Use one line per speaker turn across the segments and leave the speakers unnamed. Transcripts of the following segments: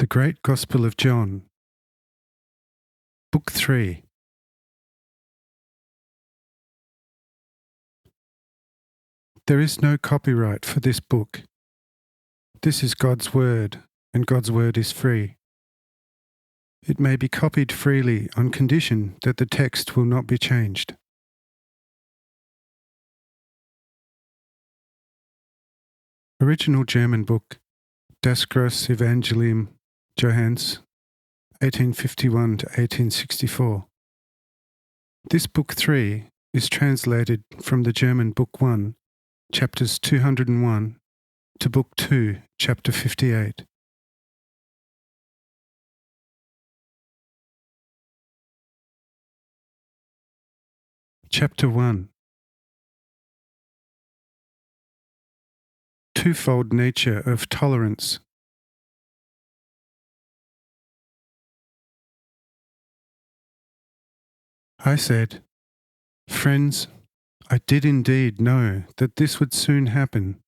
The Great Gospel of John, Book 3. There is no copyright for this book. This is God's Word, and God's Word is free. It may be copied freely on condition that the text will not be changed. Original German book, Das große Evangelium, Johannes, 1851 to 1864. This Book 3 is translated from the German Book 1, chapters 201, to Book 2, chapter 58. Chapter 1. Twofold nature of tolerance. I said, "Friends, I did indeed know that this would soon happen,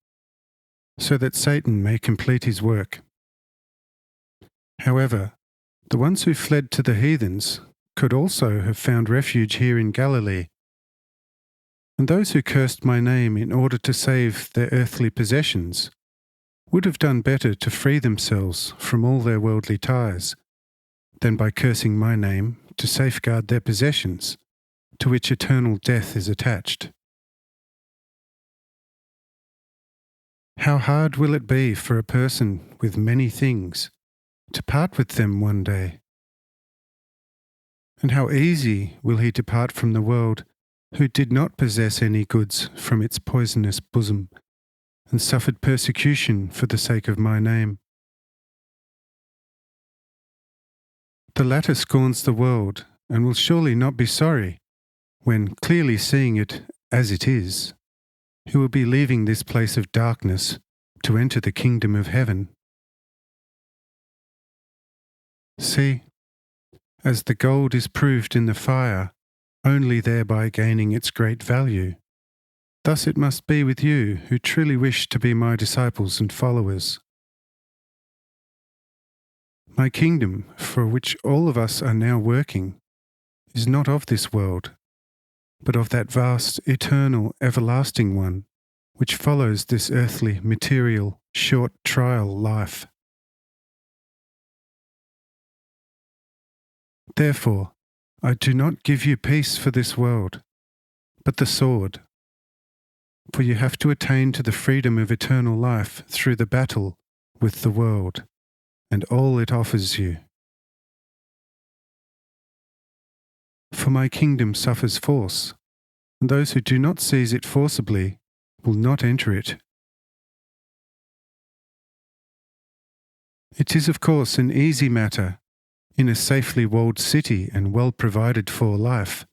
so that Satan may complete his work. However, the ones who fled to the heathens could also have found refuge here in Galilee. And those who cursed my name in order to save their earthly possessions would have done better to free themselves from all their worldly ties than by cursing my name to safeguard their possessions, to which eternal death is attached. How hard will it be for a person with many things to part with them one day? And how easy will he depart from the world who did not possess any goods from its poisonous bosom, and suffered persecution for the sake of my name? The latter scorns the world, and will surely not be sorry, when, clearly seeing it as it is, he will be leaving this place of darkness to enter the kingdom of heaven. See, as the gold is proved in the fire, only thereby gaining its great value, thus it must be with you who truly wish to be my disciples and followers. My kingdom, for which all of us are now working, is not of this world, but of that vast, eternal, everlasting one, which follows this earthly, material, short trial life. Therefore, I do not give you peace for this world, but the sword. For you have to attain to the freedom of eternal life through the battle with the world, and all it offers you. For my kingdom suffers force, and those who do not seize it forcibly will not enter it. It is of course an easy matter, in a safely walled city and well provided for life,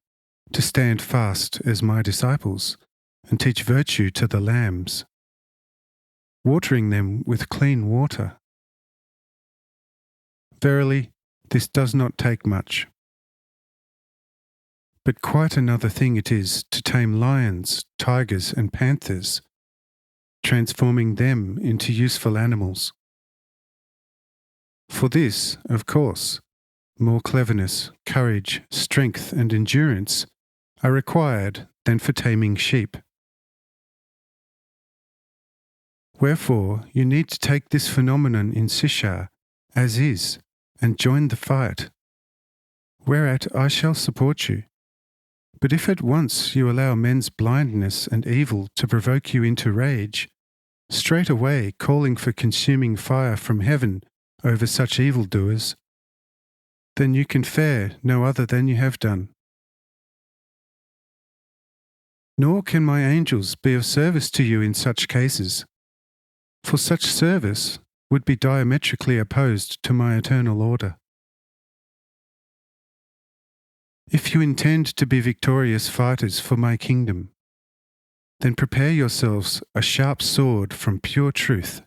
to stand fast as my disciples and teach virtue to the lambs, watering them with clean water. Verily, this does not take much. But quite another thing it is to tame lions, tigers, and panthers, transforming them into useful animals. For this, of course, more cleverness, courage, strength, and endurance are required than for taming sheep. Wherefore, you need to take this phenomenon in Sisha as is, and join the fight, whereat I shall support you. But if at once you allow men's blindness and evil to provoke you into rage, straightway calling for consuming fire from heaven over such evildoers, then you can fare no other than you have done. Nor can my angels be of service to you in such cases, for such service would be diametrically opposed to my eternal order. If you intend to be victorious fighters for my kingdom, then prepare yourselves a sharp sword from pure truth.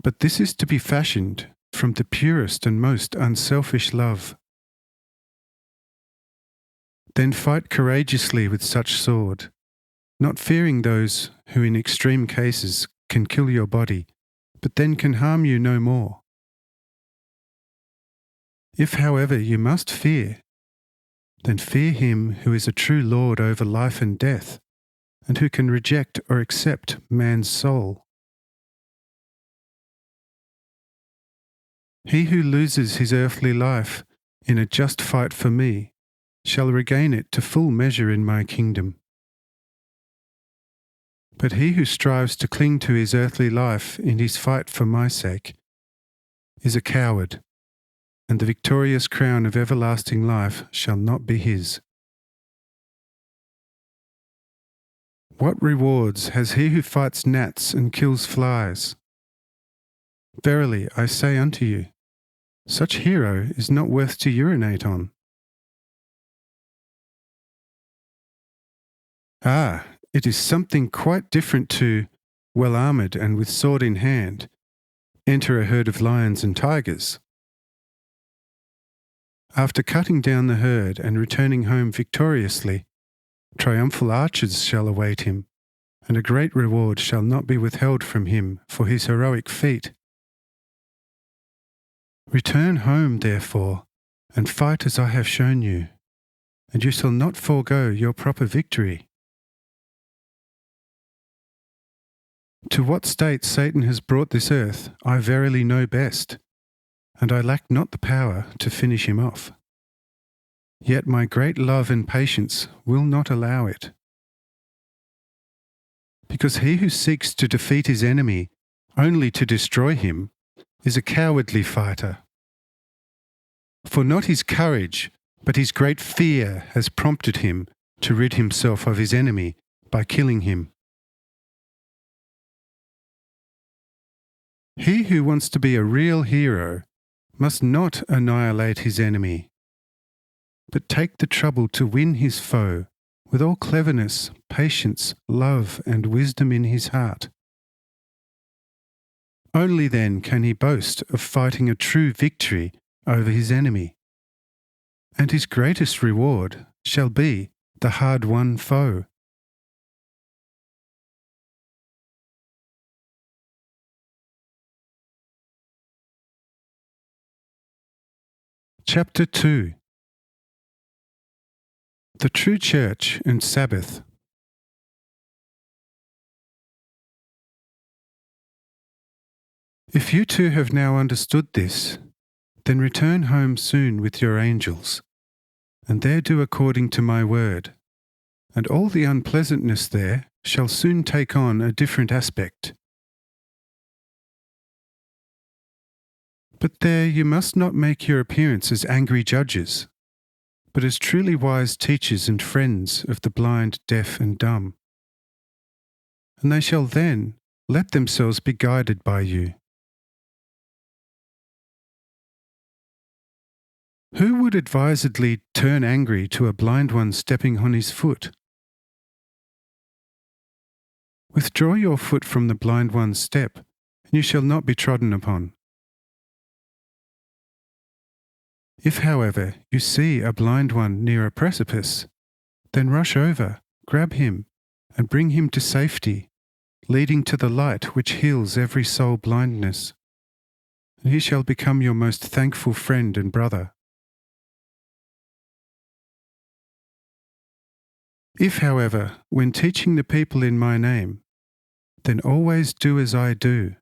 But this is to be fashioned from the purest and most unselfish love. Then fight courageously with such sword, not fearing those who in extreme cases can kill your body, but then can harm you no more. If, however, you must fear, then fear him who is a true Lord over life and death, and who can reject or accept man's soul. He who loses his earthly life in a just fight for me shall regain it to full measure in my kingdom. But he who strives to cling to his earthly life in his fight for my sake is a coward, and the victorious crown of everlasting life shall not be his. What rewards has he who fights gnats and kills flies? Verily, I say unto you, such hero is not worth to urinate on. Ah, it is something quite different to, well armoured and with sword in hand, enter a herd of lions and tigers. After cutting down the herd and returning home victoriously, triumphal arches shall await him, and a great reward shall not be withheld from him for his heroic feat. Return home, therefore, and fight as I have shown you, and you shall not forego your proper victory. To what state Satan has brought this earth, I verily know best, and I lack not the power to finish him off. Yet my great love and patience will not allow it. Because he who seeks to defeat his enemy only to destroy him is a cowardly fighter. For not his courage, but his great fear has prompted him to rid himself of his enemy by killing him. He who wants to be a real hero must not annihilate his enemy, but take the trouble to win his foe with all cleverness, patience, love, and wisdom in his heart. Only then can he boast of fighting a true victory over his enemy, and his greatest reward shall be the hard-won foe. Chapter 2. The True Church and Sabbath. If you too have now understood this, then return home soon with your angels, and there do according to my word, and all the unpleasantness there shall soon take on a different aspect. But there you must not make your appearance as angry judges, but as truly wise teachers and friends of the blind, deaf, and dumb. And they shall then let themselves be guided by you. Who would advisedly turn angry to a blind one stepping on his foot? Withdraw your foot from the blind one's step, and you shall not be trodden upon. If, however, you see a blind one near a precipice, then rush over, grab him, and bring him to safety, leading to the light which heals every soul blindness, and he shall become your most thankful friend and brother. If, however, when teaching the people in my name, then always do as I do,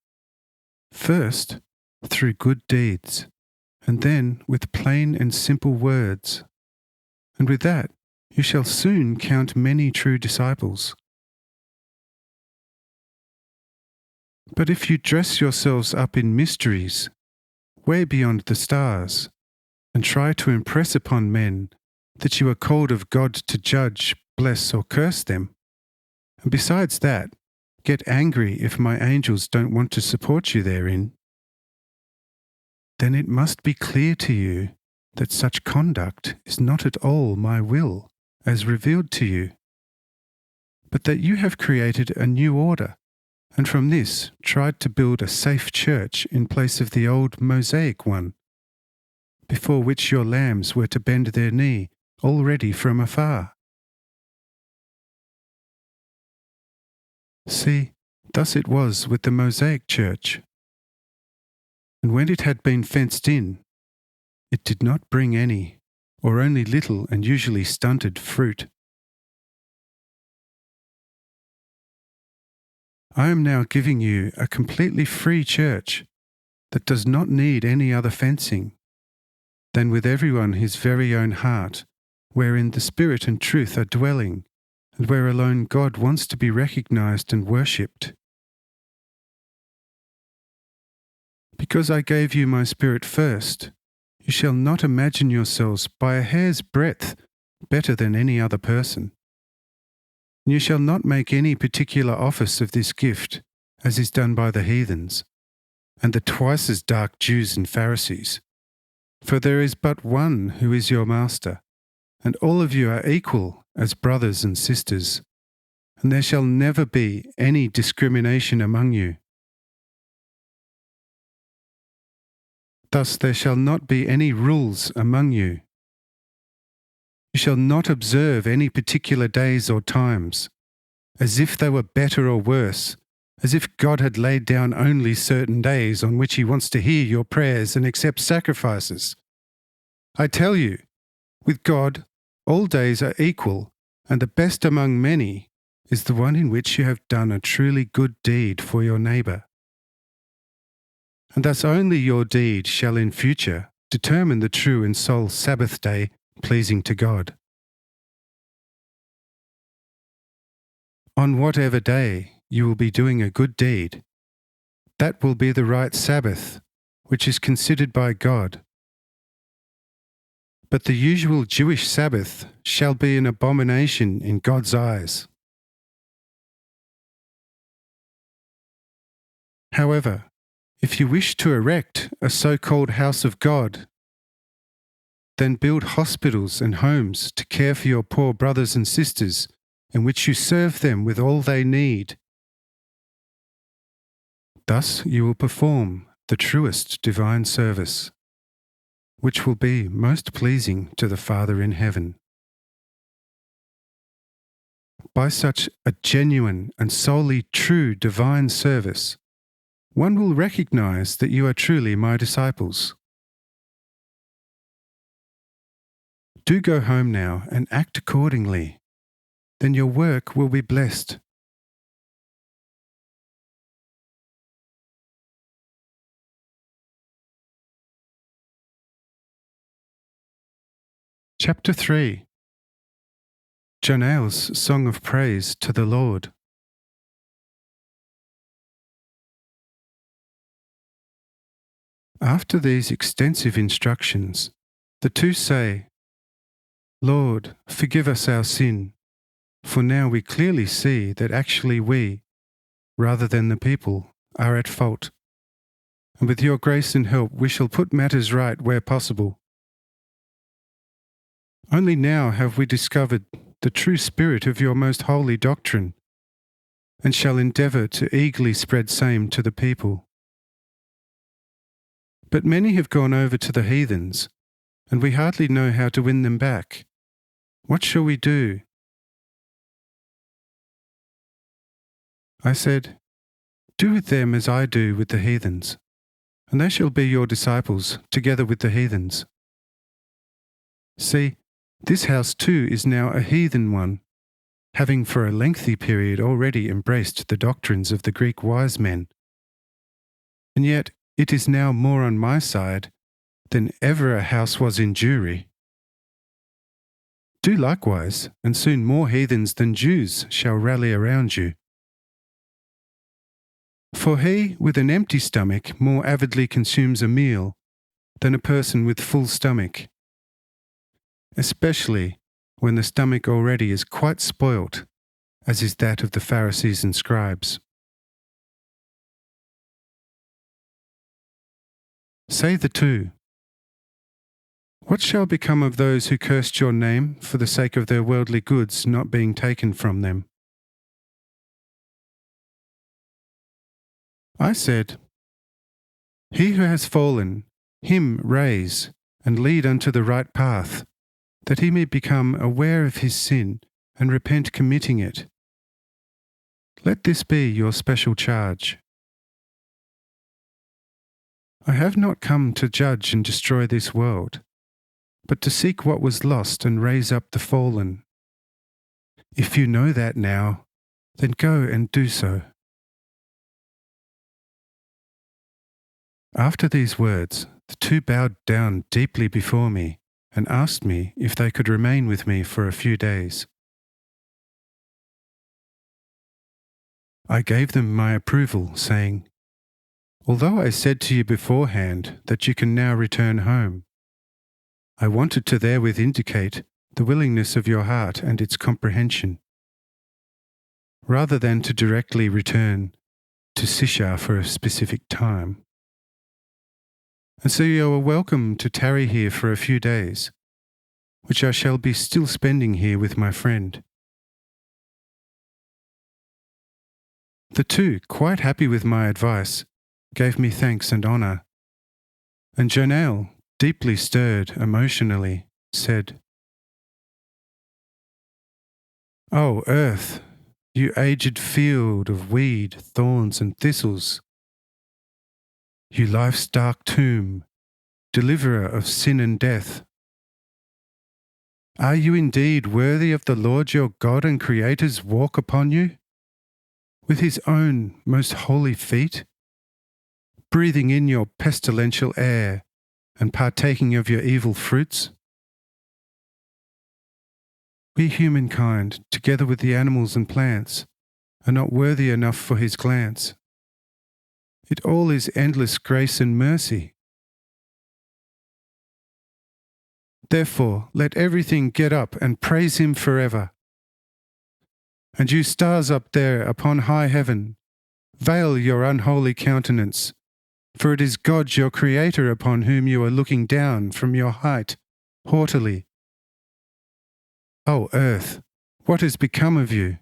first through good deeds, and then with plain and simple words, and with that you shall soon count many true disciples. But if you dress yourselves up in mysteries, way beyond the stars, and try to impress upon men that you are called of God to judge, bless, or curse them, and besides that, get angry if my angels don't want to support you therein, then it must be clear to you that such conduct is not at all my will, as revealed to you, but that you have created a new order, and from this tried to build a safe church in place of the old Mosaic one, before which your lambs were to bend their knee already from afar. See, thus it was with the Mosaic church, And when it had been fenced in, it did not bring any, or only little and usually stunted fruit. I am now giving you a completely free church that does not need any other fencing than with everyone his very own heart, wherein the Spirit and truth are dwelling, and where alone God wants to be recognized and worshipped. Because I gave you my Spirit first, you shall not imagine yourselves by a hair's breadth better than any other person. And you shall not make any particular office of this gift, as is done by the heathens, and the twice as dark Jews and Pharisees. For there is but one who is your master, and all of you are equal as brothers and sisters, and there shall never be any discrimination among you. Thus there shall not be any rules among you. You shall not observe any particular days or times, as if they were better or worse, as if God had laid down only certain days on which He wants to hear your prayers and accept sacrifices. I tell you, with God, all days are equal, and the best among many is the one in which you have done a truly good deed for your neighbour. And thus only your deed shall in future determine the true and sole Sabbath day pleasing to God. On whatever day you will be doing a good deed, that will be the right Sabbath, which is considered by God. But the usual Jewish Sabbath shall be an abomination in God's eyes. However, if you wish to erect a so-called house of God, then build hospitals and homes to care for your poor brothers and sisters, in which you serve them with all they need. Thus you will perform the truest divine service, which will be most pleasing to the Father in heaven. By such a genuine and solely true divine service, one will recognize that you are truly my disciples. Do go home now and act accordingly. Then your work will be blessed. Chapter 3. Jonael's Song of Praise to the Lord. After these extensive instructions, the two say, Lord, forgive us our sin, for now we clearly see that actually we, rather than the people, are at fault. And with your grace and help we shall put matters right where possible. Only now have we discovered the true spirit of your most holy doctrine, and shall endeavour to eagerly spread same to the people. But many have gone over to the heathens, and we hardly know how to win them back. What shall we do? I said, Do with them as I do with the heathens, and they shall be your disciples together with the heathens. See, this house too is now a heathen one, having for a lengthy period already embraced the doctrines of the Greek wise men. And yet it is now more on my side than ever a house was in Jewry. Do likewise, and soon more heathens than Jews shall rally around you. For he with an empty stomach more avidly consumes a meal than a person with full stomach, especially when the stomach already is quite spoilt, as is that of the Pharisees and scribes. Say the two, What shall become of those who cursed your name for the sake of their worldly goods not being taken from them? I said, He who has fallen, him raise, and lead unto the right path, that he may become aware of his sin and repent committing it. Let this be your special charge. I have not come to judge and destroy this world, but to seek what was lost and raise up the fallen. If you know that now, then go and do so." After these words, the two bowed down deeply before me and asked me if they could remain with me for a few days. I gave them my approval, saying, "Although I said to you beforehand that you can now return home, I wanted to therewith indicate the willingness of your heart and its comprehension, rather than to directly return to Sisha for a specific time. And so you are welcome to tarry here for a few days, which I shall be still spending here with my friend." The two, quite happy with my advice, gave me thanks and honour, and Jonail, deeply stirred emotionally, said, "O earth, you aged field of weed, thorns and thistles, you life's dark tomb, deliverer of sin and death, are you indeed worthy of the Lord your God and Creator's walk upon you, with his own most holy feet, breathing in your pestilential air and partaking of your evil fruits? We humankind, together with the animals and plants, are not worthy enough for his glance. It all is endless grace and mercy. Therefore, let everything get up and praise him forever. And you stars up there upon high heaven, veil your unholy countenance, for it is God your Creator upon whom you are looking down from your height, haughtily. O earth, what has become of you?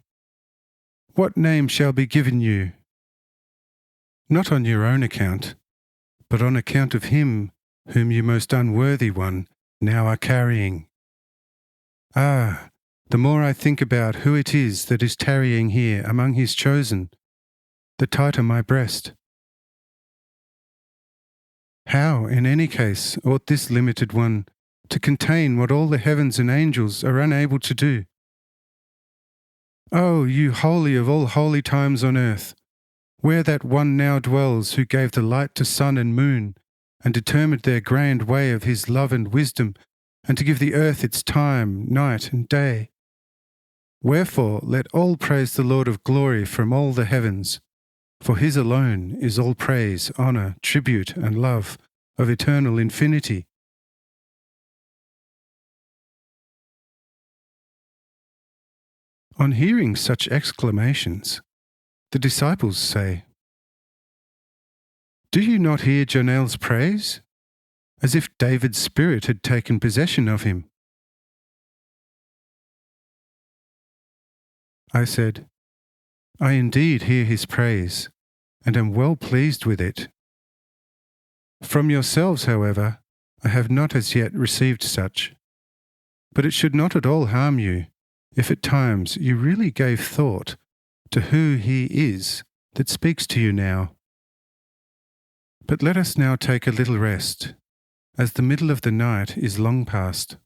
What name shall be given you? Not on your own account, but on account of him whom you most unworthy one now are carrying. Ah, the more I think about who it is that is tarrying here among his chosen, the tighter my breast. How, in any case, ought this limited one to contain what all the heavens and angels are unable to do? Oh, you holy of all holy times on earth, where that one now dwells who gave the light to sun and moon, and determined their grand way of his love and wisdom, and to give the earth its time, night and day. Wherefore let all praise the Lord of glory from all the heavens, for his alone is all praise, honour, tribute, and love of eternal infinity." On hearing such exclamations, the disciples say, "Do you not hear Jonail's praise? As if David's spirit had taken possession of him." I said, "I indeed hear his praise, and am well pleased with it. From yourselves, however, I have not as yet received such. But it should not at all harm you, if at times you really gave thought to who he is that speaks to you now. But let us now take a little rest, as the middle of the night is long past."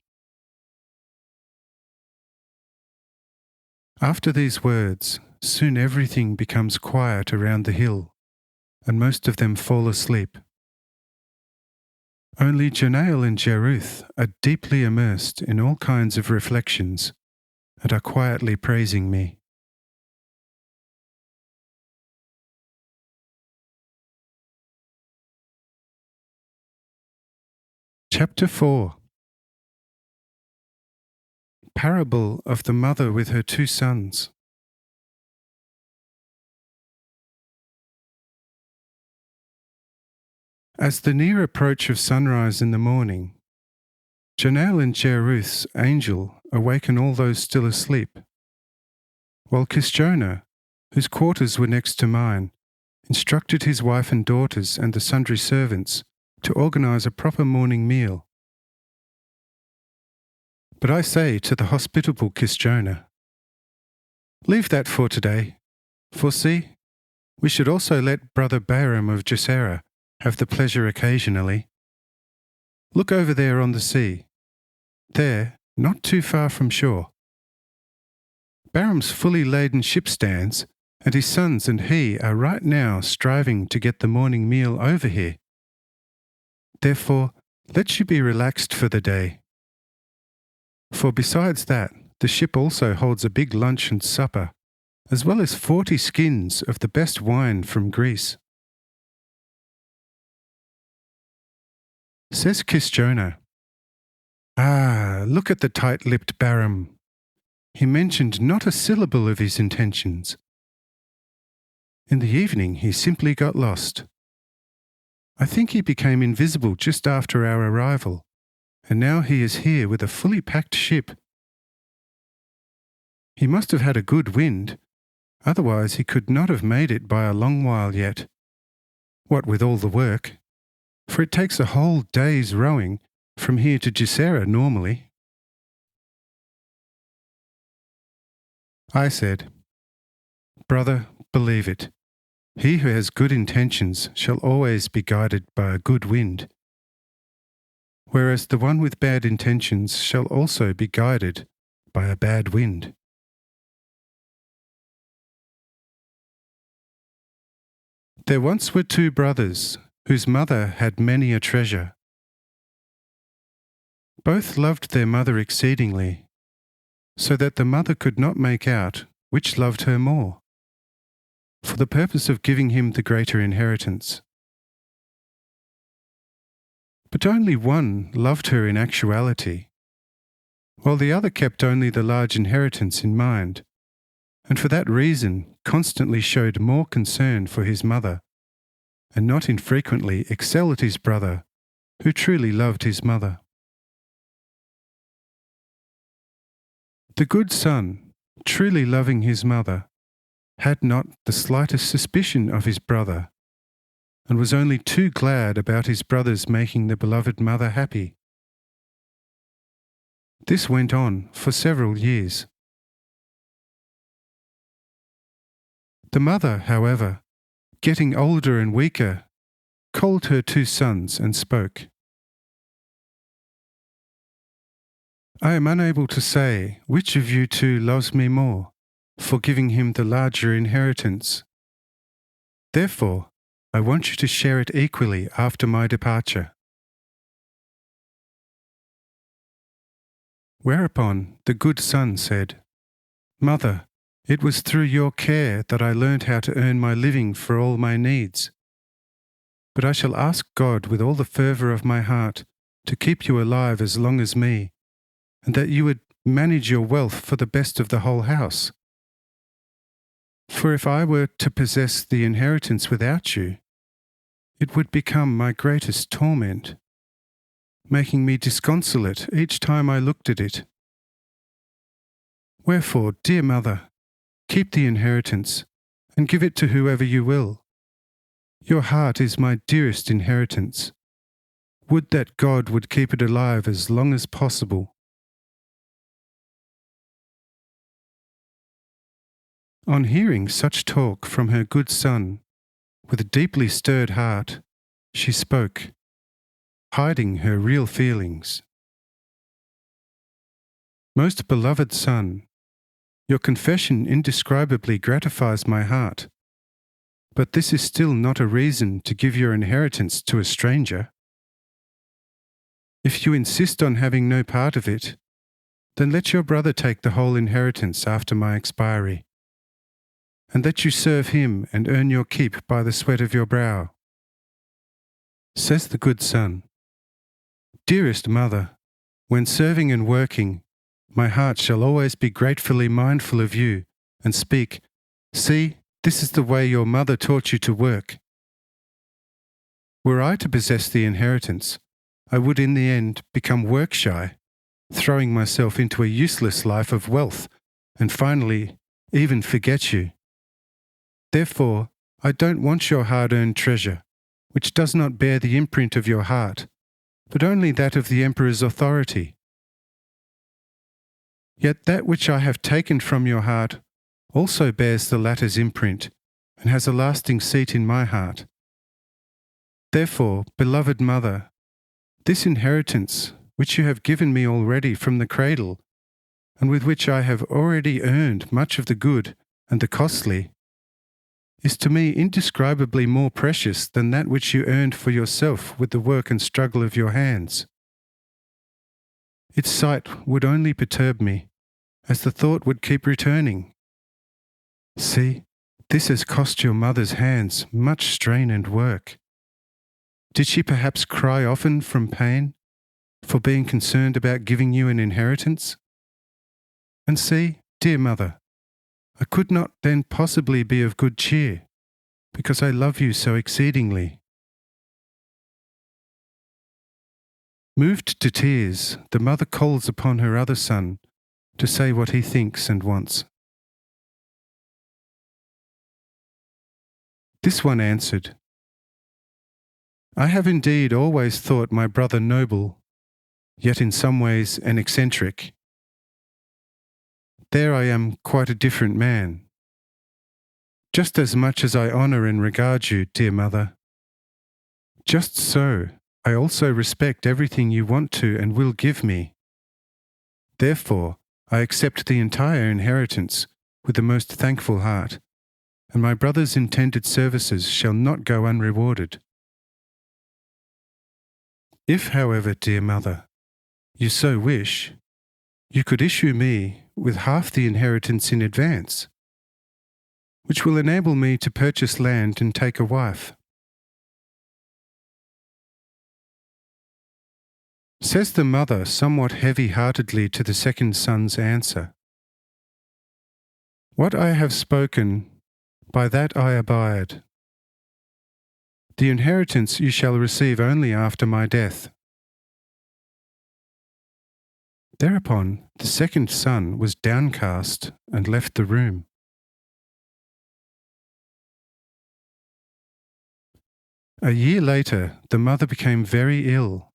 After these words, soon everything becomes quiet around the hill, and most of them fall asleep. Only Jonail and Jeruth are deeply immersed in all kinds of reflections, and are quietly praising me. Chapter 4. Parable of the mother with her two sons. As the near approach of sunrise in the morning, Jonail and Jeruth's angel awaken all those still asleep, while Kisjona, whose quarters were next to mine, instructed his wife and daughters and the sundry servants to organise a proper morning meal. But I say to the hospitable Kisjona, "Leave that for today, for see, we should also let brother Balaam of Gesera have the pleasure occasionally. Look over there on the sea. There, not too far from shore. Barham's fully laden ship stands, and his sons and he are right now striving to get the morning meal over here. Therefore, let you be relaxed for the day. For besides that, the ship also holds a big lunch and supper, as well as 40 skins of the best wine from Greece. Says Kisjonah, "Ah, look at the tight-lipped Barham. He mentioned not a syllable of his intentions. In the evening he simply got lost. I think he became invisible just after our arrival, and now he is here with a fully packed ship. He must have had a good wind, otherwise he could not have made it by a long while yet. What with all the work, for it takes a whole day's rowing from here to Gisera normally." I said, "Brother, believe it. He who has good intentions shall always be guided by a good wind, whereas the one with bad intentions shall also be guided by a bad wind." There once were 2 brothers, whose mother had many a treasure. Both loved their mother exceedingly, so that the mother could not make out which loved her more, for the purpose of giving him the greater inheritance. But only one loved her in actuality, while the other kept only the large inheritance in mind, and for that reason constantly showed more concern for his mother, and not infrequently excelled his brother, who truly loved his mother. The good son, truly loving his mother, had not the slightest suspicion of his brother, and was only too glad about his brother's making the beloved mother happy. This went on for several years. The mother, however, getting older and weaker, called her 2 sons and spoke. "I am unable to say which of you 2 loves me more, for giving him the larger inheritance. Therefore, I want you to share it equally after my departure." Whereupon the good son said, "Mother, it was through your care that I learned how to earn my living for all my needs. But I shall ask God with all the fervour of my heart to keep you alive as long as me, and that you would manage your wealth for the best of the whole house. For if I were to possess the inheritance without you, it would become my greatest torment, making me disconsolate each time I looked at it. Wherefore, dear mother, keep the inheritance, and give it to whoever you will. Your heart is my dearest inheritance. Would that God would keep it alive as long as possible." On hearing such talk from her good son, with a deeply stirred heart, she spoke, hiding her real feelings. "Most beloved son, your confession indescribably gratifies my heart, but this is still not a reason to give your inheritance to a stranger. If you insist on having no part of it, then let your brother take the whole inheritance after my expiry, and that you serve him and earn your keep by the sweat of your brow." Says the good son, "Dearest mother, when serving and working, my heart shall always be gratefully mindful of you, and speak, 'See, this is the way your mother taught you to work.' Were I to possess the inheritance, I would in the end become work-shy, throwing myself into a useless life of wealth, and finally even forget you. Therefore, I don't want your hard-earned treasure, which does not bear the imprint of your heart, but only that of the emperor's authority. Yet that which I have taken from your heart also bears the latter's imprint, and has a lasting seat in my heart. Therefore, beloved mother, this inheritance, which you have given me already from the cradle, and with which I have already earned much of the good and the costly, is to me indescribably more precious than that which you earned for yourself with the work and struggle of your hands. Its sight would only perturb me, as the thought would keep returning. See, this has cost your mother's hands much strain and work. Did she perhaps cry often from pain for being concerned about giving you an inheritance? And see, dear mother, I could not then possibly be of good cheer, because I love you so exceedingly. Moved to tears, the mother calls upon her other son to say what he thinks and wants. This one answered, I have indeed always thought my brother noble, yet in some ways an eccentric. There I am quite a different man. Just as much as I honour and regard you, dear mother, just so I also respect everything you want to and will give me. Therefore, I accept the entire inheritance with the most thankful heart, and my brother's intended services shall not go unrewarded. If, however, dear mother, you so wish, you could issue me with half the inheritance in advance, which will enable me to purchase land and take a wife. Says the mother somewhat heavy-heartedly to the second son's answer, What I have spoken, by that I abide. The inheritance you shall receive only after my death. Thereupon the second son was downcast and left the room. A year later, the mother became very ill,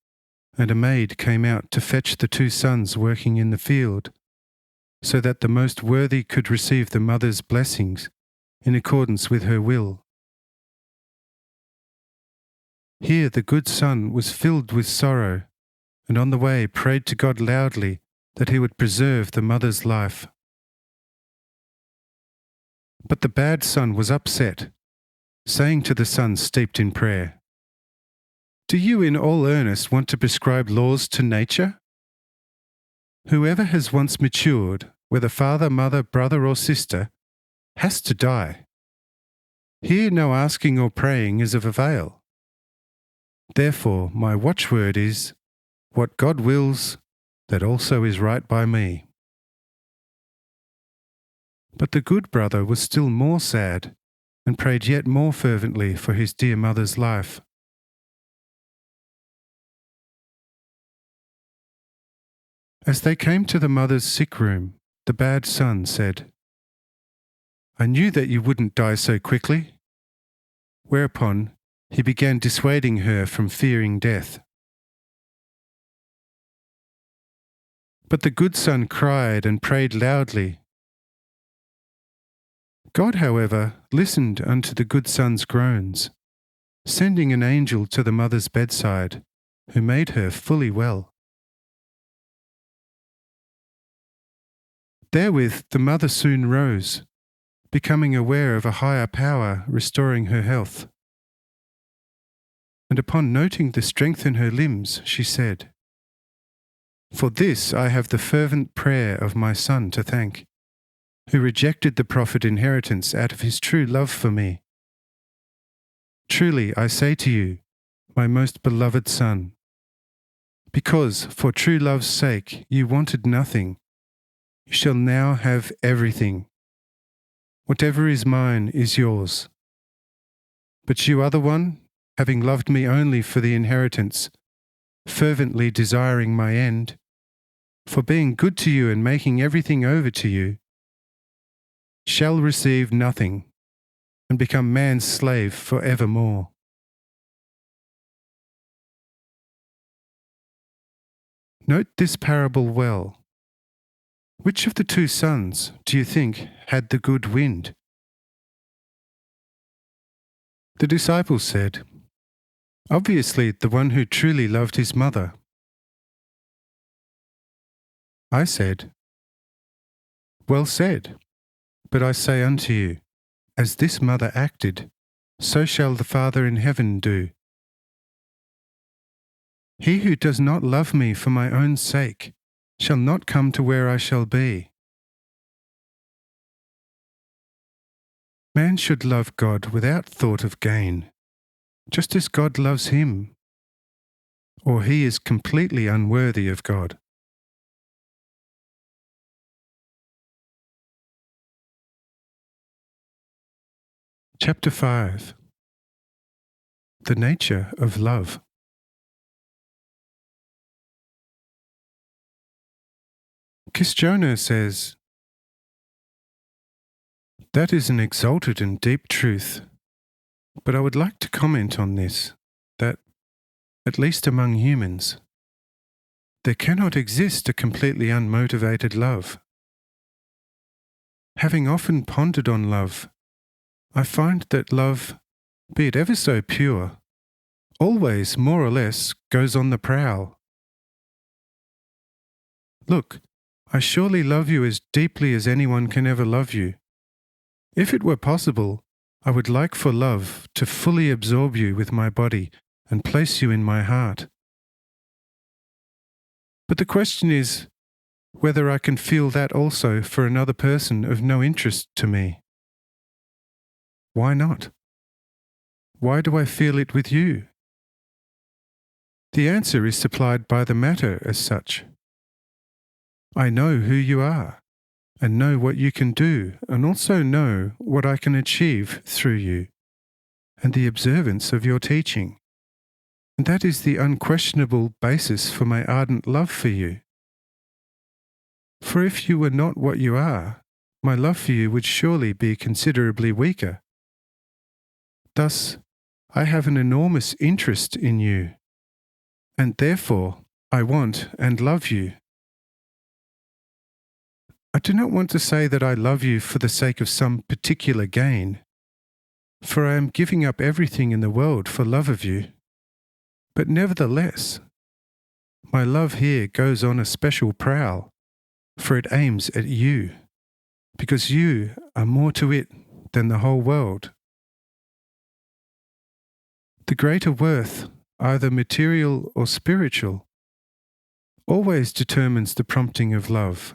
and a maid came out to fetch the two sons working in the field, so that the most worthy could receive the mother's blessings in accordance with her will. Here the good son was filled with sorrow, and on the way prayed to God loudly that he would preserve the mother's life. But the bad son was upset, saying to the son steeped in prayer, Do you in all earnest want to prescribe laws to nature? Whoever has once matured, whether father, mother, brother or sister, has to die. Here no asking or praying is of avail. Therefore my watchword is, What God wills, that also is right by me. But the good brother was still more sad, and prayed yet more fervently for his dear mother's life. As they came to the mother's sick room, the bad son said, I knew that you wouldn't die so quickly. Whereupon he began dissuading her from fearing death. But the good son cried and prayed loudly. God, however, listened unto the good son's groans, sending an angel to the mother's bedside, who made her fully well. Therewith the mother soon rose, becoming aware of a higher power restoring her health. And upon noting the strength in her limbs, she said, For this I have the fervent prayer of my son to thank, who rejected the proffered inheritance out of his true love for me. Truly I say to you, my most beloved son, because for true love's sake you wanted nothing, you shall now have everything. Whatever is mine is yours. But you other one, having loved me only for the inheritance, fervently desiring my end, for being good to you and making everything over to you, shall receive nothing, and become man's slave for evermore. Note this parable well. Which of the two sons, do you think, had the good wind? The disciples said, Obviously, the one who truly loved his mother. I said, Well said. But I say unto you, as this mother acted, so shall the Father in heaven do. He who does not love me for my own sake shall not come to where I shall be. Man should love God without thought of gain, just as God loves him, or he is completely unworthy of God. Chapter 5. The Nature of Love. Kistjoner says, That is an exalted and deep truth, but I would like to comment on this, that, at least among humans, there cannot exist a completely unmotivated love. Having often pondered on love, I find that love, be it ever so pure, always more or less goes on the prowl. Look, I surely love you as deeply as anyone can ever love you. If it were possible, I would like for love to fully absorb you with my body and place you in my heart. But the question is whether I can feel that also for another person of no interest to me. Why not? Why do I feel it with you? The answer is supplied by the matter as such. I know who you are, and know what you can do, and also know what I can achieve through you, and the observance of your teaching. And that is the unquestionable basis for my ardent love for you. For if you were not what you are, my love for you would surely be considerably weaker. Thus, I have an enormous interest in you, and therefore I want and love you. I do not want to say that I love you for the sake of some particular gain, for I am giving up everything in the world for love of you. But nevertheless, my love here goes on a special prowl, for it aims at you, because you are more to it than the whole world. The greater worth, either material or spiritual, always determines the prompting of love.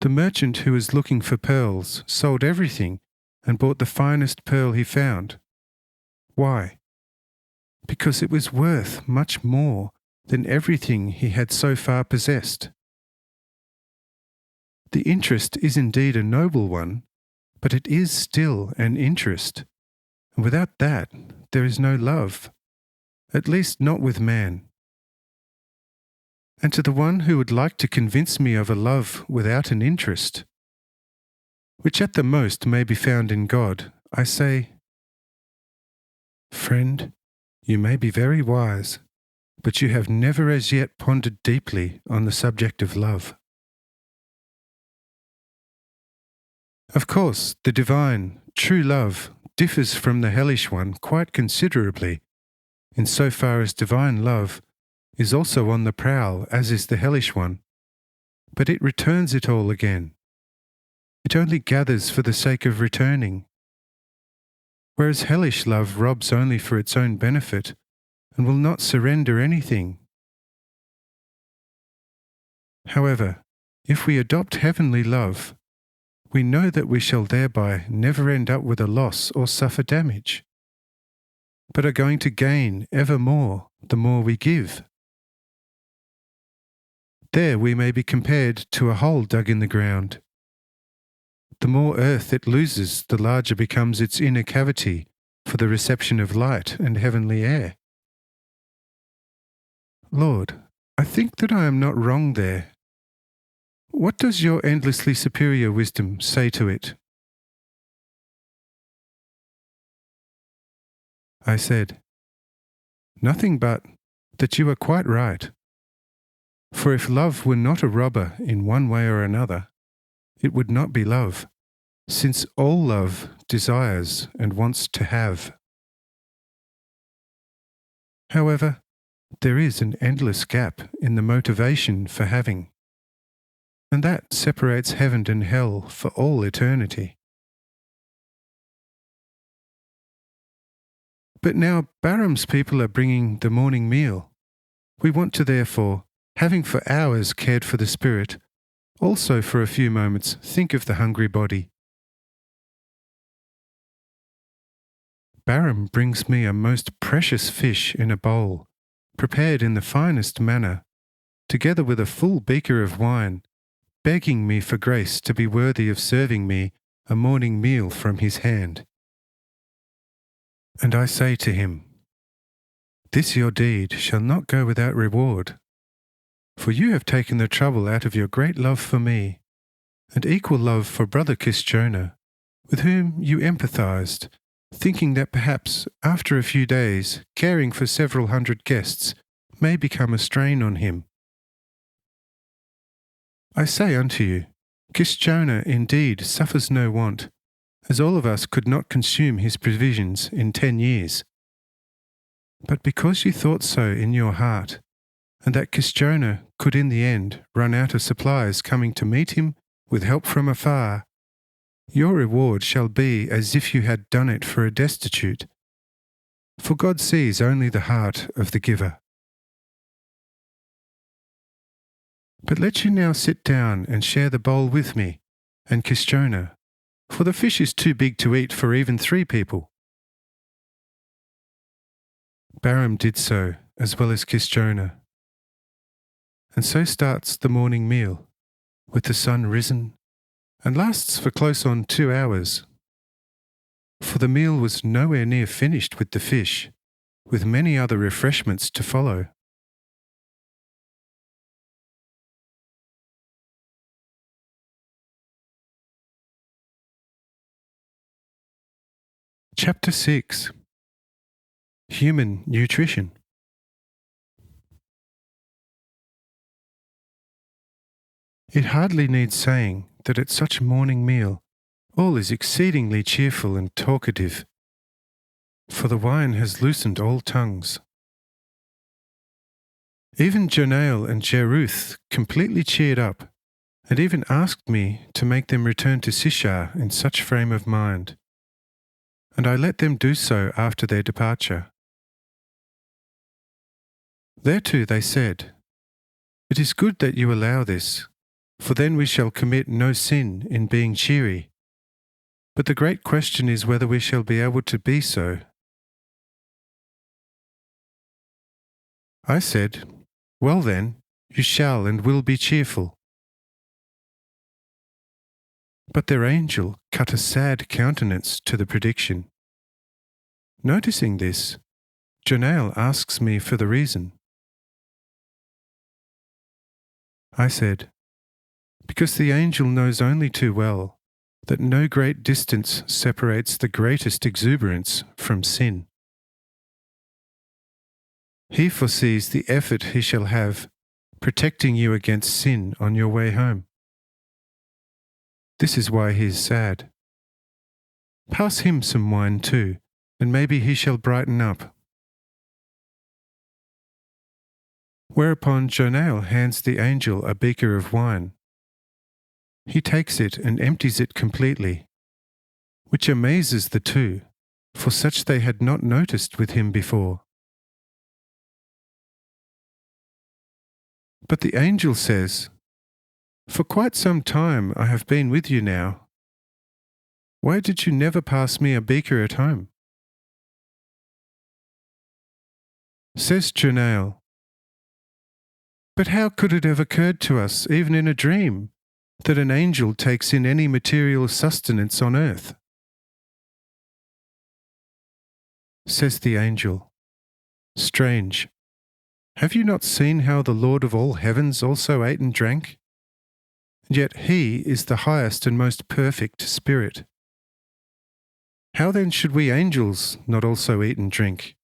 The merchant who was looking for pearls sold everything and bought the finest pearl he found. Why? Because it was worth much more than everything he had so far possessed. The interest is indeed a noble one, but it is still an interest, and without that there is no love, at least not with man. And to the one who would like to convince me of a love without an interest, which at the most may be found in God, I say, Friend, you may be very wise, but you have never as yet pondered deeply on the subject of love. Of course, the divine, true love differs from the hellish one quite considerably, in so far as divine love is also on the prowl as is the hellish one, but it returns it all again. It only gathers for the sake of returning, whereas hellish love robs only for its own benefit and will not surrender anything. However, if we adopt heavenly love, we know that we shall thereby never end up with a loss or suffer damage, but are going to gain ever more the more we give. There we may be compared to a hole dug in the ground. The more earth it loses, the larger becomes its inner cavity for the reception of light and heavenly air. Lord, I think that I am not wrong there. What does your endlessly superior wisdom say to it? I said, Nothing but that you are quite right. For if love were not a robber in one way or another, it would not be love, since all love desires and wants to have. However, there is an endless gap in the motivation for having, and that separates heaven and hell for all eternity. But now Baram's people are bringing the morning meal. We want to therefore, having for hours cared for the spirit, also for a few moments think of the hungry body. Baram brings me a most precious fish in a bowl, prepared in the finest manner, together with a full beaker of wine, begging me for grace to be worthy of serving me a morning meal from his hand. And I say to him, "This your deed shall not go without reward, for you have taken the trouble out of your great love for me, and equal love for brother Kisjona, with whom you empathized, thinking that perhaps, after a few days, caring for several hundred guests may become a strain on him. I say unto you, Kisjona indeed suffers no want, as all of us could not consume his provisions in 10 years. But because you thought so in your heart, and that Kisjona could in the end run out of supplies coming to meet him with help from afar, your reward shall be as if you had done it for a destitute. For God sees only the heart of the giver. But let you now sit down and share the bowl with me and Kisjona, for the fish is too big to eat for even 3 people. Baram did so, as well as Kisjona. And so starts the morning meal, with the sun risen, and lasts for close on 2 hours. For the meal was nowhere near finished with the fish, with many other refreshments to follow. Chapter 6. Human Nutrition. It hardly needs saying that at such a morning meal all is exceedingly cheerful and talkative, for the wine has loosened all tongues. Even Jonael and Jeruth completely cheered up, and even asked me to make them return to Sishar in such frame of mind, and I let them do so after their departure. Thereto they said, "It is good that you allow this, for then we shall commit no sin in being cheery. But the great question is whether we shall be able to be so." I said, "Well then, you shall and will be cheerful." But their angel cut a sad countenance to the prediction. Noticing this, Jonael asks me for the reason. I said, "Because the angel knows only too well that no great distance separates the greatest exuberance from sin. He foresees the effort he shall have protecting you against sin on your way home. This is why he is sad. Pass him some wine too, and maybe he shall brighten up." Whereupon Jonael hands the angel a beaker of wine. He takes it and empties it completely, which amazes the two, for such they had not noticed with him before. But the angel says, "For quite some time I have been with you now. Why did you never pass me a beaker at home?" Says Jonael, "But how could it have occurred to us, even in a dream, that an angel takes in any material sustenance on earth?" Says the angel, "Strange, have you not seen how the Lord of all heavens also ate and drank? And yet he is the highest and most perfect spirit. How then should we angels not also eat and drink,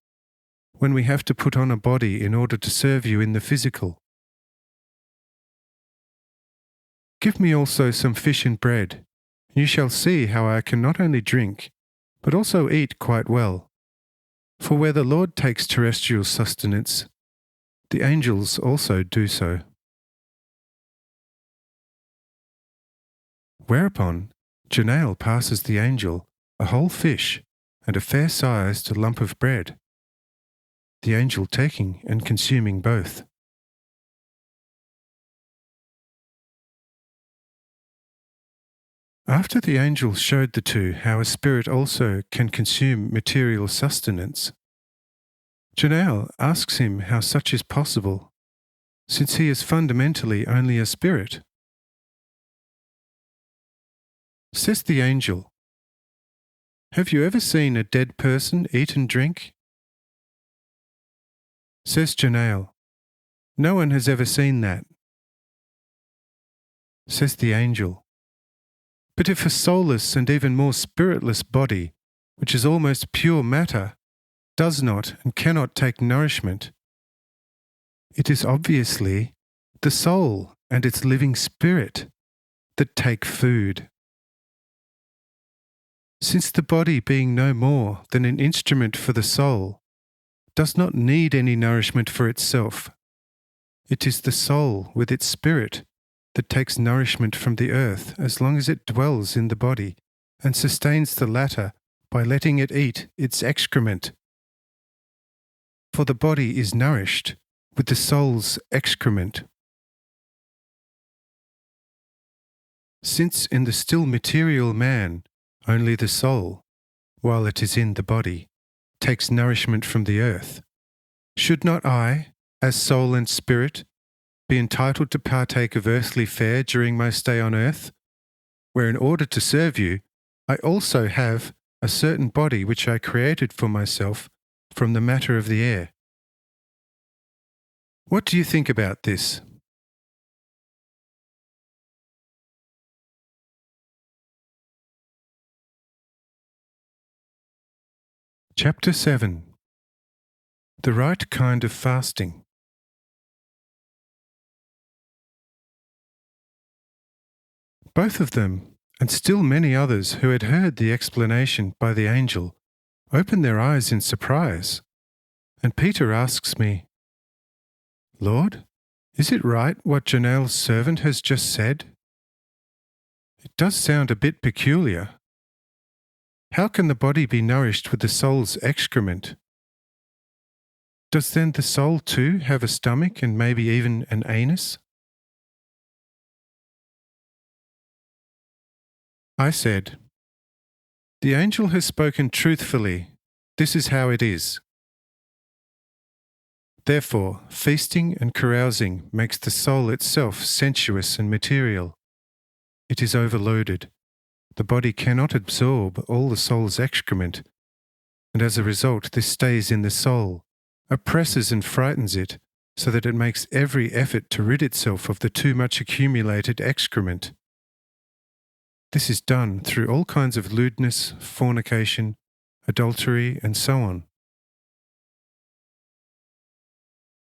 when we have to put on a body in order to serve you in the physical? Give me also some fish and bread, and you shall see how I can not only drink, but also eat quite well. For where the Lord takes terrestrial sustenance, the angels also do so. Whereupon Janael passes the angel a whole fish and a fair-sized lump of bread, the angel taking and consuming both. After the angel showed the two how a spirit also can consume material sustenance, Janael asks him how such is possible, since he is fundamentally only a spirit. Says the angel, "Have you ever seen a dead person eat and drink?" Says Janael, "No one has ever seen that." Says the angel, "But if a soulless and even more spiritless body, which is almost pure matter, does not and cannot take nourishment, it is obviously the soul and its living spirit that take food. Since the body, being no more than an instrument for the soul, does not need any nourishment for itself, it is the soul with its spirit that takes nourishment from the earth as long as it dwells in the body and sustains the latter by letting it eat its excrement. For the body is nourished with the soul's excrement. Since in the still material man, only the soul, while it is in the body, takes nourishment from the earth, should not I, as soul and spirit, be entitled to partake of earthly fare during my stay on earth, where in order to serve you, I also have a certain body which I created for myself from the matter of the air? What do you think about this?" Chapter 7. The Right Kind of Fasting. Both of them, and still many others who had heard the explanation by the angel, opened their eyes in surprise. And Peter asks me, "Lord, is it right what Janael's servant has just said? It does sound a bit peculiar. How can the body be nourished with the soul's excrement? Does then the soul too have a stomach and maybe even an anus?" I said, "The angel has spoken truthfully. This is how it is. Therefore, feasting and carousing makes the soul itself sensuous and material. It is overloaded. The body cannot absorb all the soul's excrement, and as a result this stays in the soul, oppresses and frightens it, so that it makes every effort to rid itself of the too much accumulated excrement. This is done through all kinds of lewdness, fornication, adultery, and so on.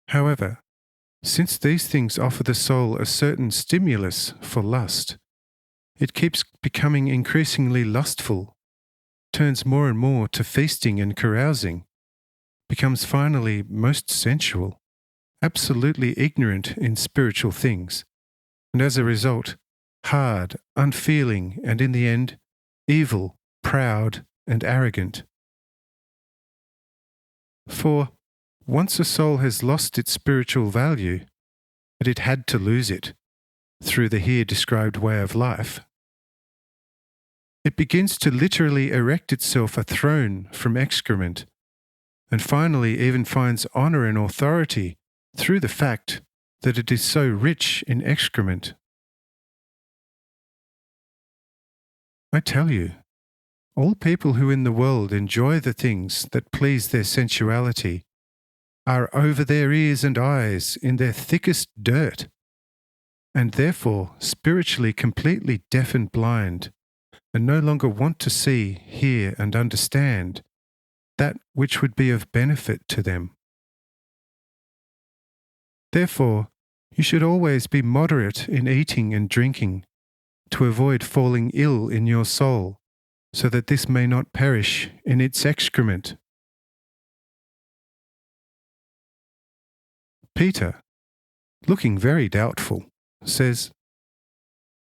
However, since these things offer the soul a certain stimulus for lust, it keeps becoming increasingly lustful, turns more and more to feasting and carousing, becomes finally most sensual, absolutely ignorant in spiritual things, and as a result, hard, unfeeling, and in the end, evil, proud, and arrogant. For once a soul has lost its spiritual value, and it had to lose it through the here described way of life, it begins to literally erect itself a throne from excrement, and finally even finds honour and authority through the fact that it is so rich in excrement. I tell you, all people who in the world enjoy the things that please their sensuality are over their ears and eyes in their thickest dirt, and therefore spiritually completely deaf and blind, and no longer want to see, hear, and understand that which would be of benefit to them. Therefore, you should always be moderate in eating and drinking, to avoid falling ill in your soul, so that this may not perish in its excrement. Peter, looking very doubtful, says,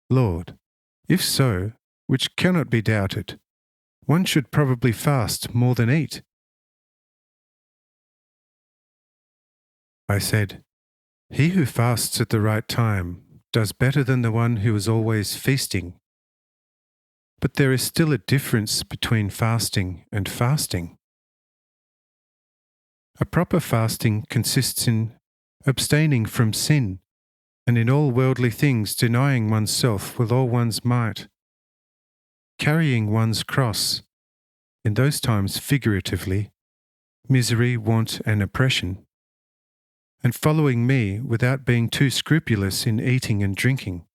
"Lord, if so, which cannot be doubted, one should probably fast more than eat." I said, "He who fasts at the right time does better than the one who is always feasting. But there is still a difference between fasting and fasting. A proper fasting consists in abstaining from sin, and in all worldly things denying oneself with all one's might, carrying one's cross, in those times figuratively, misery, want, and oppression, and following me without being too scrupulous in eating and drinking,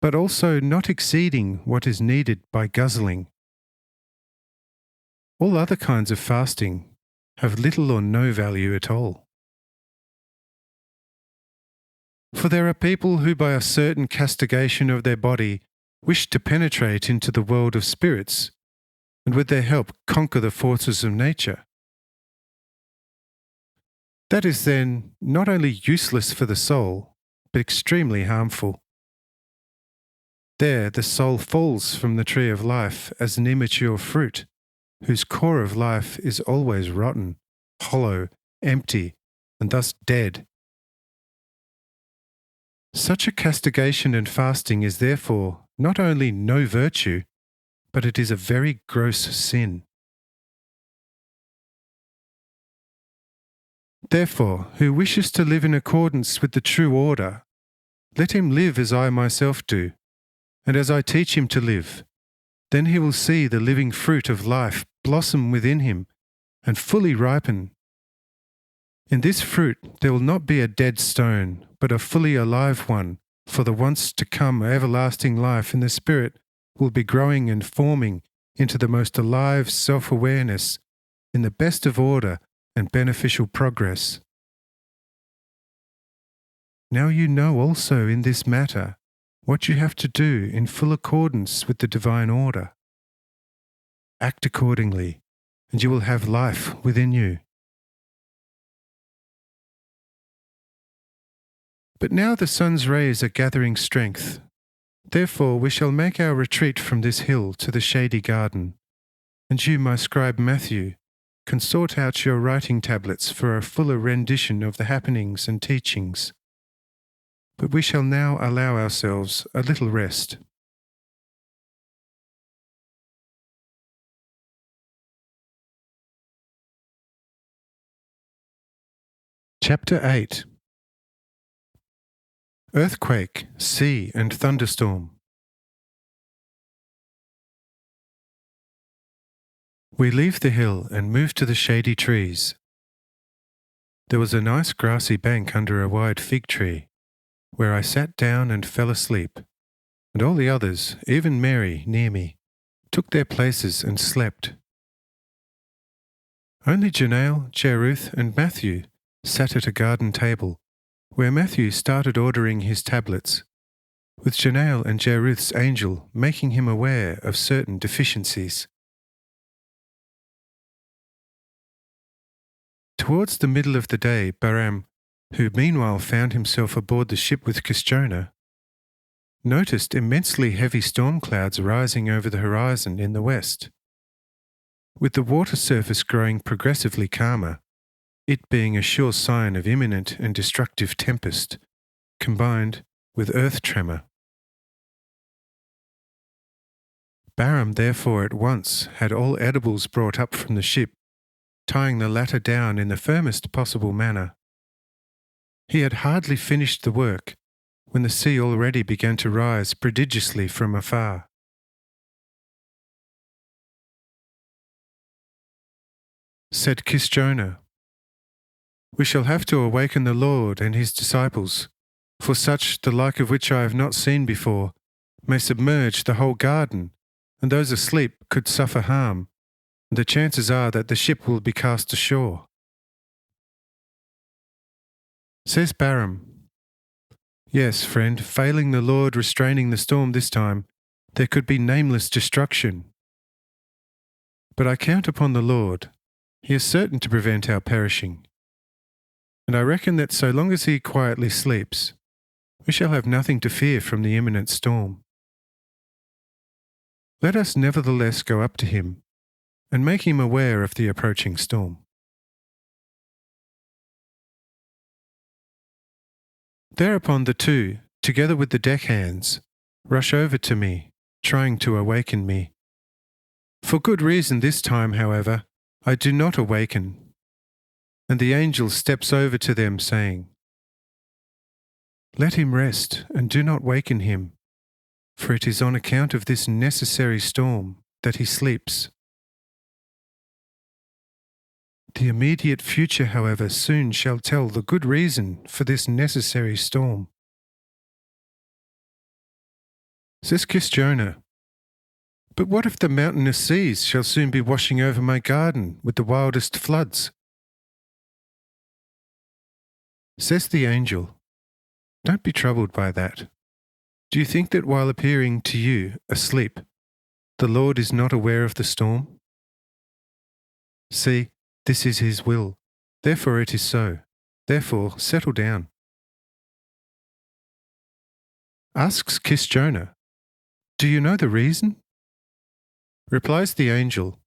but also not exceeding what is needed by guzzling. All other kinds of fasting have little or no value at all. For there are people who by a certain castigation of their body wish to penetrate into the world of spirits, and with their help conquer the forces of nature. That is then not only useless for the soul, but extremely harmful. There the soul falls from the tree of life as an immature fruit, whose core of life is always rotten, hollow, empty, and thus dead. Such a castigation and fasting is therefore not only no virtue, but it is a very gross sin. Therefore, who wishes to live in accordance with the true order, let him live as I myself do, and as I teach him to live. Then he will see the living fruit of life blossom within him and fully ripen. In this fruit there will not be a dead stone, but a fully alive one, for the once to come everlasting life in the Spirit will be growing and forming into the most alive self-awareness in the best of order and beneficial progress. Now you know also in this matter what you have to do in full accordance with the divine order. Act accordingly, and you will have life within you. But now the sun's rays are gathering strength. Therefore we shall make our retreat from this hill to the shady garden. And you, my scribe Matthew, can sort out your writing tablets for a fuller rendition of the happenings and teachings. But we shall now allow ourselves a little rest. Chapter 8. Earthquake, Sea and Thunderstorm. We leave the hill and move to the shady trees. There was a nice grassy bank under a wide fig tree, where I sat down and fell asleep, and all the others, even Mary near me, took their places and slept. Only Janael, Jeruth, and Matthew sat at a garden table, where Matthew started ordering his tablets, with Janael and Jeruth's angel making him aware of certain deficiencies. Towards the middle of the day, Balaam, who meanwhile found himself aboard the ship with Kishjona, noticed immensely heavy storm clouds rising over the horizon in the west. With the water surface growing progressively calmer, it being a sure sign of imminent and destructive tempest, combined with earth tremor. Balaam therefore at once had all edibles brought up from the ship, tying the latter down in the firmest possible manner. He had hardly finished the work when the sea already began to rise prodigiously from afar. Said Kishjona, "We shall have to awaken the Lord and his disciples, for such the like of which I have not seen before may submerge the whole garden, and those asleep could suffer harm. The chances are that the ship will be cast ashore." Says Balaam, "Yes, friend, failing the Lord restraining the storm this time, there could be nameless destruction. But I count upon the Lord. He is certain to prevent our perishing. and I reckon that so long as he quietly sleeps, we shall have nothing to fear from the imminent storm. Let us nevertheless go up to him and make him aware of the approaching storm." Thereupon the two, together with the deckhands, rush over to me, trying to awaken me. For good reason this time, however, I do not awaken, and the angel steps over to them, saying, "Let him rest, and do not waken him, for it is on account of this necessary storm that he sleeps." The immediate future, however, soon shall tell the good reason for this necessary storm. Says Jonah, "But what if the mountainous seas shall soon be washing over my garden with the wildest floods?" Says the angel, "Don't be troubled by that. Do you think that while appearing to you asleep, the Lord is not aware of the storm? See, this is his will, therefore it is so. Therefore settle down." Asks Jonah, "Do you know the reason?" Replies the angel,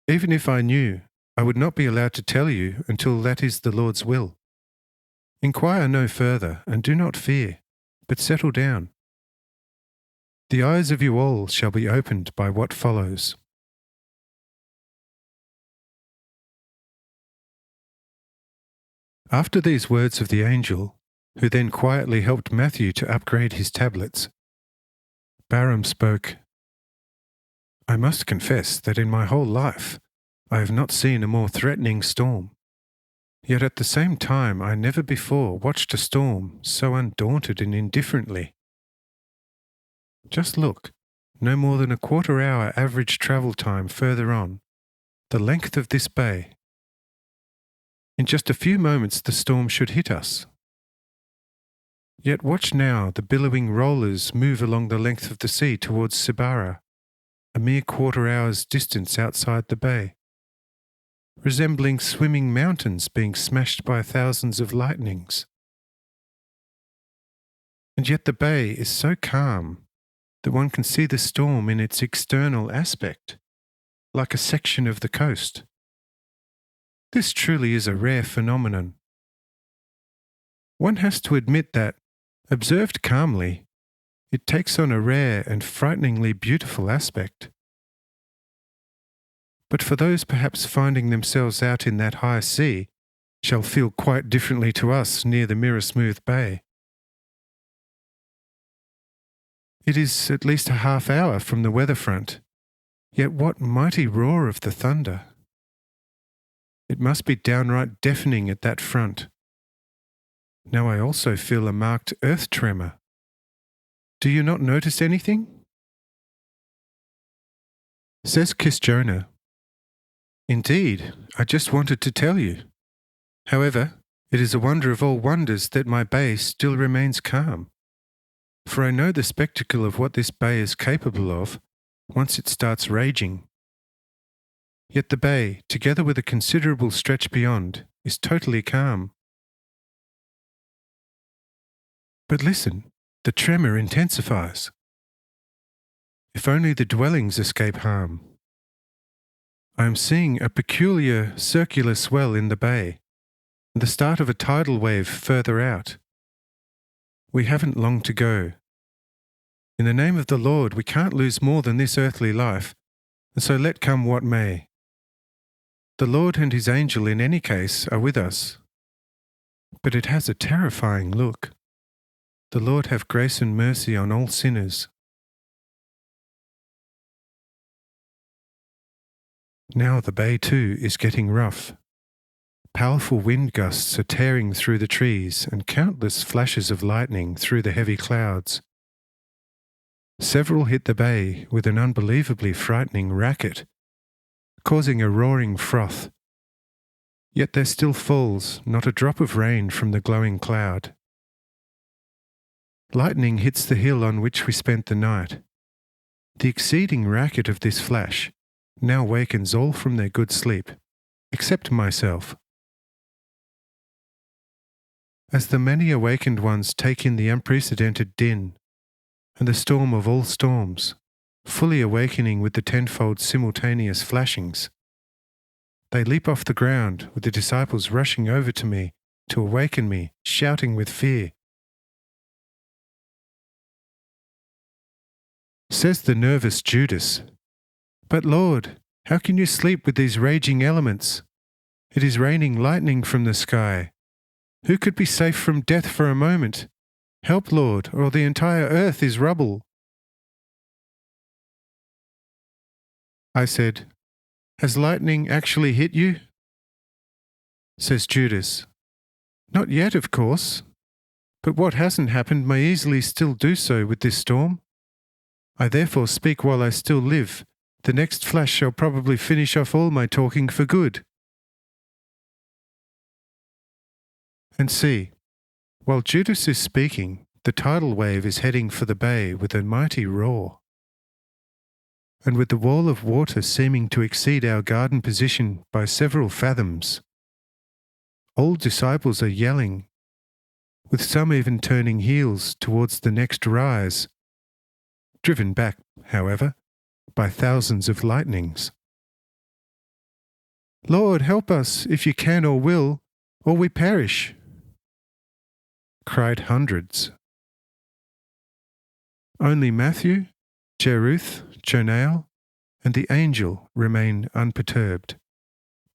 "Even if I knew, I would not be allowed to tell you until that is the Lord's will. Inquire no further, and do not fear, but settle down. The eyes of you all shall be opened by what follows." After these words of the angel, who then quietly helped Matthew to upgrade his tablets, Balaam spoke, "I must confess that in my whole life I have not seen a more threatening storm. Yet at the same time I never before watched a storm so undaunted and indifferently. Just look, no more than a quarter-hour average travel time further on, the length of this bay. In just a few moments the storm should hit us. Yet watch now the billowing rollers move along the length of the sea towards Sibara, a mere quarter-hour's distance outside the bay, resembling swimming mountains being smashed by thousands of lightnings. And yet the bay is so calm that one can see the storm in its external aspect, like a section of the coast. This truly is a rare phenomenon. One has to admit that, observed calmly, it takes on a rare and frighteningly beautiful aspect. But for those perhaps finding themselves out in that high sea, shall feel quite differently to us near the mirror-smooth bay. It is at least a half hour from the weather front, yet what mighty roar of the thunder! It must be downright deafening at that front. Now I also feel a marked earth tremor. Do you not notice anything? Says Jonah, "Indeed, I just wanted to tell you. However, it is a wonder of all wonders that my bay still remains calm. For I know the spectacle of what this bay is capable of once it starts raging. Yet the bay, together with a considerable stretch beyond, is totally calm. But listen, the tremor intensifies. If only the dwellings escape harm. I am seeing a peculiar circular swell in the bay, and the start of a tidal wave further out. We haven't long to go. In the name of the Lord, we can't lose more than this earthly life, and so let come what may. The Lord and his angel in any case are with us. But it has a terrifying look. The Lord have grace and mercy on all sinners." Now the bay too is getting rough. Powerful wind gusts are tearing through the trees and countless flashes of lightning through the heavy clouds. Several hit the bay with an unbelievably frightening racket, causing a roaring froth. Yet there still falls not a drop of rain from the glowing cloud. Lightning hits the hill on which we spent the night. The exceeding racket of this flash now wakens all from their good sleep, except myself. As the many awakened ones take in the unprecedented din and the storm of all storms, fully awakening with the tenfold simultaneous flashings, they leap off the ground with the disciples rushing over to me to awaken me, shouting with fear. Says the nervous Judas, "But Lord, how can you sleep with these raging elements? It is raining lightning from the sky. Who could be safe from death for a moment? Help, Lord, or the entire earth is rubble." I said, "Has lightning actually hit you?" Says Judas, "Not yet, of course, but what hasn't happened may easily still do so with this storm. I therefore speak while I still live. The next flash shall probably finish off all my talking for good." And see, while Judas is speaking, the tidal wave is heading for the bay with a mighty roar. And with the wall of water seeming to exceed our garden position by several fathoms, all disciples are yelling, with some even turning heels towards the next rise, driven back, however, by thousands of lightnings. "Lord, help us, if you can or will, or we perish," cried hundreds. Only Matthew, Jeruth, Jonael, and the angel remain unperturbed,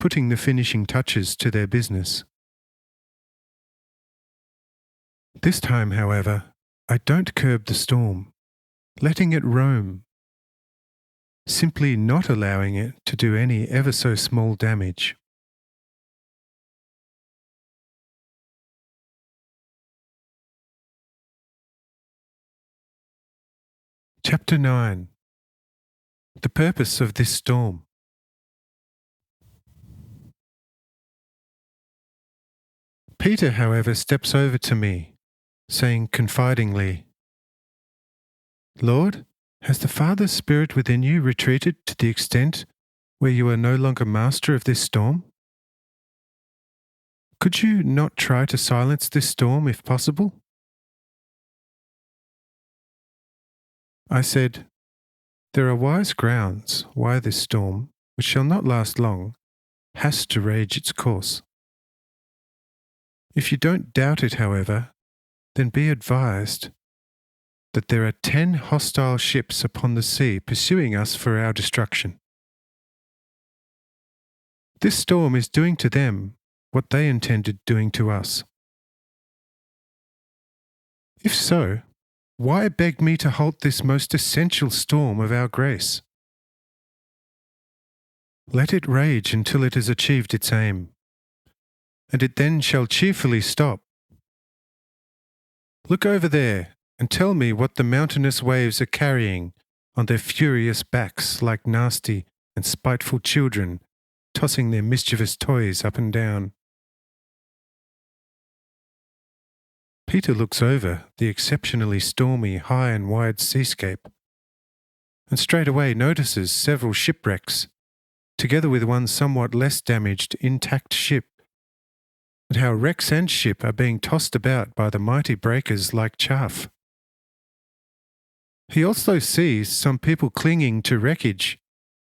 putting the finishing touches to their business. This time, however, I don't curb the storm, letting it roam, simply not allowing it to do any ever so small damage. Chapter 9. The purpose of this storm. Peter, however, steps over to me, saying confidingly, "Lord, has the Father's Spirit within you retreated to the extent where you are no longer master of this storm? Could you not try to silence this storm if possible?" I said, "There are wise grounds why this storm, which shall not last long, has to rage its course. If you don't doubt it, however, then be advised that there are 10 hostile ships upon the sea pursuing us for our destruction. This storm is doing to them what they intended doing to us. If so, why beg me to halt this most essential storm of our grace? Let it rage until it has achieved its aim, and it then shall cheerfully stop. Look over there and tell me what the mountainous waves are carrying on their furious backs like nasty and spiteful children tossing their mischievous toys up and down." Peter looks over the exceptionally stormy high and wide seascape and straightway notices several shipwrecks, together with one somewhat less damaged intact ship, and how wrecks and ship are being tossed about by the mighty breakers like chaff. He also sees some people clinging to wreckage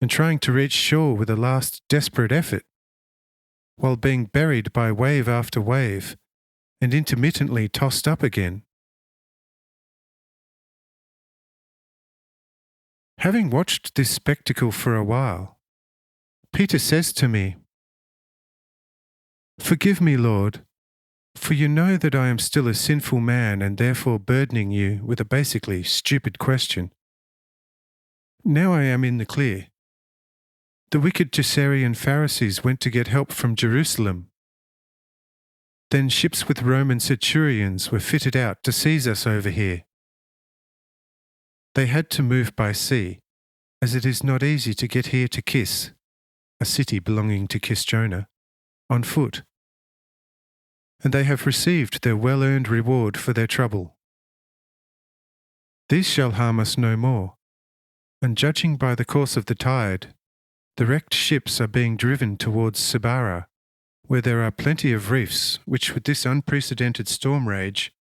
and trying to reach shore with a last desperate effort, while being buried by wave after wave and intermittently tossed up again. Having watched this spectacle for a while, Peter says to me, "Forgive me, Lord, for you know that I am still a sinful man and therefore burdening you with a basically stupid question. Now I am in the clear. The wicked Gessarian Pharisees went to get help from Jerusalem. Then ships with Roman centurions were fitted out to seize us over here. They had to move by sea, as it is not easy to get here to Kiss, a city belonging to Kisjona, on foot. And they have received their well-earned reward for their trouble. These shall harm us no more, and judging by the course of the tide, the wrecked ships are being driven towards Sibara, where there are plenty of reefs which, with this unprecedented storm rage,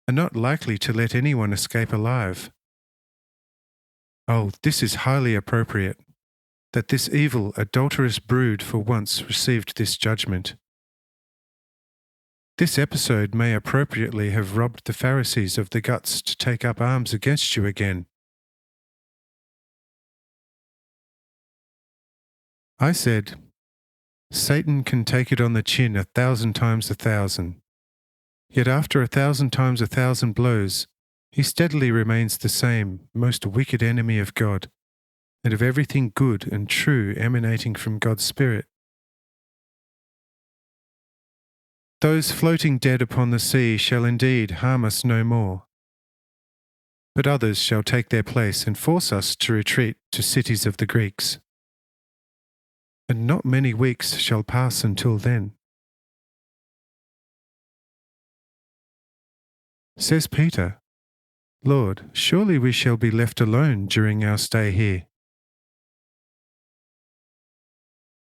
are not likely to let anyone escape alive. Oh, this is highly appropriate, that this evil, adulterous brood for once received this judgment. This episode may appropriately have robbed the Pharisees of the guts to take up arms against you again. I said, Satan can take it on the chin 1,000 times 1,000. Yet after 1,000 times 1,000 blows, he steadily remains the same, most wicked enemy of God, and of everything good and true emanating from God's Spirit. Those floating dead upon the sea shall indeed harm us no more, but others shall take their place and force us to retreat to cities of the Greeks. And not many weeks shall pass until then. Says Peter, Lord, surely we shall be left alone during our stay here.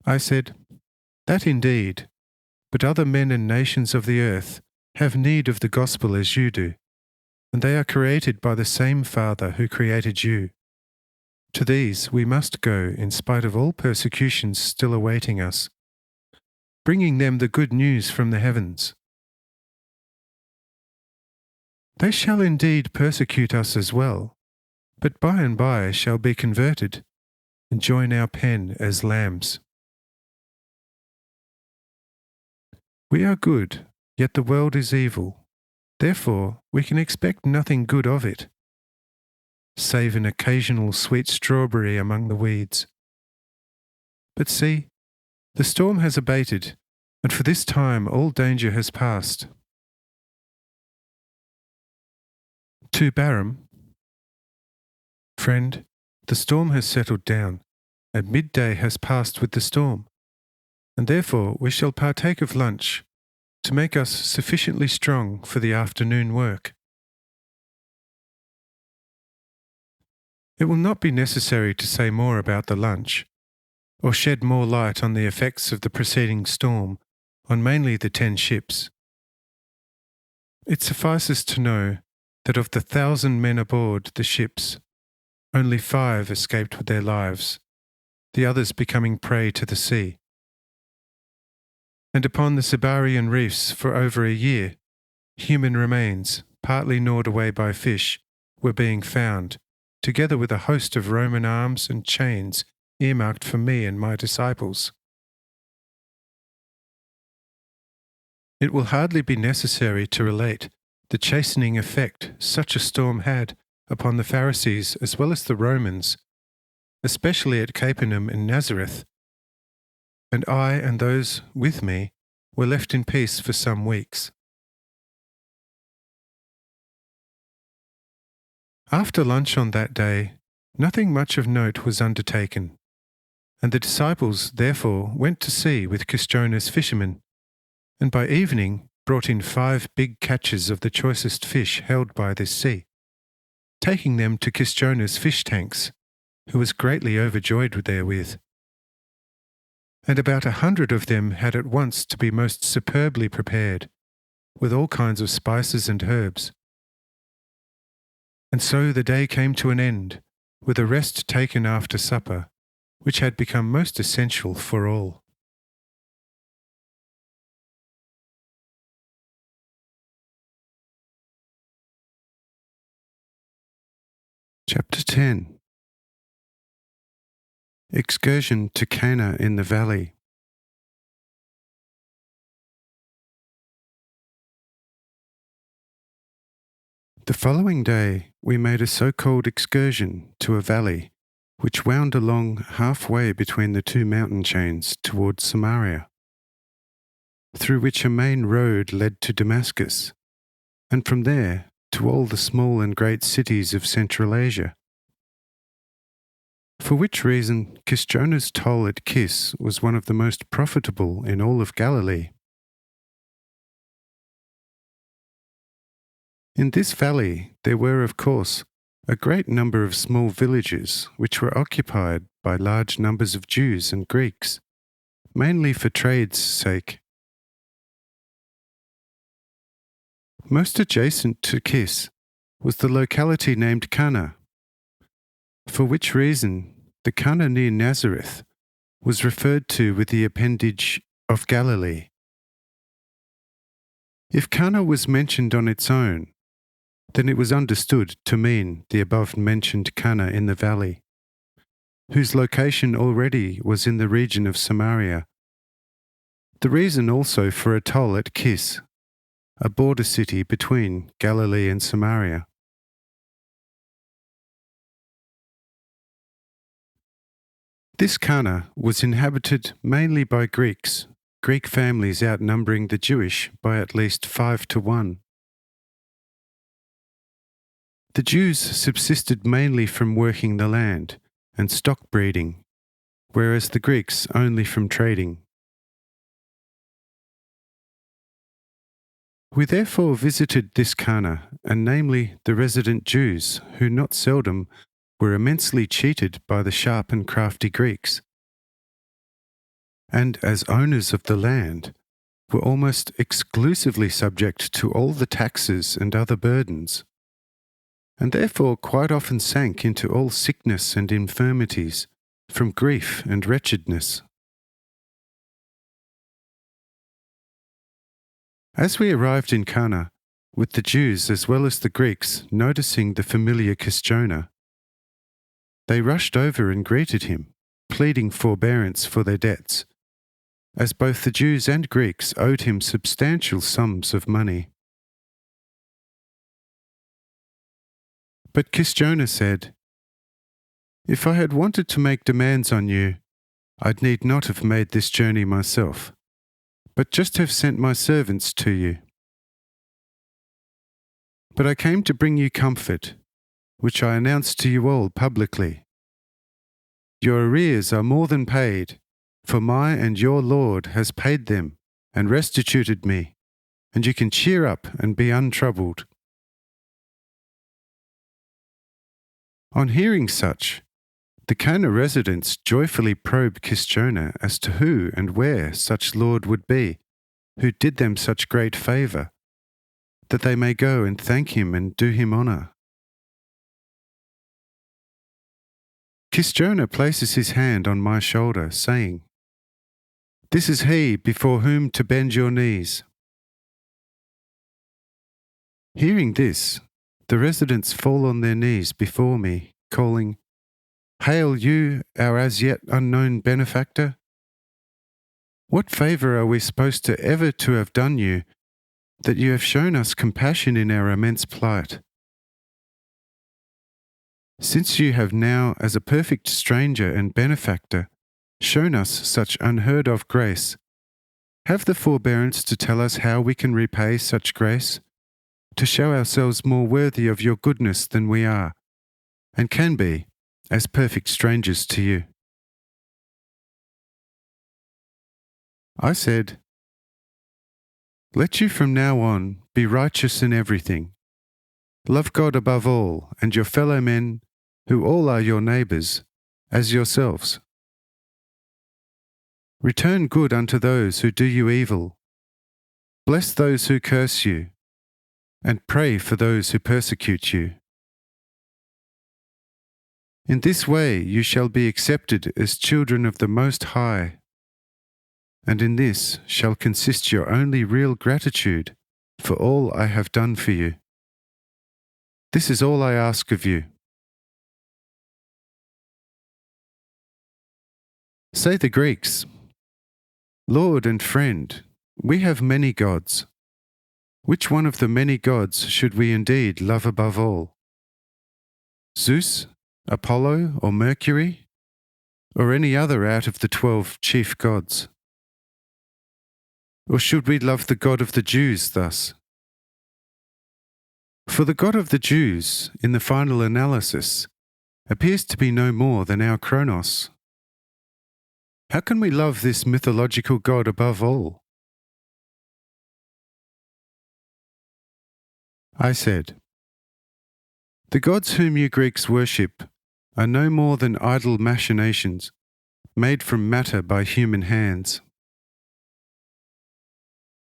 I said, That indeed, but other men and nations of the earth have need of the gospel as you do, and they are created by the same Father who created you. To these we must go in spite of all persecutions still awaiting us, bringing them the good news from the heavens. They shall indeed persecute us as well, but by and by shall be converted and join our pen as lambs. We are good, yet the world is evil. Therefore, we can expect nothing good of it, save an occasional sweet strawberry among the weeds. But see, the storm has abated, and for this time all danger has passed. To Baram, Friend, the storm has settled down, and midday has passed with the storm, and therefore we shall partake of lunch to make us sufficiently strong for the afternoon work. It will not be necessary to say more about the lunch, or shed more light on the effects of the preceding storm on mainly the 10 ships. It suffices to know that of the 1,000 men aboard the ships, only 5 escaped with their lives, the others becoming prey to the sea. And upon the Cibarian reefs for over a year, human remains, partly gnawed away by fish, were being found, together with a host of Roman arms and chains earmarked for me and my disciples. It will hardly be necessary to relate the chastening effect such a storm had upon the Pharisees as well as the Romans, especially at Capernaum and Nazareth, and I and those with me were left in peace for some weeks. After lunch on that day, nothing much of note was undertaken, and the disciples therefore went to sea with Kisjona's fishermen, and by evening brought in 5 big catches of the choicest fish held by this sea, taking them to Kisjona's fish tanks, who was greatly overjoyed therewith. And about 100 of them had at once to be most superbly prepared, with all kinds of spices and herbs. And so the day came to an end, with a rest taken after supper, which had become most essential for all. Chapter 10. Excursion to Cana in the Valley. The following day we made a so-called excursion to a valley which wound along halfway between the 2 mountain chains towards Samaria, through which a main road led to Damascus, and from there to all the small and great cities of Central Asia. For which reason Kisjona's toll at Kis was one of the most profitable in all of Galilee. In this valley there were, of course, a great number of small villages which were occupied by large numbers of Jews and Greeks, mainly for trade's sake. Most adjacent to Kis was the locality named Cana, for which reason the Cana near Nazareth was referred to with the appendage of Galilee. If Cana was mentioned on its own, then it was understood to mean the above-mentioned Cana in the valley, whose location already was in the region of Samaria. The reason also for a toll at Kis, a border city between Galilee and Samaria. This Cana was inhabited mainly by Greeks, Greek families outnumbering the Jewish by at least 5-1. The Jews subsisted mainly from working the land and stock breeding, whereas the Greeks only from trading. We therefore visited this Cana, and namely the resident Jews, who not seldom were immensely cheated by the sharp and crafty Greeks, and as owners of the land were almost exclusively subject to all the taxes and other burdens, and therefore quite often sank into all sickness and infirmities from grief and wretchedness. As we arrived in Cana, with the Jews as well as the Greeks noticing the familiar Christiona, they rushed over and greeted him, pleading forbearance for their debts, as both the Jews and Greeks owed him substantial sums of money. But Christiona said, "If I had wanted to make demands on you, I need not have made this journey myself, but just have sent my servants to you. But I came to bring you comfort, which I announced to you all publicly. Your arrears are more than paid, for my and your Lord has paid them and restituted me, and you can cheer up and be untroubled." On hearing such, the Cana residents joyfully probed Christiona as to who and where such Lord would be, who did them such great favour, that they may go and thank him and do him honour. Christiona places his hand on my shoulder, saying, "This is he before whom to bend your knees." Hearing this, the residents fall on their knees before me, calling, "Hail you, our as yet unknown benefactor! What favour are we supposed to ever to have done you, that you have shown us compassion in our immense plight? Since you have now, as a perfect stranger and benefactor, shown us such unheard of grace, have the forbearance to tell us how we can repay such grace, to show ourselves more worthy of your goodness than we are, and can be, as perfect strangers to you." I said, "Let you from now on be righteous in everything. Love God above all, and your fellow men, who all are your neighbours, as yourselves. Return good unto those who do you evil. Bless those who curse you, and pray for those who persecute you. In this way you shall be accepted as children of the Most High, and in this shall consist your only real gratitude for all I have done for you. This is all I ask of you." Say the Greeks, "Lord and friend, we have many gods. Which one of the many gods should we indeed love above all? Zeus, Apollo, or Mercury, or any other out of the 12 chief gods? Or should we love the God of the Jews thus? For the God of the Jews, in the final analysis, appears to be no more than our Kronos. How can we love this mythological God above all?" I said, "The gods whom you Greeks worship are no more than idle machinations, made from matter by human hands.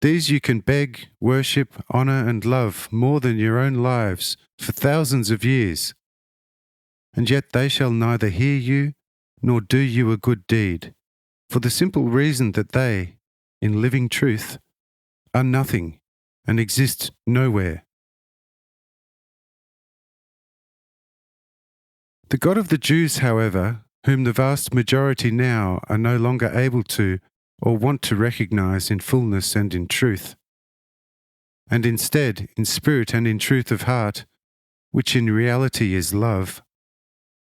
These you can beg, worship, honour and love more than your own lives for thousands of years, and yet they shall neither hear you nor do you a good deed, for the simple reason that they, in living truth, are nothing and exist nowhere. The God of the Jews, however, whom the vast majority now are no longer able to or want to recognize in fullness and in truth, and instead, in spirit and in truth of heart, which in reality is love,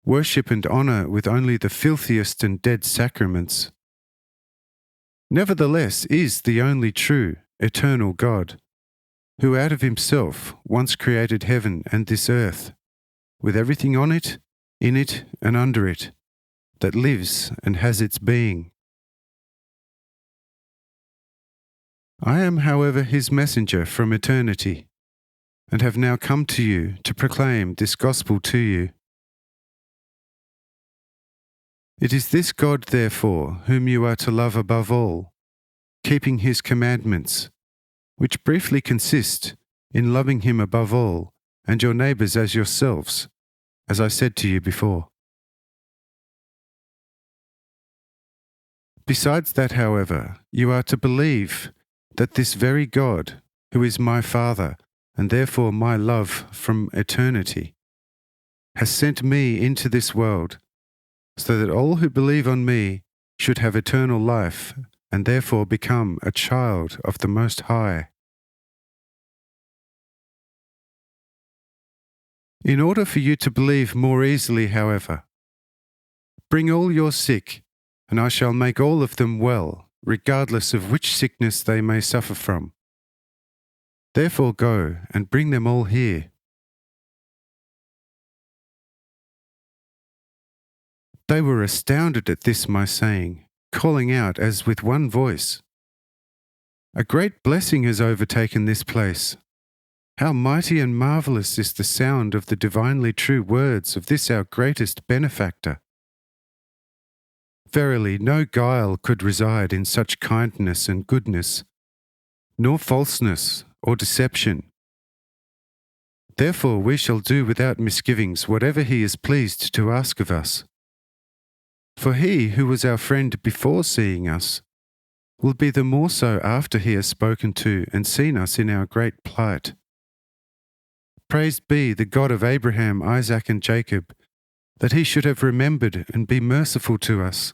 worship and honour with only the filthiest and dead sacraments, nevertheless is the only true, eternal God, who out of himself once created heaven and this earth, with everything on it, in it and under it, that lives and has its being. I am, however, his messenger from eternity, and have now come to you to proclaim this gospel to you. It is this God, therefore, whom you are to love above all, keeping his commandments, which briefly consist in loving him above all, and your neighbours as yourselves, as I said to you before. Besides that, however, you are to believe that this very God, who is my Father, and therefore my love from eternity, has sent me into this world, so that all who believe on me should have eternal life, and therefore become a child of the Most High. In order for you to believe more easily, however, bring all your sick, and I shall make all of them well, regardless of which sickness they may suffer from. Therefore go and bring them all here. They were astounded at this my saying, calling out as with one voice, "A great blessing has overtaken this place. How mighty and marvellous is the sound of the divinely true words of this our greatest benefactor. Verily, no guile could reside in such kindness and goodness, nor falseness or deception. Therefore we shall do without misgivings whatever he is pleased to ask of us. For he who was our friend before seeing us will be the more so after he has spoken to and seen us in our great plight. Praised be the God of Abraham, Isaac, and Jacob, that he should have remembered and be merciful to us."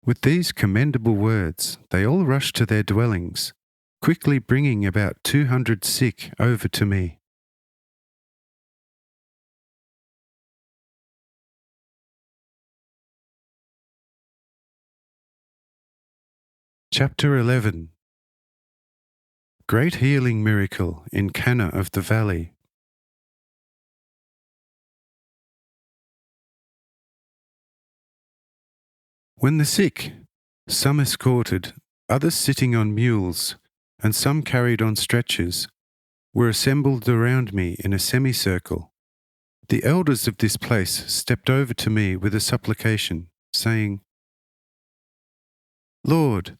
With these commendable words, they all rushed to their dwellings, quickly bringing about 200 sick over to me. Chapter 11. Great healing miracle in Cana of the Valley. When the sick, some escorted, others sitting on mules, and some carried on stretchers, were assembled around me in a semicircle, the elders of this place stepped over to me with a supplication, saying, "Lord,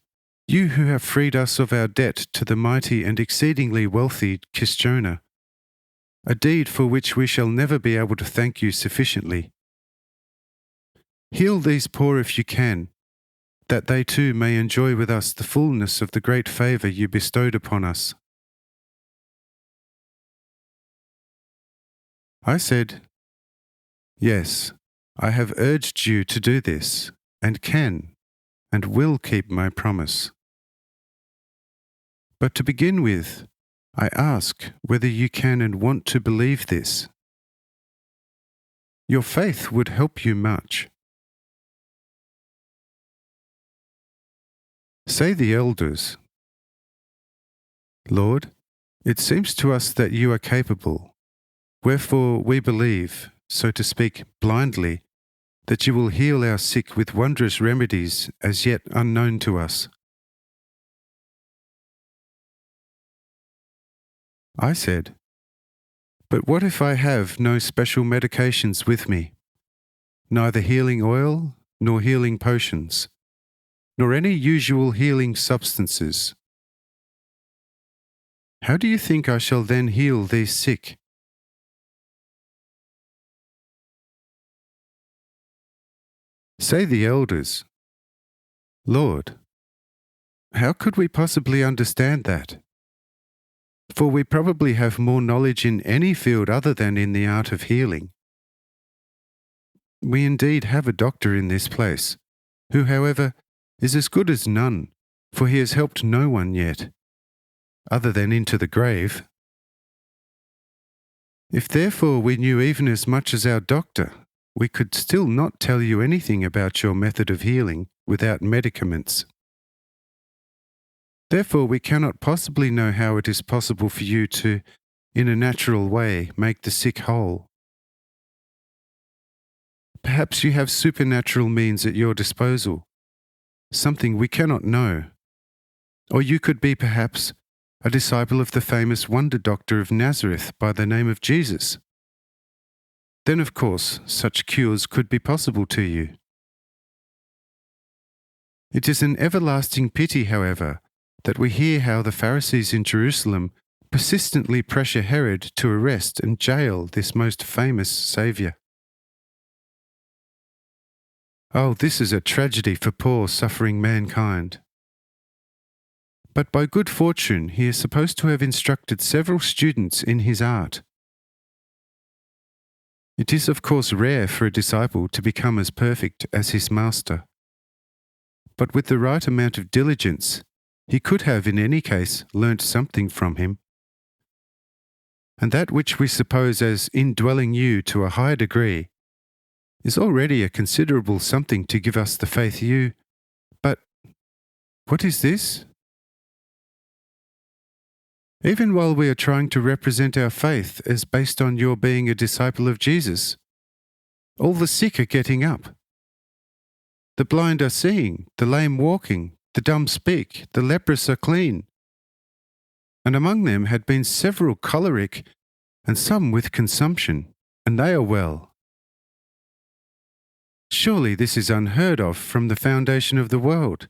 you who have freed us of our debt to the mighty and exceedingly wealthy Kisjona, a deed for which we shall never be able to thank you sufficiently. Heal these poor if you can, that they too may enjoy with us the fullness of the great favour you bestowed upon us." I said, "Yes, I have urged you to do this, and can, and will keep my promise. But to begin with, I ask whether you can and want to believe this. Your faith would help you much." Say the elders, "Lord, it seems to us that you are capable, wherefore we believe, so to speak, blindly, that you will heal our sick with wondrous remedies as yet unknown to us." I said, "But what if I have no special medications with me? neither healing oil, nor healing potions, nor any usual healing substances. How do you think I shall then heal these sick? Say the elders, Lord, how could we possibly understand that? For we probably have more knowledge in any field other than in the art of healing. We indeed have a doctor in this place, who, however, is as good as none, for he has helped no one yet, other than into the grave. If therefore we knew even as much as our doctor, we could still not tell you anything about your method of healing without medicaments. Therefore we cannot possibly know how it is possible for you to, in a natural way, make the sick whole. Perhaps you have supernatural means at your disposal, something we cannot know. Or you could be, perhaps, a disciple of the famous wonder doctor of Nazareth by the name of Jesus. Then, of course, such cures could be possible to you. It is an everlasting pity, however, that we hear how the Pharisees in Jerusalem persistently pressure Herod to arrest and jail this most famous Saviour. Oh, this is a tragedy for poor, suffering mankind. But by good fortune he is supposed to have instructed several students in his art. It is of course rare for a disciple to become as perfect as his master. But with the right amount of diligence, he could have in any case learnt something from him. And that which we suppose as indwelling you to a high degree is already a considerable something to give us the faith you... But what is this? Even while we are trying to represent our faith as based on your being a disciple of Jesus, all the sick are getting up. The blind are seeing, the lame walking, the dumb speak, the leprous are clean. And among them had been several choleric, and some with consumption, and they are well. Surely this is unheard of from the foundation of the world.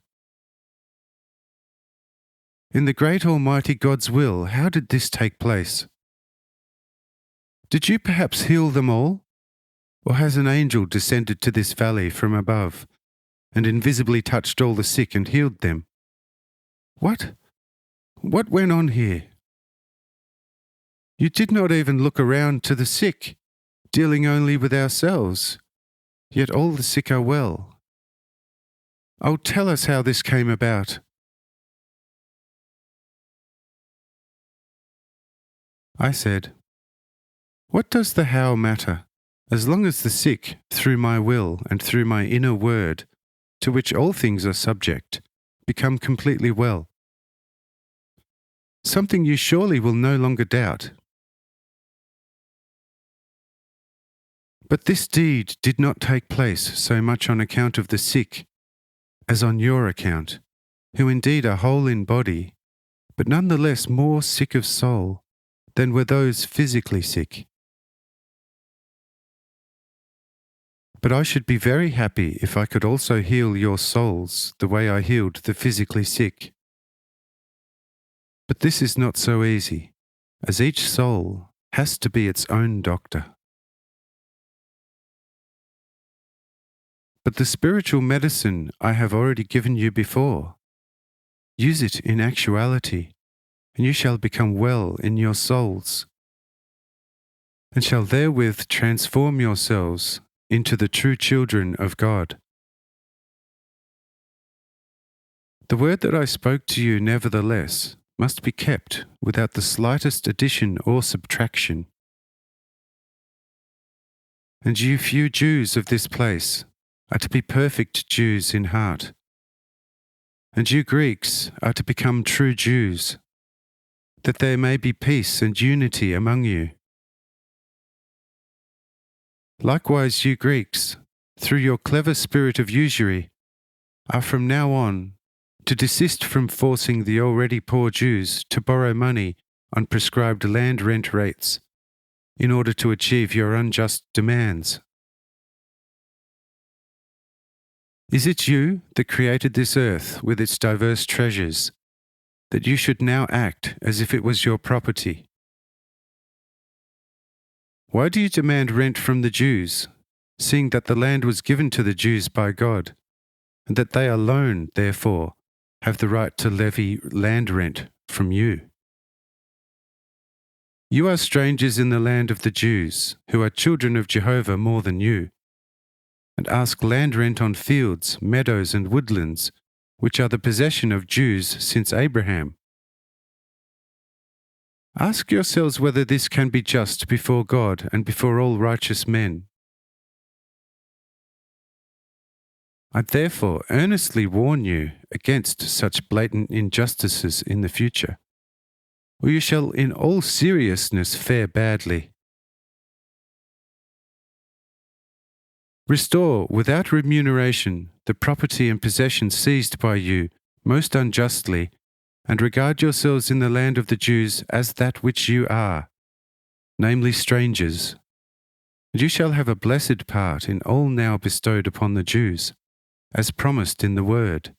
In the great Almighty God's will, how did this take place? Did you perhaps heal them all? Or has an angel descended to this valley from above, and invisibly touched all the sick and healed them? What? What went on here? You did not even look around to the sick, dealing only with ourselves, yet all the sick are well. Oh, tell us how this came about. I said, what does the how matter, as long as the sick, through my will and through my inner word, to which all things are subject, become completely well? Something you surely will no longer doubt. But this deed did not take place so much on account of the sick as on your account, who indeed are whole in body, but none the less more sick of soul than were those physically sick. But I should be very happy if I could also heal your souls the way I healed the physically sick. But this is not so easy, as each soul has to be its own doctor. But the spiritual medicine I have already given you before. Use it in actuality, and you shall become well in your souls, and shall therewith transform yourselves into the true children of God. The word that I spoke to you, nevertheless, must be kept without the slightest addition or subtraction. And you few Jews of this place are to be perfect Jews in heart, and you Greeks are to become true Jews, that there may be peace and unity among you. Likewise you Greeks, through your clever spirit of usury, are from now on to desist from forcing the already poor Jews to borrow money on prescribed land rent rates in order to achieve your unjust demands. Is it you that created this earth with its diverse treasures, that you should now act as if it was your property? Why do you demand rent from the Jews, seeing that the land was given to the Jews by God, and that they alone, therefore, have the right to levy land rent from you? You are strangers in the land of the Jews, who are children of Jehovah more than you, and ask land rent on fields, meadows, and woodlands, which are the possession of Jews since Abraham. Ask yourselves whether this can be just before God and before all righteous men. I therefore earnestly warn you against such blatant injustices in the future, or you shall in all seriousness fare badly. Restore without remuneration the property and possession seized by you most unjustly, and regard yourselves in the land of the Jews as that which you are, namely strangers. And you shall have a blessed part in all now bestowed upon the Jews, as promised in the word.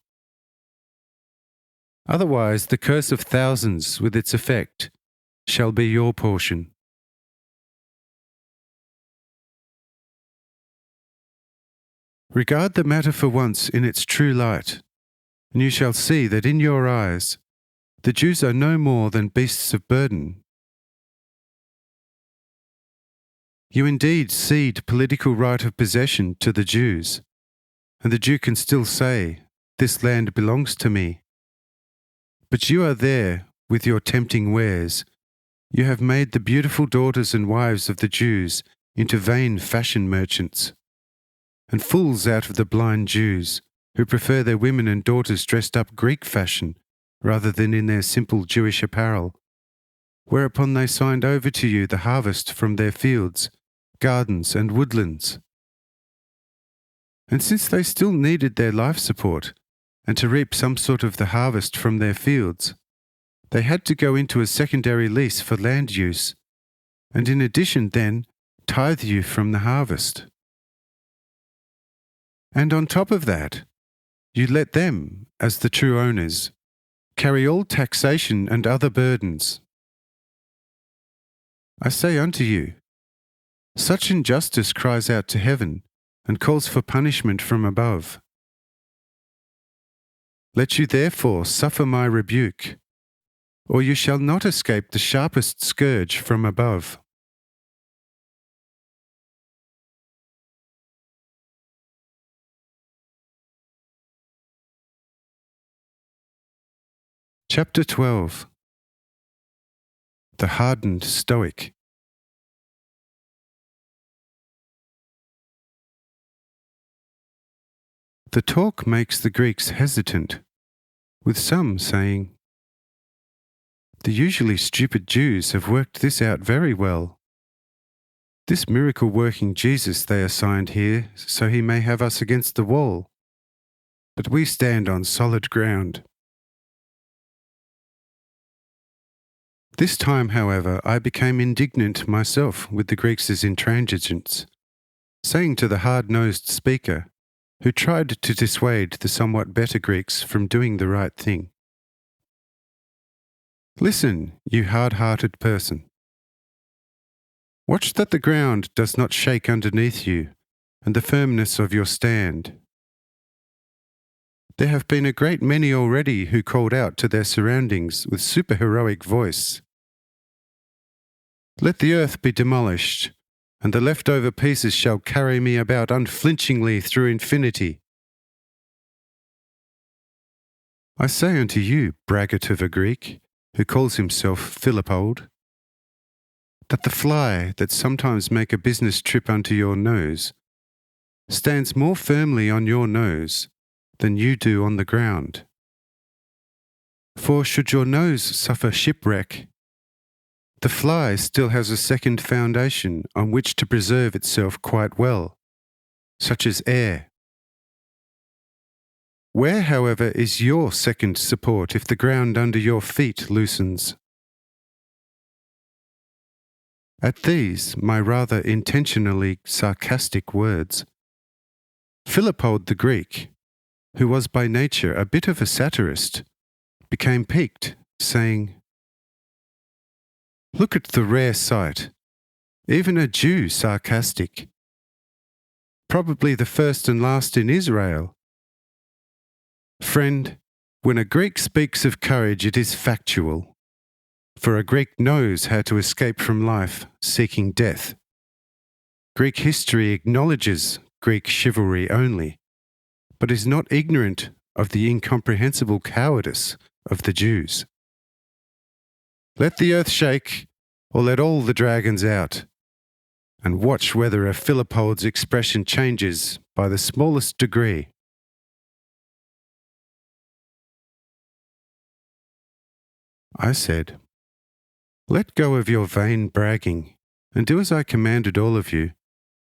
Otherwise the curse of thousands with its effect shall be your portion. Regard the matter for once in its true light, and you shall see that in your eyes the Jews are no more than beasts of burden. You indeed cede political right of possession to the Jews, and the Jew can still say, "This land belongs to me." But you are there with your tempting wares. You have made the beautiful daughters and wives of the Jews into vain fashion merchants, and fools out of the blind Jews, who prefer their women and daughters dressed up Greek fashion rather than in their simple Jewish apparel, whereupon they signed over to you the harvest from their fields, gardens, and woodlands. And since they still needed their life support, and to reap some sort of the harvest from their fields, they had to go into a secondary lease for land use, and in addition then tithe you from the harvest. And on top of that, you let them, as the true owners, carry all taxation and other burdens. I say unto you, such injustice cries out to heaven and calls for punishment from above. Let you therefore suffer my rebuke, or you shall not escape the sharpest scourge from above. Chapter 12. The Hardened Stoic. The talk makes the Greeks hesitant, with some saying, "The usually stupid Jews have worked this out very well. This miracle-working Jesus they assigned here so he may have us against the wall. But we stand on solid ground." This time, however, I became indignant myself with the Greeks' intransigence, saying to the hard-nosed speaker, who tried to dissuade the somewhat better Greeks from doing the right thing, "Listen, you hard-hearted person. Watch that the ground does not shake underneath you, and the firmness of your stand. There have been a great many already who called out to their surroundings with superheroic voice. Let the earth be demolished, and the leftover pieces shall carry me about unflinchingly through infinity. I say unto you, braggart of a Greek, who calls himself Philippold, that the fly that sometimes make a business trip unto your nose stands more firmly on your nose than you do on the ground. For should your nose suffer shipwreck, the fly still has a second foundation on which to preserve itself quite well, such as air. Where, however, is your second support if the ground under your feet loosens?" At these, my rather intentionally sarcastic words, Philippold the Greek, who was by nature a bit of a satirist, became piqued, saying, "Look at the rare sight, even a Jew sarcastic, probably the first and last in Israel. Friend, when a Greek speaks of courage, it is factual, for a Greek knows how to escape from life seeking death. Greek history acknowledges Greek chivalry only, but is not ignorant of the incomprehensible cowardice of the Jews. Let the earth shake, or let all the dragons out, and watch whether a Philippold's expression changes by the smallest degree." I said, "Let go of your vain bragging, and do as I commanded all of you,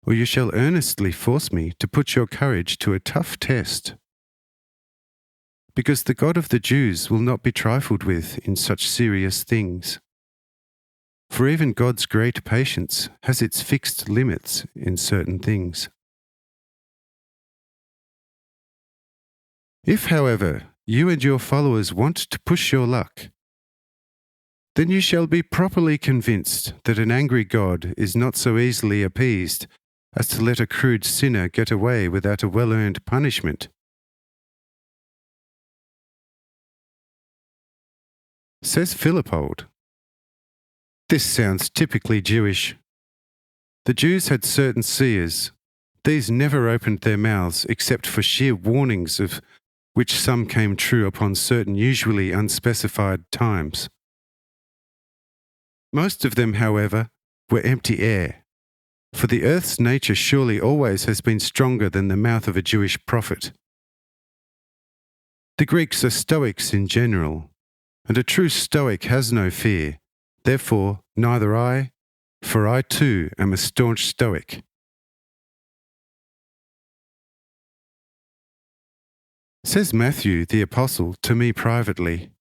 or you shall earnestly force me to put your courage to a tough test. Because the God of the Jews will not be trifled with in such serious things. For even God's great patience has its fixed limits in certain things. If, however, you and your followers want to push your luck, then you shall be properly convinced that an angry God is not so easily appeased as to let a crude sinner get away without a well-earned punishment." Says Philippold, "This sounds typically Jewish. The Jews had certain seers. These never opened their mouths except for sheer warnings, of which some came true upon certain usually unspecified times. Most of them, however, were empty air, for the earth's nature surely always has been stronger than the mouth of a Jewish prophet. The Greeks are Stoics in general, and a true Stoic has no fear. Therefore, neither I, for I too am a staunch Stoic." Says Matthew the Apostle to me privately,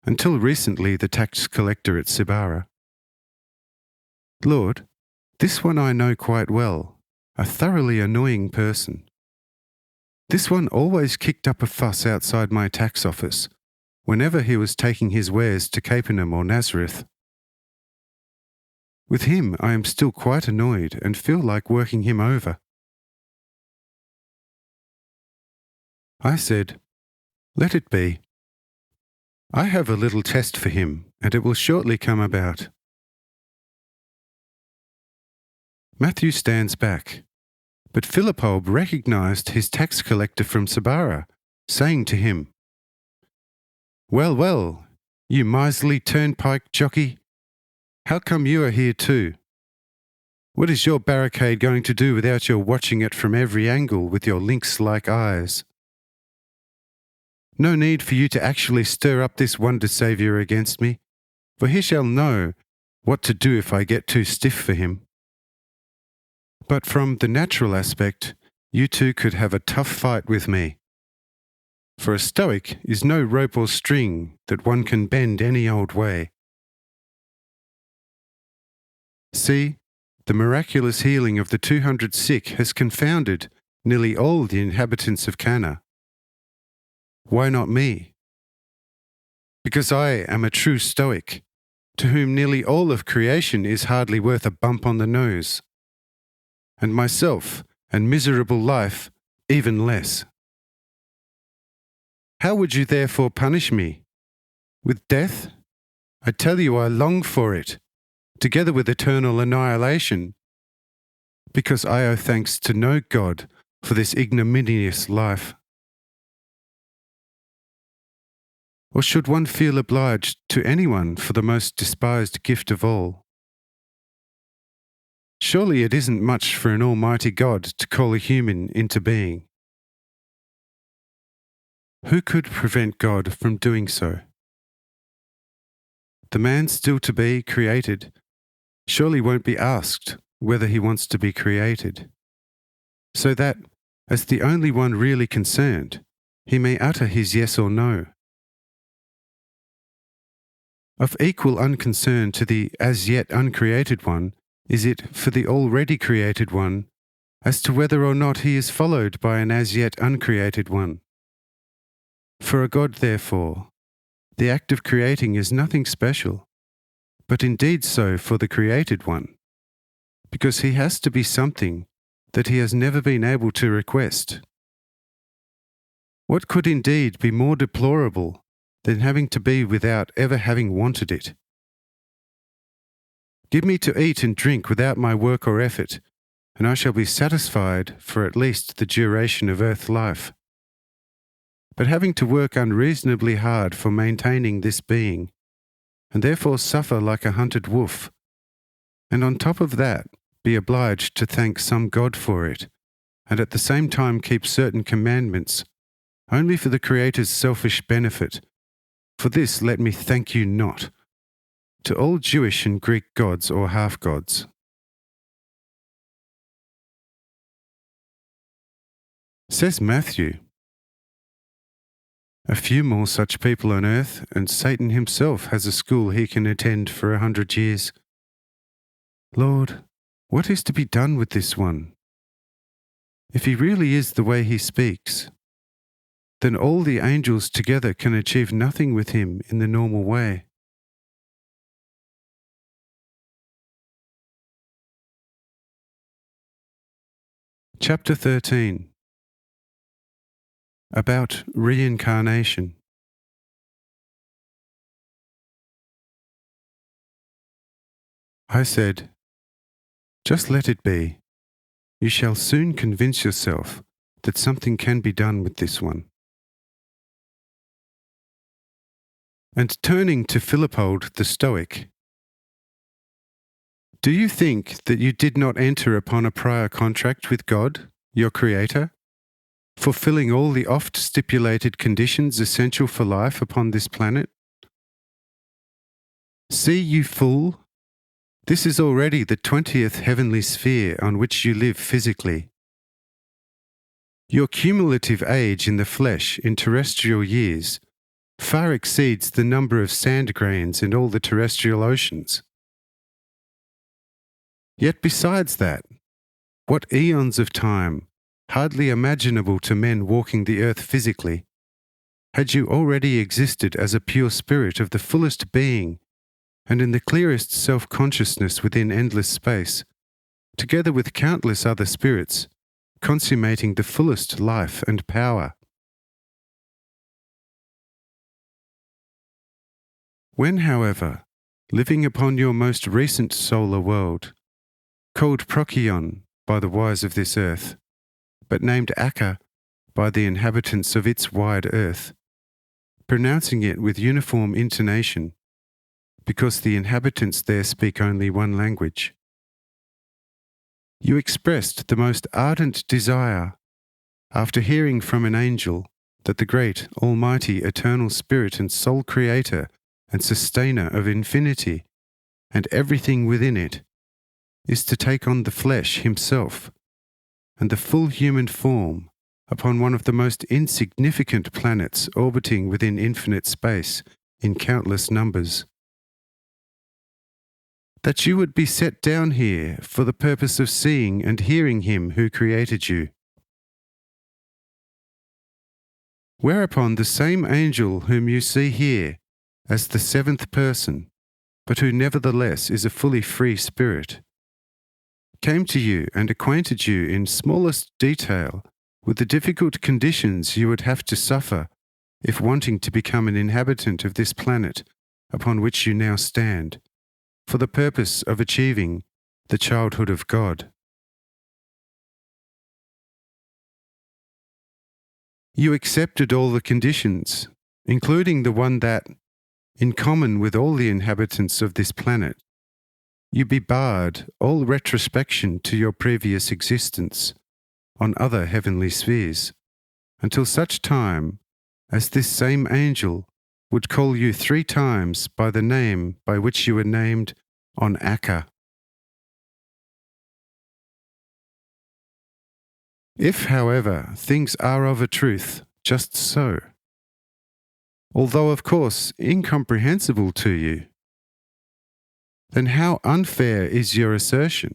until recently the tax collector at Sibara, "Lord, this one I know quite well, a thoroughly annoying person. This one always kicked up a fuss outside my tax office whenever he was taking his wares to Capernaum or Nazareth. With him I am still quite annoyed and feel like working him over." I said, "Let it be. I have a little test for him, and it will shortly come about." Matthew stands back, but Philippold recognized his tax collector from Sibara, saying to him, "Well, well, you miserly turnpike jockey, how come you are here too? What is your barricade going to do without your watching it from every angle with your lynx-like eyes? No need for you to actually stir up this wonder saviour against me, for he shall know what to do if I get too stiff for him. But from the natural aspect, you two could have a tough fight with me. For a Stoic is no rope or string that one can bend any old way. See, the miraculous healing of the 200 sick has confounded nearly all the inhabitants of Cana. Why not me? Because I am a true Stoic, to whom nearly all of creation is hardly worth a bump on the nose, and myself and miserable life even less. How would you therefore punish me? With death? I tell you I long for it, together with eternal annihilation, because I owe thanks to no God for this ignominious life. Or should one feel obliged to anyone for the most despised gift of all? Surely it isn't much for an almighty God to call a human into being. Who could prevent God from doing so? The man still to be created surely won't be asked whether he wants to be created, so that, as the only one really concerned, he may utter his yes or no. Of equal unconcern to the as yet uncreated one is it for the already created one as to whether or not he is followed by an as yet uncreated one. For a God, therefore, the act of creating is nothing special, but indeed so for the created one, because he has to be something that he has never been able to request. What could indeed be more deplorable than having to be without ever having wanted it? Give me to eat and drink without my work or effort, and I shall be satisfied for at least the duration of earth life. But having to work unreasonably hard for maintaining this being, and therefore suffer like a hunted wolf, and on top of that be obliged to thank some God for it, and at the same time keep certain commandments, only for the Creator's selfish benefit, for this let me thank you not, to all Jewish and Greek gods or half-gods. Says Matthew, a few more such people on earth, and Satan himself has a school he can attend for 100 years. Lord, what is to be done with this one? If he really is the way he speaks, then all the angels together can achieve nothing with him in the normal way. Chapter 13. About reincarnation. I said, just let it be. You shall soon convince yourself that something can be done with this one. And turning to Philippold the Stoic, do you think that you did not enter upon a prior contract with God, your Creator, fulfilling all the oft stipulated conditions essential for life upon this planet? See, you fool, this is already the 20th heavenly sphere on which you live physically. Your cumulative age in the flesh in terrestrial years far exceeds the number of sand grains in all the terrestrial oceans. Yet besides that, what eons of time, hardly imaginable to men walking the earth physically, had you already existed as a pure spirit of the fullest being and in the clearest self-consciousness within endless space, together with countless other spirits, consummating the fullest life and power. When, however, living upon your most recent solar world, called Procyon by the wise of this earth, but named Akka by the inhabitants of its wide earth, pronouncing it with uniform intonation, because the inhabitants there speak only one language. You expressed the most ardent desire, after hearing from an angel that the great, almighty, eternal Spirit and sole Creator and Sustainer of infinity and everything within it is to take on the flesh himself and the full human form upon one of the most insignificant planets orbiting within infinite space in countless numbers. That you would be set down here for the purpose of seeing and hearing him who created you. Whereupon the same angel whom you see here as the seventh person, but who nevertheless is a fully free spirit, came to you and acquainted you in smallest detail with the difficult conditions you would have to suffer if wanting to become an inhabitant of this planet upon which you now stand, for the purpose of achieving the childhood of God. You accepted all the conditions, including the one that, in common with all the inhabitants of this planet, you be barred all retrospection to your previous existence on other heavenly spheres, until such time as this same angel would call you 3 times by the name by which you were named on Akka. If, however, things are of a truth just so, although of course incomprehensible to you, then how unfair is your assertion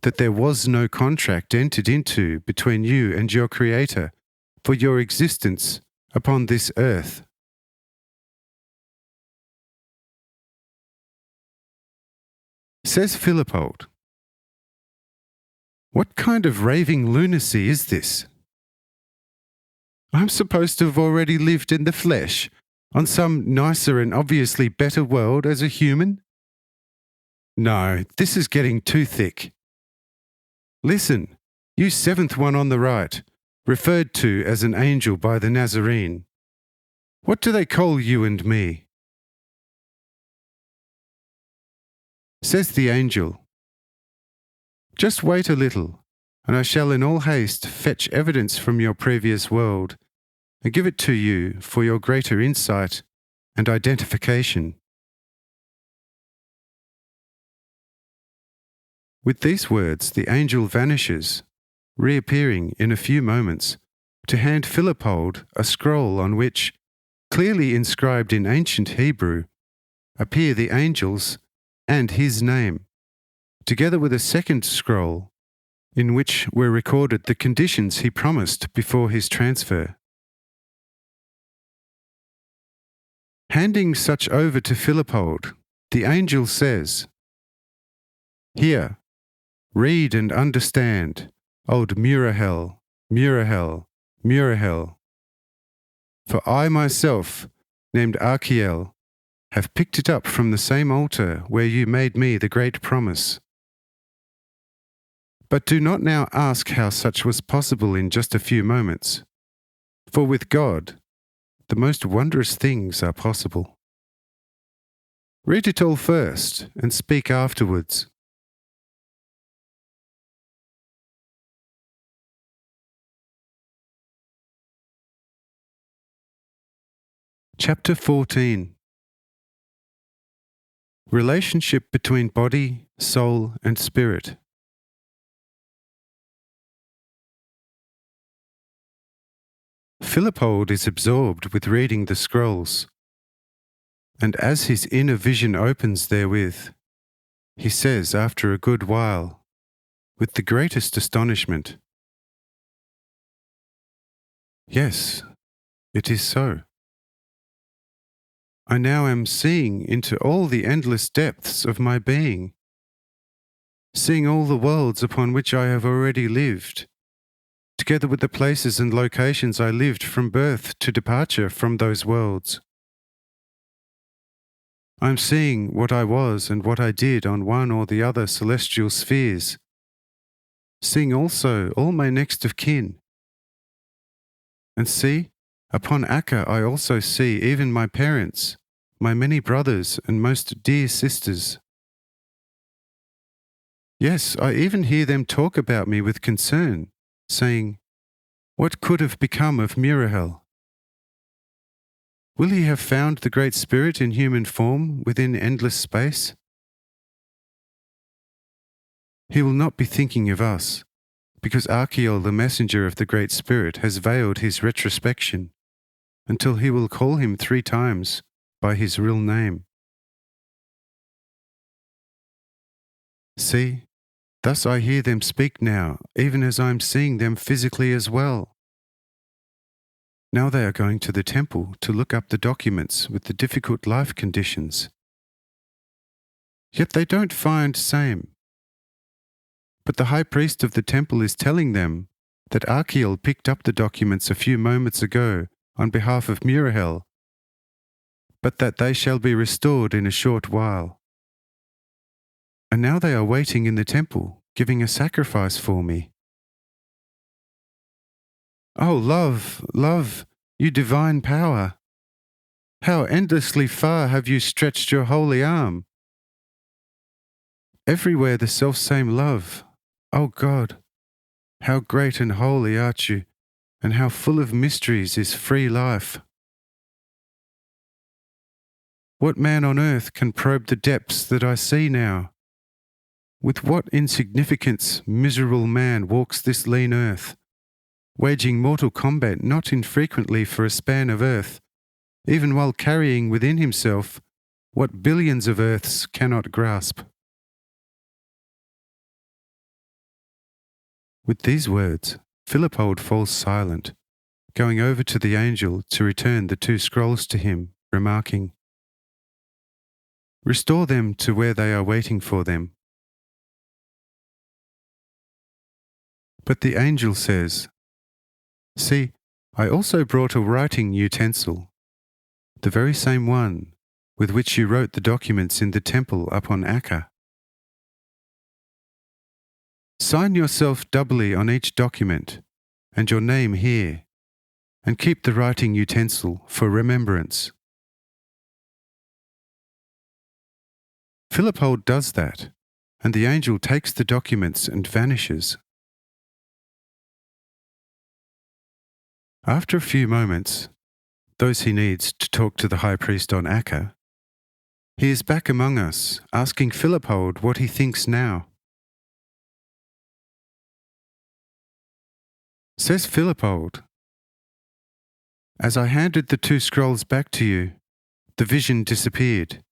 that there was no contract entered into between you and your Creator for your existence upon this earth. Says Philippold, "What kind of raving lunacy is this? I'm supposed to have already lived in the flesh, on some nicer and obviously better world as a human? No, this is getting too thick. Listen, you seventh one on the right, referred to as an angel by the Nazarene. What do they call you and me?" Says the angel, "Just wait a little, and I shall in all haste fetch evidence from your previous world, and give it to you for your greater insight and identification." With these words, the angel vanishes, reappearing in a few moments to hand Philippold a scroll on which, clearly inscribed in ancient Hebrew, appear the angel's and his name, together with a second scroll in which were recorded the conditions he promised before his transfer. Handing such over to Philippold, the angel says, "Here, read and understand, old Murahel, Murahel, Murahel. For I myself, named Archiel, have picked it up from the same altar where you made me the great promise. But do not now ask how such was possible in just a few moments, for with God, the most wondrous things are possible. Read it all first and speak afterwards." Chapter 14. Relationship between body, soul, and spirit. Philippold is absorbed with reading the scrolls, and as his inner vision opens therewith, he says after a good while, with the greatest astonishment, "Yes, it is so. I now am seeing into all the endless depths of my being, seeing all the worlds upon which I have already lived, together with the places and locations I lived from birth to departure from those worlds. I am seeing what I was and what I did on one or the other celestial spheres, seeing also all my next of kin. And see, upon Akka I also see even my parents, my many brothers and most dear sisters. Yes, I even hear them talk about me with concern, saying, 'What could have become of Murahel? Will he have found the Great Spirit in human form within endless space?' He will not be thinking of us, because Archiel, the messenger of the Great Spirit, has veiled his retrospection, until he will call him 3 times by his real name. See, thus I hear them speak now, even as I am seeing them physically as well. Now they are going to the temple to look up the documents with the difficult life conditions. Yet they don't find same. But the high priest of the temple is telling them that Archiel picked up the documents a few moments ago on behalf of Murahel, but that they shall be restored in a short while. And now they are waiting in the temple, giving a sacrifice for me. Oh, love, love, you divine power! How endlessly far have you stretched your holy arm? Everywhere the selfsame love. Oh God, how great and holy art you, and how full of mysteries is free life. What man on earth can probe the depths that I see now? With what insignificance miserable man walks this lean earth, waging mortal combat not infrequently for a span of earth, even while carrying within himself what billions of earths cannot grasp." With these words, Philippold falls silent, going over to the angel to return the 2 scrolls to him, remarking, "Restore them to where they are waiting for them." But the angel says, "See, I also brought a writing utensil, the very same one with which you wrote the documents in the temple up on Akka. Sign yourself doubly on each document, and your name here, and keep the writing utensil for remembrance." Philippold does that, and the angel takes the documents and vanishes. After a few moments, those he needs to talk to the high priest on Akka, he is back among us, asking Philippold what he thinks now. Says Philippold, "As I handed the 2 scrolls back to you, the vision disappeared,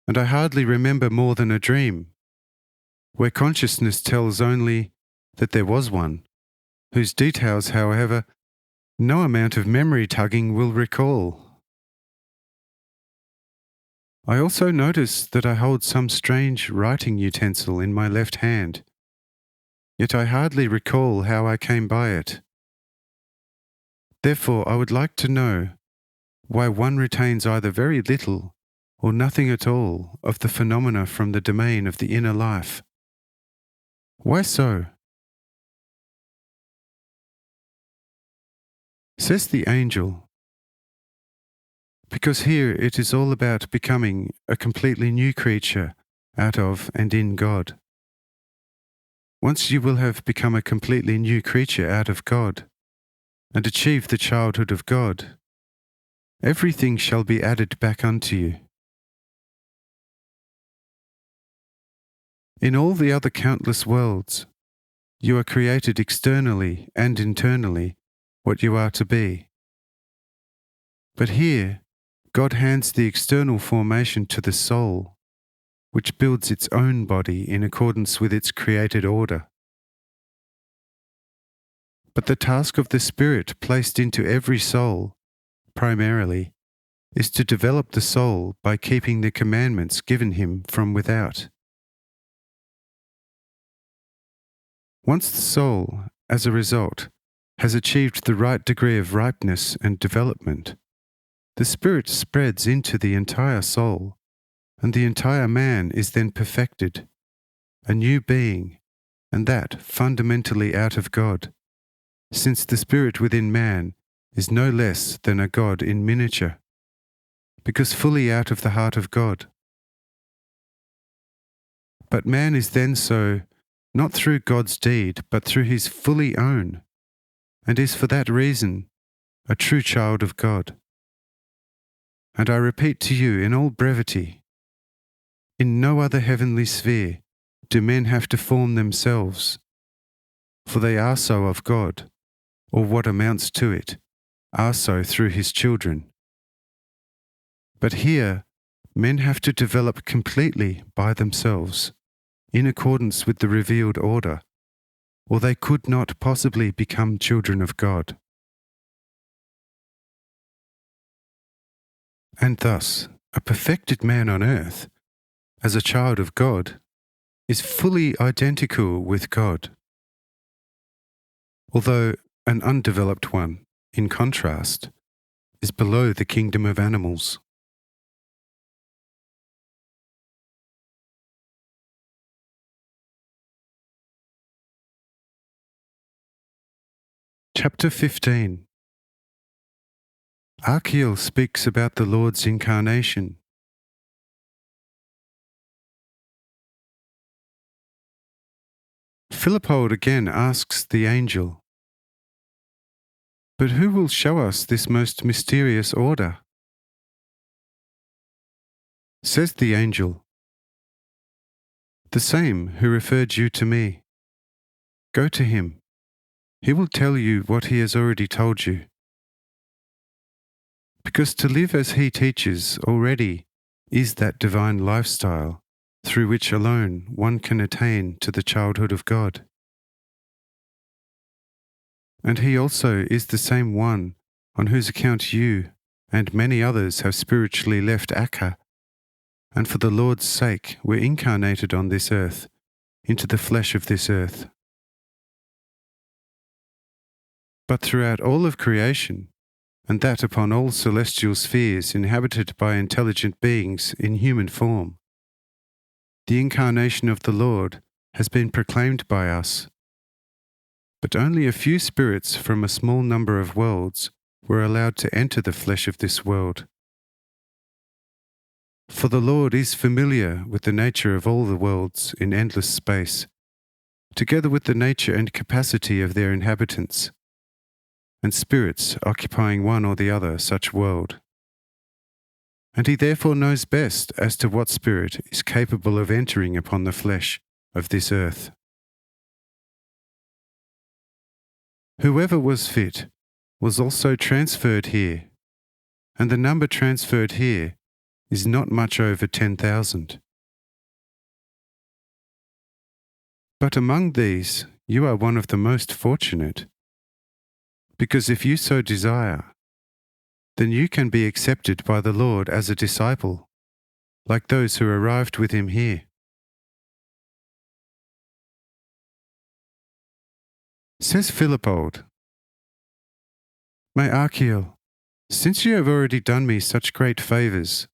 and I hardly remember more than a dream, where consciousness tells only that there was one, whose details, however, no amount of memory tugging will recall. I also notice that I hold some strange writing utensil in my left hand, yet I hardly recall how I came by it. Therefore, I would like to know why one retains either very little or nothing at all of the phenomena from the domain of the inner life. Why so?" Says the angel, "Because here it is all about becoming a completely new creature out of and in God. Once you will have become a completely new creature out of God, and achieved the childhood of God, everything shall be added back unto you. In all the other countless worlds, you are created externally and internally what you are to be. But here, God hands the external formation to the soul, which builds its own body in accordance with its created order. But the task of the Spirit placed into every soul, primarily, is to develop the soul by keeping the commandments given him from without. Once the soul, as a result, has achieved the right degree of ripeness and development, the Spirit spreads into the entire soul, and the entire man is then perfected, a new being, and that fundamentally out of God, since the Spirit within man is no less than a God in miniature, because fully out of the heart of God. But man is then so, not through God's deed, but through his fully own, and is for that reason a true child of God. And I repeat to you in all brevity, in no other heavenly sphere do men have to form themselves, for they are so of God, or what amounts to it, are so through his children. But here, men have to develop completely by themselves, in accordance with the revealed order, or they could not possibly become children of God. And thus, a perfected man on earth, as a child of God, is fully identical with God, although an undeveloped one, in contrast, is below the kingdom of animals. Chapter 15. Archiel speaks about the Lord's incarnation. Philippold again asks the angel, "But who will show us this most mysterious order?" Says the angel, "The same who referred you to me. Go to him. He will tell you what he has already told you. Because to live as he teaches already is that divine lifestyle through which alone one can attain to the childhood of God." And he also is the same one on whose account you and many others have spiritually left Acca, and for the Lord's sake were incarnated on this earth, into the flesh of this earth. But throughout all of creation, and that upon all celestial spheres inhabited by intelligent beings in human form, the incarnation of the Lord has been proclaimed by us. But only a few spirits from a small number of worlds were allowed to enter the flesh of this world. For the Lord is familiar with the nature of all the worlds in endless space, together with the nature and capacity of their inhabitants, and spirits occupying one or the other such world. And he therefore knows best as to what spirit is capable of entering upon the flesh of this earth. Whoever was fit was also transferred here, and the number transferred here is not much over 10,000. But among these you are one of the most fortunate, because if you so desire, then you can be accepted by the Lord as a disciple, like those who arrived with him here. Says Philippold, "My Archiel, since you have already done me such great favours,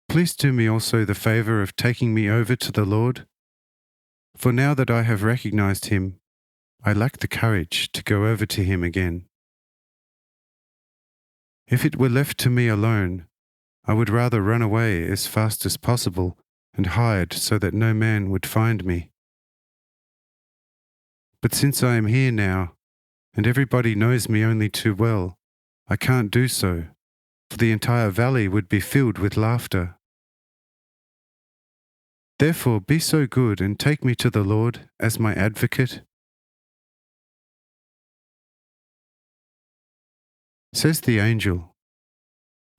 please do me also the favour of taking me over to the Lord, for now that I have recognized him, I lack the courage to go over to him again. If it were left to me alone, I would rather run away as fast as possible and hide so that no man would find me. But since I am here now, and everybody knows me only too well, I can't do so, for the entire valley would be filled with laughter. Therefore be so good and take me to the Lord as my advocate." Says the angel,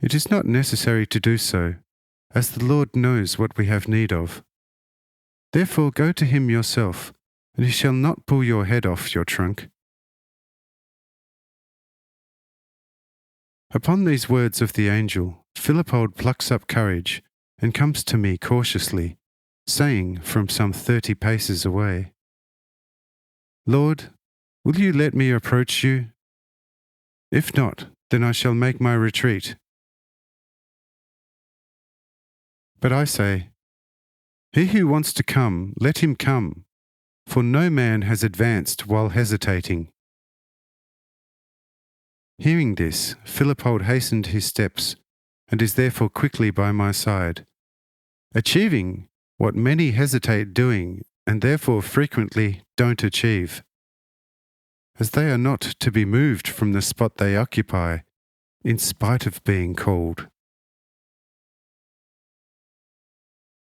"It is not necessary to do so, as the Lord knows what we have need of. Therefore go to him yourself, and he shall not pull your head off your trunk." Upon these words of the angel, Philippold plucks up courage and comes to me cautiously, saying from some 30 paces away, "Lord, will you let me approach you? If not, then I shall make my retreat." But I say, "He who wants to come, let him come, for no man has advanced while hesitating." Hearing this, Philippold hastened his steps, and is therefore quickly by my side, achieving what many hesitate doing, and therefore frequently don't achieve, as they are not to be moved from the spot they occupy, in spite of being called.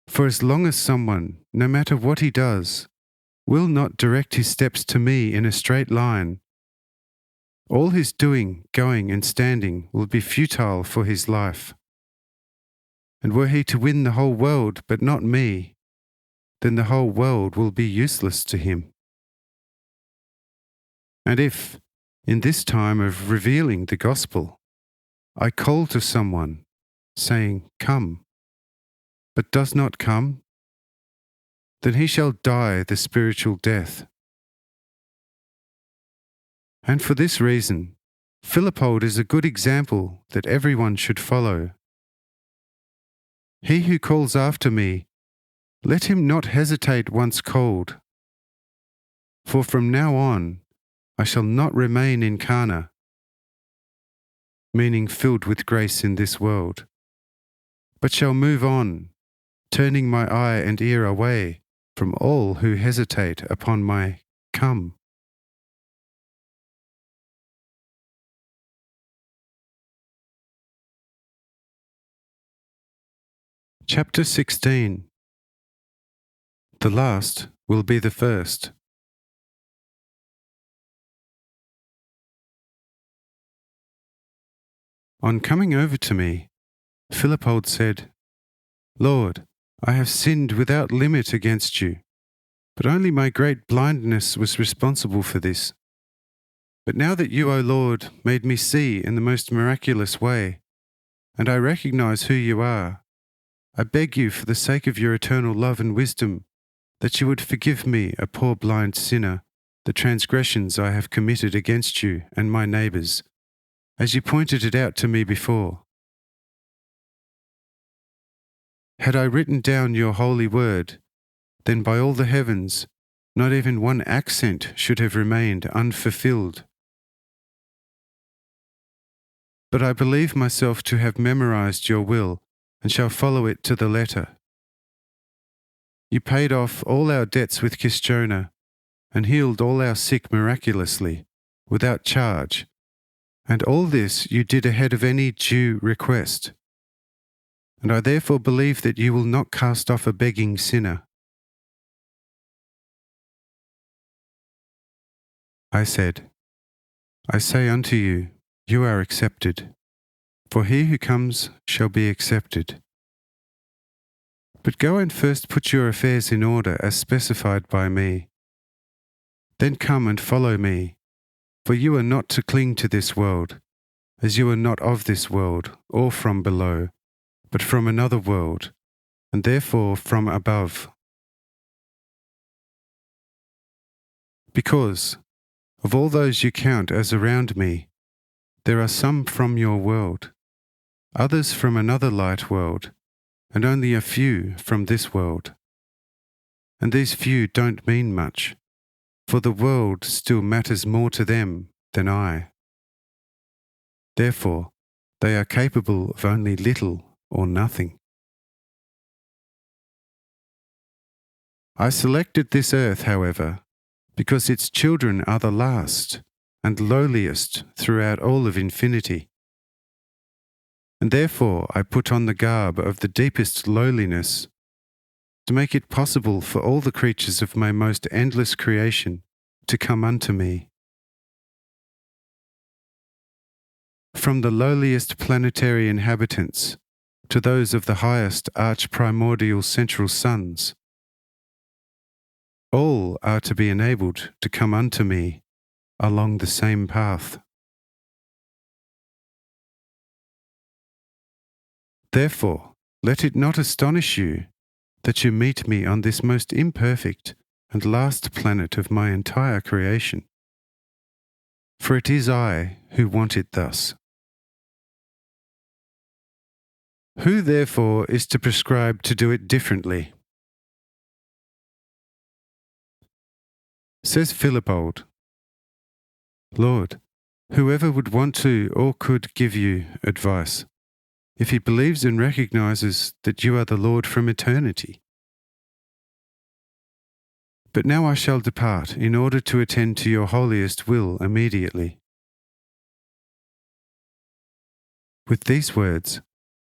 For as long as someone, no matter what he does, will not direct his steps to me in a straight line, all his doing, going, and standing will be futile for his life. And were he to win the whole world but not me, then the whole world will be useless to him. And if, in this time of revealing the gospel, I call to someone, saying, 'Come,' but does not come, then he shall die the spiritual death. And for this reason, Philippold is a good example that everyone should follow. He who calls after me, let him not hesitate once called. For from now on, I shall not remain in Cana, meaning filled with grace in this world, but shall move on, turning my eye and ear away from all who hesitate upon my come. Chapter 16. The last will be the first. On coming over to me, Philippold said, "Lord, I have sinned without limit against you, but only my great blindness was responsible for this. But now that you, O Lord, made me see in the most miraculous way, and I recognize who you are, I beg you for the sake of your eternal love and wisdom, that you would forgive me, a poor blind sinner, the transgressions I have committed against you and my neighbours, as you pointed it out to me before. Had I written down your holy word, then by all the heavens, not even one accent should have remained unfulfilled. But I believe myself to have memorized your will and shall follow it to the letter. You paid off all our debts with Kisjona and healed all our sick miraculously, without charge, and all this you did ahead of any due request. And I therefore believe that you will not cast off a begging sinner. I said, I say unto you, you are accepted, for he who comes shall be accepted. But go and first put your affairs in order as specified by me. Then come and follow me, for you are not to cling to this world, as you are not of this world or from below, but from another world, and therefore from above. Because, of all those you count as around me, there are some from your world, others from another light world, and only a few from this world. And these few don't mean much, for the world still matters more to them than I. Therefore, they are capable of only little or nothing. I selected this earth, however, because its children are the last and lowliest throughout all of infinity. And therefore I put on the garb of the deepest lowliness, to make it possible for all the creatures of my most endless creation to come unto me. From the lowliest planetary inhabitants to those of the highest arch-primordial central suns, all are to be enabled to come unto me along the same path. Therefore, let it not astonish you that you meet me on this most imperfect and last planet of my entire creation. For it is I who want it thus. Who therefore is to prescribe to do it differently? Says Philippold, Lord, whoever would want to or could give you advice, if he believes and recognizes that you are the Lord from eternity. But now I shall depart in order to attend to your holiest will immediately. With these words,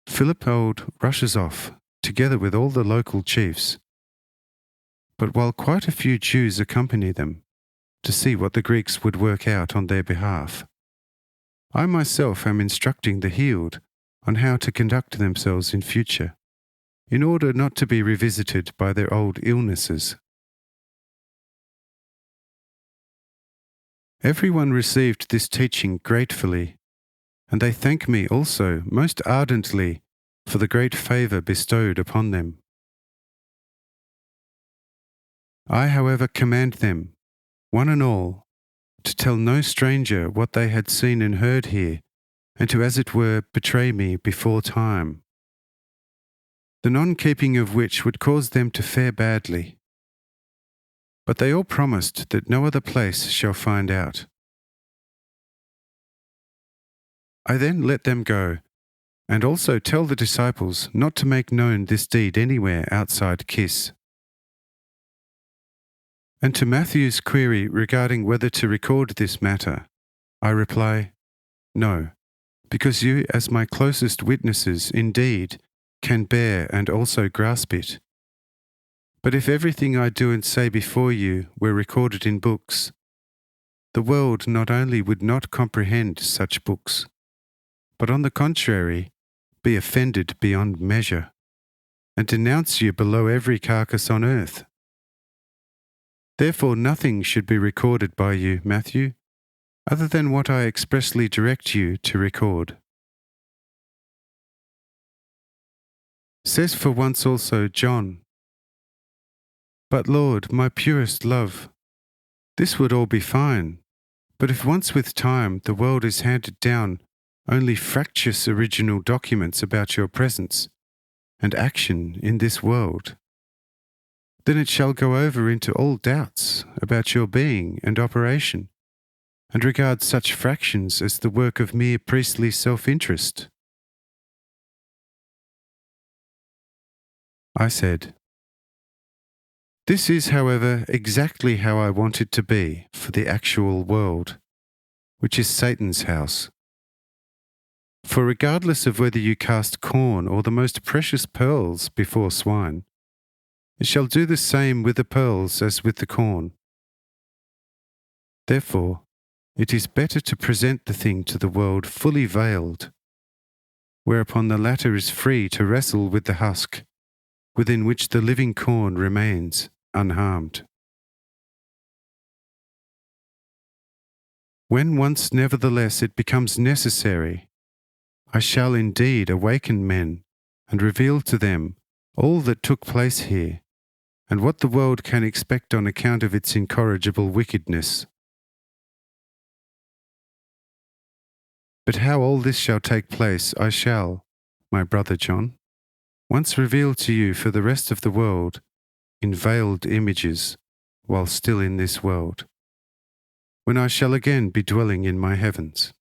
Philippold rushes off, together with all the local chiefs. But while quite a few Jews accompany them, to see what the Greeks would work out on their behalf, I myself am instructing the healed on how to conduct themselves in future, in order not to be revisited by their old illnesses. Everyone received this teaching gratefully, and they thank me also most ardently for the great favour bestowed upon them. I, however, command them, one and all, to tell no stranger what they had seen and heard here, and to, as it were, betray me before time, the non-keeping of which would cause them to fare badly. But they all promised that no other place shall find out. I then let them go, and also tell the disciples not to make known this deed anywhere outside Kis. And to Matthew's query regarding whether to record this matter, I reply, no, because you, as my closest witnesses, indeed, can bear and also grasp it. But if everything I do and say before you were recorded in books, the world not only would not comprehend such books, but on the contrary, be offended beyond measure, and denounce you below every carcass on earth. Therefore nothing should be recorded by you, Matthew, other than what I expressly direct you to record. Says for once also John, "But Lord, my purest love, this would all be fine, but if once with time the world is handed down only fractious original documents about your presence and action in this world, then it shall go over into all doubts about your being and operation, and regard such fractions as the work of mere priestly self-interest." I said, "This is, however, exactly how I want it to be for the actual world, which is Satan's house. For regardless of whether you cast corn or the most precious pearls before swine, it shall do the same with the pearls as with the corn. Therefore, it is better to present the thing to the world fully veiled, whereupon the latter is free to wrestle with the husk, within which the living corn remains unharmed. When once nevertheless it becomes necessary, I shall indeed awaken men and reveal to them all that took place here, and what the world can expect on account of its incorrigible wickedness. But how all this shall take place I shall, my brother John, once reveal to you for the rest of the world in veiled images while still in this world, when I shall again be dwelling in my heavens.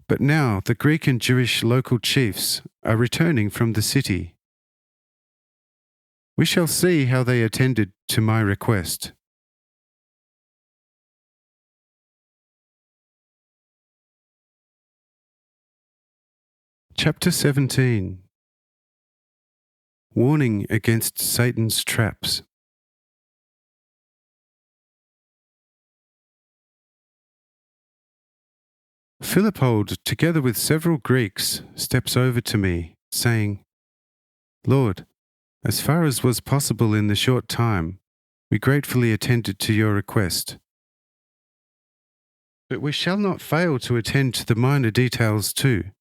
But now the Greek and Jewish local chiefs are returning from the city. We shall see how they attended to my request. Chapter 17. Warning against Satan's traps. Philippold, together with several Greeks, steps over to me, saying, "Lord, as far as was possible in the short time, we gratefully attended to your request. But we shall not fail to attend to the minor details too.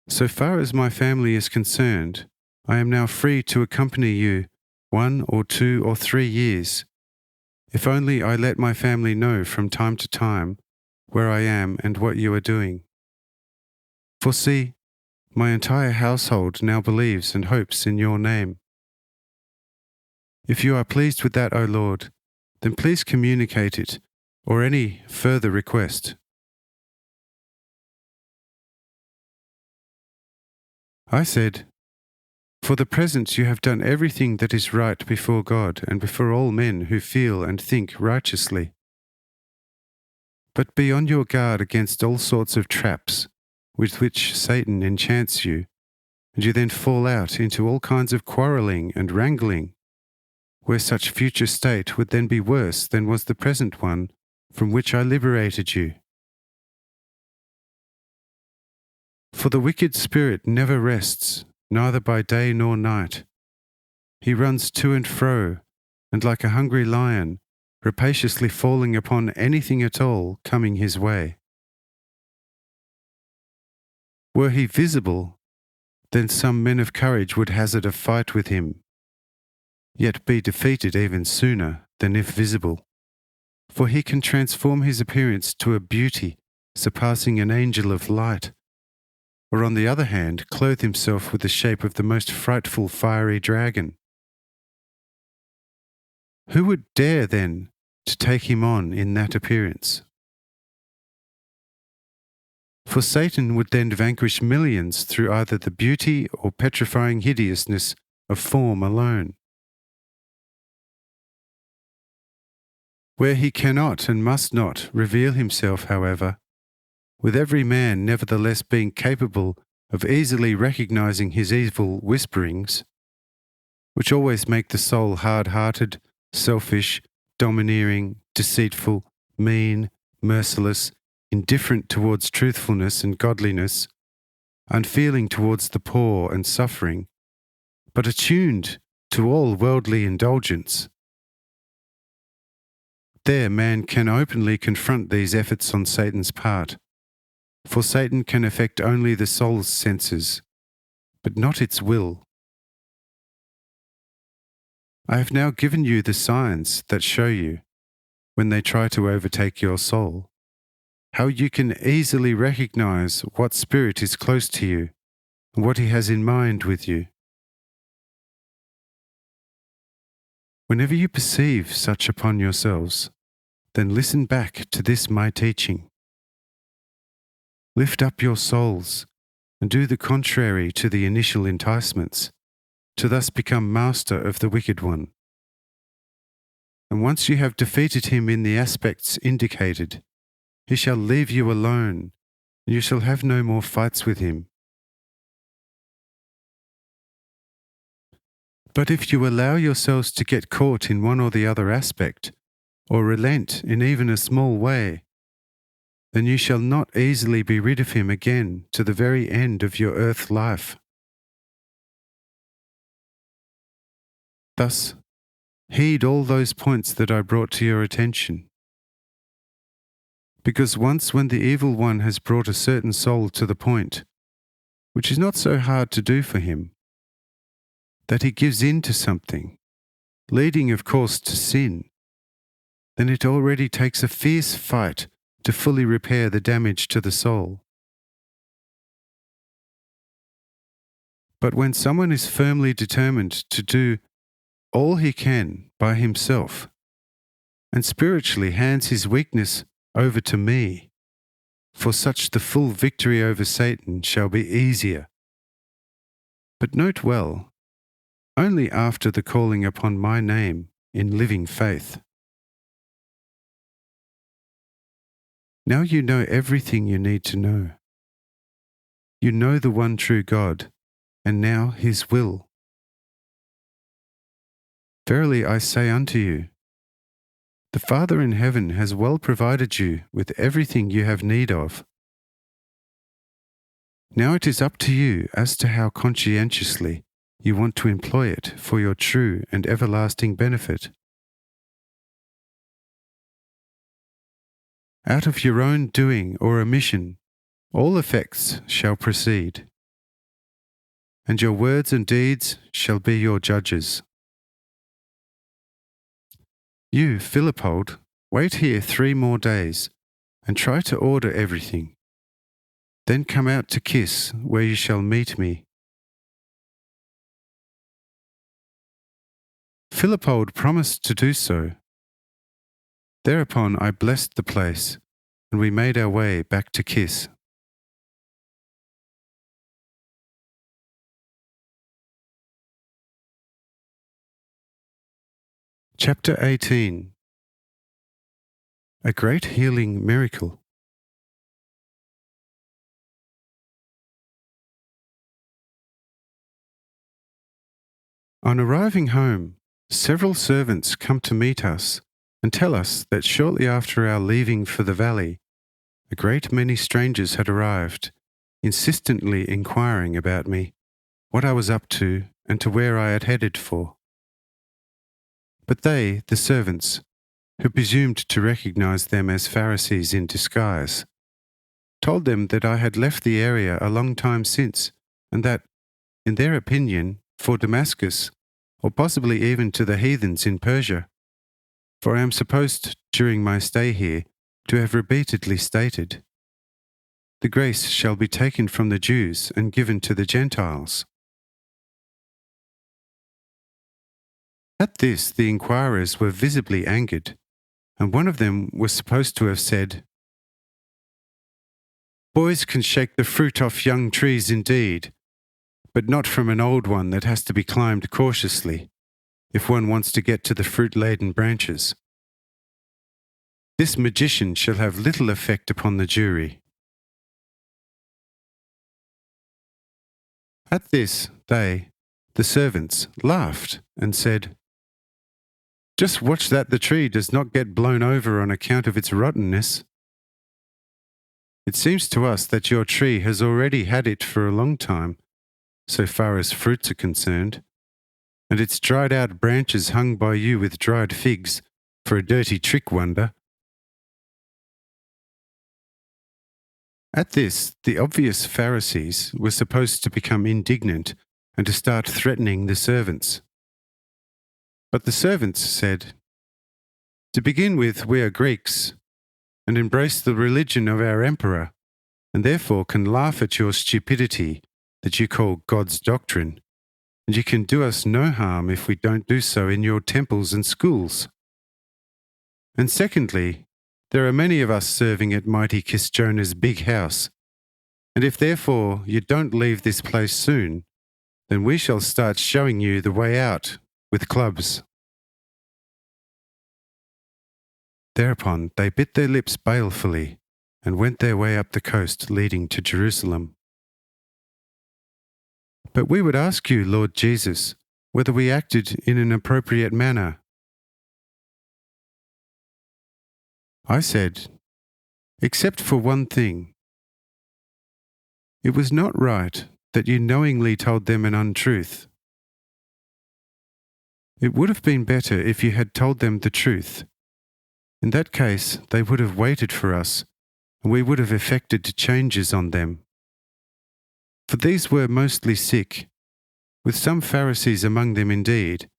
So far as my family is concerned, I am now free to accompany you 1 or 2 or 3 years, if only I let my family know from time to time where I am and what you are doing. For see, my entire household now believes and hopes in your name. If you are pleased with that, O Lord, then please communicate it, or any further request." I said, "For the present you have done everything that is right before God and before all men who feel and think righteously. But be on your guard against all sorts of traps with which Satan enchants you, and you then fall out into all kinds of quarrelling and wrangling, where such future state would then be worse than was the present one from which I liberated you. For the wicked spirit never rests, neither by day nor night. He runs to and fro, and like a hungry lion, rapaciously falling upon anything at all coming his way. Were he visible, then some men of courage would hazard a fight with him, yet be defeated even sooner than if visible. For he can transform his appearance to a beauty surpassing an angel of light, or on the other hand clothe himself with the shape of the most frightful fiery dragon. Who would dare, then, to take him on in that appearance? For Satan would then vanquish millions through either the beauty or petrifying hideousness of form alone. Where he cannot and must not reveal himself, however, with every man nevertheless being capable of easily recognizing his evil whisperings, which always make the soul hard-hearted, selfish, domineering, deceitful, mean, merciless, indifferent towards truthfulness and godliness, unfeeling towards the poor and suffering, but attuned to all worldly indulgence. There man can openly confront these efforts on Satan's part, for Satan can affect only the soul's senses, but not its will. I have now given you the signs that show you, when they try to overtake your soul, how you can easily recognize what spirit is close to you and what he has in mind with you. Whenever you perceive such upon yourselves, then listen back to this my teaching. Lift up your souls and do the contrary to the initial enticements, to thus become master of the wicked one. And once you have defeated him in the aspects indicated, he shall leave you alone, and you shall have no more fights with him. But if you allow yourselves to get caught in one or the other aspect, or relent in even a small way, then you shall not easily be rid of him again to the very end of your earth life. Thus, heed all those points that I brought to your attention. Because once when the evil one has brought a certain soul to the point, which is not so hard to do for him, that he gives in to something, leading of course to sin, then it already takes a fierce fight to fully repair the damage to the soul. But when someone is firmly determined to do all he can by himself, and spiritually hands his weakness over to me, for such the full victory over Satan shall be easier. But note well, only after the calling upon my name in living faith. Now you know everything you need to know. You know the one true God, and now his will. Verily I say unto you, the Father in heaven has well provided you with everything you have need of. Now it is up to you as to how conscientiously you want to employ it for your true and everlasting benefit. Out of your own doing or omission, all effects shall proceed, and your words and deeds shall be your judges. You, Philippold, wait here 3 more days, and try to order everything. Then come out to Kiss, where you shall meet me. Philippold promised to do so. Thereupon I blessed the place, and we made our way back to Kiss. Chapter 18. A Great Healing Miracle. On arriving home, several servants come to meet us and tell us that shortly after our leaving for the valley, a great many strangers had arrived, insistently inquiring about me, what I was up to, and to where I had headed for. But they, the servants, who presumed to recognize them as Pharisees in disguise, told them that I had left the area a long time since, and that, in their opinion, for Damascus, or possibly even to the heathens in Persia, for I am supposed, during my stay here, to have repeatedly stated, the grace shall be taken from the Jews and given to the Gentiles. At this the inquirers were visibly angered, and one of them was supposed to have said, "Boys can shake the fruit off young trees indeed, but not from an old one that has to be climbed cautiously, if one wants to get to the fruit-laden branches. This magician shall have little effect upon the jury." At this they, the servants, laughed and said, "Just watch that the tree does not get blown over on account of its rottenness. It seems to us that your tree has already had it for a long time, so far as fruits are concerned, and its dried out branches hung by you with dried figs for a dirty trick wonder. At this, the obvious Pharisees were supposed to become indignant and to start threatening the servants. But the servants said, "To begin with, we are Greeks, and embrace the religion of our emperor, and therefore can laugh at your stupidity that you call God's doctrine, and you can do us no harm if we don't do so in your temples and schools. And secondly, there are many of us serving at mighty Kisjona's big house, and if therefore you don't leave this place soon, then we shall start showing you the way out with clubs." Thereupon they bit their lips balefully and went their way up the coast leading to Jerusalem. "But we would ask you, Lord Jesus, whether we acted in an appropriate manner." I said, "Except for one thing. It was not right that you knowingly told them an untruth. It would have been better if you had told them the truth. In that case, they would have waited for us, and we would have effected changes on them. For these were mostly sick, with some Pharisees among them indeed,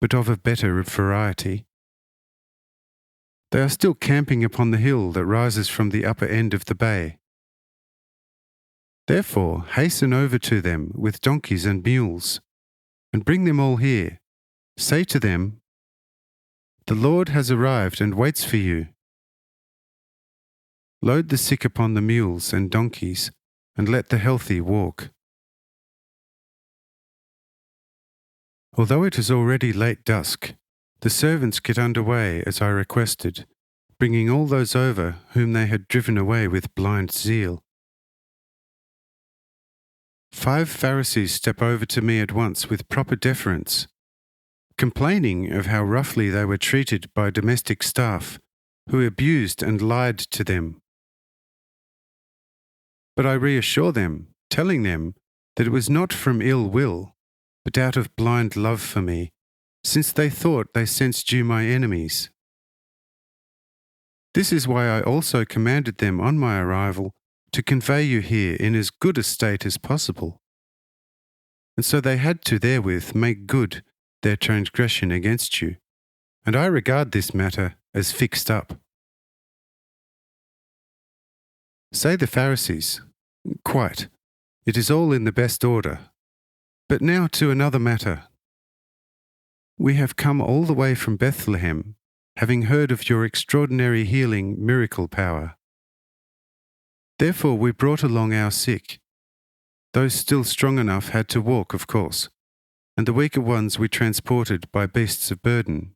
but of a better variety. They are still camping upon the hill that rises from the upper end of the bay. Therefore, hasten over to them with donkeys and mules, and bring them all here. Say to them, 'The Lord has arrived and waits for you.' Load the sick upon the mules and donkeys, and let the healthy walk." Although it is already late dusk, the servants get under way as I requested, bringing all those over whom they had driven away with blind zeal. 5 Pharisees step over to me at once with proper deference, complaining of how roughly they were treated by domestic staff, who abused and lied to them. But I reassure them, telling them that it was not from ill will, but out of blind love for me, since they thought they sensed you my enemies. This is why I also commanded them on my arrival to convey you here in as good a state as possible. And so they had to therewith make good their transgression against you, and I regard this matter as fixed up. Say the Pharisees, "Quite, it is all in the best order. But now to another matter. We have come all the way from Bethlehem, having heard of your extraordinary healing miracle power. Therefore we brought along our sick. Those still strong enough had to walk, of course, and the weaker ones we transported by beasts of burden.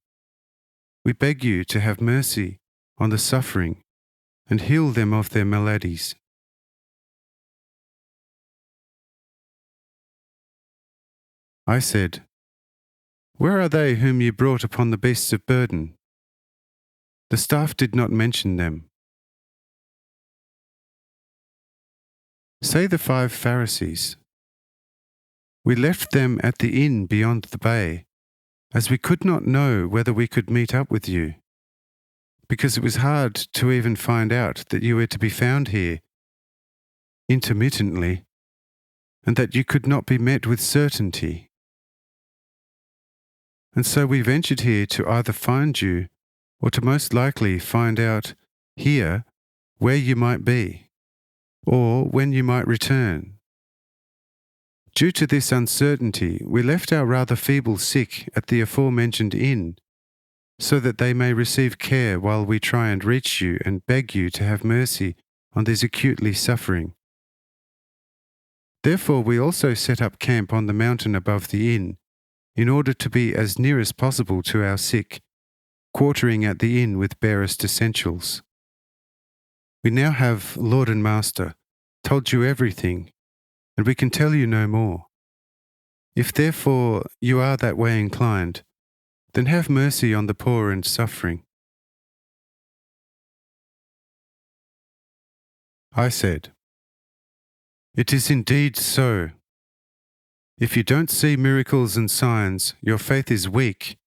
We beg you to have mercy on the suffering and heal them of their maladies." I said, "Where are they whom you brought upon the beasts of burden?" The staff did not mention them. Say the 5 Pharisees, "We left them at the inn beyond the bay, as we could not know whether we could meet up with you, because it was hard to even find out that you were to be found here intermittently, and that you could not be met with certainty. And so we ventured here to either find you, or to most likely find out here where you might be, or when you might return. Due to this uncertainty, we left our rather feeble sick at the aforementioned inn, so that they may receive care while we try and reach you and beg you to have mercy on these acutely suffering. Therefore we also set up camp on the mountain above the inn, in order to be as near as possible to our sick, quartering at the inn with barest essentials. We now have, Lord and Master, told you everything, and we can tell you no more. If therefore you are that way inclined, then have mercy on the poor and suffering." I said, "It is indeed so. If you don't see miracles and signs, your faith is weak,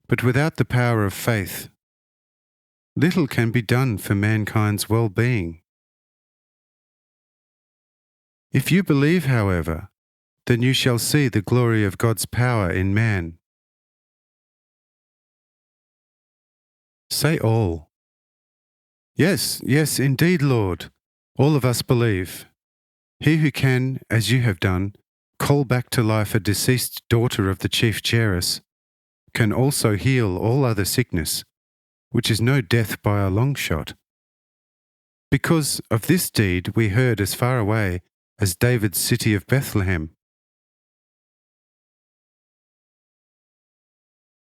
But without the power of faith, little can be done for mankind's well-being. If you believe, however, then you shall see the glory of God's power in man. Say all. Yes, yes, indeed, Lord. All of us believe. He who can, as you have done, call back to life a deceased daughter of the chief Jairus, can also heal all other sickness, which is no death by a long shot. Because of this deed we heard as far away as David's city of Bethlehem.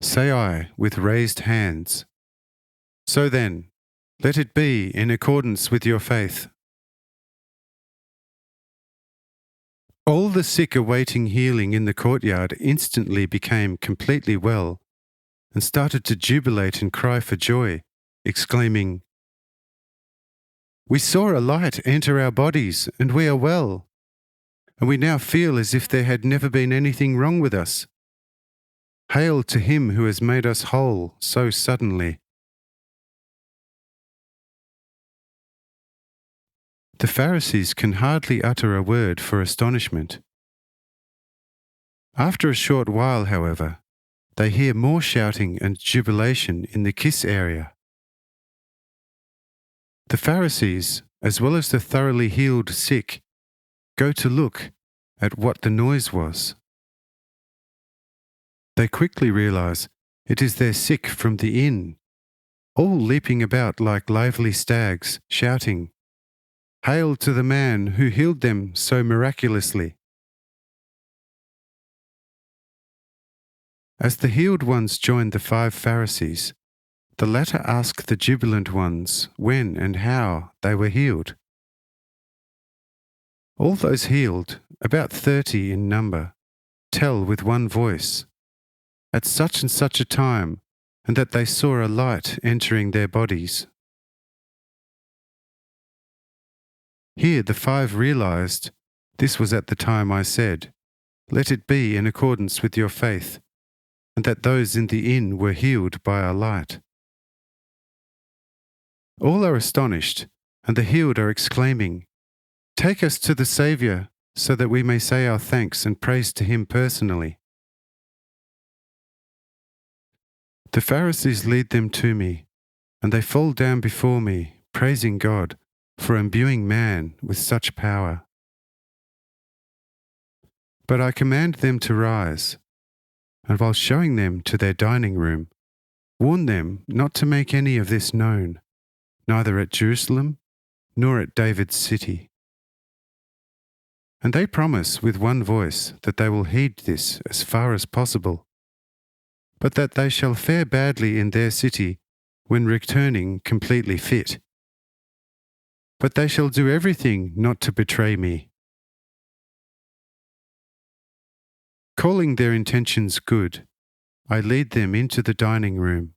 Say I, with raised hands. So then, let it be in accordance with your faith. All the sick awaiting healing in the courtyard instantly became completely well and started to jubilate and cry for joy, exclaiming, "We saw a light enter our bodies, and we are well, and we now feel as if there had never been anything wrong with us. Hail to him who has made us whole so suddenly." The Pharisees can hardly utter a word for astonishment. After a short while, however, they hear more shouting and jubilation in the kiss area. The Pharisees, as well as the thoroughly healed sick, go to look at what the noise was. They quickly realize it is their sick from the inn, all leaping about like lively stags, shouting, "Hail to the man who healed them so miraculously." As the healed ones joined the 5 Pharisees, the latter asked the jubilant ones when and how they were healed. All those healed, about 30 in number, tell with one voice, at such and such a time, and that they saw a light entering their bodies. Here the 5 realized, this was at the time I said, "Let it be in accordance with your faith," and that those in the inn were healed by a light. All are astonished, and the healed are exclaiming, "Take us to the Saviour, so that we may say our thanks and praise to him personally." The Pharisees lead them to me, and they fall down before me, praising God for imbuing man with such power. But I command them to rise, and while showing them to their dining room, warn them not to make any of this known, neither at Jerusalem nor at David's city. And they promise with one voice that they will heed this as far as possible, but that they shall fare badly in their city when returning completely fit. But they shall do everything not to betray me. Calling their intentions good, I lead them into the dining room,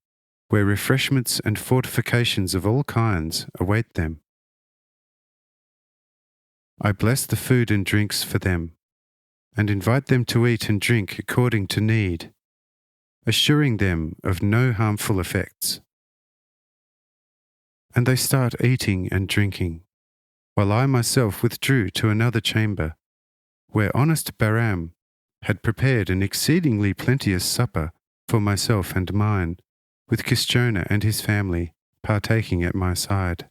where refreshments and fortifications of all kinds await them. I bless the food and drinks for them, and invite them to eat and drink according to need, assuring them of no harmful effects. And they start eating and drinking, while I myself withdrew to another chamber, where honest Baram had prepared an exceedingly plenteous supper for myself and mine, with Kisjona and his family partaking at my side.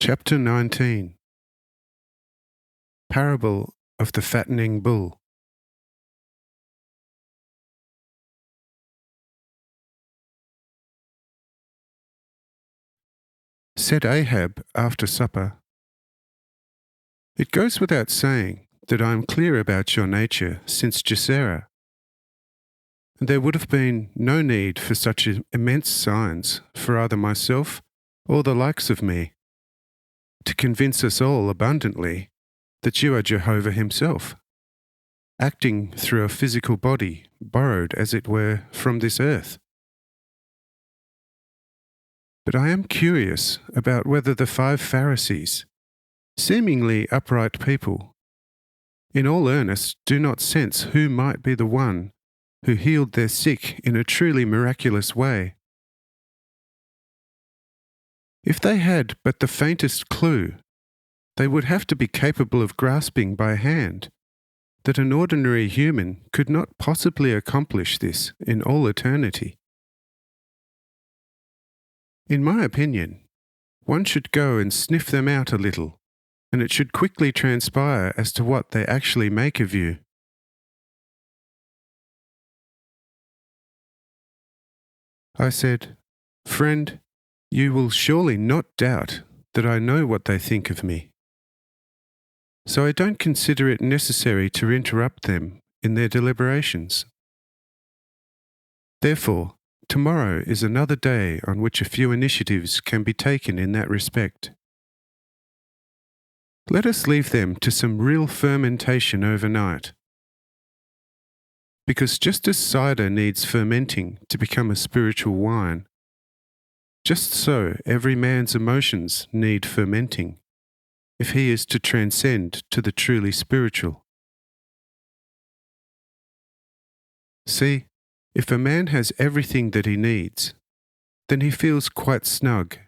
Chapter 19. Parable of the Fattening Bull. Said Ahab after supper, "It goes without saying that I am clear about your nature since Gesera, and there would have been no need for such immense signs for either myself or the likes of me, to convince us all abundantly that you are Jehovah himself, acting through a physical body borrowed, as it were, from this earth. But I am curious about whether the 5 Pharisees, seemingly upright people, in all earnest do not sense who might be the one who healed their sick in a truly miraculous way. If they had but the faintest clue, they would have to be capable of grasping by hand that an ordinary human could not possibly accomplish this in all eternity. In my opinion, one should go and sniff them out a little, and it should quickly transpire as to what they actually make of you. I said, "Friend, you will surely not doubt that I know what they think of me. So I don't consider it necessary to interrupt them in their deliberations. Therefore, tomorrow is another day on which a few initiatives can be taken in that respect. Let us leave them to some real fermentation overnight. Because just as cider needs fermenting to become a spiritual wine, just so every man's emotions need fermenting, if he is to transcend to the truly spiritual. See, if a man has everything that he needs, then he feels quite snug.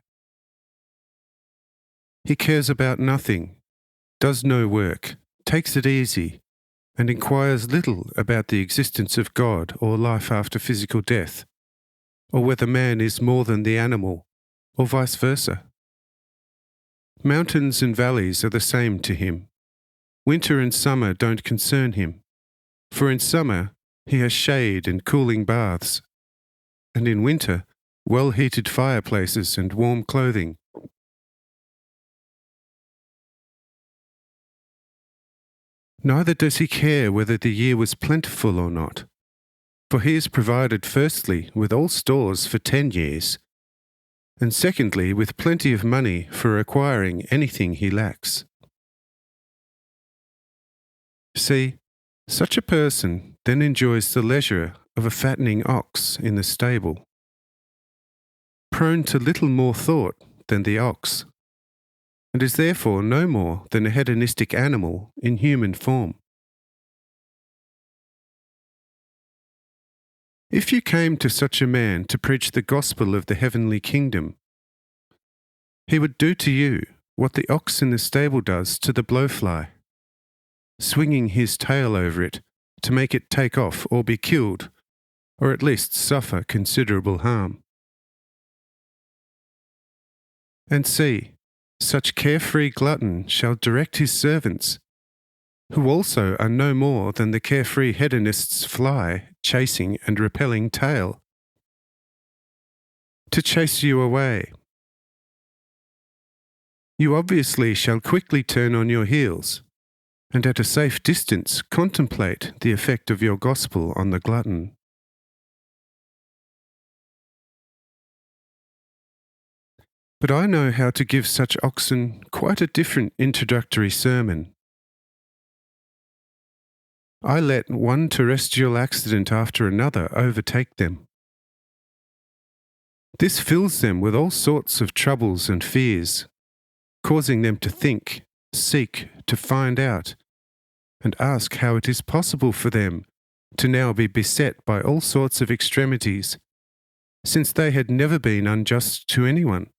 He cares about nothing, does no work, takes it easy, and inquires little about the existence of God or life after physical death, or whether man is more than the animal, or vice versa. Mountains and valleys are the same to him. Winter and summer don't concern him, for in summer he has shade and cooling baths, and in winter well-heated fireplaces and warm clothing. Neither does he care whether the year was plentiful or not, for he is provided firstly with all stores for 10 years, and secondly with plenty of money for acquiring anything he lacks. See, such a person then enjoys the leisure of a fattening ox in the stable, prone to little more thought than the ox, and is therefore no more than a hedonistic animal in human form. If you came to such a man to preach the gospel of the heavenly kingdom, he would do to you what the ox in the stable does to the blowfly, swinging his tail over it to make it take off or be killed, or at least suffer considerable harm. And see, such carefree glutton shall direct his servants, who also are no more than the carefree hedonist's fly chasing and repelling tail, to chase you away. You obviously shall quickly turn on your heels, and at a safe distance contemplate the effect of your gospel on the glutton. But I know how to give such oxen quite a different introductory sermon. I let one terrestrial accident after another overtake them. This fills them with all sorts of troubles and fears, causing them to think, seek, to find out, and ask how it is possible for them to now be beset by all sorts of extremities, since they had never been unjust to anyone,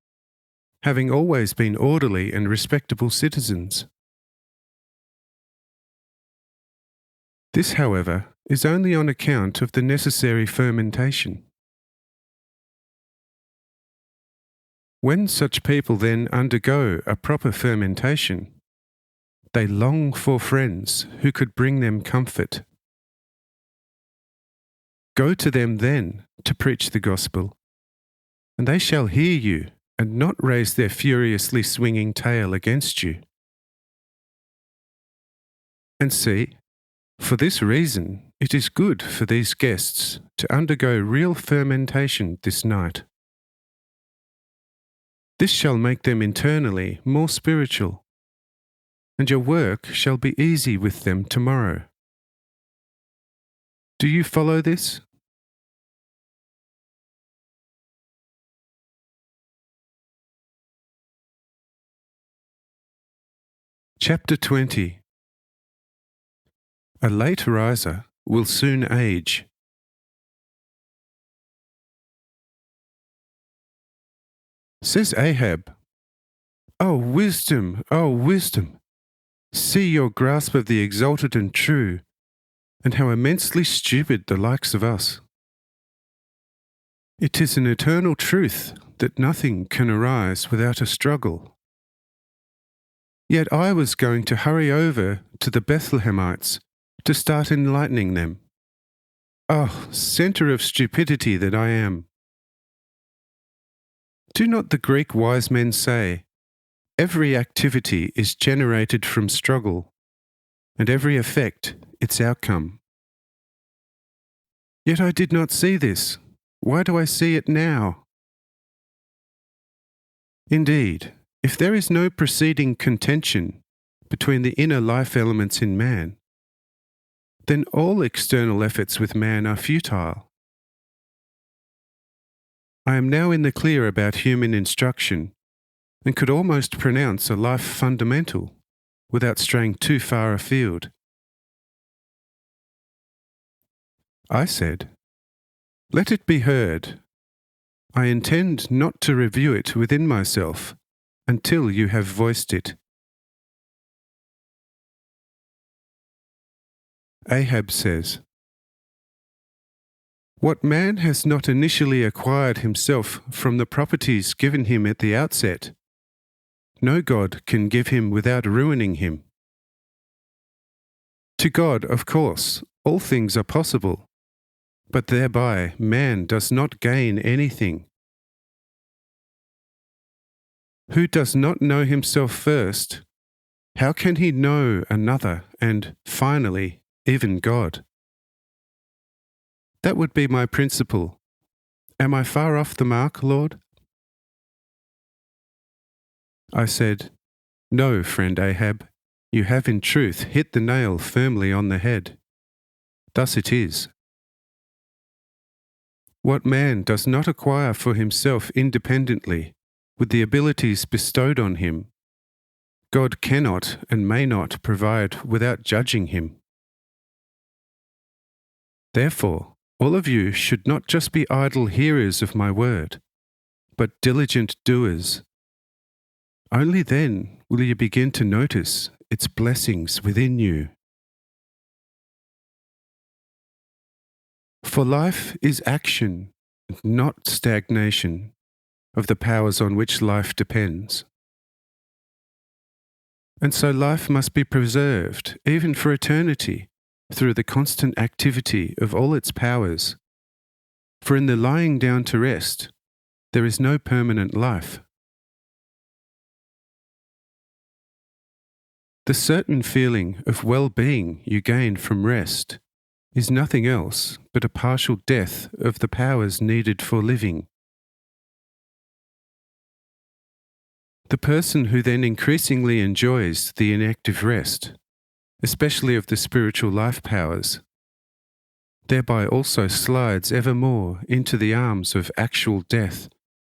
having always been orderly and respectable citizens. This, however, is only on account of the necessary fermentation. When such people then undergo a proper fermentation, they long for friends who could bring them comfort. Go to them then to preach the gospel, and they shall hear you and not raise their furiously swinging tail against you. And see, for this reason it is good for these guests to undergo real fermentation this night. This shall make them internally more spiritual, and your work shall be easy with them tomorrow. Do you follow this? Chapter 20. A late riser will soon age. Says Ahab, "O wisdom, O wisdom! See your grasp of the exalted and true, and how immensely stupid the likes of us. It is an eternal truth that nothing can arise without a struggle. Yet I was going to hurry over to the Bethlehemites to start enlightening them. Oh, centre of stupidity that I am! Do not the Greek wise men say, every activity is generated from struggle, and every effect its outcome? Yet I did not see this. Why do I see it now? Indeed, if there is no preceding contention between the inner life elements in man, then all external efforts with man are futile. I am now in the clear about human instruction, and could almost pronounce a life fundamental, without straying too far afield. I said, let it be heard. I intend not to review it within myself until you have voiced it. Ahab says, what man has not initially acquired himself from the properties given him at the outset, no God can give him without ruining him. To God, of course, all things are possible, but thereby man does not gain anything. Who does not know himself first, how can he know another and, finally, even God? That would be my principle. Am I far off the mark, Lord? I said, no, friend Ahab, you have in truth hit the nail firmly on the head. Thus it is. What man does not acquire for himself independently, with the abilities bestowed on him, God cannot and may not provide without judging him. Therefore, all of you should not just be idle hearers of my word, but diligent doers. Only then will you begin to notice its blessings within you. For life is action, not stagnation, of the powers on which life depends. And so life must be preserved, even for eternity, through the constant activity of all its powers. For in the lying down to rest, there is no permanent life. The certain feeling of well-being you gain from rest is nothing else but a partial death of the powers needed for living. The person who then increasingly enjoys the inactive rest, especially of the spiritual life powers, thereby also slides ever more into the arms of actual death,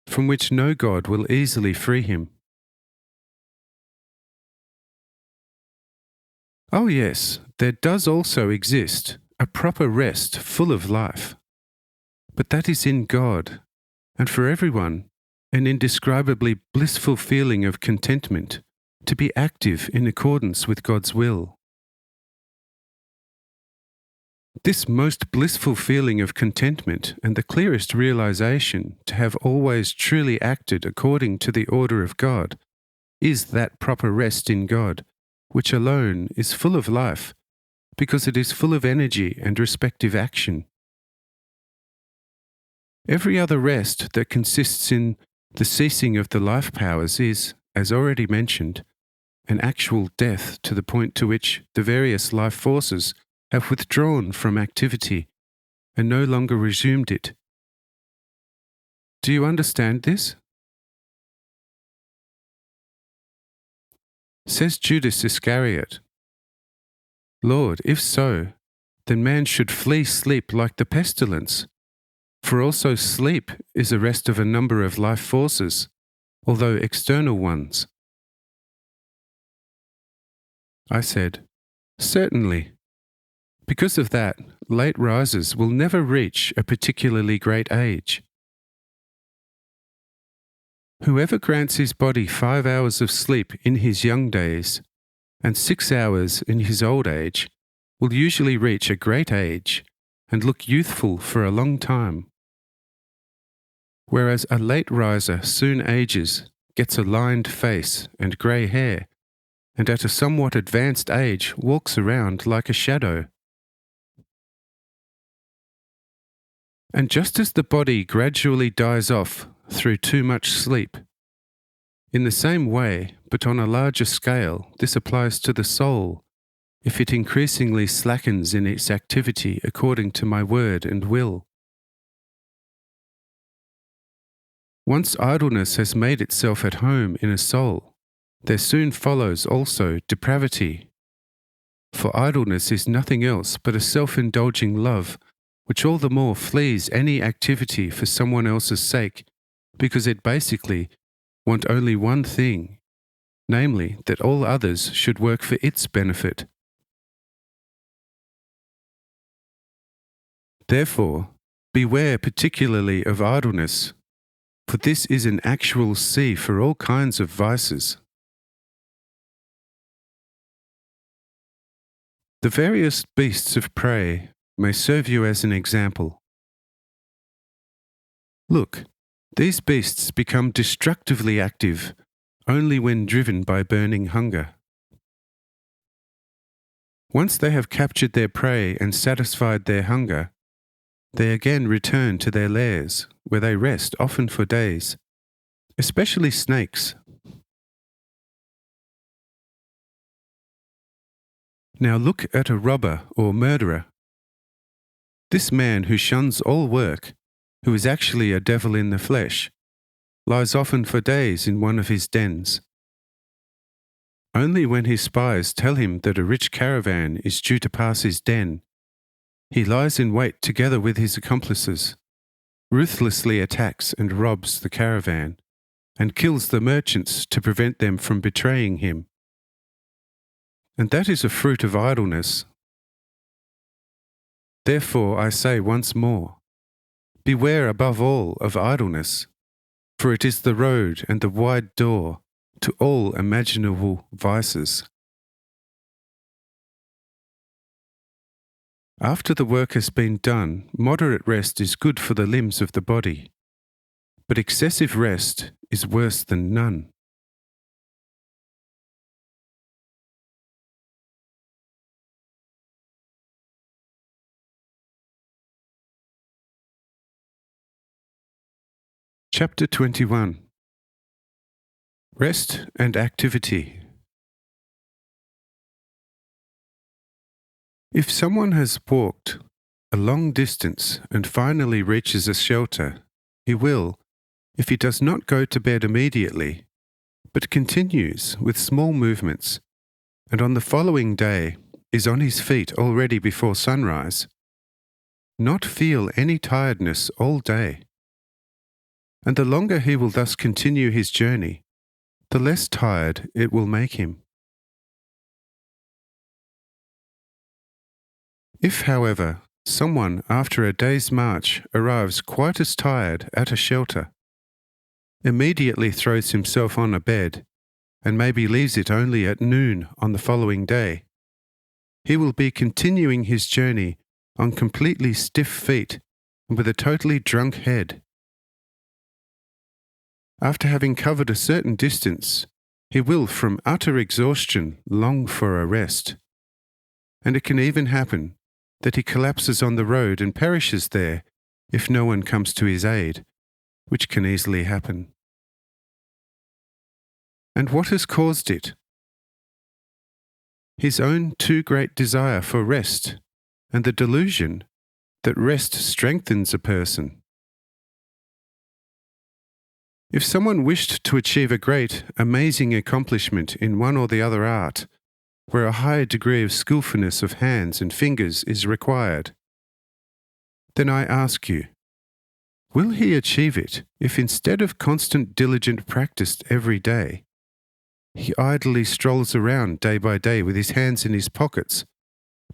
from which no God will easily free him. Oh yes, there does also exist a proper rest full of life, but that is in God, and for everyone, an indescribably blissful feeling of contentment to be active in accordance with God's will. This most blissful feeling of contentment and the clearest realization to have always truly acted according to the order of God is that proper rest in God, which alone is full of life, because it is full of energy and respective action. Every other rest that consists in the ceasing of the life powers is, as already mentioned, an actual death to the point to which the various life forces have withdrawn from activity and no longer resumed it. Do you understand this? Says Judas Iscariot, Lord, if so, then man should flee sleep like the pestilence, for also sleep is a rest of a number of life forces, although external ones. I said, "Certainly. Because of that, late risers will never reach a particularly great age. Whoever grants his body 5 hours of sleep in his young days and 6 hours in his old age will usually reach a great age and look youthful for a long time. Whereas a late riser soon ages, gets a lined face and grey hair, and at a somewhat advanced age walks around like a shadow. And just as the body gradually dies off through too much sleep, in the same way, but on a larger scale, this applies to the soul, if it increasingly slackens in its activity according to my word and will. Once idleness has made itself at home in a soul, there soon follows also depravity. For idleness is nothing else but a self-indulging love, which all the more flees any activity for someone else's sake, because it basically wants only one thing, namely that all others should work for its benefit. Therefore, beware particularly of idleness, for this is an actual sea for all kinds of vices. The various beasts of prey may serve you as an example. Look, these beasts become destructively active only when driven by burning hunger. Once they have captured their prey and satisfied their hunger, they again return to their lairs, where they rest often for days, especially snakes. Now look at a robber or murderer. This man who shuns all work, who is actually a devil in the flesh, lies often for days in one of his dens. Only when his spies tell him that a rich caravan is due to pass his den, he lies in wait together with his accomplices, ruthlessly attacks and robs the caravan, and kills the merchants to prevent them from betraying him. And that is a fruit of idleness. Therefore I say once more, beware above all of idleness, for it is the road and the wide door to all imaginable vices. After the work has been done, moderate rest is good for the limbs of the body, but excessive rest is worse than none. Chapter 21. Rest and Activity. If someone has walked a long distance and finally reaches a shelter, he will, if he does not go to bed immediately, but continues with small movements, and on the following day is on his feet already before sunrise, not feel any tiredness all day. And the longer he will thus continue his journey, the less tired it will make him. If, however, someone after a day's march arrives quite as tired at a shelter, immediately throws himself on a bed, and maybe leaves it only at noon on the following day, he will be continuing his journey on completely stiff feet and with a totally drunk head. After having covered a certain distance, he will from utter exhaustion long for a rest, and it can even happen that he collapses on the road and perishes there if no one comes to his aid, which can easily happen. And what has caused it? His own too great desire for rest and the delusion that rest strengthens a person. If someone wished to achieve a great, amazing accomplishment in one or the other art, where a high degree of skillfulness of hands and fingers is required, then I ask you, will he achieve it if instead of constant diligent practice every day, He idly strolls around day by day with his hands in his pockets,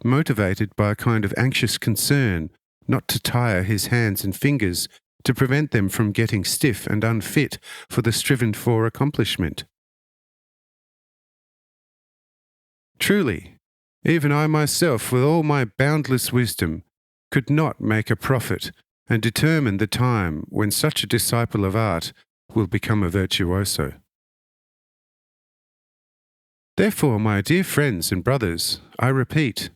motivated by a kind of anxious concern not to tire his hands and fingers to prevent them from getting stiff and unfit for the striven-for accomplishment. Truly, even I myself, with all my boundless wisdom, could not make a profit and determine the time when such a disciple of art will become a virtuoso. Therefore, my dear friends and brothers, I repeat,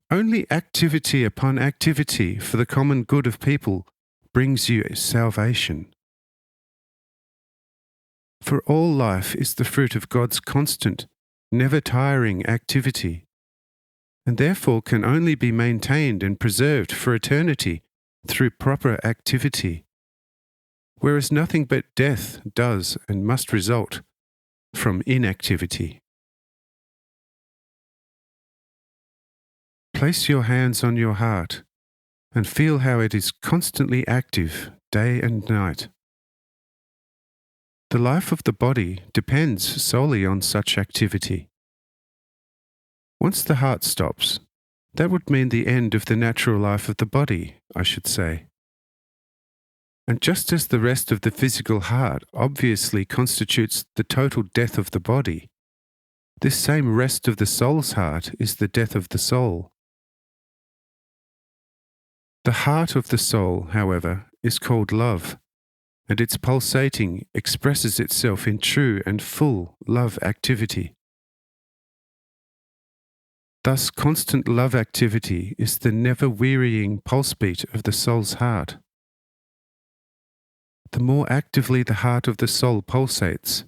only activity upon activity for the common good of people brings you salvation. For all life is the fruit of God's constant, never-tiring activity, and therefore can only be maintained and preserved for eternity through proper activity, whereas nothing but death does and must result from inactivity. Place your hands on your heart and feel how it is constantly active day and night. The life of the body depends solely on such activity. Once the heart stops, that would mean the end of the natural life of the body, I should say. And just as the rest of the physical heart obviously constitutes the total death of the body, this same rest of the soul's heart is the death of the soul. The heart of the soul, however, is called love, and its pulsating expresses itself in true and full love activity. Thus, constant love activity is the never-wearying pulse beat of the soul's heart. The more actively the heart of the soul pulsates,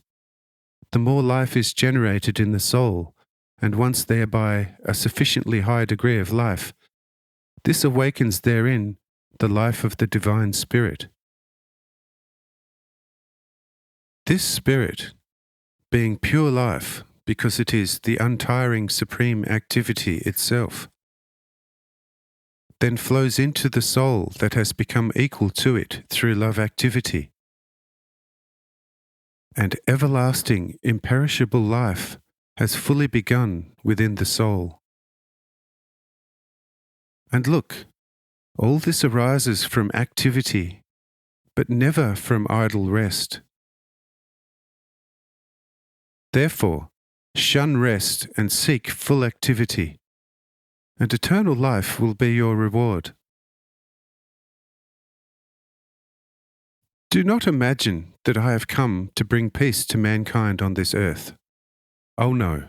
the more life is generated in the soul, and once thereby a sufficiently high degree of life, this awakens therein the life of the divine spirit. This spirit, being pure life, because it is the untiring supreme activity itself, then flows into the soul that has become equal to it through love activity. And everlasting, imperishable life has fully begun within the soul. And look, all this arises from activity, but never from idle rest. Therefore, shun rest and seek full activity, and eternal life will be your reward. Do not imagine that I have come to bring peace to mankind on this earth. Oh no.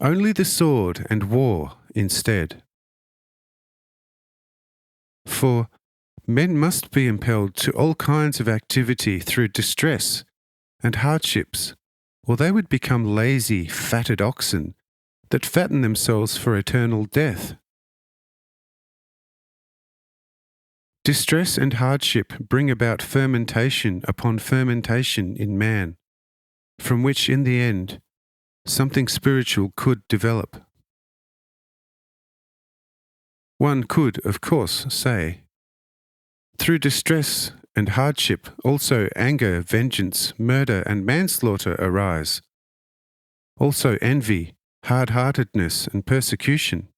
Only the sword and war instead. For men must be impelled to all kinds of activity through distress and hardships, or they would become lazy, fatted oxen that fatten themselves for eternal death. Distress and hardship bring about fermentation upon fermentation in man, from which in the end something spiritual could develop. One could, of course, say, through distress and hardship also anger, vengeance, murder and manslaughter arise. Also envy, hard-heartedness and persecution.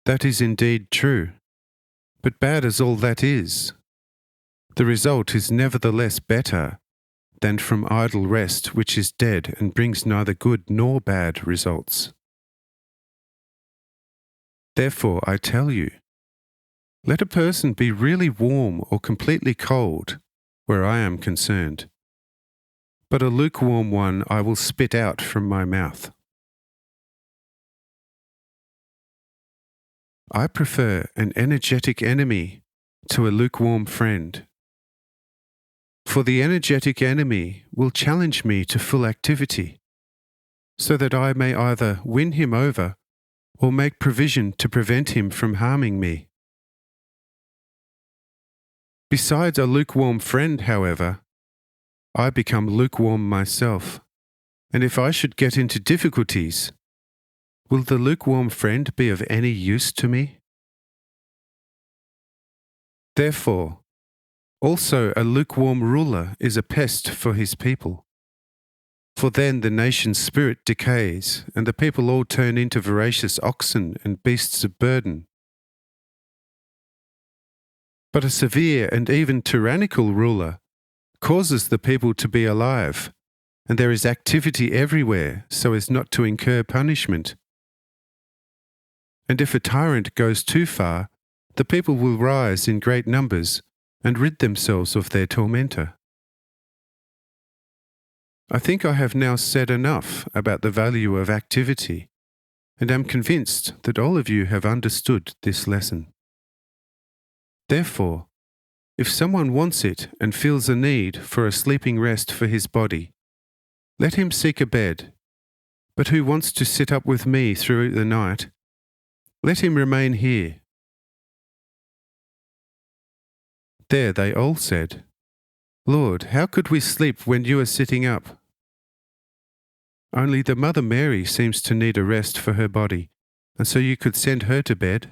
That is indeed true, but bad as all that is, the result is nevertheless better than from idle rest which is dead and brings neither good nor bad results. Therefore, I tell you, let a person be really warm or completely cold, where I am concerned, but a lukewarm one I will spit out from my mouth. I prefer an energetic enemy to a lukewarm friend, for the energetic enemy will challenge me to full activity, so that I may either win him over or make provision to prevent him from harming me. Besides a lukewarm friend, however, I become lukewarm myself, and if I should get into difficulties, will the lukewarm friend be of any use to me? Therefore, Also, a lukewarm ruler is a pest for his people. For then the nation's spirit decays, and the people all turn into voracious oxen and beasts of burden. But a severe and even tyrannical ruler causes the people to be alive, and there is activity everywhere so as not to incur punishment. And if a tyrant goes too far, the people will rise in great numbers and rid themselves of their tormentor. I think I have now said enough about the value of activity, and am convinced that all of you have understood this lesson. Therefore, if someone wants it and feels a need for a sleeping rest for his body, let him seek a bed. But who wants to sit up with me through the night, let him remain here. There they all said, Lord, how could we sleep when you are sitting up? Only the Mother Mary seems to need a rest for her body, and so you could send her to bed.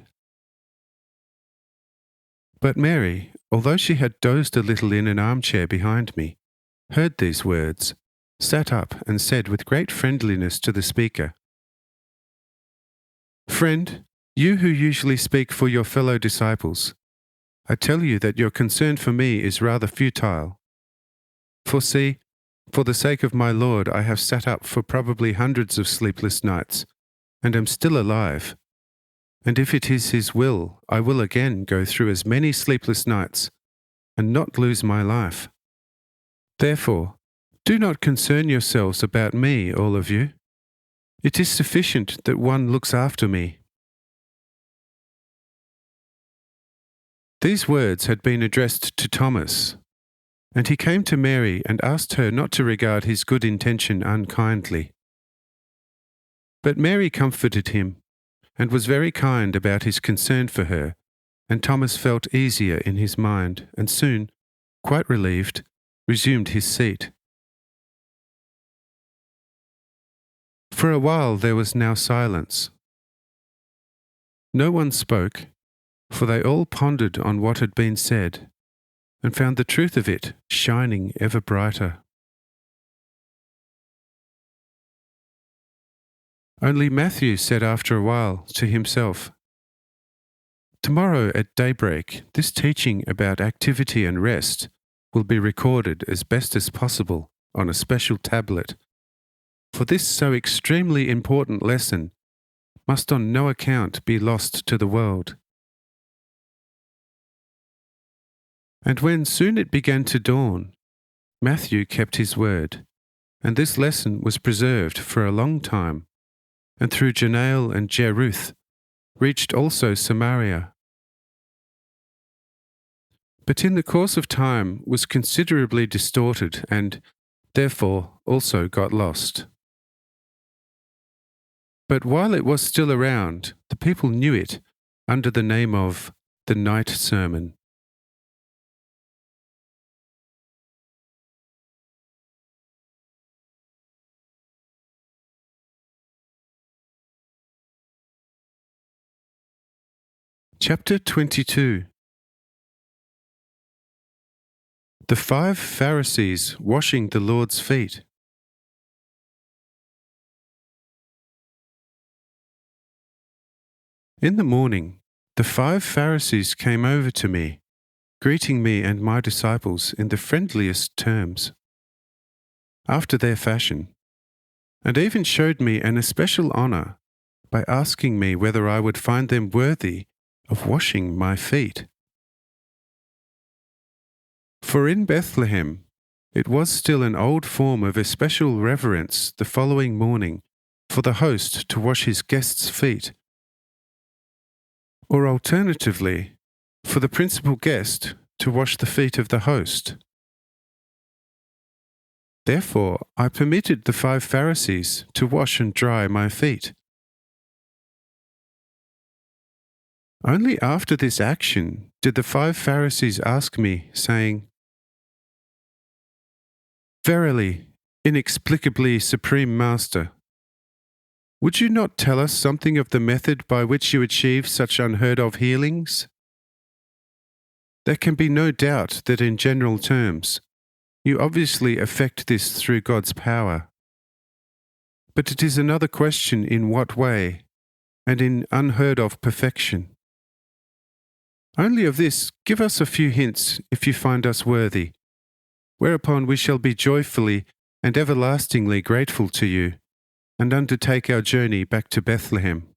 But Mary, although she had dozed a little in an armchair behind me, heard these words, sat up and said with great friendliness to the speaker, Friend, you who usually speak for your fellow disciples, I tell you that your concern for me is rather futile. For see, for the sake of my Lord I have sat up for probably hundreds of sleepless nights, and am still alive. And if it is his will, I will again go through as many sleepless nights, and not lose my life. Therefore, do not concern yourselves about me, all of you. It is sufficient that one looks after me. These words had been addressed to Thomas, and he came to Mary and asked her not to regard his good intention unkindly. But Mary comforted him, and was very kind about his concern for her, and Thomas felt easier in his mind, and soon, quite relieved, resumed his seat. For a while there was now silence. No one spoke, for they all pondered on what had been said, and found the truth of it shining ever brighter. Only Matthew said after a while to himself, Tomorrow at daybreak, this teaching about activity and rest will be recorded as best as possible on a special tablet, for this so extremely important lesson must on no account be lost to the world. And when soon it began to dawn, Matthew kept his word, and this lesson was preserved for a long time, and through Janail and Jeruth reached also Samaria. But in the course of time was considerably distorted, and therefore also got lost. But while it was still around, the people knew it under the name of the Night Sermon. Chapter 22. The 5 Pharisees washing the Lord's feet. In the morning, the 5 Pharisees came over to me, greeting me and my disciples in the friendliest terms, after their fashion, and even showed me an especial honour by asking me whether I would find them worthy of washing my feet. For in Bethlehem it was still an old form of especial reverence the following morning for the host to wash his guests' feet, or alternatively, for the principal guest to wash the feet of the host. Therefore I permitted the 5 Pharisees to wash and dry my feet. Only after this action did the 5 Pharisees ask me, saying, Verily, inexplicably Supreme Master, would you not tell us something of the method by which you achieve such unheard of healings? There can be no doubt that in general terms, you obviously effect this through God's power. But it is another question in what way, and in unheard of perfection. Only of this give us a few hints if you find us worthy, whereupon we shall be joyfully and everlastingly grateful to you, and undertake our journey back to Bethlehem.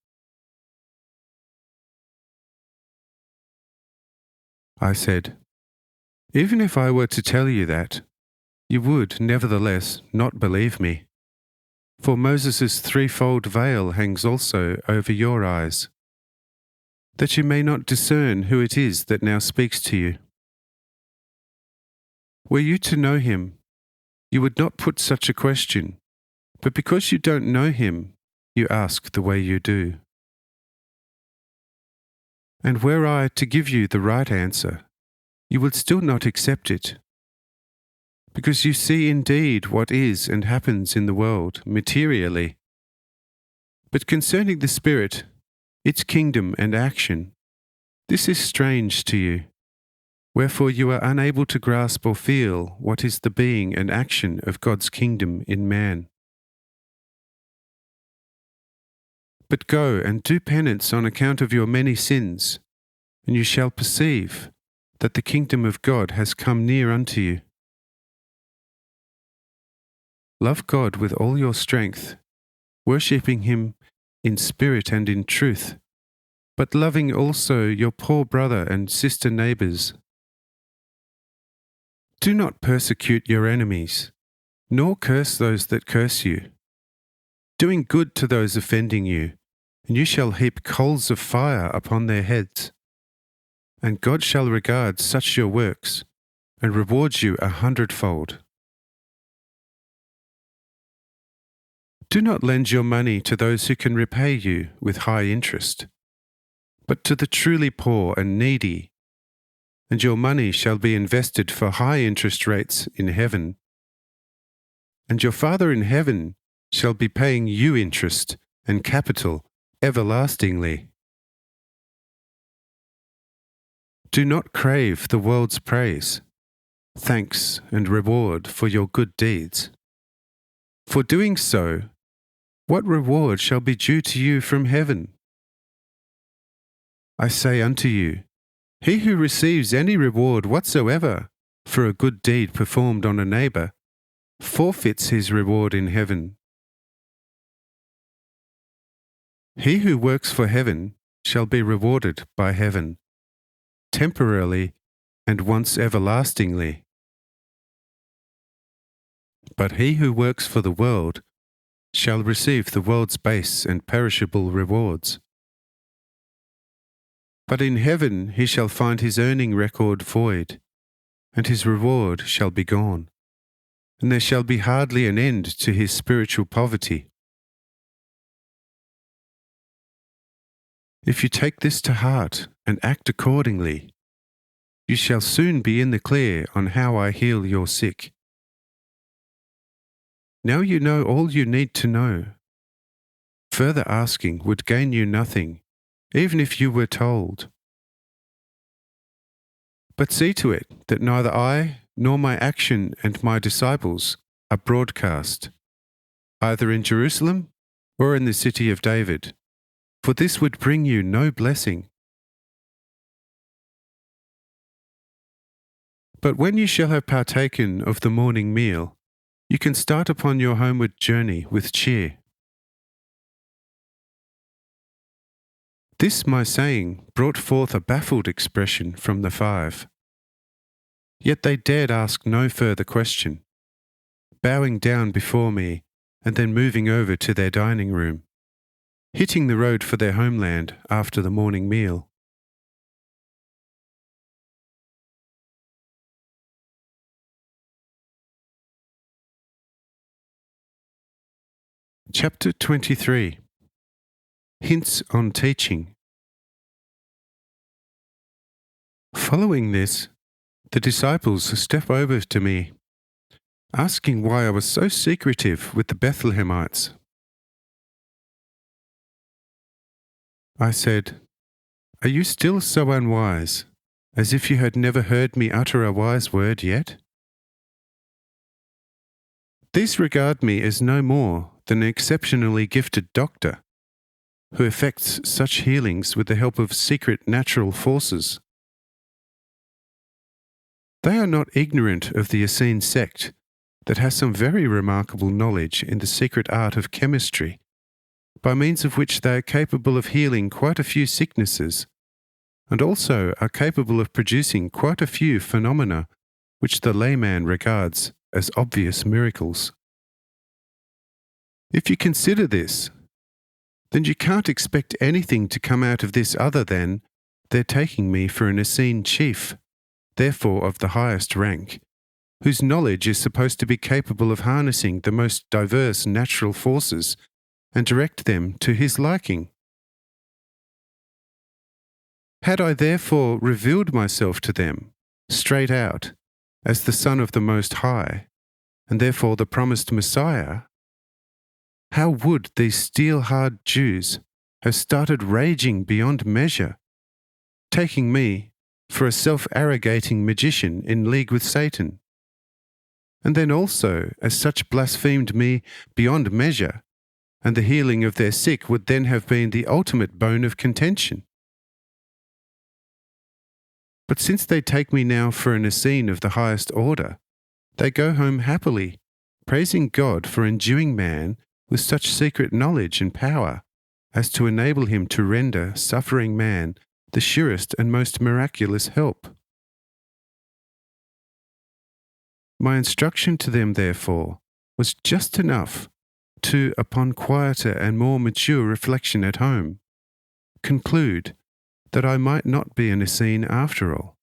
I said, even if I were to tell you that, you would, nevertheless, not believe me. For Moses' threefold veil hangs also over your eyes, that you may not discern who it is that now speaks to you. Were you to know him, you would not put such a question, but because you don't know him, you ask the way you do. And were I to give you the right answer, you would still not accept it, because you see indeed what is and happens in the world materially. But concerning the Spirit, its kingdom and action, this is strange to you, wherefore you are unable to grasp or feel what is the being and action of God's kingdom in man. But go and do penance on account of your many sins, and you shall perceive that the kingdom of God has come near unto you. Love God with all your strength, worshipping him in spirit and in truth, but loving also your poor brother and sister neighbours. Do not persecute your enemies, nor curse those that curse you. Doing good to those offending you, and you shall heap coals of fire upon their heads. And God shall regard such your works, and reward you 100-fold. Do not lend your money to those who can repay you with high interest, but to the truly poor and needy, and your money shall be invested for high interest rates in heaven. And your Father in heaven shall be paying you interest and capital everlastingly. Do not crave the world's praise, thanks and reward for your good deeds. For doing so, what reward shall be due to you from heaven? I say unto you, he who receives any reward whatsoever for a good deed performed on a neighbour, forfeits his reward in heaven. He who works for heaven shall be rewarded by heaven, temporarily and once everlastingly. But he who works for the world shall receive the world's base and perishable rewards. But in heaven he shall find his earning record void, and his reward shall be gone, and there shall be hardly an end to his spiritual poverty. If you take this to heart and act accordingly, you shall soon be in the clear on how I heal your sick. Now you know all you need to know. Further asking would gain you nothing, even if you were told. But see to it that neither I nor my action and my disciples are broadcast, either in Jerusalem or in the city of David, for this would bring you no blessing. But when you shall have partaken of the morning meal, you can start upon your homeward journey with cheer. This my saying brought forth a baffled expression from the 5. Yet they dared ask no further question, bowing down before me and then moving over to their dining room, hitting the road for their homeland after the morning meal. Chapter 23. Hints on Teaching. Following this, the disciples step over to me, asking why I was so secretive with the Bethlehemites. I said, "Are you still so unwise, as if you had never heard me utter a wise word yet? These regard me as no more than an exceptionally gifted doctor, who effects such healings with the help of secret natural forces. They are not ignorant of the Essene sect that has some very remarkable knowledge in the secret art of chemistry, by means of which they are capable of healing quite a few sicknesses, and also are capable of producing quite a few phenomena which the layman regards as obvious miracles. If you consider this, then you can't expect anything to come out of this other than their taking me for an Essene chief, therefore of the highest rank, whose knowledge is supposed to be capable of harnessing the most diverse natural forces and direct them to his liking. Had I therefore revealed myself to them, straight out, as the Son of the Most High, and therefore the promised Messiah, how would these steel-hard Jews have started raging beyond measure, taking me for a self-arrogating magician in league with Satan, and then also as such blasphemed me beyond measure, and the healing of their sick would then have been the ultimate bone of contention. But since they take me now for an Essene of the highest order, they go home happily, praising God for enduing man with such secret knowledge and power as to enable him to render suffering man the surest and most miraculous help. My instruction to them, therefore, was just enough to, upon quieter and more mature reflection at home, conclude that I might not be an Essene after all,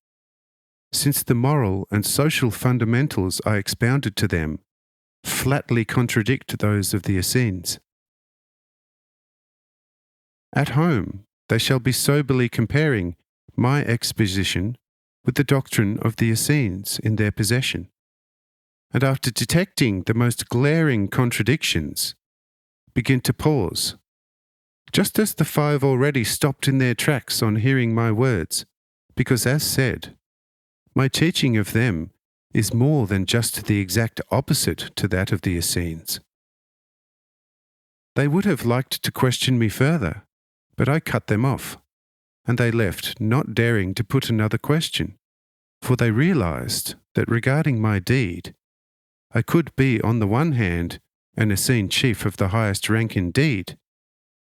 since the moral and social fundamentals I expounded to them flatly contradict those of the Essenes. At home, they shall be soberly comparing my exposition with the doctrine of the Essenes in their possession, and after detecting the most glaring contradictions, begin to pause, just as the 5 already stopped in their tracks on hearing my words, because, as said, my teaching of them is more than just the exact opposite to that of the Essenes. They would have liked to question me further, but I cut them off, and they left, not daring to put another question, for they realized that regarding my deed, I could be on the one hand an Essene chief of the highest rank indeed,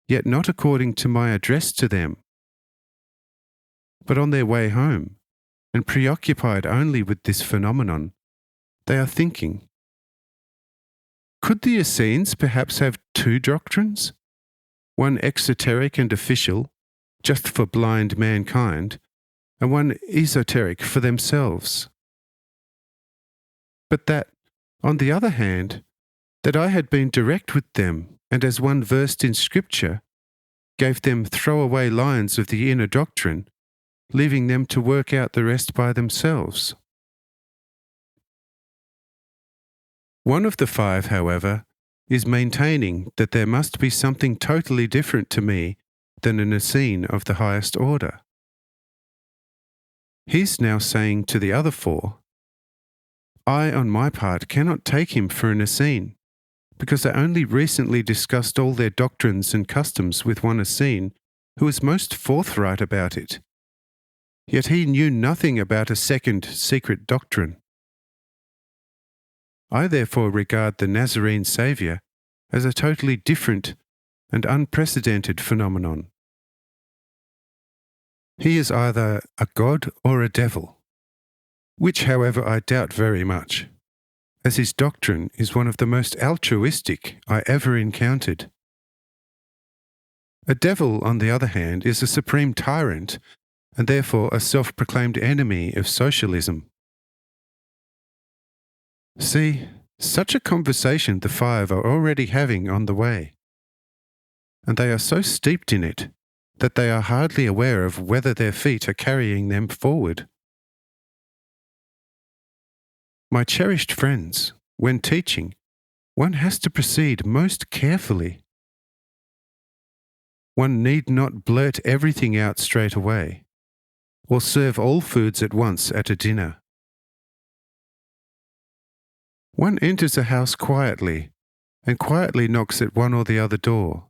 yet not according to my address to them. But on their way home, and preoccupied only with this phenomenon, they are thinking, could the Essenes perhaps have 2 doctrines? One exoteric and official, just for blind mankind, and one esoteric for themselves. But that, on the other hand, that I had been direct with them, and as one versed in Scripture, gave them throwaway lines of the inner doctrine, leaving them to work out the rest by themselves. One of the 5, however, is maintaining that there must be something totally different to me than an Essene of the highest order. He's now saying to the other 4, I, on my part, cannot take him for an Essene, because I only recently discussed all their doctrines and customs with one Essene who was most forthright about it. Yet he knew nothing about a second secret doctrine. I therefore regard the Nazarene Saviour as a totally different and unprecedented phenomenon. He is either a god or a devil, which, however, I doubt very much, as his doctrine is one of the most altruistic I ever encountered. A devil, on the other hand, is a supreme tyrant and therefore a self-proclaimed enemy of socialism. See, such a conversation the 5 are already having on the way, and they are so steeped in it that they are hardly aware of whether their feet are carrying them forward. My cherished friends, when teaching, one has to proceed most carefully. One need not blurt everything out straight away, or serve all foods at once at a dinner. One enters a house quietly, and quietly knocks at one or the other door,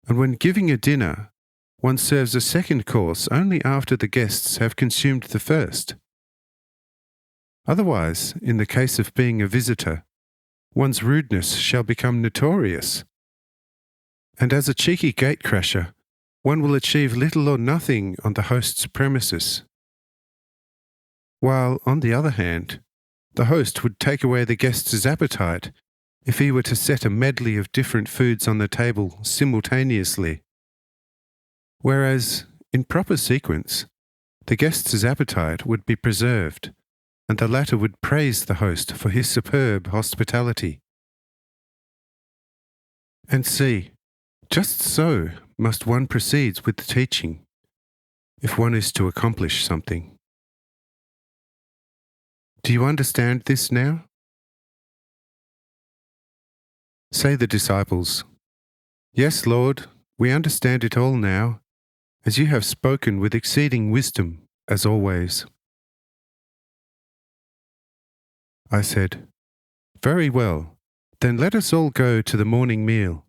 and when giving a dinner, one serves a second course only after the guests have consumed the first. Otherwise, in the case of being a visitor, one's rudeness shall become notorious. And as a cheeky gatecrasher, one will achieve little or nothing on the host's premises. While, on the other hand, the host would take away the guest's appetite if he were to set a medley of different foods on the table simultaneously. Whereas, in proper sequence, the guest's appetite would be preserved, and the latter would praise the host for his superb hospitality. And see, just so must one proceed with the teaching, if one is to accomplish something. Do you understand this now? Say the disciples, "Yes, Lord, we understand it all now, as you have spoken with exceeding wisdom, as always." I said, "Very well, then let us all go to the morning meal."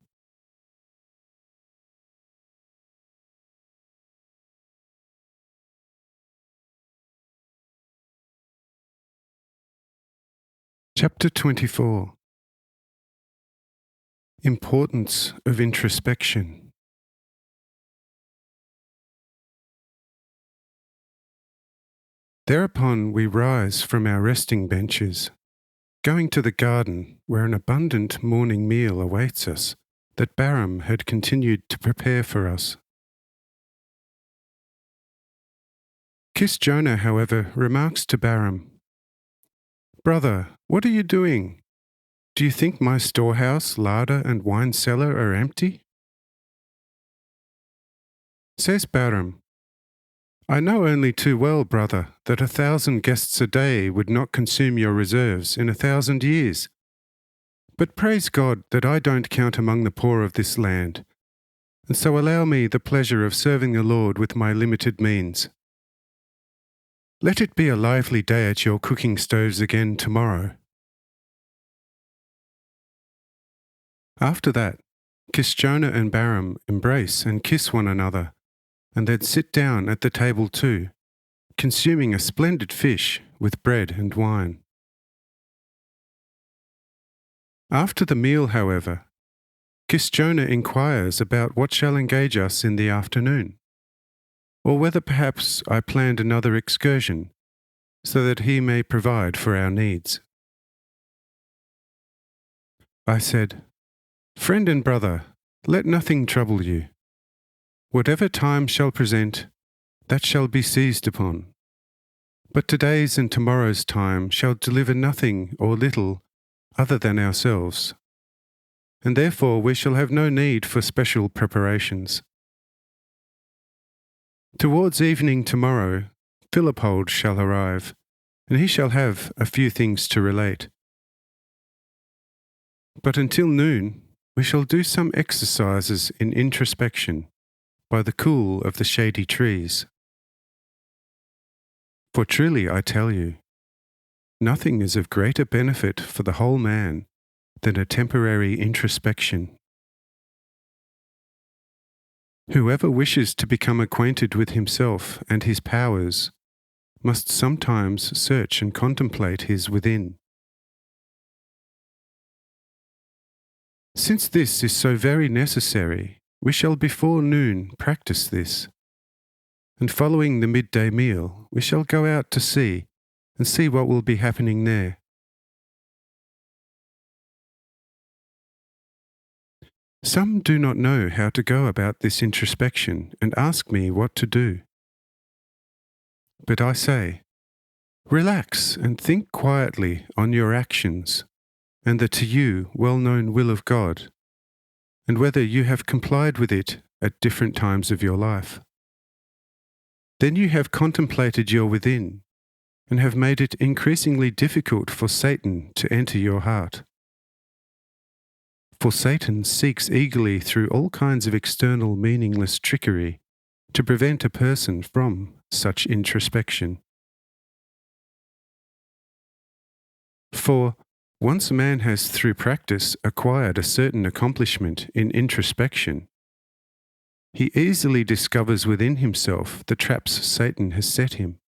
Chapter 24. Importance of introspection. Thereupon we rise from our resting benches, going to the garden where an abundant morning meal awaits us that Balaam had continued to prepare for us. Jonah, however, remarks to Balaam, "Brother, what are you doing? Do you think my storehouse, larder, and wine cellar are empty?" Says Balaam, "I know only too well, brother, that 1,000 guests a day would not consume your reserves in 1,000 years. But praise God that I don't count among the poor of this land, and so allow me the pleasure of serving the Lord with my limited means. Let it be a lively day at your cooking stoves again tomorrow." After that, Jonah and Balaam embrace and kiss one another, and then sit down at the table too, consuming a splendid fish with bread and wine. After the meal, however, Jonah inquires about what shall engage us in the afternoon, or whether perhaps I planned another excursion, so that he may provide for our needs. I said, "Friend and brother, let nothing trouble you. Whatever time shall present, that shall be seized upon. But today's and tomorrow's time shall deliver nothing or little other than ourselves, and therefore we shall have no need for special preparations. Towards evening tomorrow, Philippold shall arrive, and he shall have a few things to relate. But until noon, we shall do some exercises in introspection by the cool of the shady trees. For truly I tell you, nothing is of greater benefit for the whole man than a temporary introspection. Whoever wishes to become acquainted with himself and his powers must sometimes search and contemplate his within. Since this is so very necessary, we shall before noon practice this, and following the midday meal, we shall go out to sea and see what will be happening there. Some do not know how to go about this introspection and ask me what to do. But I say, relax and think quietly on your actions and the to you well-known will of God, and whether you have complied with it at different times of your life. Then you have contemplated your within, and have made it increasingly difficult for Satan to enter your heart. For Satan seeks eagerly through all kinds of external meaningless trickery to prevent a person from such introspection. For once a man has through practice acquired a certain accomplishment in introspection, he easily discovers within himself the traps Satan has set him,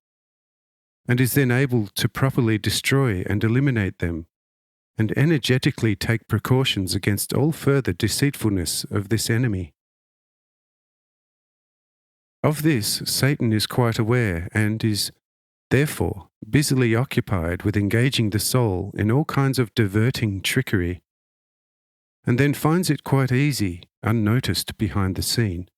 and is then able to properly destroy and eliminate them, and energetically take precautions against all further deceitfulness of this enemy. Of this, Satan is quite aware and is, therefore, busily occupied with engaging the soul in all kinds of diverting trickery, and then finds it quite easy, unnoticed behind the scene,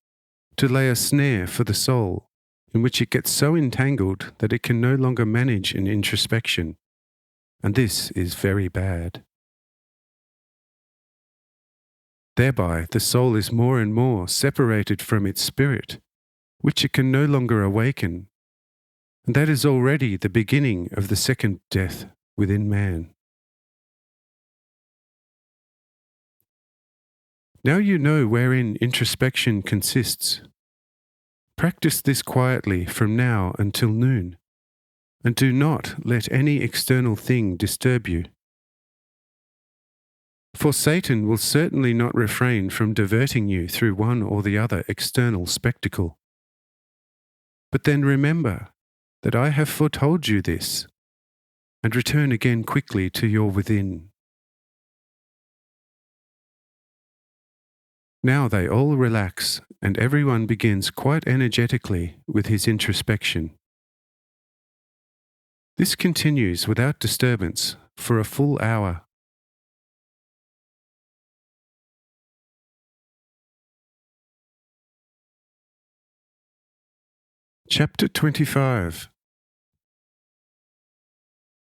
to lay a snare for the soul in which it gets so entangled that it can no longer manage in introspection, and this is very bad. Thereby the soul is more and more separated from its spirit, which it can no longer awaken, and that is already the beginning of the second death within man. Now you know wherein introspection consists. Practice this quietly from now until noon, and do not let any external thing disturb you. For Satan will certainly not refrain from diverting you through one or the other external spectacle. But then remember that I have foretold you this, and return again quickly to your within. Now they all relax, and everyone begins quite energetically with his introspection. This continues without disturbance for a full hour. Chapter 25.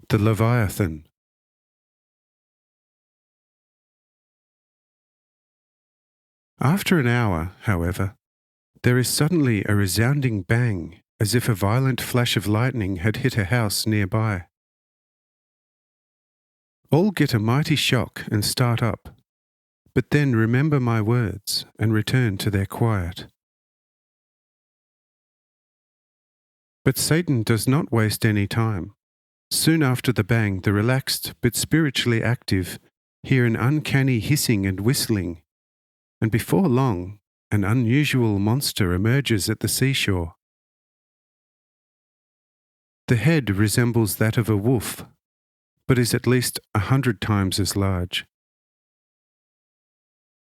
The Leviathan. After an hour, however, there is suddenly a resounding bang, as if a violent flash of lightning had hit a house nearby. All get a mighty shock and start up, but then remember my words and return to their quiet. But Satan does not waste any time. Soon after the bang, the relaxed but spiritually active hear an uncanny hissing and whistling, and before long, an unusual monster emerges at the seashore. The head resembles that of a wolf, but is at least 100 times as large.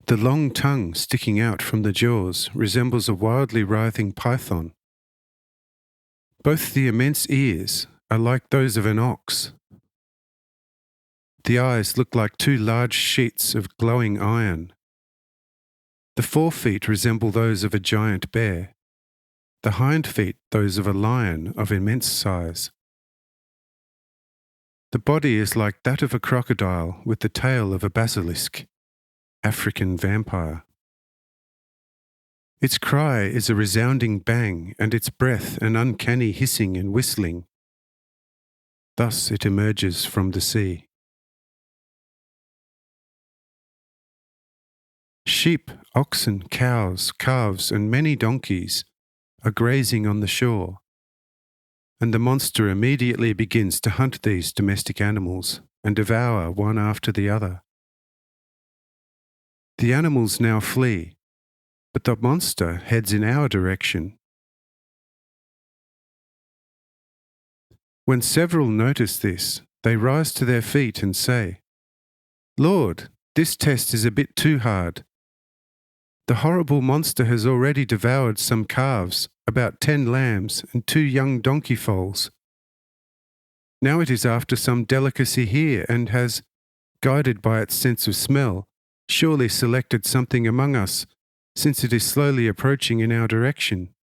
The long tongue sticking out from the jaws resembles a wildly writhing python. Both the immense ears are like those of an ox. The eyes look like two large sheets of glowing iron. The forefeet resemble those of a giant bear, the hind feet those of a lion of immense size. The body is like that of a crocodile with the tail of a basilisk, African vampire. Its cry is a resounding bang, and its breath an uncanny hissing and whistling. Thus it emerges from the sea. Sheep, oxen, cows, calves, and many donkeys are grazing on the shore, and the monster immediately begins to hunt these domestic animals and devour one after the other. The animals now flee, but the monster heads in our direction. When several notice this, they rise to their feet and say, "Lord, this test is a bit too hard. The horrible monster has already devoured some calves, about 10 lambs, and 2 young donkey foals. Now it is after some delicacy here and has, guided by its sense of smell, surely selected something among us, since it is slowly approaching in our direction.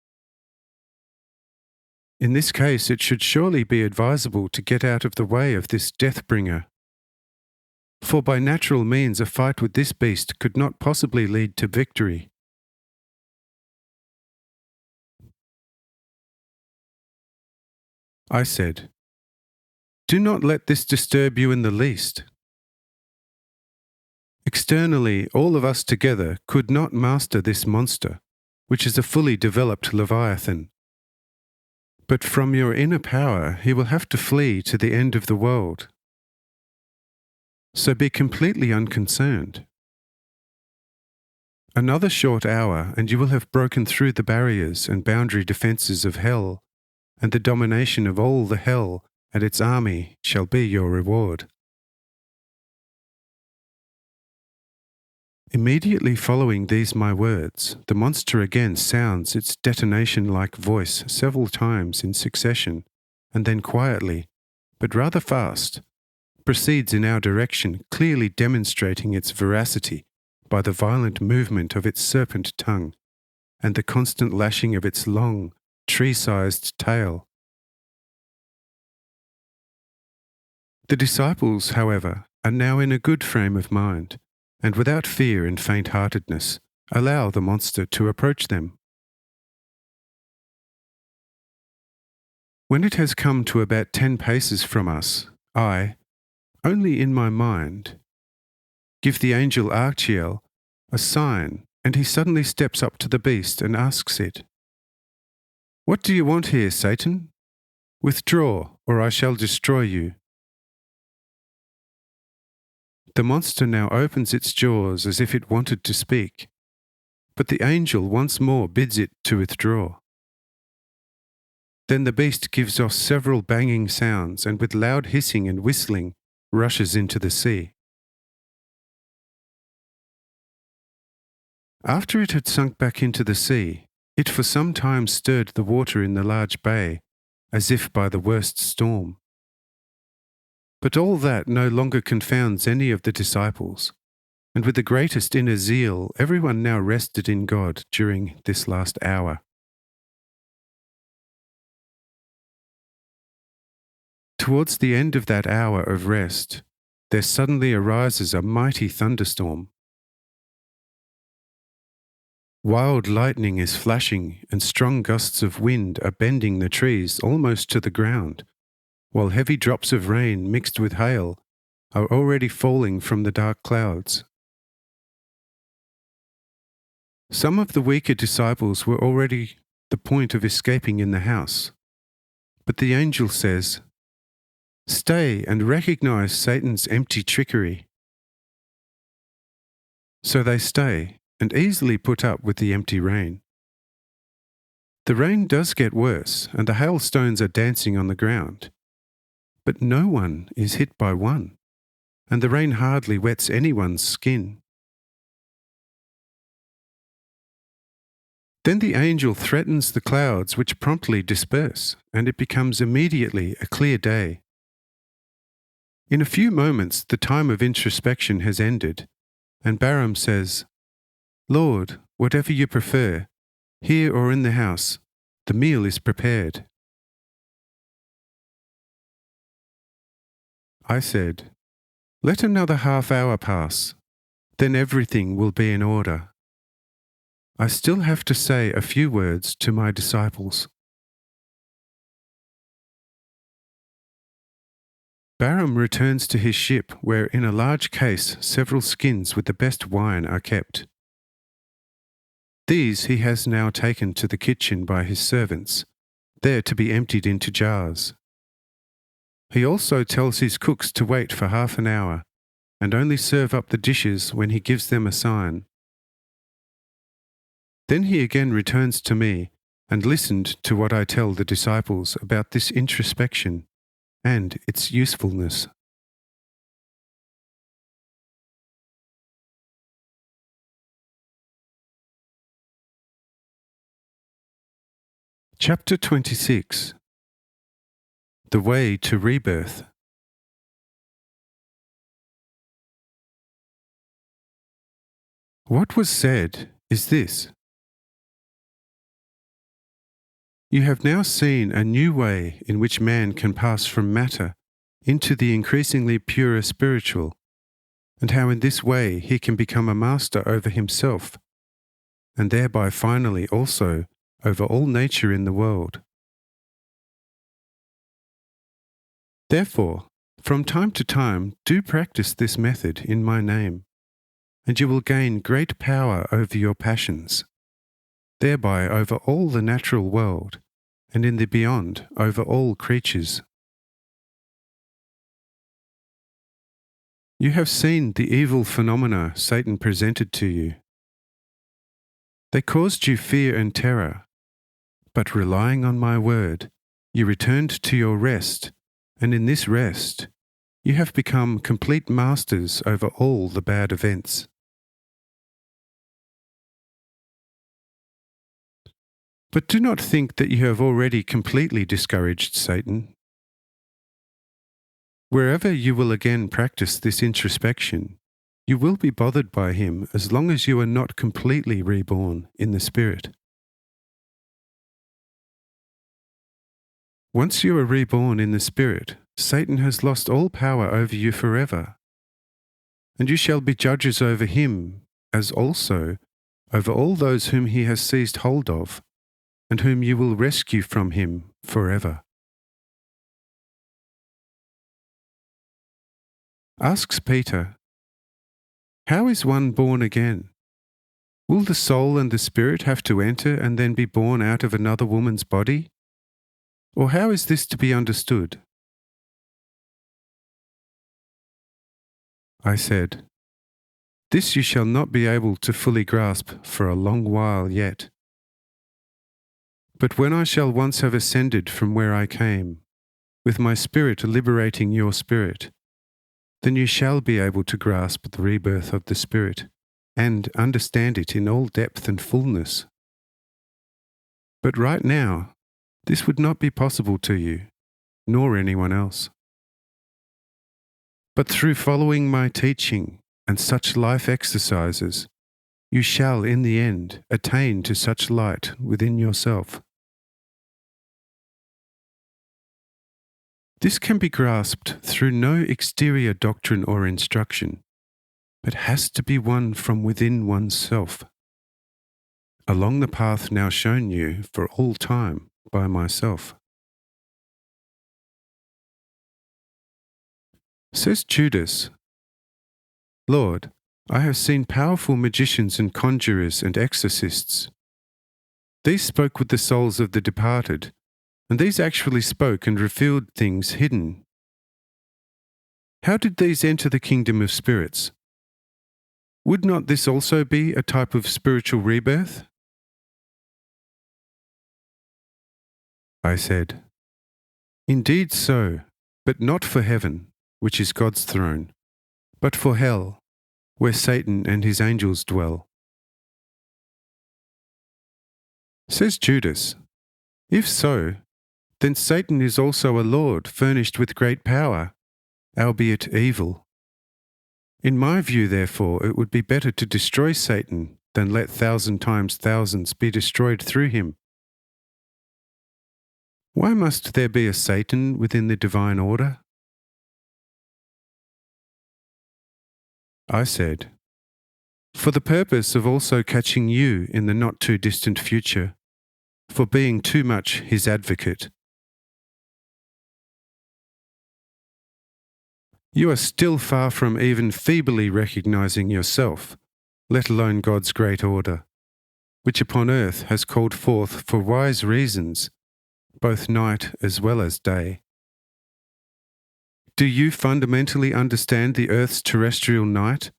In this case, it should surely be advisable to get out of the way of this death-bringer. For by natural means a fight with this beast could not possibly lead to victory." I said, "Do not let this disturb you in the least. Externally, all of us together could not master this monster, which is a fully developed Leviathan. But from your inner power he will have to flee to the end of the world. So be completely unconcerned. Another short hour and you will have broken through the barriers and boundary defences of hell, and the domination of all the hell and its army shall be your reward. Immediately following these my words, the monster again sounds its detonation-like voice several times in succession, and then quietly, but rather fast, proceeds in our direction, clearly demonstrating its veracity by the violent movement of its serpent tongue and the constant lashing of its long, tree-sized tail. The disciples, however, are now in a good frame of mind, and without fear and faint-heartedness, allow the monster to approach them. When it has come to about 10 paces from us, I, only in my mind, give the angel Archiel a sign, and he suddenly steps up to the beast and asks it, "What do you want here, Satan? Withdraw, or I shall destroy you." The monster now opens its jaws as if it wanted to speak, but the angel once more bids it to withdraw. Then the beast gives off several banging sounds and with loud hissing and whistling rushes into the sea. After it had sunk back into the sea, it for some time stirred the water in the large bay, as if by the worst storm. But all that no longer confounds any of the disciples, and with the greatest inner zeal everyone now rested in God during this last hour. Towards the end of that hour of rest, there suddenly arises a mighty thunderstorm. Wild lightning is flashing, and strong gusts of wind are bending the trees almost to the ground, while heavy drops of rain mixed with hail are already falling from the dark clouds. Some of the weaker disciples were already the point of escaping in the house, but the angel says, "Stay and recognize Satan's empty trickery." So they stay and easily put up with the empty rain. The rain does get worse, and the hailstones are dancing on the ground, but no one is hit by one, and the rain hardly wets anyone's skin. Then the angel threatens the clouds, which promptly disperse, and it becomes immediately a clear day. In a few moments the time of introspection has ended, and Balaam says, "Lord, whatever you prefer, here or in the house, the meal is prepared." I said, "Let another half hour pass, then everything will be in order. I still have to say a few words to my disciples." Balaam returns to his ship, where in a large case several skins with the best wine are kept. These he has now taken to the kitchen by his servants, there to be emptied into jars. He also tells his cooks to wait for half an hour, and only serve up the dishes when he gives them a sign. Then he again returns to me, and listened to what I tell the disciples about this introspection and its usefulness. Chapter 26. The Way to Rebirth. What was said is this: you have now seen a new way in which man can pass from matter into the increasingly purer spiritual, and how in this way he can become a master over himself, and thereby finally also over all nature in the world. Therefore, from time to time do practice this method in my name, and you will gain great power over your passions, thereby over all the natural world, and in the beyond over all creatures. You have seen the evil phenomena Satan presented to you. They caused you fear and terror, but relying on my word, you returned to your rest, and in this rest, you have become complete masters over all the bad events. But do not think that you have already completely discouraged Satan. Wherever you will again practice this introspection, you will be bothered by him as long as you are not completely reborn in the Spirit. Once you are reborn in the Spirit, Satan has lost all power over you forever, and you shall be judges over him, as also over all those whom he has seized hold of, and whom you will rescue from him forever. Asks Peter, how is one born again? Will the soul and the spirit have to enter and then be born out of another woman's body? Or how is this to be understood? I said, this you shall not be able to fully grasp for a long while yet. But when I shall once have ascended from where I came, with my spirit liberating your spirit, then you shall be able to grasp the rebirth of the Spirit and understand it in all depth and fullness. But right now, this would not be possible to you, nor anyone else. But through following my teaching and such life exercises, you shall in the end attain to such light within yourself. This can be grasped through no exterior doctrine or instruction, but has to be won from within oneself, along the path now shown you for all time by myself. Says Judas, Lord, I have seen powerful magicians and conjurers and exorcists. These spoke with the souls of the departed, and these actually spoke and revealed things hidden. How did these enter the kingdom of spirits? Would not this also be a type of spiritual rebirth? I said, indeed so, but not for heaven, which is God's throne, but for hell, where Satan and his angels dwell. Says Judas, if so, then Satan is also a lord furnished with great power, albeit evil. In my view, therefore, it would be better to destroy Satan than let 1,000 times thousands be destroyed through him. Why must there be a Satan within the divine order? I said, for the purpose of also catching you in the not too distant future, for being too much his advocate. You are still far from even feebly recognizing yourself, let alone God's great order, which upon earth has called forth for wise reasons, both night as well as day. Do you fundamentally understand the earth's terrestrial night,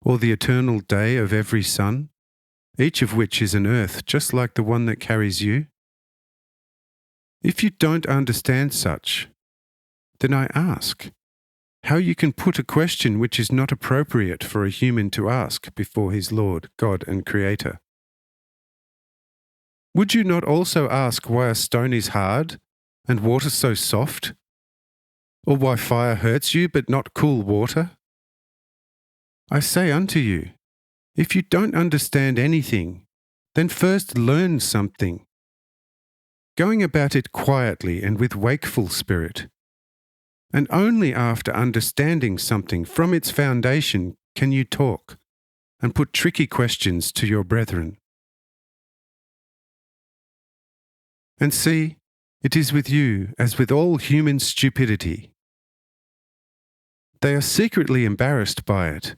or the eternal day of every sun, each of which is an earth just like the one that carries you? If you don't understand such, then I ask, how you can put a question which is not appropriate for a human to ask before his Lord, God and Creator. Would you not also ask why a stone is hard and water so soft? Or why fire hurts you but not cool water? I say unto you, if you don't understand anything, then first learn something, going about it quietly and with wakeful spirit. And only after understanding something from its foundation can you talk and put tricky questions to your brethren. And see, it is with you as with all human stupidity. They are secretly embarrassed by it,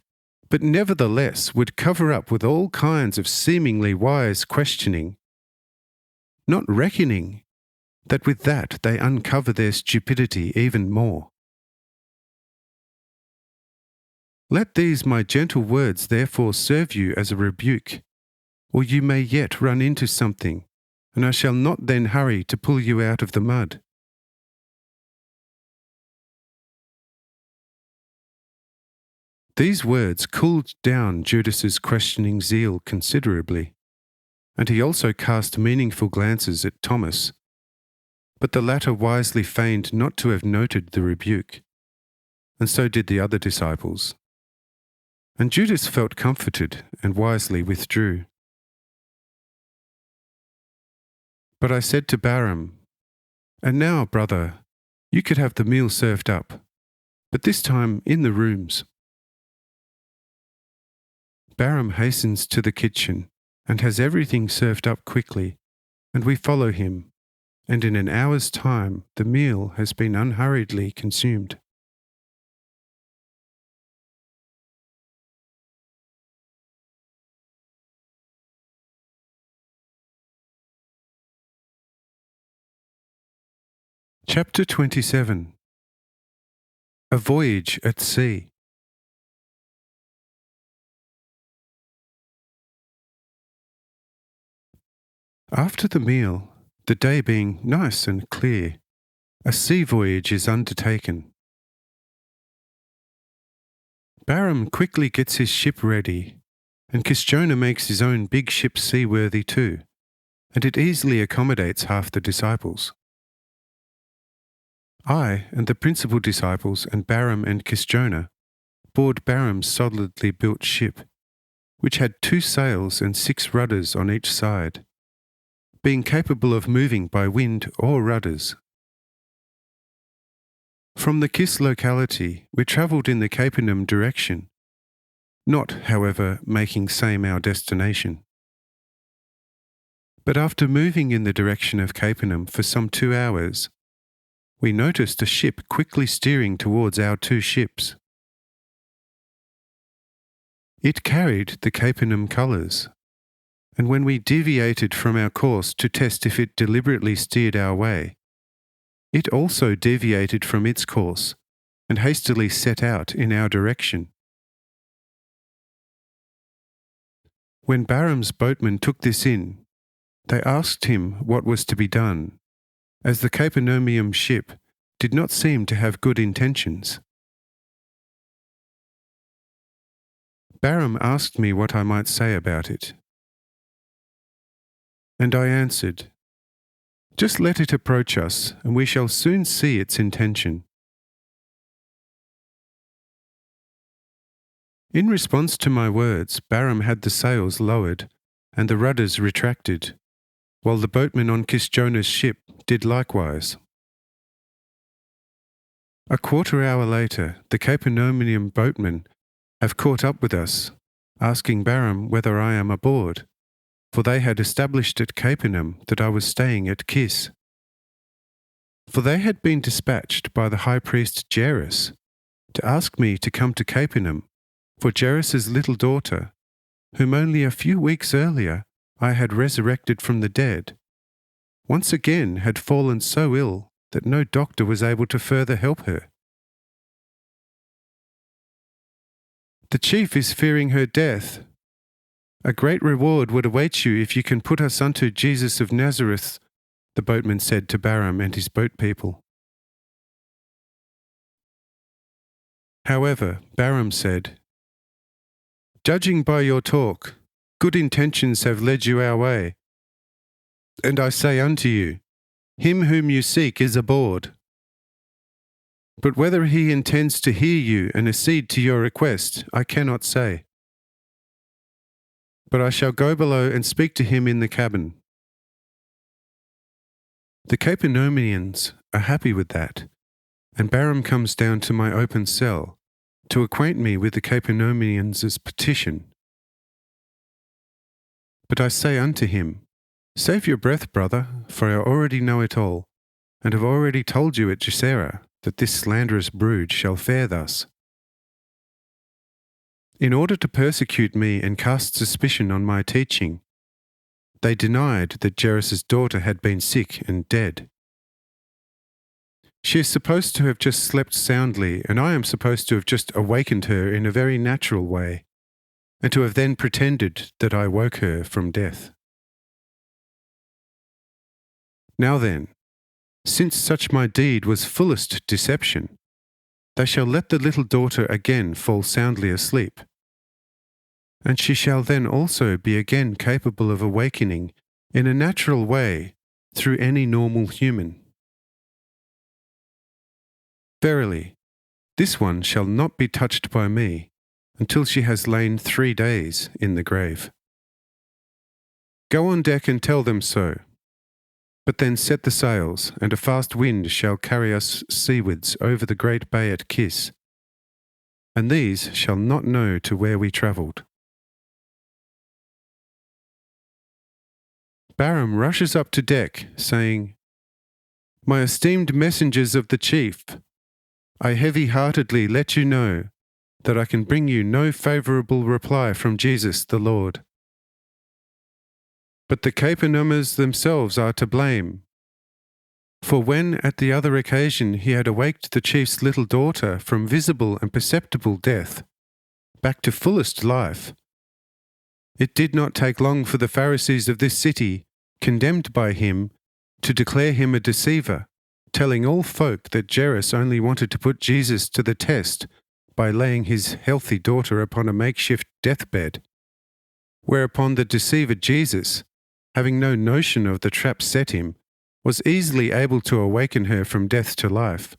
but nevertheless would cover up with all kinds of seemingly wise questioning, not reckoning that with that they uncover their stupidity even more. Let these my gentle words therefore serve you as a rebuke, or you may yet run into something, and I shall not then hurry to pull you out of the mud. These words cooled down Judas's questioning zeal considerably, and he also cast meaningful glances at Thomas, but the latter wisely feigned not to have noted the rebuke, and so did the other disciples. And Judas felt comforted and wisely withdrew. But I said to Balaam, "And now, brother, you could have the meal served up, but this time in the rooms." Balaam hastens to the kitchen and has everything served up quickly, and we follow him, and in an hour's time the meal has been unhurriedly consumed. Chapter 27. A Voyage at Sea. After the meal, the day being nice and clear, a sea voyage is undertaken. Balaam quickly gets his ship ready, and Kisjona makes his own big ship seaworthy too, and it easily accommodates half the disciples. I and the principal disciples and Balaam and Kisjona board Balaam's solidly built ship, which had 2 sails and 6 rudders on each side, being capable of moving by wind or rudders. From the Kis locality, we travelled in the Capernaum direction, not, however, making same our destination. But after moving in the direction of Capernaum for some 2 hours, we noticed a ship quickly steering towards our 2 ships. It carried the Capernaum colours, and when we deviated from our course to test if it deliberately steered our way, it also deviated from its course and hastily set out in our direction. When Balaam's boatmen took this in, they asked him what was to be done, as the Capernaum ship did not seem to have good intentions. Balaam asked me what I might say about it. And I answered, "Just let it approach us, and we shall soon see its intention." In response to my words, Balaam had the sails lowered and the rudders retracted, while the boatmen on Kisjona's ship did likewise. A quarter-hour later, the Capernaum boatmen have caught up with us, asking Balaam whether I am aboard, for they had established at Capernaum that I was staying at Kis. For they had been dispatched by the high priest Jairus to ask me to come to Capernaum for Jairus' little daughter, whom only a few weeks earlier I had resurrected from the dead, once again had fallen so ill that no doctor was able to further help her. "The chief is fearing her death. A great reward would await you if you can put us unto Jesus of Nazareth," the boatman said to Balaam and his boat people. However, Balaam said, "Judging by your talk, good intentions have led you our way. And I say unto you, him whom you seek is aboard. But whether he intends to hear you and accede to your request, I cannot say. But I shall go below and speak to him in the cabin." The Capernaumans are happy with that, and Balaam comes down to my open cell to acquaint me with the Capernaumans' petition. But I say unto him, "Save your breath, brother, for I already know it all, and have already told you at Gisera that this slanderous brood shall fare thus. In order to persecute me and cast suspicion on my teaching, they denied that Jairus' daughter had been sick and dead, She is supposed to have just slept soundly, and I am supposed to have just awakened her in a very natural way, and to have then pretended that I woke her from death. Now then, since such my deed was fullest deception, they shall let the little daughter again fall soundly asleep, and she shall then also be again capable of awakening in a natural way through any normal human. Verily, this one shall not be touched by me until she has lain 3 days in the grave. Go on deck and tell them so. But then set the sails, and a fast wind shall carry us seawards over the great bay at Kis, and these shall not know to where we travelled. Balaam rushes up to deck, saying, My esteemed messengers of the chief, I heavy-heartedly let you know that I can bring you no favourable reply from Jesus the Lord. But the Capernaumers themselves are to blame. For when at the other occasion he had awaked the chief's little daughter from visible and perceptible death, back to fullest life, it did not take long for the Pharisees of this city, condemned by him, to declare him a deceiver, telling all folk that Jairus only wanted to put Jesus to the test by laying his healthy daughter upon a makeshift deathbed. Whereupon the deceiver Jesus, having no notion of the trap set him, was easily able to awaken her from death to life,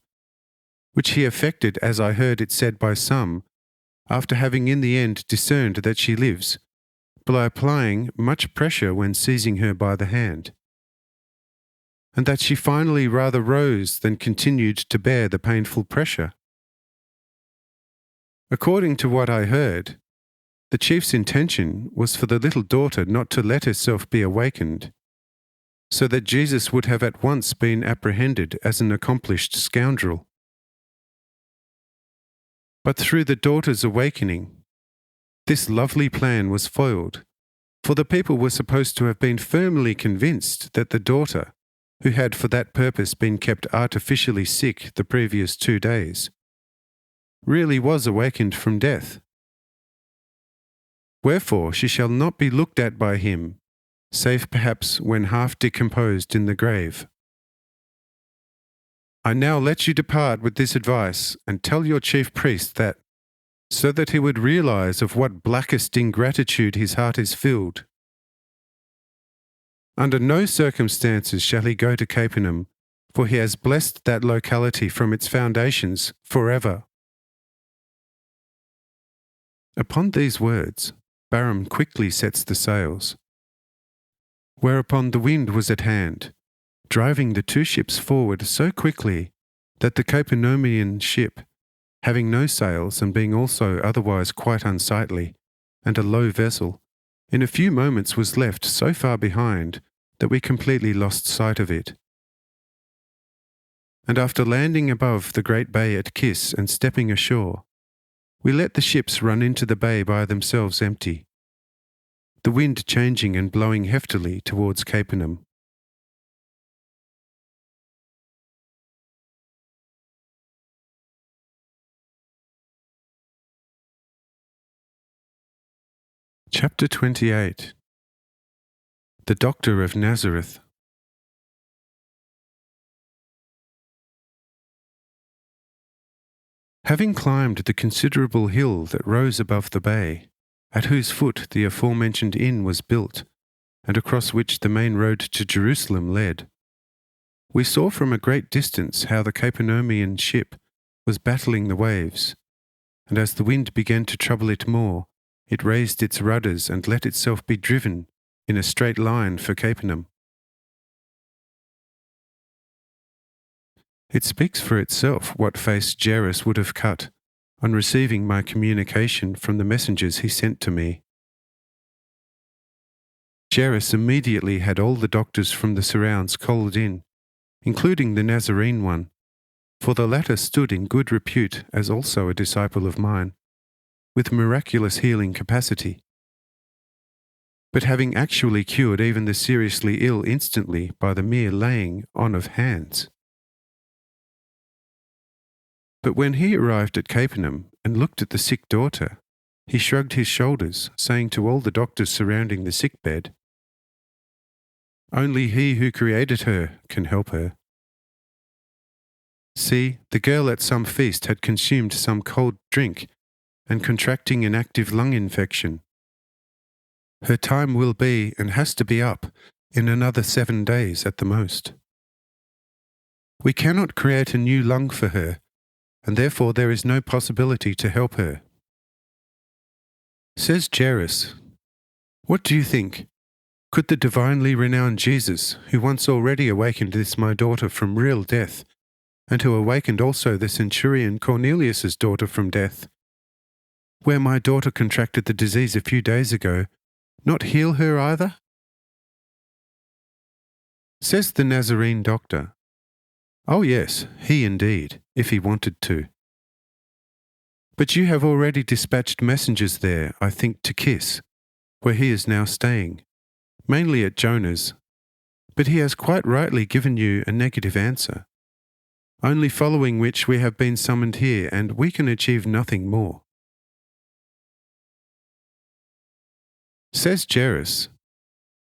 which he effected, as I heard it said by some, after having in the end discerned that she lives, by applying much pressure when seizing her by the hand, and that she finally rather rose than continued to bear the painful pressure. According to what I heard, the chief's intention was for the little daughter not to let herself be awakened, so that Jesus would have at once been apprehended as an accomplished scoundrel. But through the daughter's awakening, this lovely plan was foiled, for the people were supposed to have been firmly convinced that the daughter, who had for that purpose been kept artificially sick the previous 2 days, really was awakened from death. Wherefore she shall not be looked at by him, save perhaps when half decomposed in the grave. I now let you depart with this advice, and tell your chief priest that, so that he would realize of what blackest ingratitude his heart is filled, under no circumstances shall he go to Capernaum, for he has blessed that locality from its foundations forever. Upon these words, Balaam quickly sets the sails. Whereupon the wind was at hand, driving the 2 ships forward so quickly that the Capernaumene ship, having no sails and being also otherwise quite unsightly, and a low vessel, in a few moments was left so far behind that we completely lost sight of it. And after landing above the great bay at Kis and stepping ashore, we let the ships run into the bay by themselves empty, the wind changing and blowing heftily towards Capernaum. Chapter 28. The Doctor of Nazareth. Having climbed the considerable hill that rose above the bay, at whose foot the aforementioned inn was built, and across which the main road to Jerusalem led, we saw from a great distance how the Capernaumene ship was battling the waves, and as the wind began to trouble it more, it raised its rudders and let itself be driven in a straight line for Capernaum. It speaks for itself what face Jairus would have cut on receiving my communication from the messengers he sent to me. Jairus immediately had all the doctors from the surrounds called in, including the Nazarene one, for the latter stood in good repute as also a disciple of mine, with miraculous healing capacity, but having actually cured even the seriously ill instantly by the mere laying on of hands. But when he arrived at Capernaum and looked at the sick daughter, he shrugged his shoulders, saying to all the doctors surrounding the sick bed, "Only he who created her can help her." See, the girl at some feast had consumed some cold drink and contracting an active lung infection. Her time will be and has to be up in another 7 days at the most. We cannot create a new lung for her, and therefore there is no possibility to help her. Says Jairus, "What do you think? Could the divinely renowned Jesus, who once already awakened this my daughter from real death, and who awakened also the centurion Cornelius's daughter from death, where my daughter contracted the disease a few days ago, not heal her either?" Says the Nazarene doctor, "Oh yes, he indeed, if he wanted to. But you have already dispatched messengers there, I think, to Kiss, where he is now staying, mainly at Jonah's, but he has quite rightly given you a negative answer, only following which we have been summoned here, and we can achieve nothing more." Says Jairus,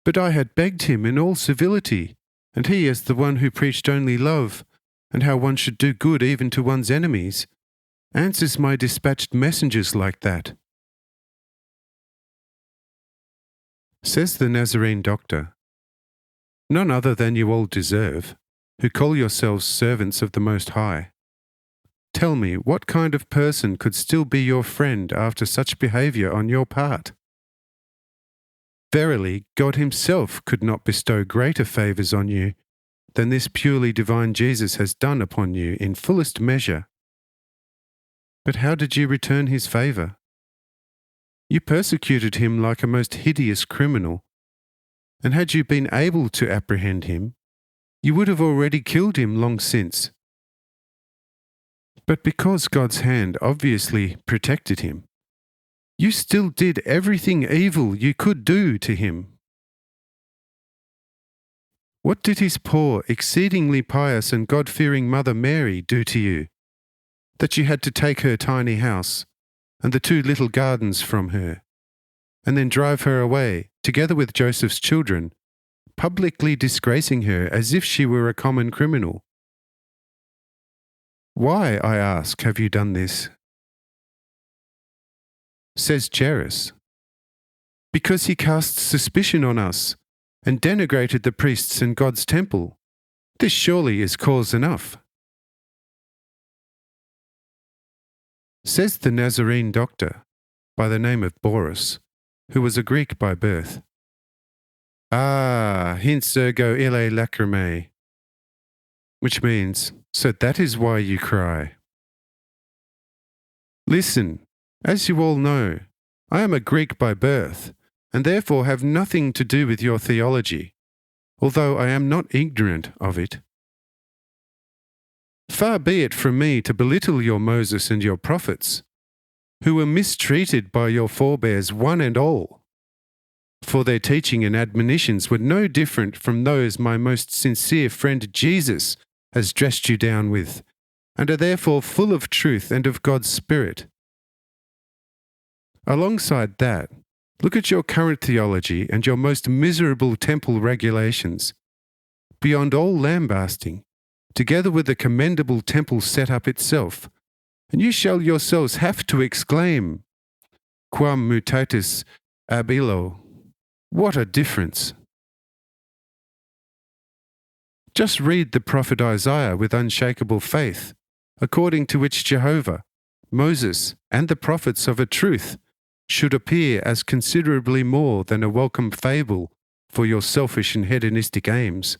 "But I had begged him in all civility, and he, as the one who preached only love, and how one should do good even to one's enemies, answers my dispatched messengers like that." Says the Nazarene doctor, "None other than you all deserve, who call yourselves servants of the Most High. Tell me, what kind of person could still be your friend after such behaviour on your part? Verily, God himself could not bestow greater favours on you than this purely divine Jesus has done upon you in fullest measure. But how did you return his favour? You persecuted him like a most hideous criminal, and had you been able to apprehend him, you would have already killed him long since. But because God's hand obviously protected him, you still did everything evil you could do to him. What did his poor, exceedingly pious and God-fearing mother Mary do to you, that you had to take her tiny house and the 2 little gardens from her, and then drive her away, together with Joseph's children, publicly disgracing her as if she were a common criminal? Why, I ask, have you done this?" Says Jairus, "Because he cast suspicion on us and denigrated the priests in God's temple. This surely is cause enough." Says the Nazarene doctor, by the name of Boris, who was a Greek by birth, "Ah, hinc ergo ille lacrimae," which means, "So that is why you cry." Listen, as you all know, I am a Greek by birth, and therefore have nothing to do with your theology, although I am not ignorant of it. Far be it from me to belittle your Moses and your prophets, who were mistreated by your forebears one and all, for their teaching and admonitions were no different from those my most sincere friend Jesus has dressed you down with, and are therefore full of truth and of God's Spirit. Alongside that, look at your current theology and your most miserable temple regulations, beyond all lambasting, together with the commendable temple setup itself, and you shall yourselves have to exclaim, "Quam mutatis ab illo." What a difference! Just read the prophet Isaiah with unshakable faith, according to which Jehovah, Moses, and the prophets of a truth should appear as considerably more than a welcome fable for your selfish and hedonistic aims.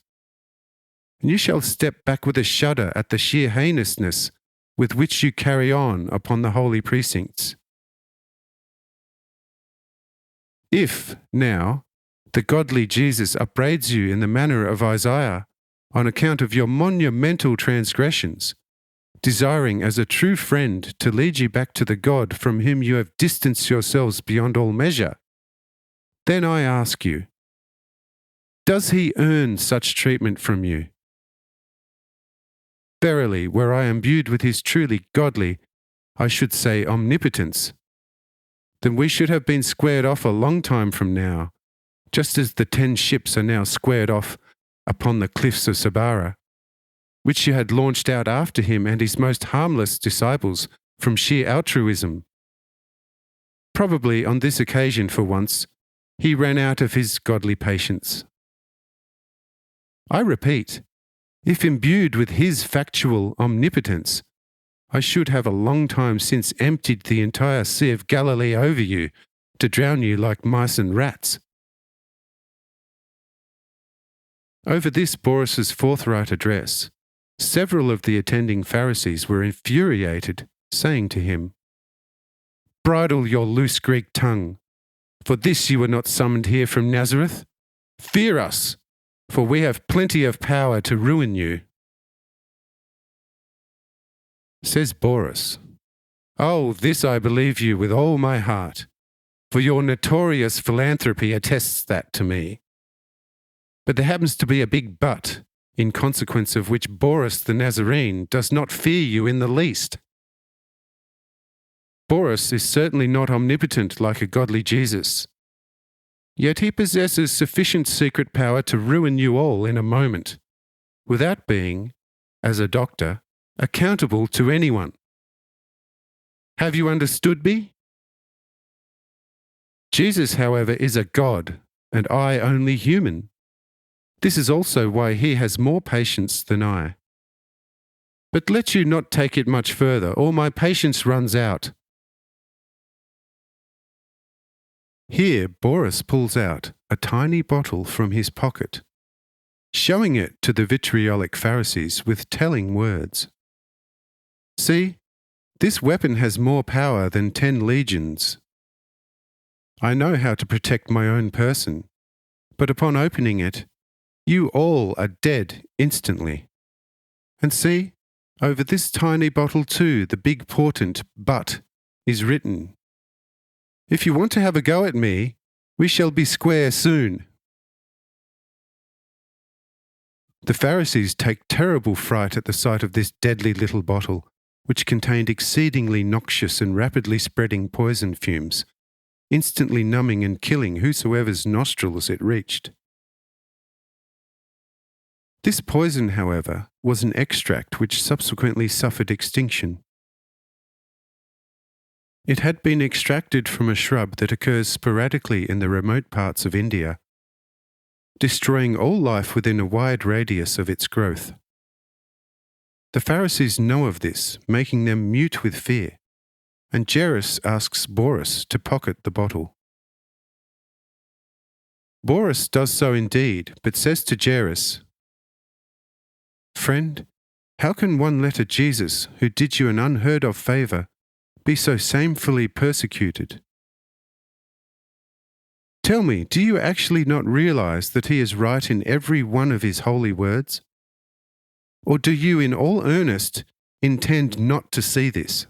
And you shall step back with a shudder at the sheer heinousness with which you carry on upon the holy precincts. If, now, the godly Jesus upbraids you in the manner of Isaiah on account of your monumental transgressions, desiring as a true friend to lead you back to the God from whom you have distanced yourselves beyond all measure, then I ask you, does he earn such treatment from you? Verily, were I imbued with his truly godly, I should say omnipotence, then we should have been squared off a long time from now, just as the 10 ships are now squared off upon the cliffs of Sabara, which you had launched out after him and his most harmless disciples from sheer altruism. Probably on this occasion, for once, he ran out of his godly patience. I repeat, if imbued with his factual omnipotence, I should have a long time since emptied the entire Sea of Galilee over you to drown you like mice and rats. Over this Boris's forthright address, several of the attending Pharisees were infuriated, saying to him, "Bridle your loose Greek tongue. For this you were not summoned here from Nazareth. Fear us, for we have plenty of power to ruin you." Says Boris, "Oh, this I believe you with all my heart, for your notorious philanthropy attests that to me. But there happens to be a big but, in consequence of which Boris the Nazarene does not fear you in the least. Boris is certainly not omnipotent like a godly Jesus. Yet he possesses sufficient secret power to ruin you all in a moment, without being, as a doctor, accountable to anyone. Have you understood me? Jesus, however, is a God, and I only human. This is also why he has more patience than I. But let you not take it much further, or my patience runs out." Here Boris pulls out a tiny bottle from his pocket, showing it to the vitriolic Pharisees with telling words. "See, this weapon has more power than 10 legions. I know how to protect my own person, but upon opening it, you all are dead instantly. And see, over this tiny bottle too, the big portent 'but' is written. If you want to have a go at me, we shall be square soon." The Pharisees take terrible fright at the sight of this deadly little bottle, which contained exceedingly noxious and rapidly spreading poison fumes, instantly numbing and killing whosoever's nostrils it reached. This poison, however, was an extract which subsequently suffered extinction. It had been extracted from a shrub that occurs sporadically in the remote parts of India, destroying all life within a wide radius of its growth. The Pharisees know of this, making them mute with fear, and Jairus asks Boris to pocket the bottle. Boris does so indeed, but says to Jairus, "Friend, how can one let a Jesus, who did you an unheard of favour, be so shamefully persecuted? Tell me, do you actually not realise that he is right in every one of his holy words? Or do you in all earnest intend not to see this?"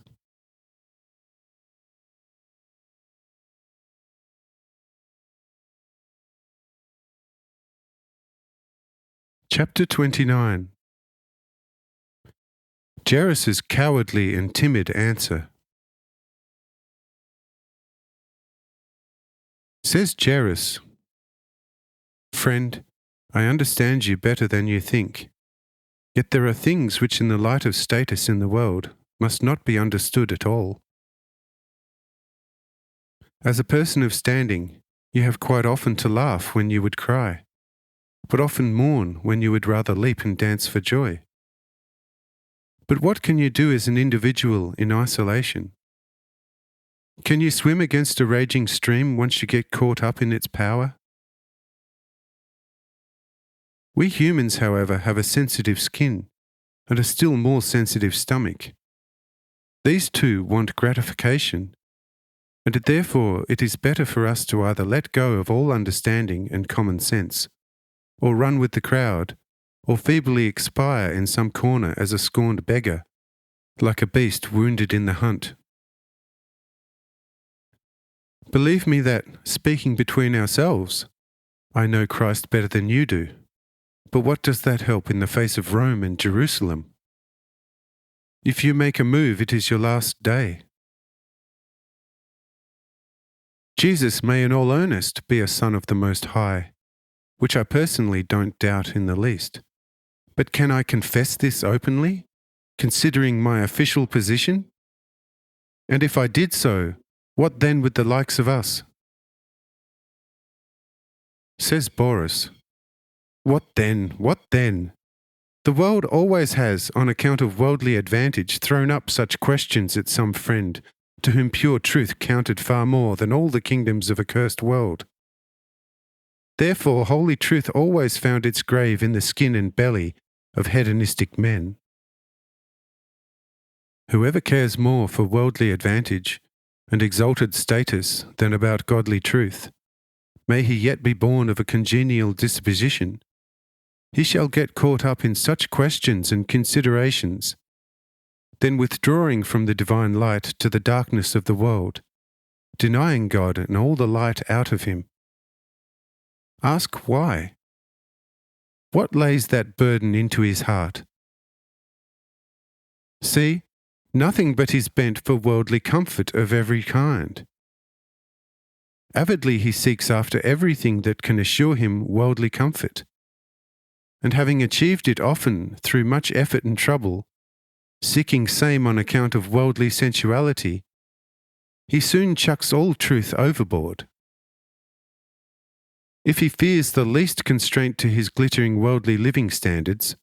Chapter 29. Jairus' cowardly and timid answer. Says Jairus, "Friend, I understand you better than you think. Yet there are things which in the light of status in the world must not be understood at all. As a person of standing, you have quite often to laugh when you would cry, but often mourn when you would rather leap and dance for joy. But what can you do as an individual in isolation? Can you swim against a raging stream once you get caught up in its power? We humans, however, have a sensitive skin and a still more sensitive stomach. These two want gratification, and therefore it is better for us to either let go of all understanding and common sense, or run with the crowd, or feebly expire in some corner as a scorned beggar, like a beast wounded in the hunt. Believe me that, speaking between ourselves, I know Christ better than you do. But what does that help in the face of Rome and Jerusalem? If you make a move, it is your last day. Jesus may in all earnest be a Son of the Most High, which I personally don't doubt in the least. But can I confess this openly, considering my official position? And if I did so, what then with the likes of us? Says Boris, what then, what then? The world always has, on account of worldly advantage, thrown up such questions at some friend, to whom pure truth counted far more than all the kingdoms of a cursed world. Therefore holy truth always found its grave in the skin and belly of hedonistic men. Whoever cares more for worldly advantage and exalted status than about godly truth, may he yet be born of a congenial disposition, he shall get caught up in such questions and considerations, then withdrawing from the divine light to the darkness of the world, denying God and all the light out of him. Ask why? What lays that burden into his heart? See, nothing but is bent for worldly comfort of every kind. Avidly he seeks after everything that can assure him worldly comfort, and having achieved it often through much effort and trouble, seeking same on account of worldly sensuality, he soon chucks all truth overboard. If he fears the least constraint to his glittering worldly living standards,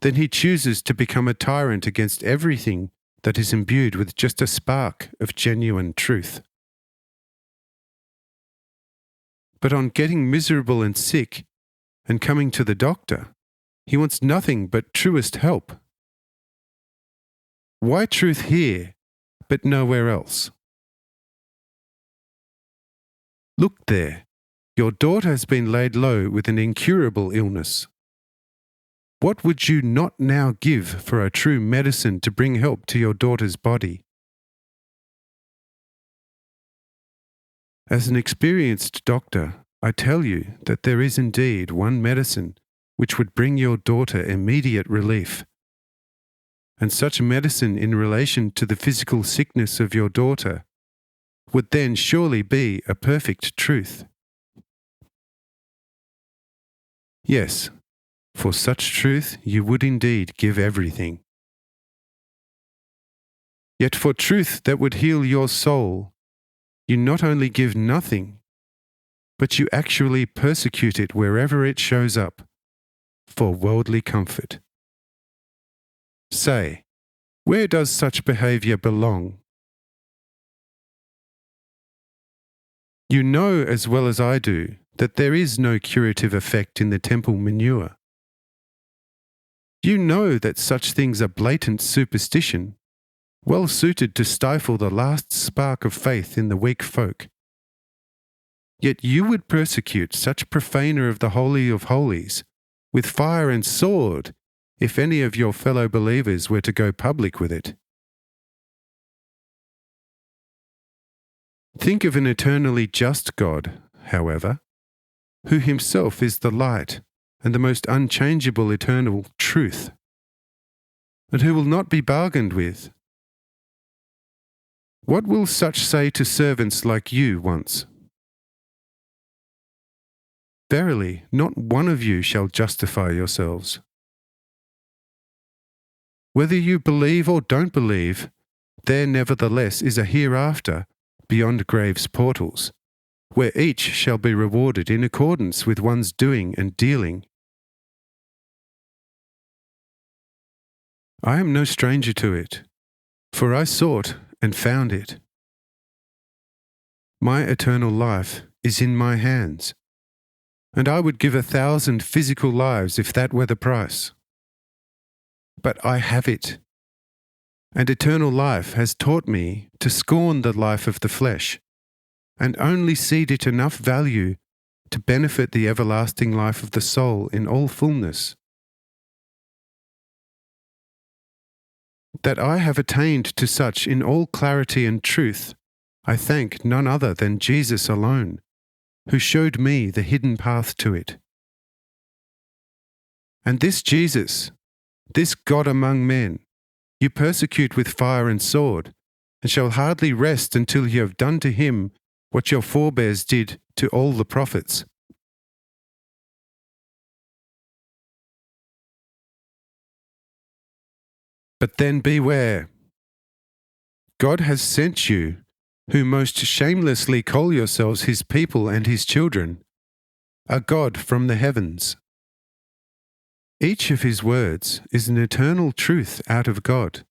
then he chooses to become a tyrant against everything that is imbued with just a spark of genuine truth. But on getting miserable and sick, and coming to the doctor, he wants nothing but truest help. Why truth here, but nowhere else? Look there, your daughter has been laid low with an incurable illness. What would you not now give for a true medicine to bring help to your daughter's body? As an experienced doctor, I tell you that there is indeed one medicine which would bring your daughter immediate relief. And such a medicine in relation to the physical sickness of your daughter would then surely be a perfect truth. Yes, for such truth you would indeed give everything. Yet for truth that would heal your soul, you not only give nothing, but you actually persecute it wherever it shows up, for worldly comfort. Say, where does such behaviour belong? You know as well as I do that there is no curative effect in the temple manure. You know that such things are blatant superstition, well suited to stifle the last spark of faith in the weak folk. Yet you would persecute such profaner of the Holy of Holies with fire and sword if any of your fellow believers were to go public with it. Think of an eternally just God, however, who himself is the light and the most unchangeable eternal truth, and who will not be bargained with. What will such say to servants like you once? Verily, not one of you shall justify yourselves. Whether you believe or don't believe, there nevertheless is a hereafter beyond grave's portals, where each shall be rewarded in accordance with one's doing and dealing. I am no stranger to it, for I sought and found it. My eternal life is in my hands, and I would give 1,000 physical lives if that were the price. But I have it, and eternal life has taught me to scorn the life of the flesh, and only cede it enough value to benefit the everlasting life of the soul in all fullness. That I have attained to such in all clarity and truth, I thank none other than Jesus alone, who showed me the hidden path to it. And this Jesus, this God among men, you persecute with fire and sword, and shall hardly rest until you have done to him what your forebears did to all the prophets. But then beware. God has sent you, who most shamelessly call yourselves his people and his children, a God from the heavens. Each of his words is an eternal truth out of God,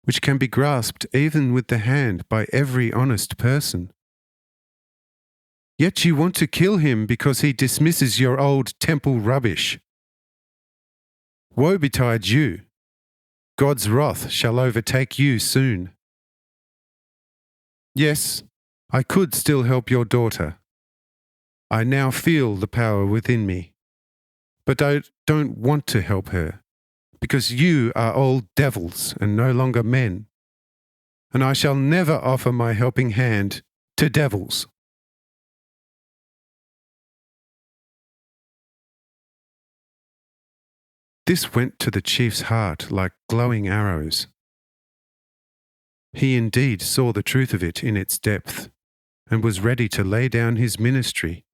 which can be grasped even with the hand by every honest person. Yet you want to kill him because he dismisses your old temple rubbish. Woe betide you! God's wrath shall overtake you soon. Yes, I could still help your daughter. I now feel the power within me. But I don't want to help her, because you are all devils and no longer men, and I shall never offer my helping hand to devils. This went to the chief's heart like glowing arrows. He indeed saw the truth of it in its depth, and was ready to lay down his ministry,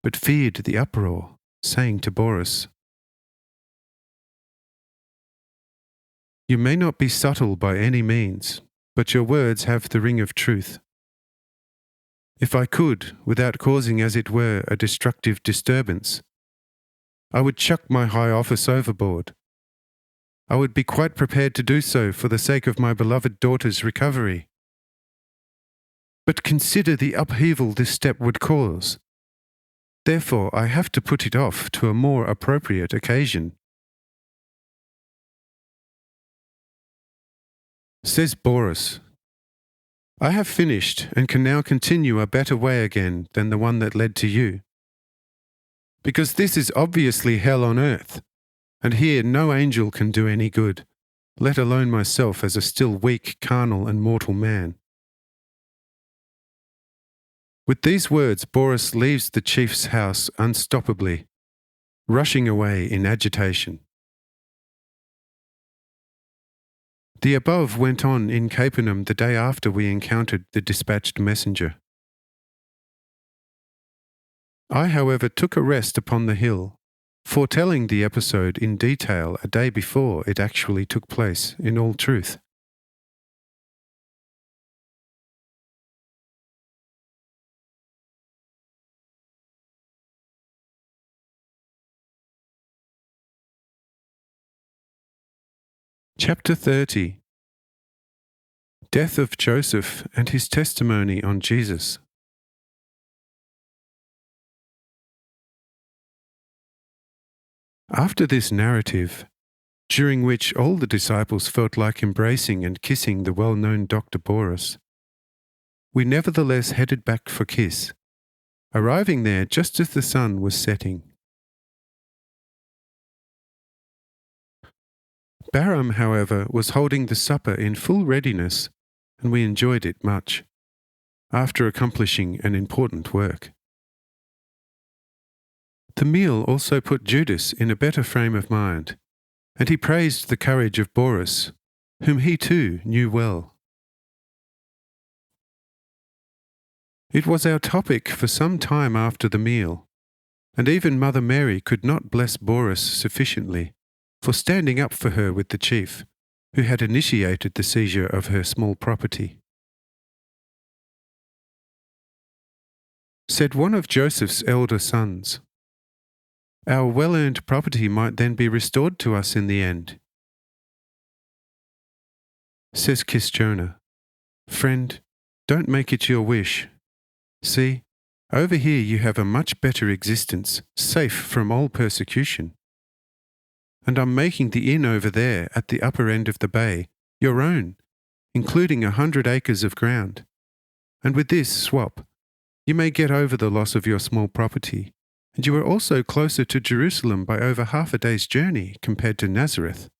but feared the uproar, saying to Boris, "You may not be subtle by any means, but your words have the ring of truth. If I could, without causing as it were a destructive disturbance, I would chuck my high office overboard. I would be quite prepared to do so for the sake of my beloved daughter's recovery. But consider the upheaval this step would cause. Therefore, I have to put it off to a more appropriate occasion." Says Boris, "I have finished and can now continue a better way again than the one that led to you. Because this is obviously hell on earth, and here no angel can do any good, let alone myself as a still weak, carnal and mortal man." With these words, Boris leaves the chief's house unstoppably, rushing away in agitation. The above went on in Capernaum the day after we encountered the dispatched messenger. I, however, took a rest upon the hill, foretelling the episode in detail a day before it actually took place in all truth. Chapter 30. Death of Joseph and his testimony on Jesus. After this narrative, during which all the disciples felt like embracing and kissing the well-known Dr. Boris, we nevertheless headed back for Kiss, arriving there just as the sun was setting. Baram, however, was holding the supper in full readiness, and we enjoyed it much, after accomplishing an important work. The meal also put Judas in a better frame of mind, and he praised the courage of Boris, whom he too knew well. It was our topic for some time after the meal, and even Mother Mary could not bless Boris sufficiently for standing up for her with the chief, who had initiated the seizure of her small property. Said one of Joseph's elder sons, "Our well-earned property might then be restored to us in the end." Says Kisjona, "Friend, don't make it your wish. See, over here you have a much better existence, safe from all persecution. And I'm making the inn over there at the upper end of the bay your own, including 100 acres of ground. And with this swap, you may get over the loss of your small property, and you are also closer to Jerusalem by over half a day's journey compared to Nazareth."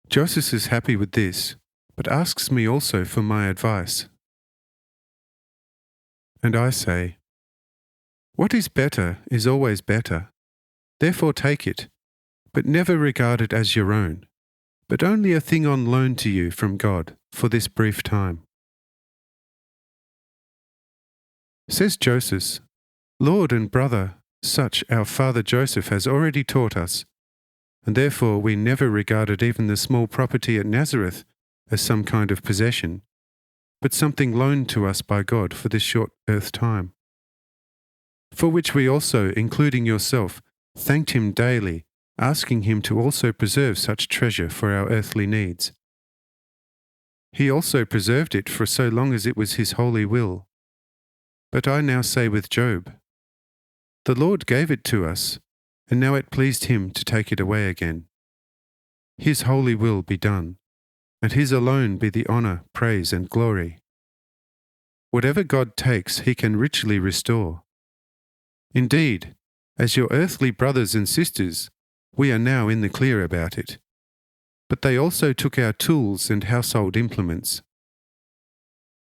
Joseph is happy with this, but asks me also for my advice. And I say, "What is better is always better. Therefore take it, but never regard it as your own, but only a thing on loan to you from God for this brief time. Says Joseph, Lord and brother, such our father Joseph has already taught us, and therefore we never regarded even the small property at Nazareth as some kind of possession, but something loaned to us by God for this short earth time. For which we also, including yourself, thanked him daily, asking him to also preserve such treasure for our earthly needs. He also preserved it for so long as it was his holy will. But I now say with Job, the Lord gave it to us, and now it pleased him to take it away again. His holy will be done, and his alone be the honour, praise, and glory. Whatever God takes, he can richly restore. Indeed, as your earthly brothers and sisters, we are now in the clear about it. But they also took our tools and household implements.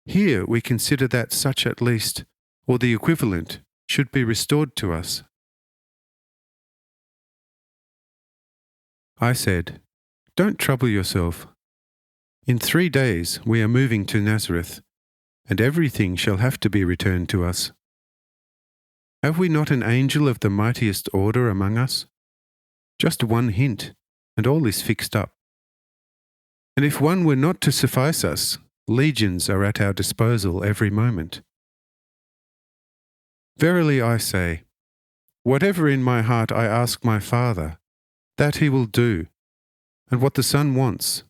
Here we consider that such at least, or the equivalent, should be restored to us. I said, Don't trouble yourself. In 3 days we are moving to Nazareth, and everything shall have to be returned to us. Have we not an angel of the mightiest order among us? Just one hint, and all is fixed up. And if one were not to suffice us, legions are at our disposal every moment. Verily I say, whatever in my heart I ask my Father, that he will do, and what the Son wants,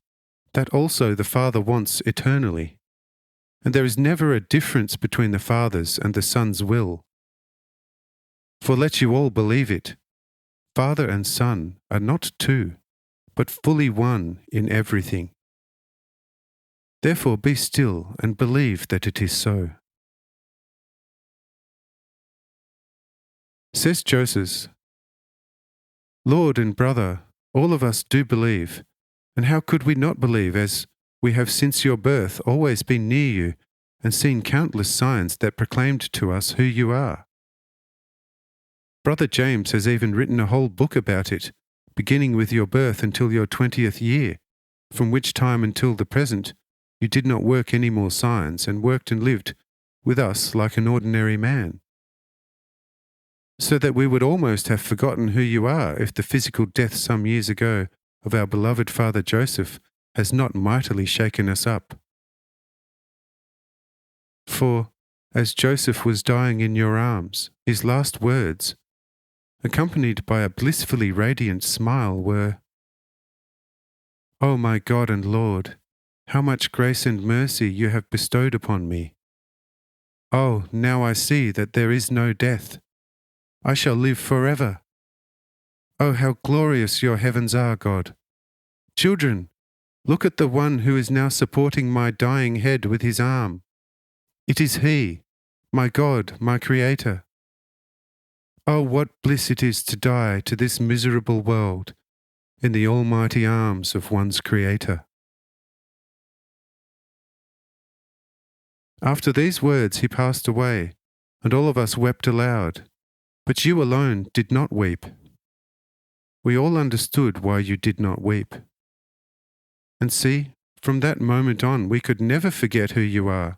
that also the Father wants eternally. And there is never a difference between the Father's and the Son's will. For let you all believe it, Father and Son are not two, but fully one in everything. Therefore be still and believe that it is so. Says Joseph, Lord and brother, all of us do believe, and how could we not believe, as we have since your birth always been near you and seen countless signs that proclaimed to us who you are. Brother James has even written a whole book about it, beginning with your birth until your 20th year, from which time until the present you did not work any more signs and worked and lived with us like an ordinary man. So that we would almost have forgotten who you are if the physical death some years ago of our beloved father Joseph has not mightily shaken us up. For, as Joseph was dying in your arms, his last words, accompanied by a blissfully radiant smile, were, O my God and Lord, how much grace and mercy you have bestowed upon me. Oh, now I see that there is no death. I shall live forever. Oh, how glorious your heavens are, God. Children, look at the one who is now supporting my dying head with his arm. It is he, my God, my Creator. Oh, what bliss it is to die to this miserable world in the almighty arms of one's Creator. After these words he passed away, and all of us wept aloud, but you alone did not weep. We all understood why you did not weep. And see, from that moment on we could never forget who you are,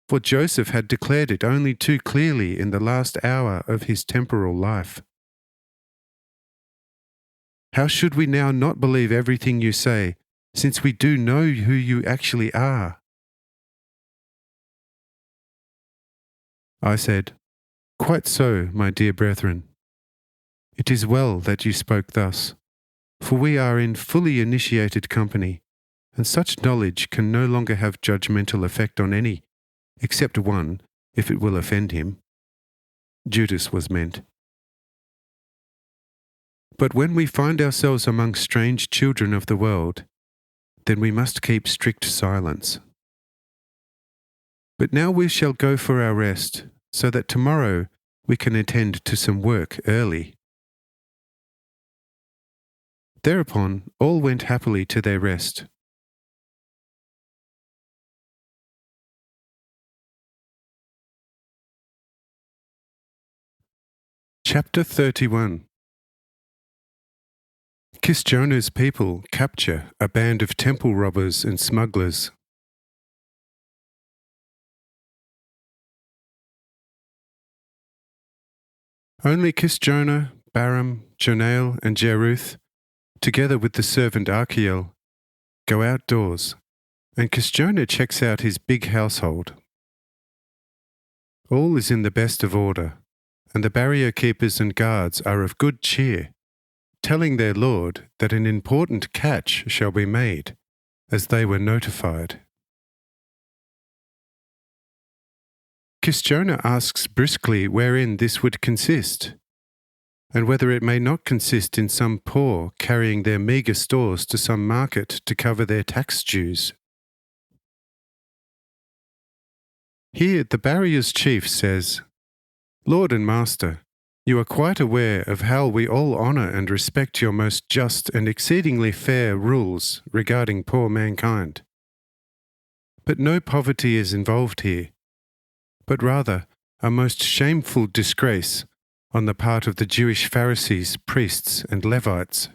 for Joseph had declared it only too clearly in the last hour of his temporal life. How should we now not believe everything you say, since we do know who you actually are? I said, Quite so, my dear brethren. It is well that you spoke thus, for we are in fully initiated company, and such knowledge can no longer have judgmental effect on any, except one, if it will offend him. Judas was meant. But when we find ourselves among strange children of the world, then we must keep strict silence. But now we shall go for our rest, so that tomorrow we can attend to some work early. Thereupon all went happily to their rest. Chapter 31. Kisjona's people capture a band of temple robbers and smugglers. Only Kisjona, Baram, Jonail, and Jeruth, together with the servant Archiel, go outdoors, and Kisjona checks out his big household. All is in the best of order, and the barrier keepers and guards are of good cheer, telling their lord that an important catch shall be made, as they were notified. Kisjona asks briskly wherein this would consist, and whether it may not consist in some poor carrying their meagre stores to some market to cover their tax dues. Here the barrier's chief says, "Lord and master, you are quite aware of how we all honour and respect your most just and exceedingly fair rules regarding poor mankind. But no poverty is involved here, but rather a most shameful disgrace on the part of the Jewish Pharisees, priests, and Levites.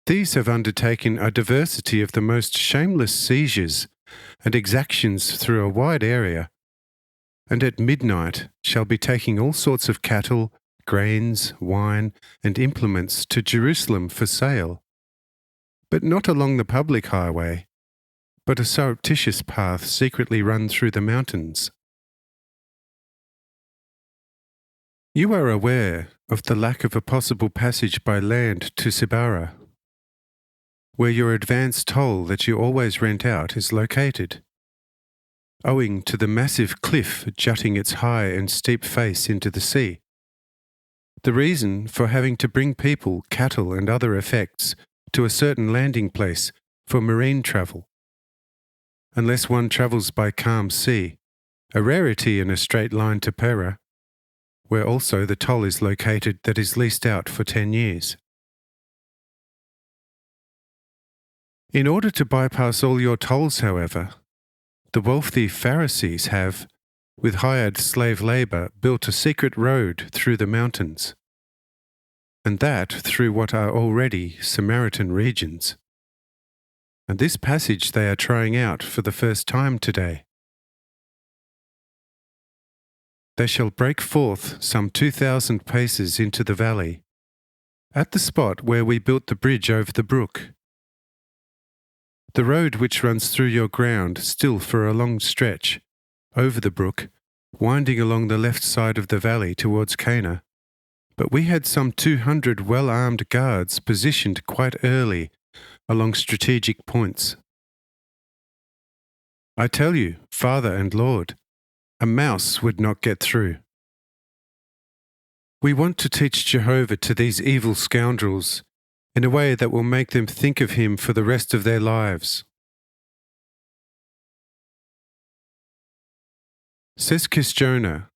These have undertaken a diversity of the most shameless seizures and exactions through a wide area, and at midnight shall be taking all sorts of cattle, grains, wine, and implements to Jerusalem for sale, but not along the public highway, but a surreptitious path secretly run through the mountains. You are aware of the lack of a possible passage by land to Sibara, where your advance toll that you always rent out is located, owing to the massive cliff jutting its high and steep face into the sea. The reason for having to bring people, cattle, and other effects to a certain landing place for marine travel, unless one travels by calm sea, a rarity in a straight line to Pera, where also the toll is located that is leased out for 10 years. In order to bypass all your tolls, however, the wealthy Pharisees have, with hired slave labour, built a secret road through the mountains, and that through what are already Samaritan regions. And this passage they are trying out for the first time today. They shall break forth some 2,000 paces into the valley, at the spot where we built the bridge over the brook. The road which runs through your ground still for a long stretch, over the brook, winding along the left side of the valley towards Cana, but we had some 200 well-armed guards positioned quite early along strategic points. I tell you, Father and Lord, a mouse would not get through. We want to teach Jehovah to these evil scoundrels in a way that will make them think of him for the rest of their lives. Says Kisjona,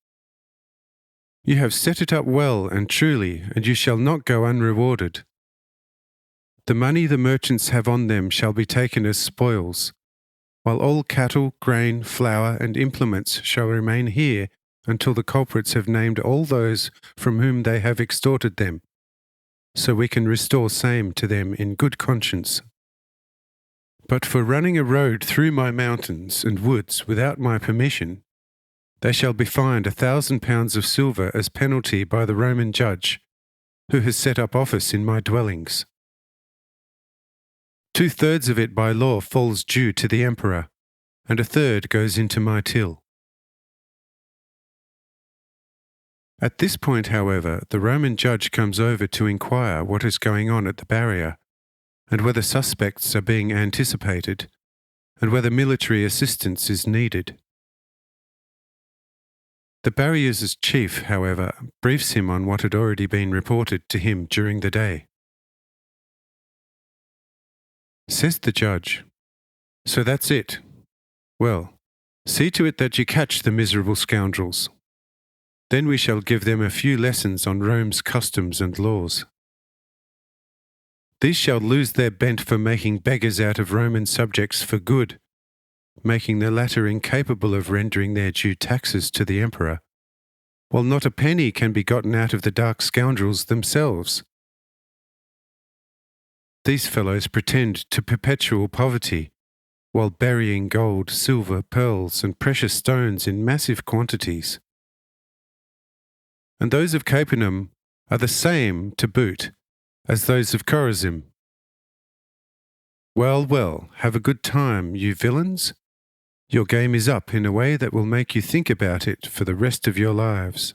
"You have set it up well and truly, and you shall not go unrewarded. The money the merchants have on them shall be taken as spoils, while all cattle, grain, flour, and implements shall remain here until the culprits have named all those from whom they have extorted them, so we can restore same to them in good conscience. But for running a road through my mountains and woods without my permission, they shall be fined 1,000 pounds of silver as penalty by the Roman judge, who has set up office in my dwellings. 2/3 of it by law falls due to the emperor, and 1/3 goes into my till." At this point, however, the Roman judge comes over to inquire what is going on at the barrier, and whether suspects are being anticipated, and whether military assistance is needed. The barrier's chief, however, briefs him on what had already been reported to him during the day. Says the judge, "So that's it. Well, see to it that you catch the miserable scoundrels. Then we shall give them a few lessons on Rome's customs and laws. These shall lose their bent for making beggars out of Roman subjects for good, making the latter incapable of rendering their due taxes to the emperor, while not a penny can be gotten out of the dark scoundrels themselves, These fellows pretend to perpetual poverty, while burying gold, silver, pearls, and precious stones in massive quantities. And those of Capernaum are the same to boot as those of Chorazim. Well, well, have a good time, you villains. Your game is up in a way that will make you think about it for the rest of your lives.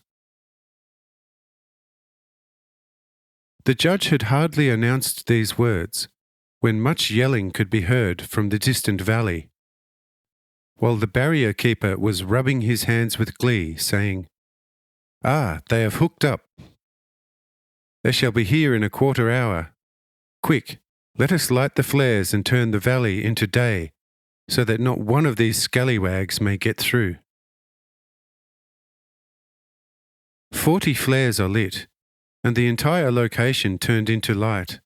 The judge had hardly announced these words when much yelling could be heard from the distant valley, while the barrier keeper was rubbing his hands with glee, saying, "Ah, they have hooked up. They shall be here in a quarter hour. Quick, let us light the flares and turn the valley into day, so that not one of these scallywags may get through." 40 flares are lit, and the entire location turned into light.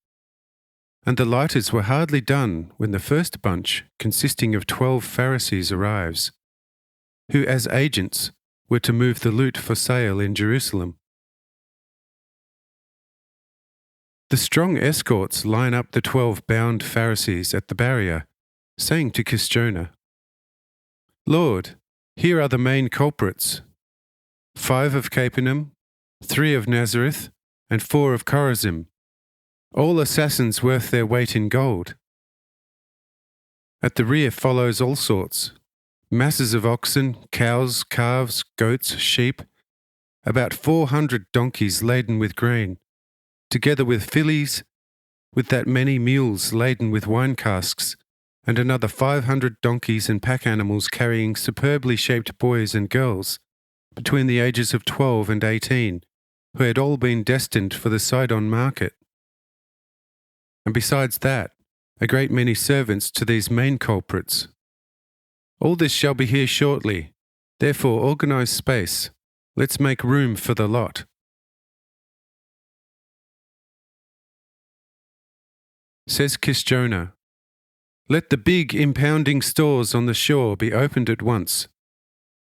And the lighters were hardly done when the first bunch, consisting of 12 Pharisees, arrives, who as agents were to move the loot for sale in Jerusalem. The strong escorts line up the 12 bound Pharisees at the barrier, saying to Kisjona, "Lord, here are the main culprits: 5 of Capernaum, 3 of Nazareth, and 4 of Chorazim, all assassins worth their weight in gold." At the rear follows all sorts: masses of oxen, cows, calves, goats, sheep, about 400 donkeys laden with grain, together with fillies, with that many mules laden with wine casks, and another 500 donkeys and pack animals carrying superbly shaped boys and girls, between the ages of 12 and 18, who had all been destined for the Sidon market. And besides that, a great many servants to these main culprits. All this shall be here shortly. Therefore organize space. Let's make room for the lot. Says Kisjona, "Let the big impounding stores on the shore be opened at once.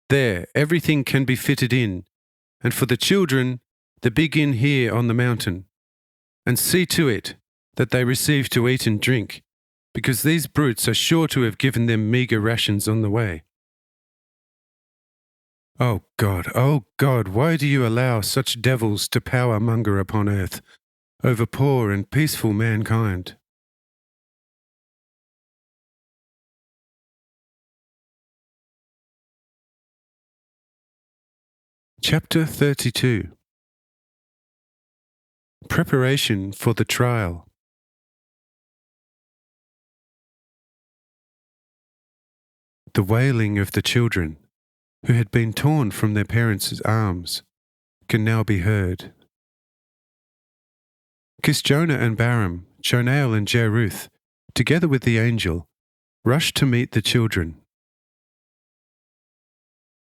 There everything can be fitted in, and for the children, the big inn here on the mountain. And see to it that they receive to eat and drink, because these brutes are sure to have given them meagre rations on the way." Oh God, why do you allow such devils to power monger upon earth over poor and peaceful mankind? Chapter 32. Preparation for the trial. The wailing of the children, who had been torn from their parents' arms, can now be heard. Kisjona and Baram, Jonael and Jeruth, together with the angel, rushed to meet the children.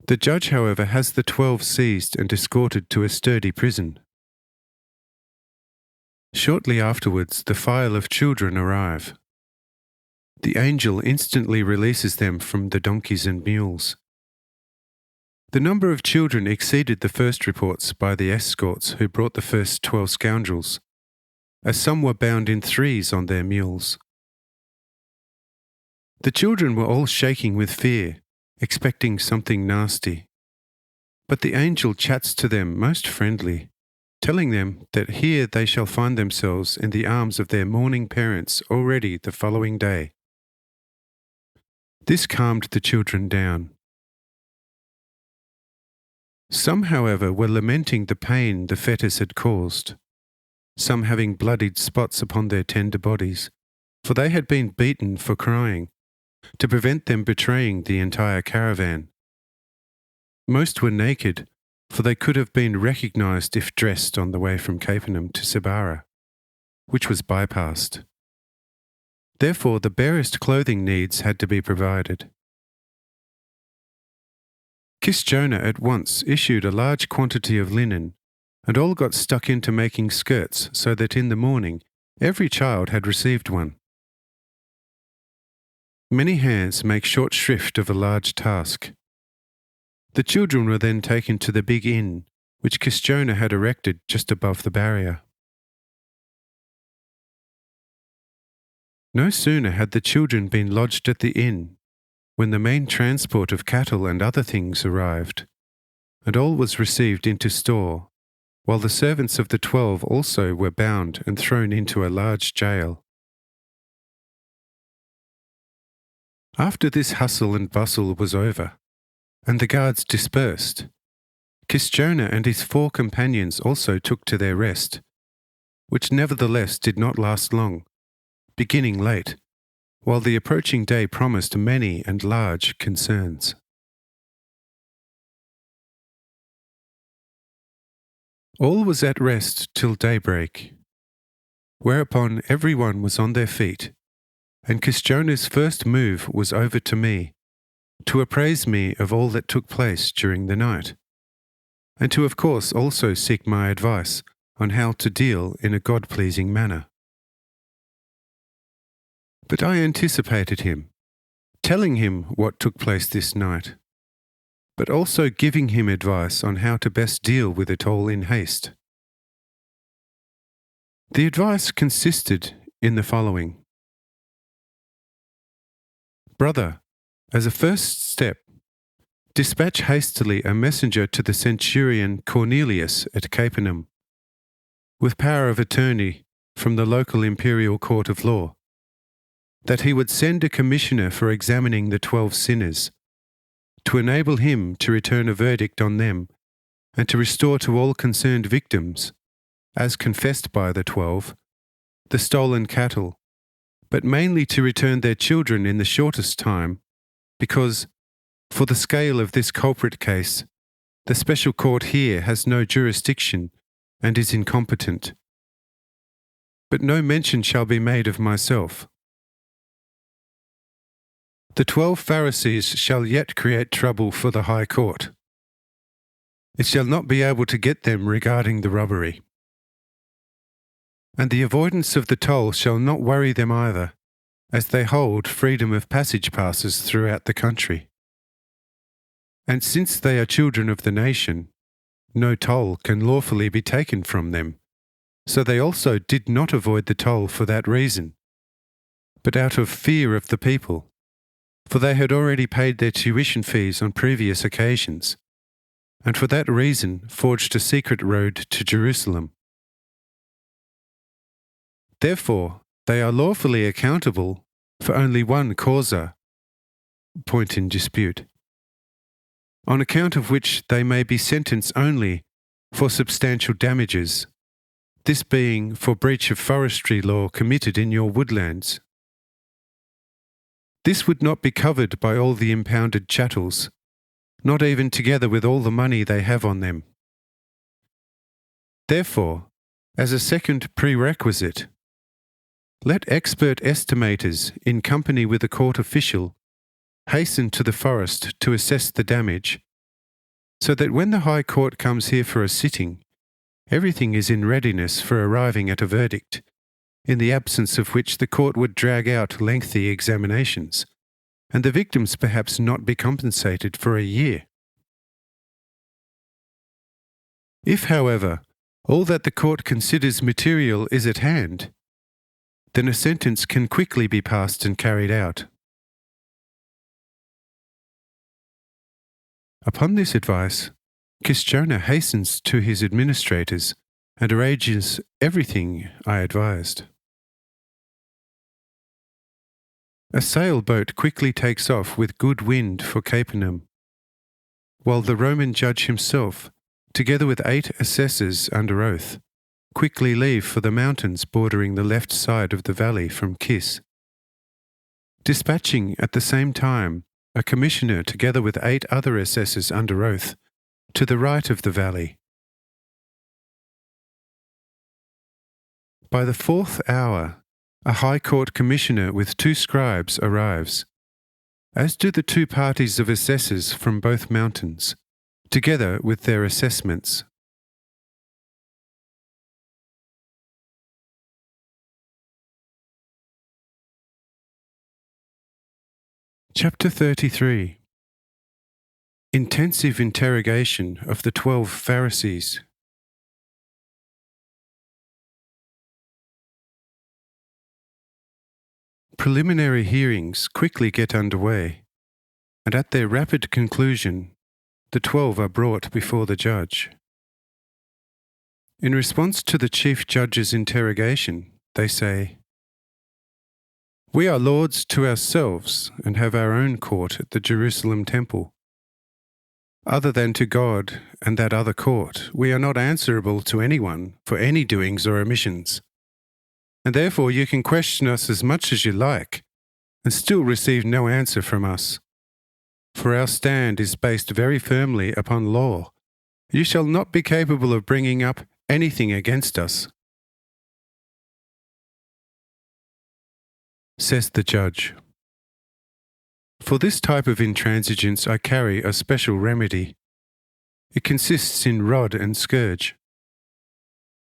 The judge, however, has the 12 seized and escorted to a sturdy prison. Shortly afterwards, the file of children arrive. The angel instantly releases them from the donkeys and mules. The number of children exceeded the first reports by the escorts who brought the first 12 scoundrels, as some were bound in threes on their mules. The children were all shaking with fear, expecting something nasty. But the angel chats to them most friendly, telling them that here they shall find themselves in the arms of their mourning parents already the following day. This calmed the children down. Some, however, were lamenting the pain the fetters had caused, some having bloodied spots upon their tender bodies, for they had been beaten for crying, to prevent them betraying the entire caravan. Most were naked, for they could have been recognized if dressed on the way from Capernaum to Sabara, which was bypassed. Therefore, the barest clothing needs had to be provided. Kisjona at once issued a large quantity of linen, and all got stuck into making skirts, so that in the morning every child had received one. Many hands make short shrift of a large task. The children were then taken to the big inn, which Kisjona had erected just above the barrier. No sooner had the children been lodged at the inn, when the main transport of cattle and other things arrived, and all was received into store, while the servants of the 12 also were bound and thrown into a large jail. After this hustle and bustle was over, and the guards dispersed, Kisjona and his 4 companions also took to their rest, which nevertheless did not last long, beginning late, while the approaching day promised many and large concerns. All was at rest till daybreak, whereupon everyone was on their feet, and Kisjona's first move was over to me, to appraise me of all that took place during the night, and to of course also seek my advice on how to deal in a God-pleasing manner. But I anticipated him, telling him what took place this night, but also giving him advice on how to best deal with it all in haste. The advice consisted in the following. Brother, as a first step, dispatch hastily a messenger to the centurion Cornelius at Capernaum, with power of attorney from the local imperial court of law, that he would send a commissioner for examining the 12 sinners, to enable him to return a verdict on them and to restore to all concerned victims, as confessed by the 12, the stolen cattle, but mainly to return their children in the shortest time, because, for the scale of this culprit case, the special court here has no jurisdiction and is incompetent. But no mention shall be made of myself. The 12 Pharisees shall yet create trouble for the High Court. It shall not be able to get them regarding the robbery. And the avoidance of the toll shall not worry them either, as they hold freedom of passage passes throughout the country. And since they are children of the nation, no toll can lawfully be taken from them, so they also did not avoid the toll for that reason, but out of fear of the people, for they had already paid their tuition fees on previous occasions, and for that reason forged a secret road to Jerusalem. Therefore, they are lawfully accountable for only one causa, point in dispute, on account of which they may be sentenced only for substantial damages, this being for breach of forestry law committed in your woodlands. This would not be covered by all the impounded chattels, not even together with all the money they have on them. Therefore, as a second prerequisite, let expert estimators, in company with a court official, hasten to the forest to assess the damage, so that when the High Court comes here for a sitting, everything is in readiness for arriving at a verdict, in the absence of which the court would drag out lengthy examinations, and the victims perhaps not be compensated for a year. If, however, all that the court considers material is at hand, then a sentence can quickly be passed and carried out. Upon this advice, Kisjona hastens to his administrators and arranges everything I advised. A sailboat quickly takes off with good wind for Capernaum, while the Roman judge himself, together with 8 assessors under oath, quickly leave for the mountains bordering the left side of the valley from Kis, dispatching at the same time a commissioner together with 8 other assessors under oath to the right of the valley. By the 4th hour, a High Court commissioner with 2 scribes arrives, as do the 2 parties of assessors from both mountains, together with their assessments. Chapter 33. Intensive interrogation of the 12 Pharisees. preliminary hearings quickly get underway, and at their rapid conclusion, the 12 are brought before the judge. In response to the chief judge's interrogation, they say, "We are lords to ourselves and have our own court at the Jerusalem temple. Other than to God and that other court, we are not answerable to anyone for any doings or omissions. And therefore you can question us as much as you like, and still receive no answer from us. For our stand is based very firmly upon law. You shall not be capable of bringing up anything against us." Says the judge, "For this type of intransigence I carry a special remedy. It consists in rod and scourge.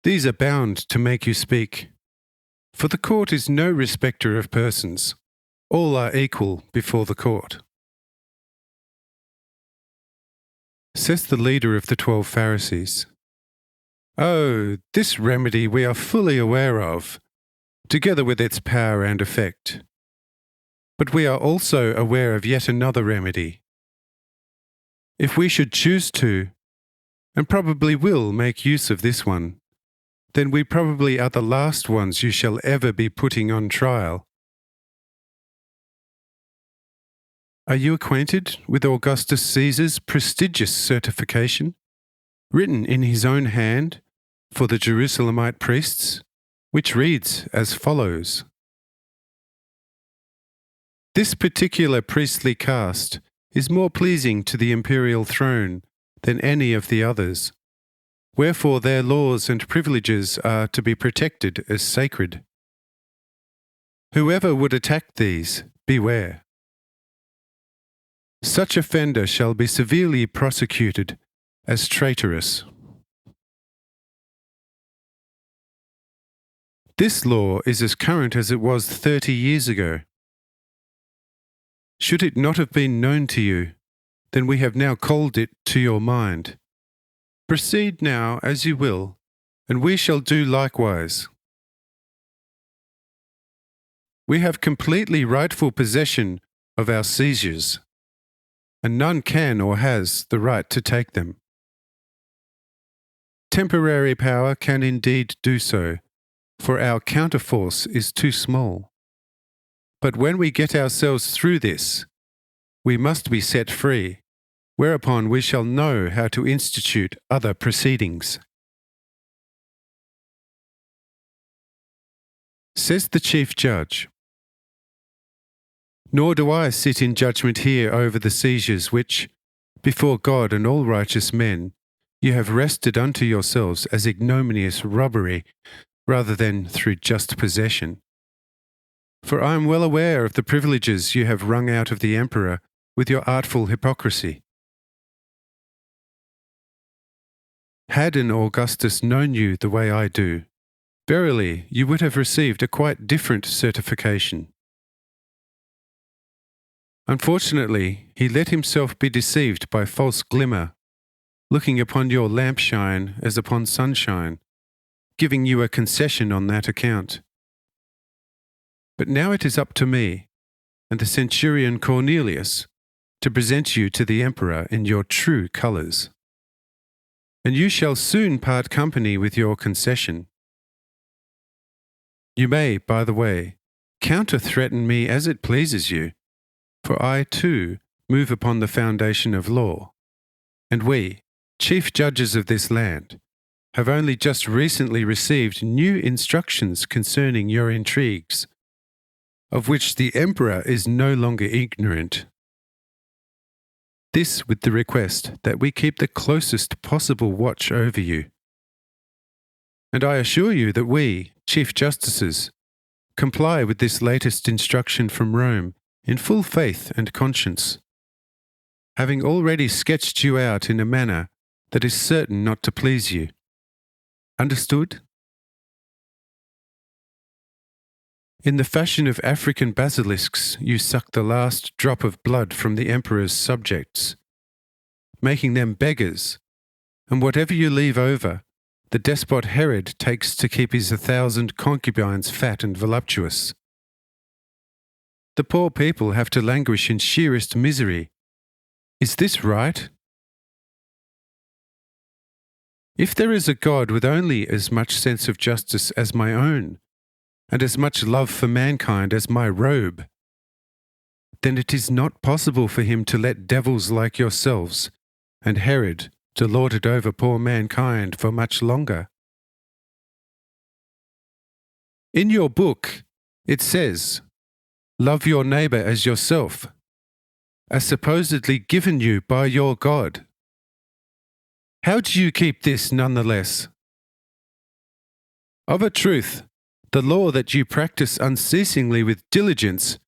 These are bound to make you speak. For the court is no respecter of persons. All are equal before the court." Says the leader of the 12 Pharisees, "Oh, this remedy we are fully aware of, together with its power and effect. But we are also aware of yet another remedy. If we should choose to, and probably will make use of this one, then we probably are the last ones you shall ever be putting on trial. Are you acquainted with Augustus Caesar's prestigious certification, written in his own hand for the Jerusalemite priests, which reads as follows: This particular priestly caste is more pleasing to the imperial throne than any of the others, wherefore their laws and privileges are to be protected as sacred. Whoever would attack these, beware. Such offender shall be severely prosecuted as traitorous. This law is as current as it was 30 years ago. Should it not have been known to you, then we have now called it to your mind. Proceed now as you will, and we shall do likewise. We have completely rightful possession of our seizures, and none can or has the right to take them. Temporary power can indeed do so, for our counterforce is too small. But when we get ourselves through this, we must be set free, whereupon we shall know how to institute other proceedings. Says the chief judge, Nor do I sit in judgment here over the seizures which, before God and all righteous men, you have wrested unto yourselves as ignominious robbery, rather than through just possession. For I am well aware of the privileges you have wrung out of the emperor with your artful hypocrisy. Had an Augustus known you the way I do, verily you would have received a quite different certification. Unfortunately, he let himself be deceived by false glimmer, looking upon your lampshine as upon sunshine, giving you a concession on that account. But now it is up to me, and the centurion Cornelius, to present you to the emperor in your true colours. And you shall soon part company with your concession. You may, by the way, counter-threaten me as it pleases you, for I, too, move upon the foundation of law, and we, chief judges of this land, have only just recently received new instructions concerning your intrigues, of which the emperor is no longer ignorant. This with the request that we keep the closest possible watch over you. And I assure you that we, chief justices, comply with this latest instruction from Rome in full faith and conscience, having already sketched you out in a manner that is certain not to please you. Understood? In the fashion of African basilisks, you suck the last drop of blood from the emperor's subjects, making them beggars, and whatever you leave over, the despot Herod takes to keep his 1,000 concubines fat and voluptuous. The poor people have to languish in sheerest misery. Is this right? If there is a God with only as much sense of justice as my own, and as much love for mankind as my robe, then it is not possible for him to let devils like yourselves and Herod to lord it over poor mankind for much longer. In your book, it says, "Love your neighbour as yourself," as supposedly given you by your God. How do you keep this nonetheless? Of a truth, the law that you practice unceasingly with diligence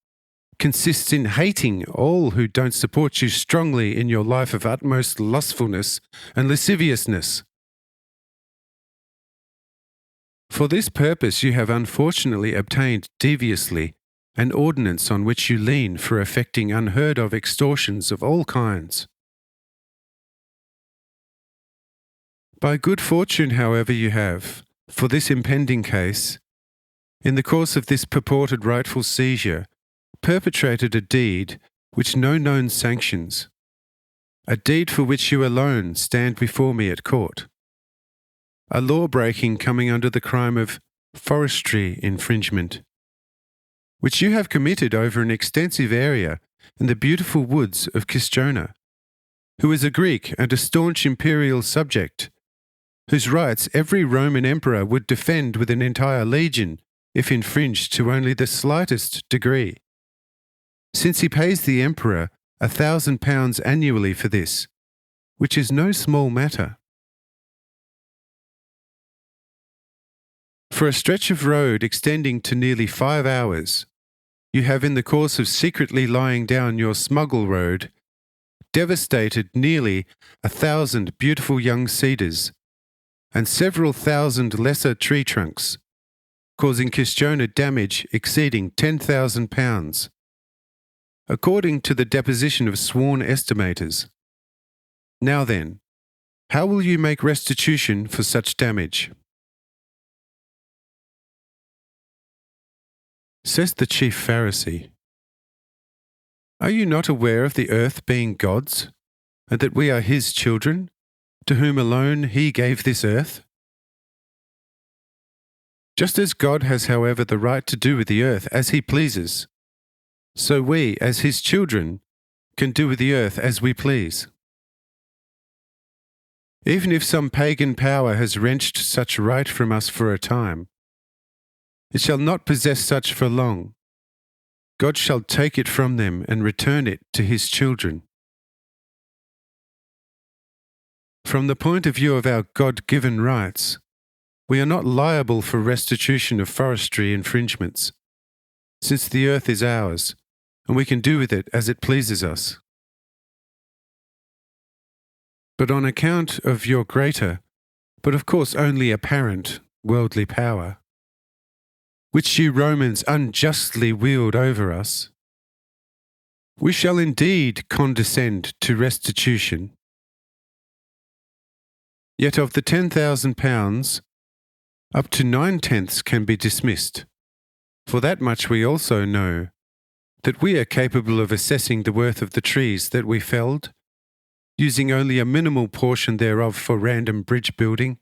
consists in hating all who don't support you strongly in your life of utmost lustfulness and lasciviousness. For this purpose you have unfortunately obtained deviously an ordinance on which you lean for effecting unheard of extortions of all kinds. By good fortune, however, you have, for this impending case, in the course of this purported rightful seizure, perpetrated a deed which no known sanctions, a deed for which you alone stand before me at court, a law-breaking coming under the crime of forestry infringement, which you have committed over an extensive area in the beautiful woods of Kistona, who is a Greek and a staunch imperial subject, whose rights every Roman emperor would defend with an entire legion if infringed to only the slightest degree, since he pays the emperor £1,000 annually for this, which is no small matter. For a stretch of road extending to nearly 5 hours, you have in the course of secretly lying down your smuggle road, devastated nearly 1,000 beautiful young cedars and several thousand lesser tree trunks, causing Kistona damage exceeding £10,000, according to the deposition of sworn estimators. Now then, how will you make restitution for such damage? Says the chief Pharisee, "Are you not aware of the earth being God's, and that we are his children, to whom alone he gave this earth? Just as God has, however, the right to do with the earth as he pleases, so we, as his children, can do with the earth as we please. Even if some pagan power has wrenched such right from us for a time, it shall not possess such for long. God shall take it from them and return it to his children." From the point of view of our God-given rights, we are not liable for restitution of forestry infringements, since the earth is ours, and we can do with it as it pleases us. But on account of your greater, but of course only apparent, worldly power, which you Romans unjustly wield over us, we shall indeed condescend to restitution. Yet of the £10,000, up to 9/10 can be dismissed. For that much we also know, that we are capable of assessing the worth of the trees that we felled, using only a minimal portion thereof for random bridge building.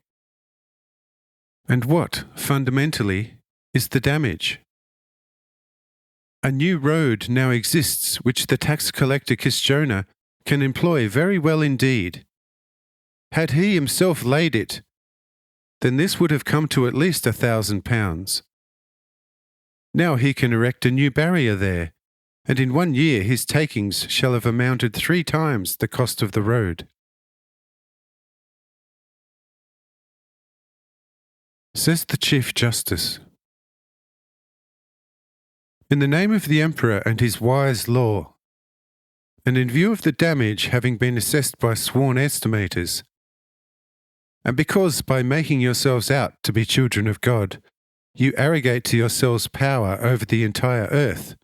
And what, fundamentally, is the damage? A new road now exists which the tax collector Kistona can employ very well indeed. Had he himself laid it, then this would have come to at least £1,000. Now he can erect a new barrier there, and in 1 year his takings shall have amounted 3 times the cost of the road. Says the Chief Justice, "In the name of the Emperor and his wise law, and in view of the damage having been assessed by sworn estimators, and because by making yourselves out to be children of God, you arrogate to yourselves power over the entire earth,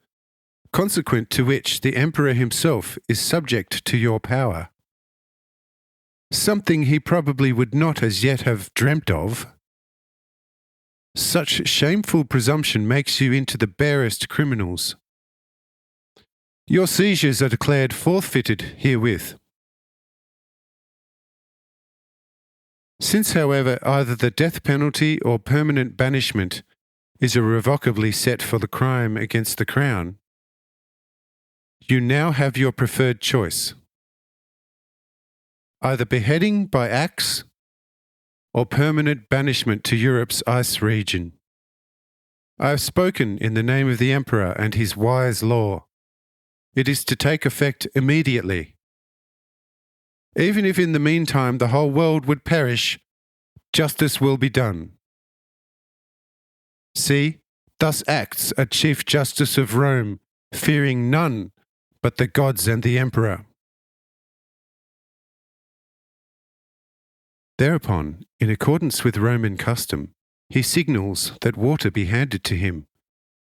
consequent to which the Emperor himself is subject to your power, something he probably would not as yet have dreamt of. Such shameful presumption makes you into the barest criminals. Your seizures are declared forfeited herewith. Since, however, either the death penalty or permanent banishment is irrevocably set for the crime against the Crown, you now have your preferred choice. Either beheading by axe or permanent banishment to Europe's ice region. I have spoken in the name of the Emperor and his wise law. It is to take effect immediately. Even if in the meantime the whole world would perish, justice will be done. See, thus acts a Chief Justice of Rome, fearing none but the gods and the Emperor. Thereupon, in accordance with Roman custom, he signals that water be handed to him,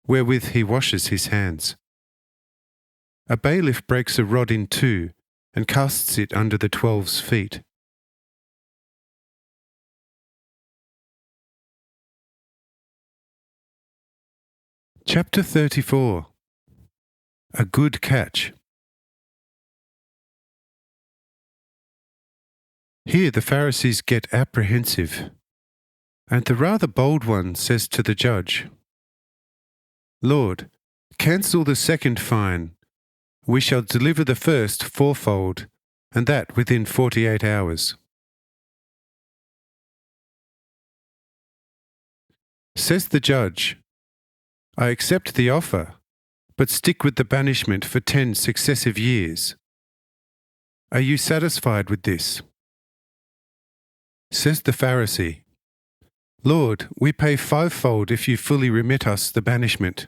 wherewith he washes his hands. A bailiff breaks a rod in two and casts it under the 12's feet. Chapter 34. A Good Catch. Here the Pharisees get apprehensive, and the rather bold one says to the judge, "Lord, cancel the second fine. We shall deliver the first fourfold, and that within 48 hours. Says the judge, "I accept the offer, but stick with the banishment for 10 successive years. Are you satisfied with this?" Says the Pharisee, "Lord, we pay fivefold if you fully remit us the banishment."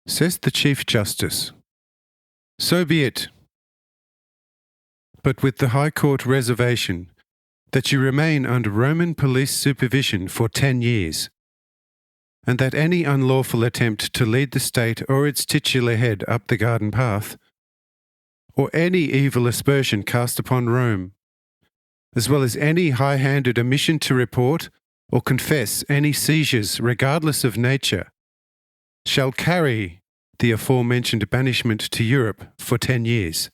Says the Chief Justice, "So be it, but with the High Court reservation that you remain under Roman police supervision for 10 years, and that any unlawful attempt to lead the state or its titular head up the garden path, or any evil aspersion cast upon Rome, as well as any high-handed omission to report or confess any seizures regardless of nature, shall carry the aforementioned banishment to Europe for 10 years,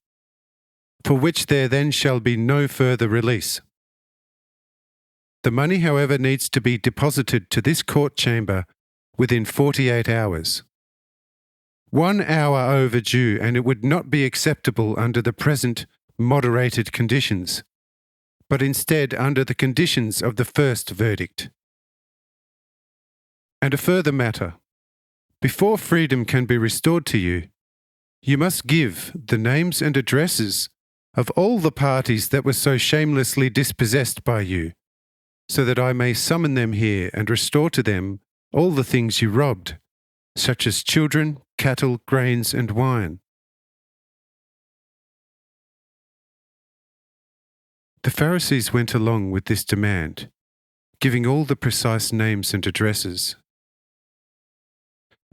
for which there then shall be no further release. The money, however, needs to be deposited to this court chamber within 48 hours. 1 hour overdue, and it would not be acceptable under the present moderated conditions, but instead under the conditions of the first verdict. And a further matter. Before freedom can be restored to you, you must give the names and addresses of all the parties that were so shamelessly dispossessed by you, so that I may summon them here and restore to them all the things you robbed, such as children, cattle, grains, and wine." The Pharisees went along with this demand, giving all the precise names and addresses.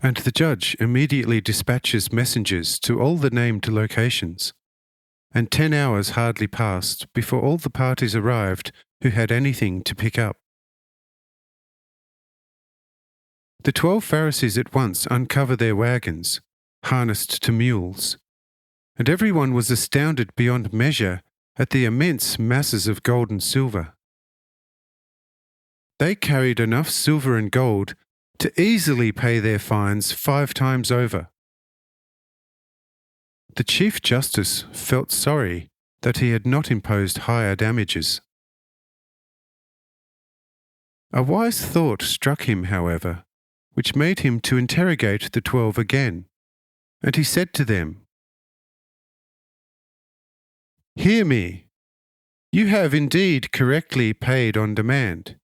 And the judge immediately dispatches messengers to all the named locations, and 10 hours hardly passed before all the parties arrived who had anything to pick up. The 12 Pharisees at once uncover their wagons, harnessed to mules, and everyone was astounded beyond measure at the immense masses of gold and silver. They carried enough silver and gold to easily pay their fines 5 times over. The Chief Justice felt sorry that he had not imposed higher damages. A wise thought struck him, however, which made him to interrogate the 12 again, and he said to them, "Hear me. You have indeed correctly paid on demand,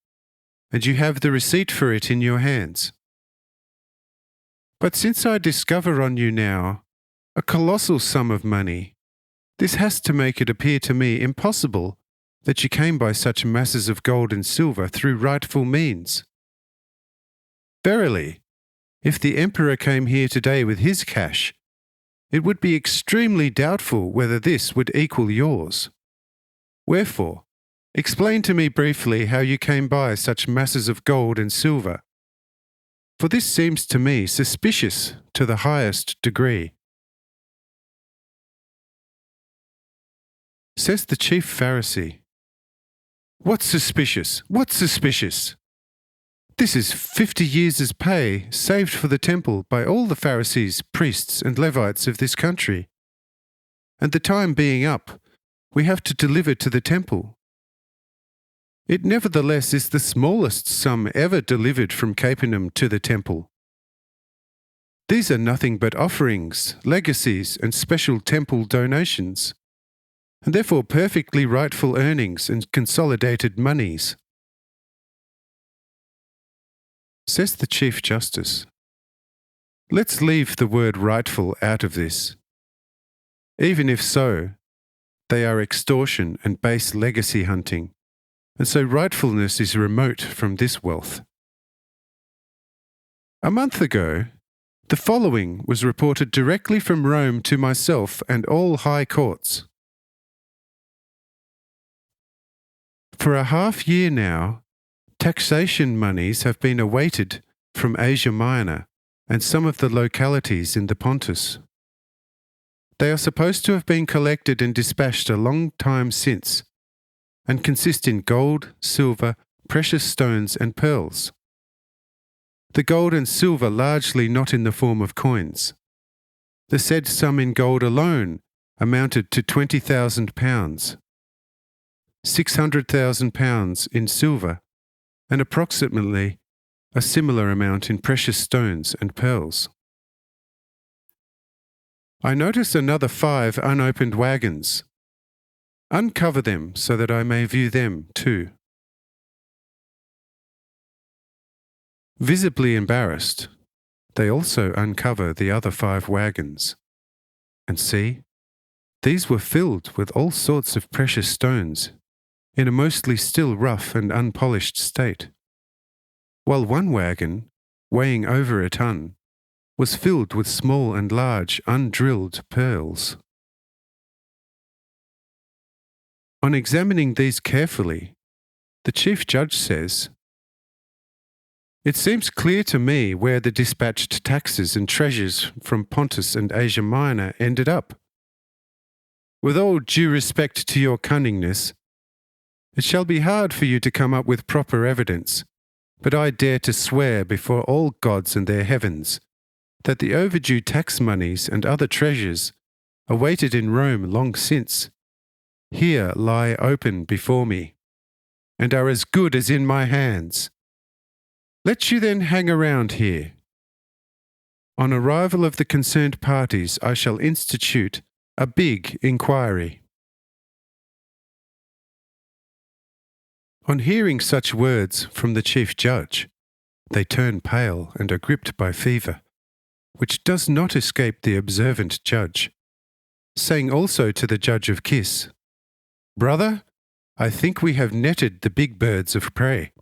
and you have the receipt for it in your hands. But since I discover on you now a colossal sum of money, this has to make it appear to me impossible that you came by such masses of gold and silver through rightful means. Verily, if the Emperor came here today with his cash, it would be extremely doubtful whether this would equal yours. Wherefore, explain to me briefly how you came by such masses of gold and silver." For this seems to me suspicious to the highest degree. Says the chief Pharisee, "What's suspicious? What's suspicious? This is 50 years' pay saved for the temple by all the Pharisees, priests, and Levites of this country. And the time being up, we have to deliver to the temple. It nevertheless is the smallest sum ever delivered from Capernaum to the temple. These are nothing but offerings, legacies, and special temple donations, and therefore perfectly rightful earnings and consolidated monies." Says the Chief Justice, "Let's leave the word rightful out of this. Even if so, they are extortion and base legacy hunting, and so rightfulness is remote from this wealth. A month ago, the following was reported directly from Rome to myself and all high courts. For a half year now, taxation monies have been awaited from Asia Minor and some of the localities in the Pontus. They are supposed to have been collected and dispatched a long time since, and consist in gold, silver, precious stones, and pearls. The gold and silver largely not in the form of coins. The said sum in gold alone amounted to £20,000, £600,000 in silver, and approximately a similar amount in precious stones and pearls. I notice another 5 unopened wagons. Uncover them so that I may view them too." Visibly embarrassed, they also uncover the other 5 wagons. And see, these were filled with all sorts of precious stones, in a mostly still rough and unpolished state, while one wagon, weighing over a ton, was filled with small and large undrilled pearls. On examining these carefully, the chief judge says, "It seems clear to me where the dispatched taxes and treasures from Pontus and Asia Minor ended up. With all due respect to your cunningness, it shall be hard for you to come up with proper evidence, but I dare to swear before all gods and their heavens that the overdue tax monies and other treasures, awaited in Rome long since, here lie open before me, and are as good as in my hands. Let you then hang around here. On arrival of the concerned parties, I shall institute a big inquiry." On hearing such words from the chief judge, they turn pale and are gripped by fever, which does not escape the observant judge, saying also to the judge of Kiss, "Brother, I think we have netted the big birds of prey."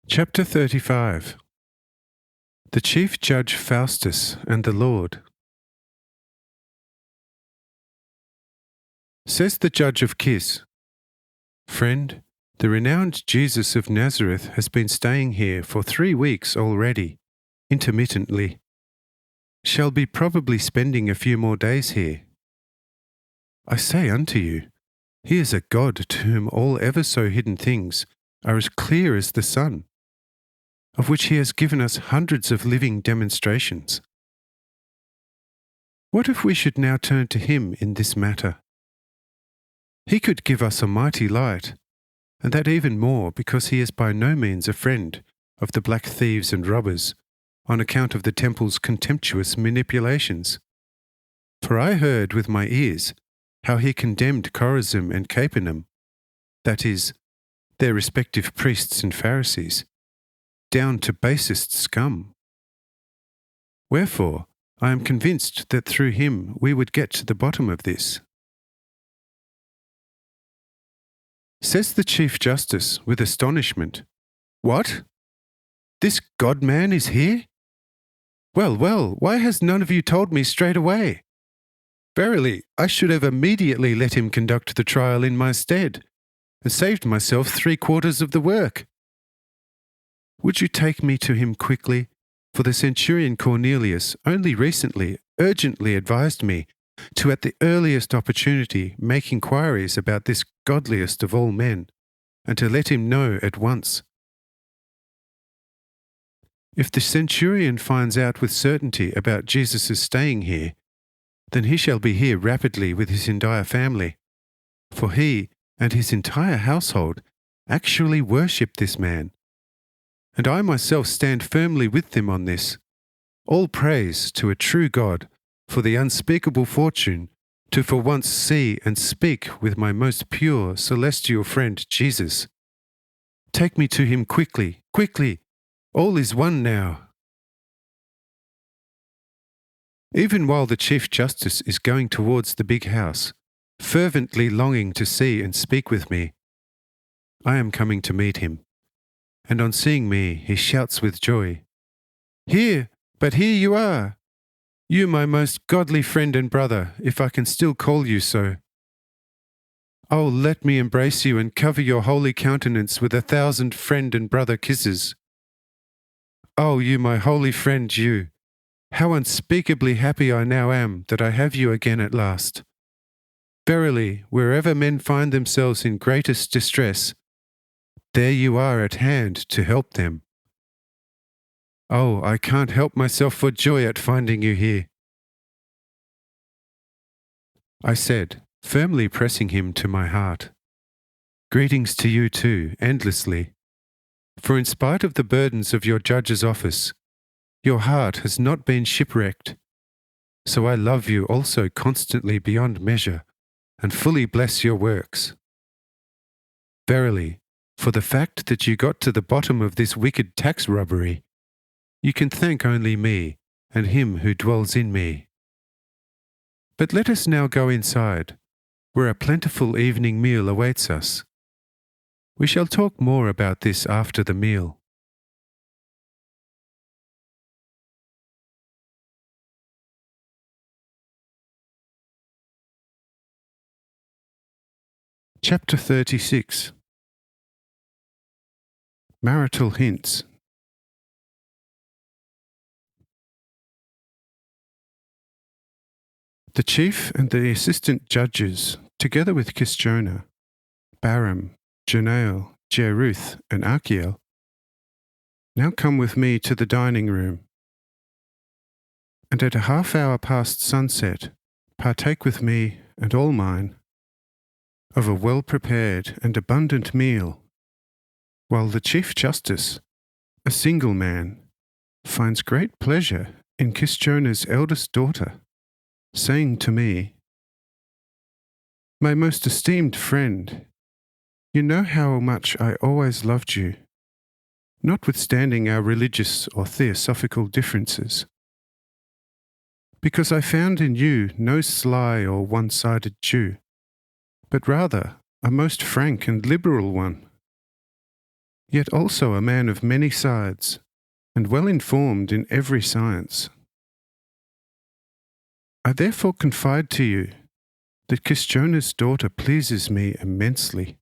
Chapter 35. The Chief Judge Faustus and the Lord. Says the judge of Kiss, "Friend, the renowned Jesus of Nazareth has been staying here for 3 weeks already, intermittently. Shall be probably spending a few more days here. I say unto you, he is a God to whom all ever so hidden things are as clear as the sun, of which he has given us hundreds of living demonstrations. What if we should now turn to him in this matter? He could give us a mighty light, and that even more because he is by no means a friend of the black thieves and robbers, on account of the temple's contemptuous manipulations. For I heard with my ears how he condemned Chorazin and Capernaum, that is, their respective priests and Pharisees, down to basest scum. Wherefore, I am convinced that through him we would get to the bottom of this." Says the Chief Justice with astonishment, "What? This God-man is here? Well, why has none of you told me straight away? Verily, I should have immediately let him conduct the trial in my stead, and saved myself 3/4 of the work. Would you take me to him quickly? For the centurion Cornelius only recently urgently advised me to at the earliest opportunity make inquiries about this godliest of all men, and to let him know at once. If the centurion finds out with certainty about Jesus' staying here, then he shall be here rapidly with his entire family, for he and his entire household actually worship this man. And I myself stand firmly with them on this. All praise to a true God for the unspeakable fortune to for once see and speak with my most pure celestial friend Jesus. Take me to him quickly, quickly. All is one now. Even while the Chief Justice is going towards the big house, fervently longing to see and speak with me, I am coming to meet him. And on seeing me, he shouts with joy, "Here, but here you are! You, my most godly friend and brother, if I can still call you so. Oh, let me embrace you and cover your holy countenance with 1,000 friend and brother kisses. Oh, you, my holy friend, you! How unspeakably happy I now am that I have you again at last. Verily, wherever men find themselves in greatest distress, there you are at hand to help them. Oh, I can't help myself for joy at finding you here." I said, firmly pressing him to my heart, "Greetings to you too, endlessly. For in spite of the burdens of your judge's office, your heart has not been shipwrecked. So I love you also constantly beyond measure, and fully bless your works. Verily, for the fact that you got to the bottom of this wicked tax robbery, you can thank only me and him who dwells in me. But let us now go inside, where a plentiful evening meal awaits us. We shall talk more about this after the meal." Chapter 36. Marital Hints. The chief and the assistant judges, together with Kisjona, Baram, Janael, Jeruth, and Achiel, now come with me to the dining room, and at a half-hour past sunset partake with me and all mine of a well-prepared and abundant meal, while the Chief Justice, a single man, finds great pleasure in Kisjona's eldest daughter, saying to me, "My most esteemed friend, you know how much I always loved you, notwithstanding our religious or theosophical differences, because I found in you no sly or one-sided Jew, but rather a most frank and liberal one, yet also a man of many sides, and well informed in every science. I therefore confide to you that Kisjona's daughter pleases me immensely.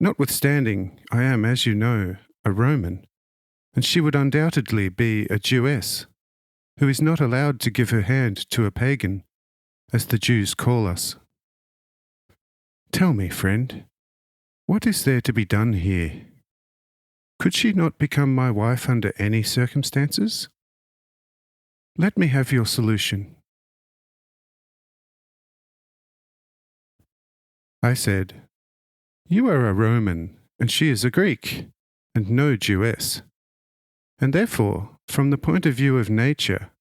Notwithstanding, I am, as you know, a Roman, and she would undoubtedly be a Jewess, who is not allowed to give her hand to a pagan, as the Jews call us. Tell me, friend, what is there to be done here? Could she not become my wife under any circumstances? Let me have your solution." I said, "You are a Roman, and she is a Greek, and no Jewess. And therefore, from the point of view of nature,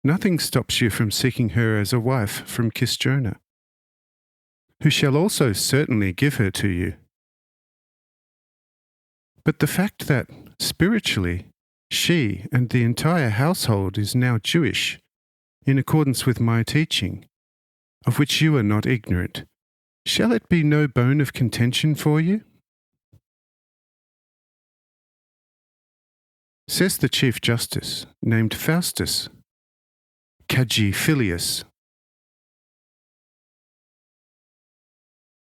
nothing stops you from seeking her as a wife from Kisjona, who shall also certainly give her to you. But the fact that, spiritually, she and the entire household is now Jewish, in accordance with my teaching, of which you are not ignorant, shall it be no bone of contention for you?" Says the Chief Justice, named Faustus, Cagi Filius,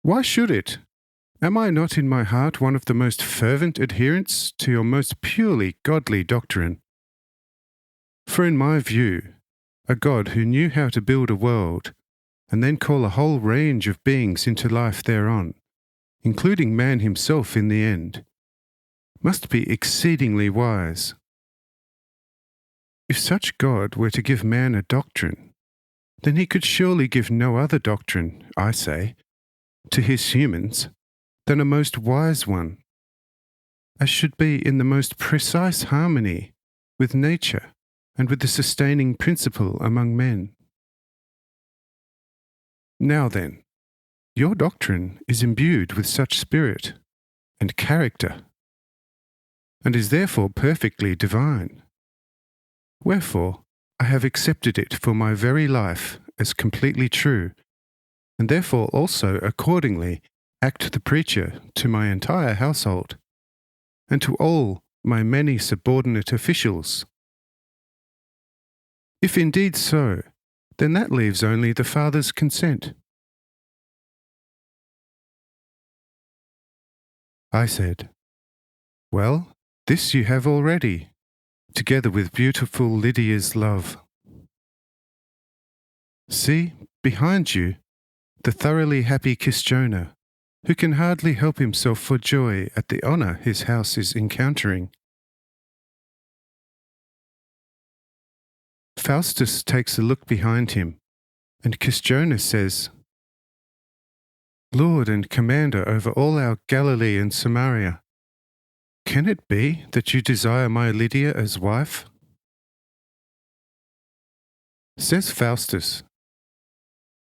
Why should it? Am I not in my heart one of the most fervent adherents to your most purely godly doctrine? For in my view, a God who knew how to build a world and then call a whole range of beings into life thereon, including man himself in the end, must be exceedingly wise. If such God were to give man a doctrine, then he could surely give no other doctrine, I say, to his humans than a most wise one, as should be in the most precise harmony with nature and with the sustaining principle among men. Now then, your doctrine is imbued with such spirit and character, and is therefore perfectly divine. Wherefore, I have accepted it for my very life as completely true, and therefore also accordingly act the preacher to my entire household, and to all my many subordinate officials. If indeed so, then that leaves only the Father's consent. I said, Well, this you have already, together with beautiful Lydia's love. See, behind you, the thoroughly happy Kisjona, who can hardly help himself for joy at the honour his house is encountering. Faustus takes a look behind him, and Kisjona says, Lord and Commander over all our Galilee and Samaria, can it be that you desire my Lydia as wife? Says Faustus,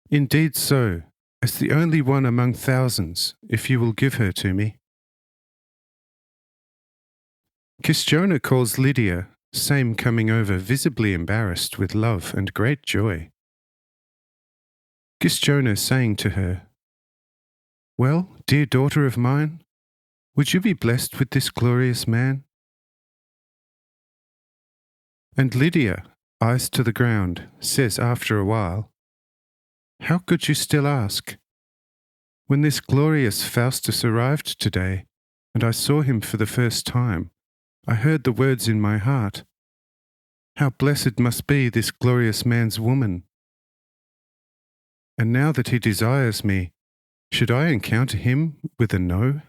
Indeed so, as the only one among thousands, if you will give her to me. Kisjona calls Lydia, same coming over visibly embarrassed with love and great joy. Kisjona saying to her, Well, dear daughter of mine, would you be blessed with this glorious man? And Lydia, eyes to the ground, says after a while, How could you still ask? When this glorious Faustus arrived today, and I saw him for the first time, I heard the words in my heart, How blessed must be this glorious man's woman. And now that he desires me, should I encounter him with a no?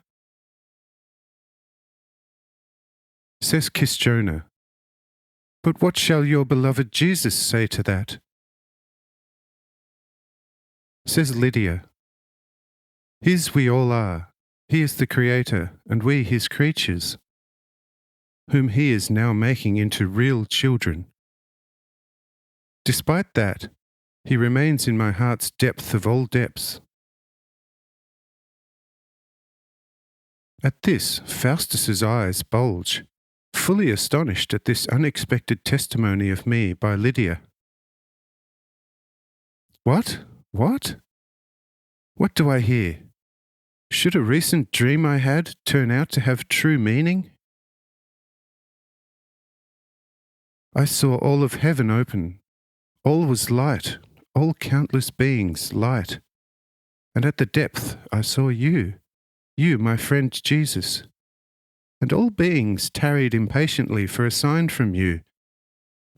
Says Kisjona, But what shall your beloved Jesus say to that? Says Lydia, His we all are, he is the Creator, and we his creatures, whom he is now making into real children. Despite that, he remains in my heart's depth of all depths. At this, Faustus's eyes bulge, fully astonished at this unexpected testimony of me by Lydia. What? What? What do I hear? Should a recent dream I had turn out to have true meaning? I saw all of heaven open. All was light, all countless beings light. And at the depth I saw you, my friend Jesus. And all beings tarried impatiently for a sign from you,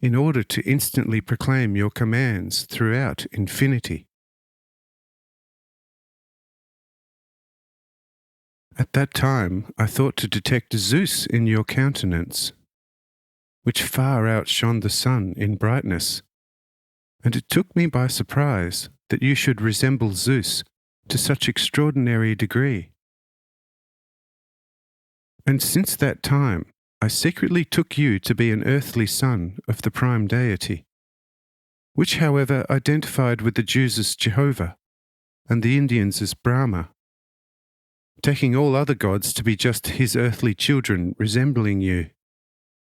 in order to instantly proclaim your commands throughout infinity. At that time I thought to detect Zeus in your countenance, which far outshone the sun in brightness, and it took me by surprise that you should resemble Zeus to such extraordinary degree. And since that time I secretly took you to be an earthly son of the prime deity, which however identified with the Jews as Jehovah, and the Indians as Brahma, taking all other gods to be just his earthly children resembling you,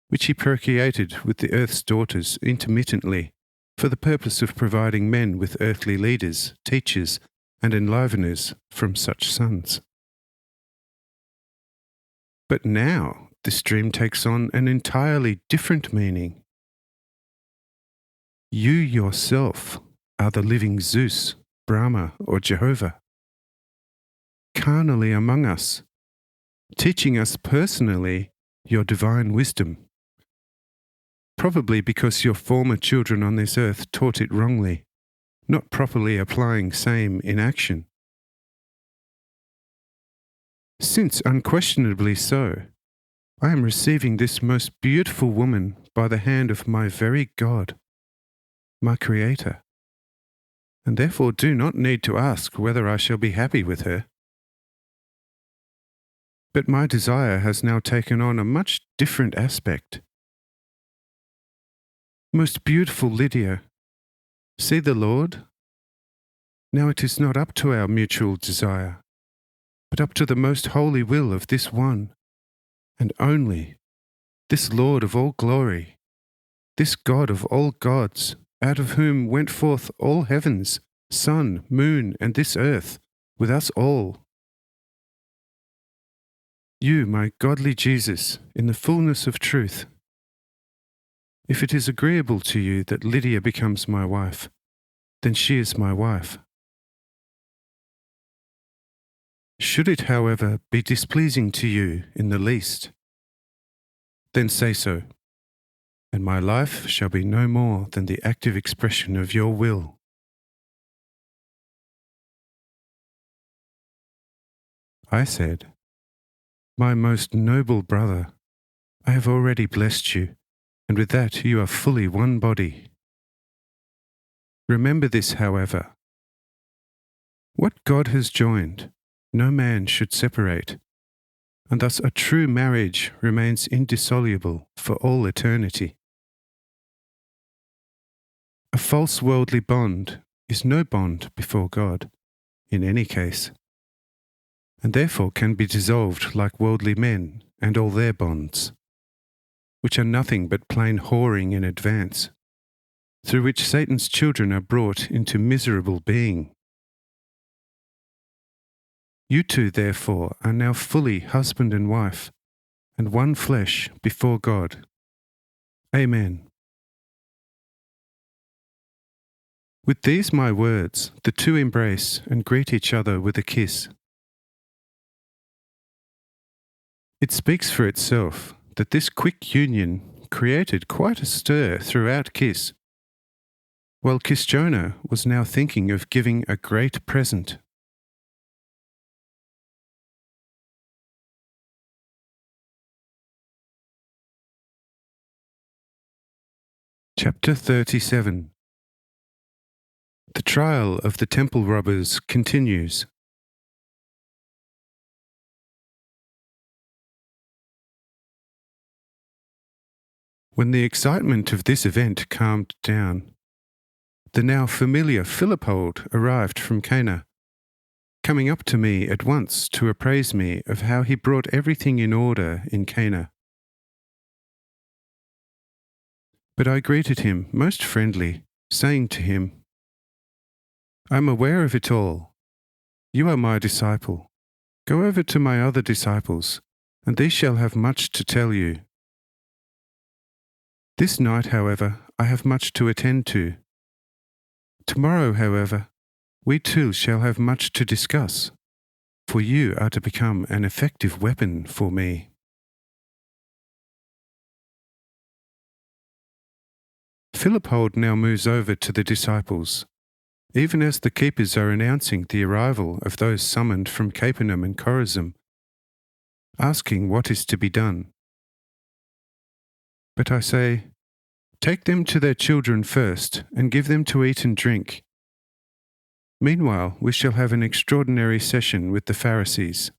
which he procreated with the earth's daughters intermittently for the purpose of providing men with earthly leaders, teachers, and enliveners from such sons. But now this dream takes on an entirely different meaning. You yourself are the living Zeus, Brahma, or Jehovah. carnally among us, teaching us personally your divine wisdom, probably because your former children on this earth taught it wrongly, not properly applying same in action. Since unquestionably so, I am receiving this most beautiful woman by the hand of my very God, my Creator, and therefore do not need to ask whether I shall be happy with her. But my desire has now taken on a much different aspect. Most beautiful Lydia, see the Lord? Now it is not up to our mutual desire, but up to the most holy will of this one, and only, this Lord of all glory, this God of all gods, out of whom went forth all heavens, sun, moon, and this earth, with us all. You, my godly Jesus, in the fullness of truth. If it is agreeable to you that Lydia becomes my wife, then she is my wife. Should it, however, be displeasing to you in the least, then say so, and my life shall be no more than the active expression of your will. I said, My most noble brother, I have already blessed you, and with that you are fully one body. Remember this, however. What God has joined, no man should separate, and thus a true marriage remains indissoluble for all eternity. A false worldly bond is no bond before God, in any case, and therefore can be dissolved like worldly men and all their bonds, which are nothing but plain whoring in advance, through which Satan's children are brought into miserable being. You two, therefore, are now fully husband and wife, and one flesh before God. Amen. With these my words, the two embrace and greet each other with a kiss. It speaks for itself that this quick union created quite a stir throughout Kiss, while Kisjona was now thinking of giving a great present. Chapter 37. The trial of the temple robbers continues. When the excitement of this event calmed down, the now familiar Philippold arrived from Cana, coming up to me at once to appraise me of how he brought everything in order in Cana. But I greeted him most friendly, saying to him, I am aware of it all. You are my disciple. Go over to my other disciples, and they shall have much to tell you. This night, however, I have much to attend to. Tomorrow, however, we too shall have much to discuss, for you are to become an effective weapon for me. Philippold now moves over to the disciples, even as the keepers are announcing the arrival of those summoned from Capernaum and Chorazin, asking what is to be done. But I say, take them to their children first, and give them to eat and drink. Meanwhile, we shall have an extraordinary session with the Pharisees.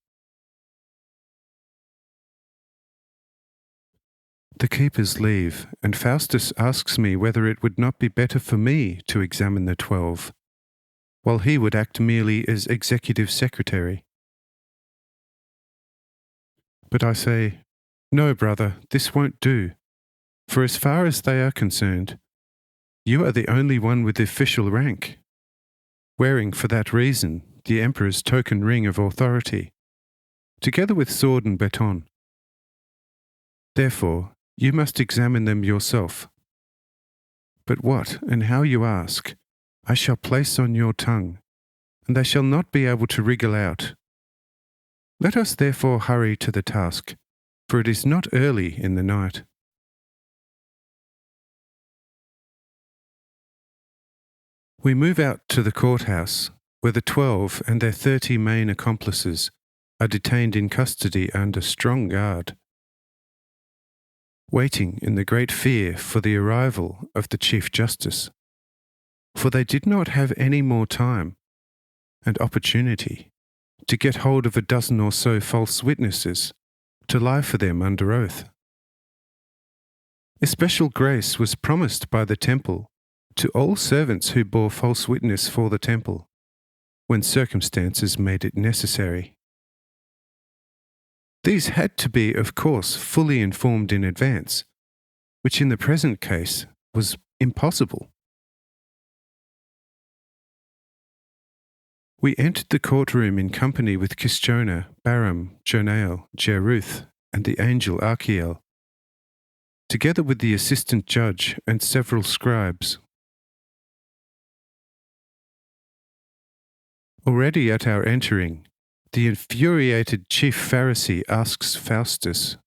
The keepers leave, and Faustus asks me whether it would not be better for me to examine the 12, while he would act merely as executive secretary. But I say, no, brother, this won't do, for as far as they are concerned, you are the only one with official rank, wearing for that reason the emperor's token ring of authority, together with sword and baton. Therefore, you must examine them yourself. But what and how you ask, I shall place on your tongue, and they shall not be able to wriggle out, Let us therefore hurry to the task, for it is not early in the night. We move out to the courthouse, where the 12 and their 30 main accomplices are detained in custody under strong guard, waiting in the great fear for the arrival of the Chief Justice. For they did not have any more time and opportunity to get hold of a dozen or so false witnesses to lie for them under oath. Especial grace was promised by the temple to all servants who bore false witness for the temple, when circumstances made it necessary. These had to be, of course, fully informed in advance, which in the present case was impossible. We entered the courtroom in company with Kischona, Baram, Jonael, Jeruth, and the angel Archiel, together with the assistant judge and several scribes. Already at our entering, the infuriated chief Pharisee asks Faustus,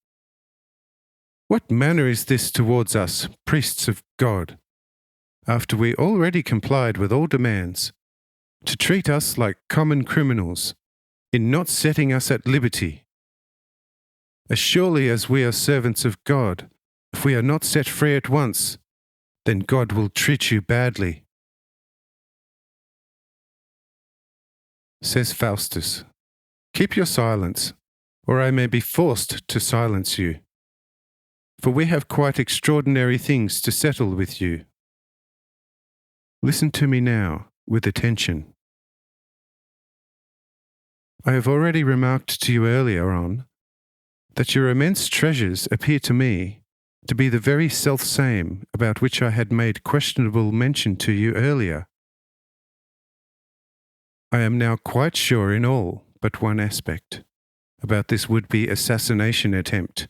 "What manner is this towards us, priests of God, after we already complied with all demands, to treat us like common criminals, in not setting us at liberty? As surely as we are servants of God, if we are not set free at once, then God will treat you badly." Says Faustus, "Keep your silence, or I may be forced to silence you. For we have quite extraordinary things to settle with you. Listen to me now with attention. I have already remarked to you earlier on that your immense treasures appear to me to be the very self-same about which I had made questionable mention to you earlier. I am now quite sure in all but one aspect about this would-be assassination attempt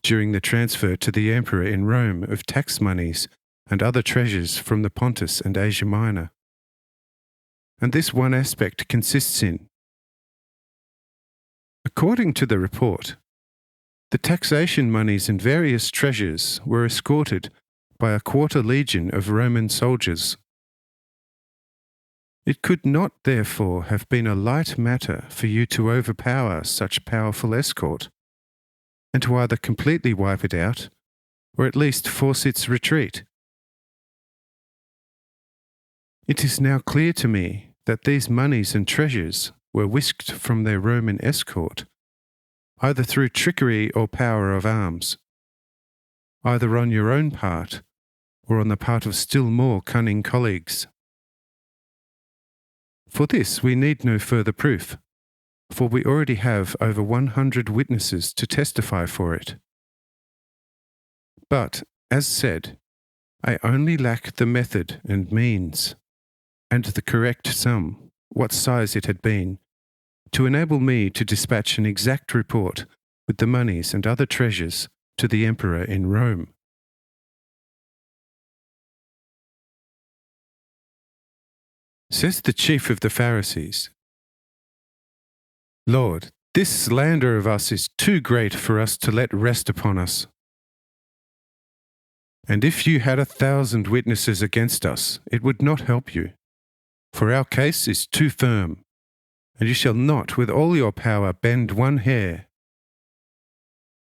during the transfer to the emperor in Rome of tax monies and other treasures from the Pontus and Asia Minor. And this one aspect consists in: according to the report, the taxation monies and various treasures were escorted by a quarter legion of Roman soldiers. It could not, therefore, have been a light matter for you to overpower such powerful escort, and to either completely wipe it out, or at least force its retreat. It is now clear to me that these monies and treasures were whisked from their Roman escort, either through trickery or power of arms, either on your own part, or on the part of still more cunning colleagues. For this we need no further proof, for we already have over 100 witnesses to testify for it. But, as said, I only lack the method and means, and the correct sum, what size it had been, to enable me to dispatch an exact report with the monies and other treasures to the emperor in Rome. Says the chief of the Pharisees, "Lord, this slander of us is too great for us to let rest upon us. And if you had 1,000 witnesses against us, it would not help you, for our case is too firm, and you shall not with all your power bend one hair.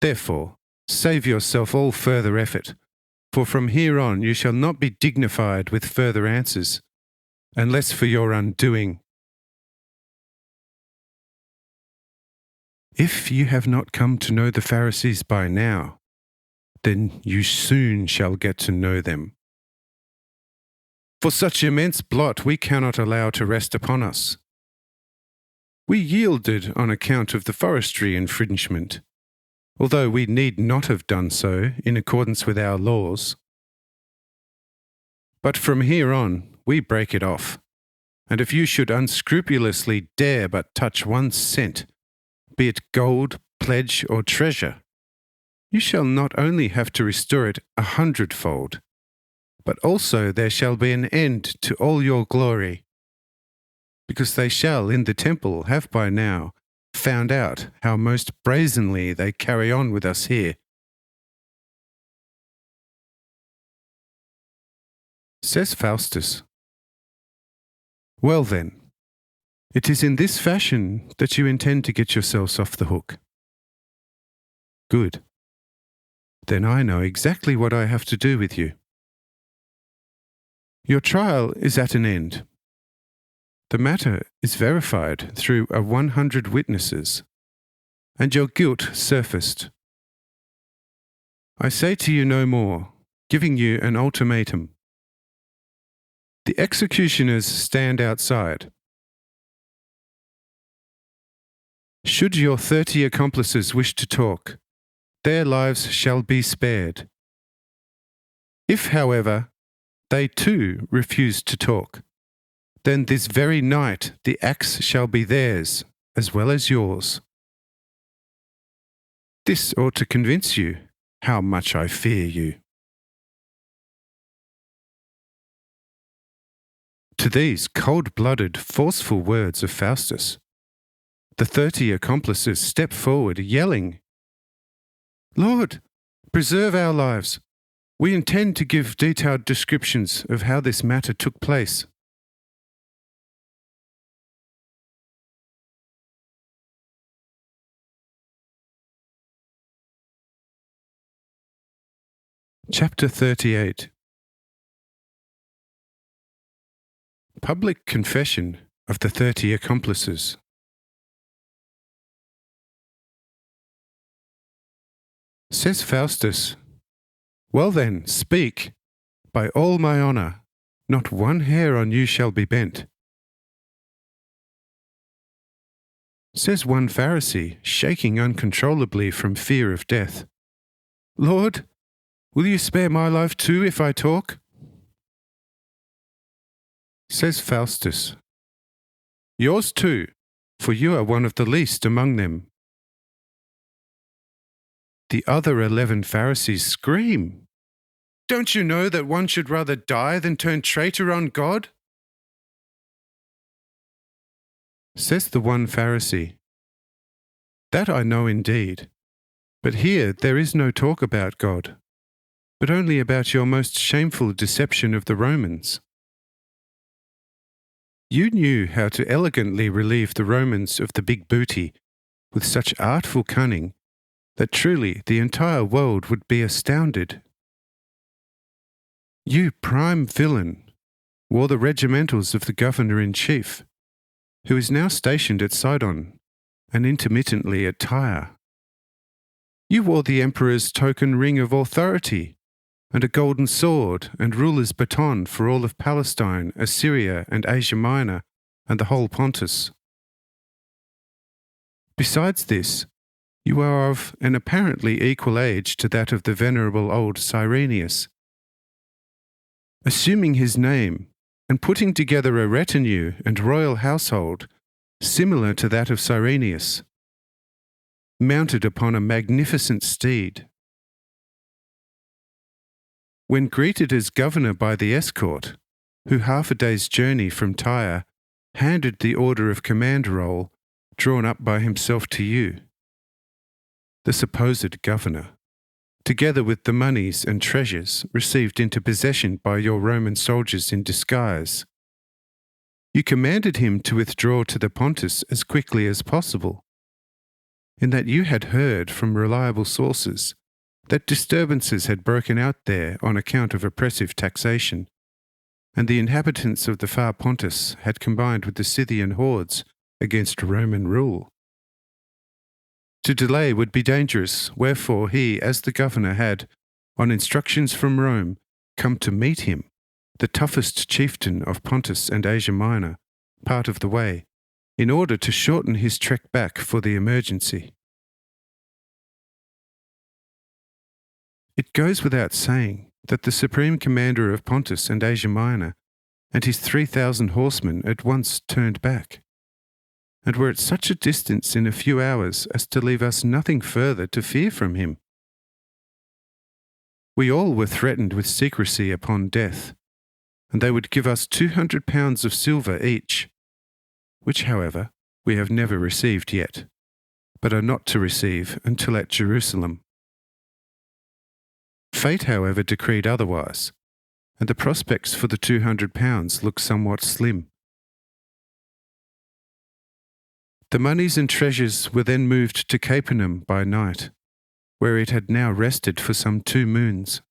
Therefore, save yourself all further effort, for from here on you shall not be dignified with further answers, unless for your undoing. If you have not come to know the Pharisees by now, then you soon shall get to know them. For such immense blot we cannot allow to rest upon us. We yielded on account of the forestry infringement, although we need not have done so in accordance with our laws. But from here on, we break it off, and if you should unscrupulously dare but touch 1 cent, be it gold, pledge, or treasure, you shall not only have to restore it 100-fold, but also there shall be an end to all your glory, because they shall in the temple have by now found out how most brazenly they carry on with us here. Says Faustus, "Well then, it is in this fashion that you intend to get yourselves off the hook. Good. Then I know exactly what I have to do with you. Your trial is at an end. The matter is verified through 100 witnesses, and your guilt surfaced. I say to you no more, giving you an ultimatum. The executioners stand outside. Should your 30 accomplices wish to talk, their lives shall be spared. If, however, they too refuse to talk, then this very night the axe shall be theirs as well as yours. This ought to convince you how much I fear you." To these cold-blooded, forceful words of Faustus, the 30 accomplices step forward, yelling, "Lord, preserve our lives. We intend to give detailed descriptions of how this matter took place." Chapter 38. Public confession of the 30 accomplices. Says Faustus, "Well then, speak. By all my honour, not one hair on you shall be bent." Says one Pharisee, shaking uncontrollably from fear of death, "Lord, will you spare my life too if I talk?" Says Faustus, "Yours too, for you are one of the least among them." The other 11 Pharisees scream, "Don't you know that one should rather die than turn traitor on God?" Says the one Pharisee, "That I know indeed, but here there is no talk about God, but only about your most shameful deception of the Romans. You knew how to elegantly relieve the Romans of the big booty with such artful cunning that truly the entire world would be astounded. You prime villain wore the regimentals of the governor-in-chief, who is now stationed at Sidon and intermittently at Tyre. You wore the emperor's token ring of authority and a golden sword and ruler's baton for all of Palestine, Assyria and Asia Minor and the whole Pontus. Besides this, you are of an apparently equal age to that of the venerable old Cyrenius. Assuming his name and putting together a retinue and royal household similar to that of Cyrenius, mounted upon a magnificent steed. When greeted as governor by the escort, who half a day's journey from Tyre handed the order of command roll drawn up by himself to you, the supposed governor, together with the monies and treasures received into possession by your Roman soldiers in disguise, you commanded him to withdraw to the Pontus as quickly as possible, in that you had heard from reliable sources that disturbances had broken out there on account of oppressive taxation, and the inhabitants of the far Pontus had combined with the Scythian hordes against Roman rule. To delay would be dangerous, wherefore he, as the governor, had, on instructions from Rome, come to meet him, the toughest chieftain of Pontus and Asia Minor, part of the way, in order to shorten his trek back for the emergency. It goes without saying that the supreme commander of Pontus and Asia Minor and his 3,000 horsemen at once turned back, and were at such a distance in a few hours as to leave us nothing further to fear from him. We all were threatened with secrecy upon death, and they would give us 200 pounds of silver each, which, however, we have never received yet, but are not to receive until at Jerusalem. Fate, however, decreed otherwise, and the prospects for the £200 look somewhat slim. The monies and treasures were then moved to Capernaum by night, where it had now rested for some 2 moons,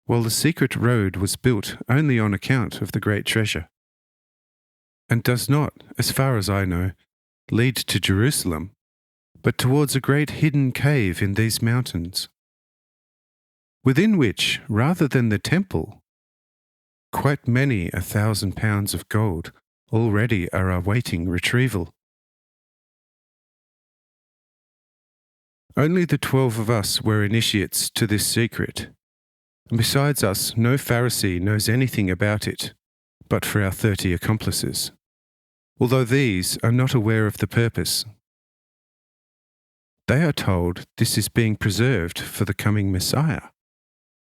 while the secret road was built only on account of the great treasure, and does not, as far as I know, lead to Jerusalem, but towards a great hidden cave in these mountains, within which, rather than the temple, quite many £1,000 of gold already are awaiting retrieval. Only the 12 of us were initiates to this secret, and besides us no Pharisee knows anything about it, but for our 30 accomplices, although these are not aware of the purpose. They are told this is being preserved for the coming Messiah,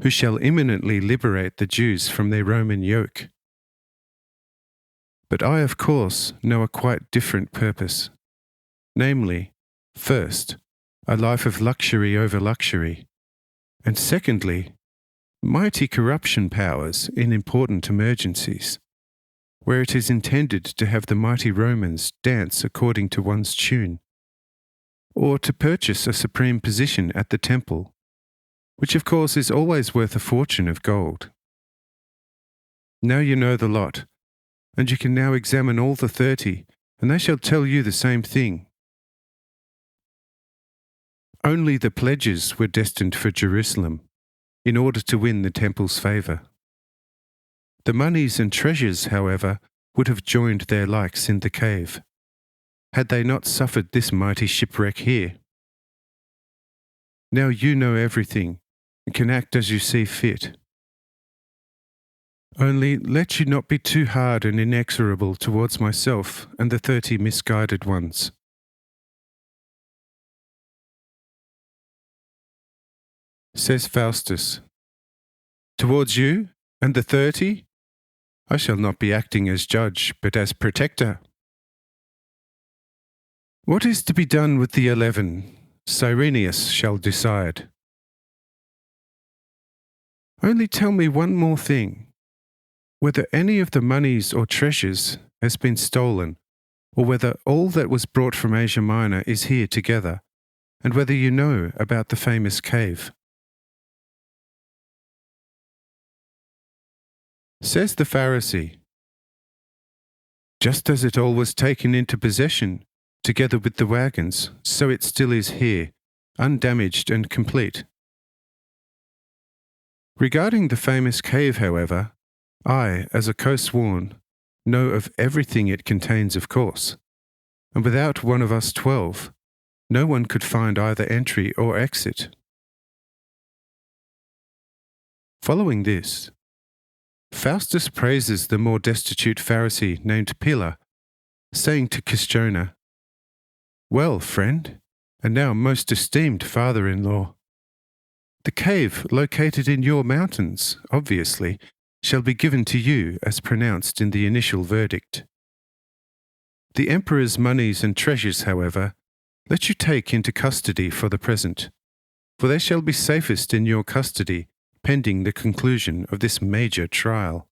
who shall imminently liberate the Jews from their Roman yoke. But I, of course, know a quite different purpose, namely, first, a life of luxury over luxury, and secondly, mighty corruption powers in important emergencies, where it is intended to have the mighty Romans dance according to one's tune, or to purchase a supreme position at the temple, which of course is always worth a fortune of gold. Now you know the lot, and you can now examine all the 30, and they shall tell you the same thing. Only the pledges were destined for Jerusalem, in order to win the temple's favour. The monies and treasures, however, would have joined their likes in the cave, had they not suffered this mighty shipwreck here. Now you know everything, and can act as you see fit. Only let you not be too hard and inexorable towards myself and the 30 misguided ones. Says Faustus, towards you and the 30, I shall not be acting as judge, but as protector. What is to be done with the 11? Cyrenius shall decide. Only tell me one more thing, whether any of the monies or treasures has been stolen, or whether all that was brought from Asia Minor is here together, and whether you know about the famous cave. Says the Pharisee, just as it all was taken into possession, together with the wagons, so it still is here, undamaged and complete. Regarding the famous cave, however, I, as a co-sworn, know of everything it contains, of course, and without one of us 12, no one could find either entry or exit. Following this, Faustus praises the more destitute Pharisee named Pilla, saying to Castiona, well, friend, and now most esteemed father-in-law, the cave located in your mountains, obviously, shall be given to you as pronounced in the initial verdict. The emperor's monies and treasures, however, let you take into custody for the present, for they shall be safest in your custody pending the conclusion of this major trial.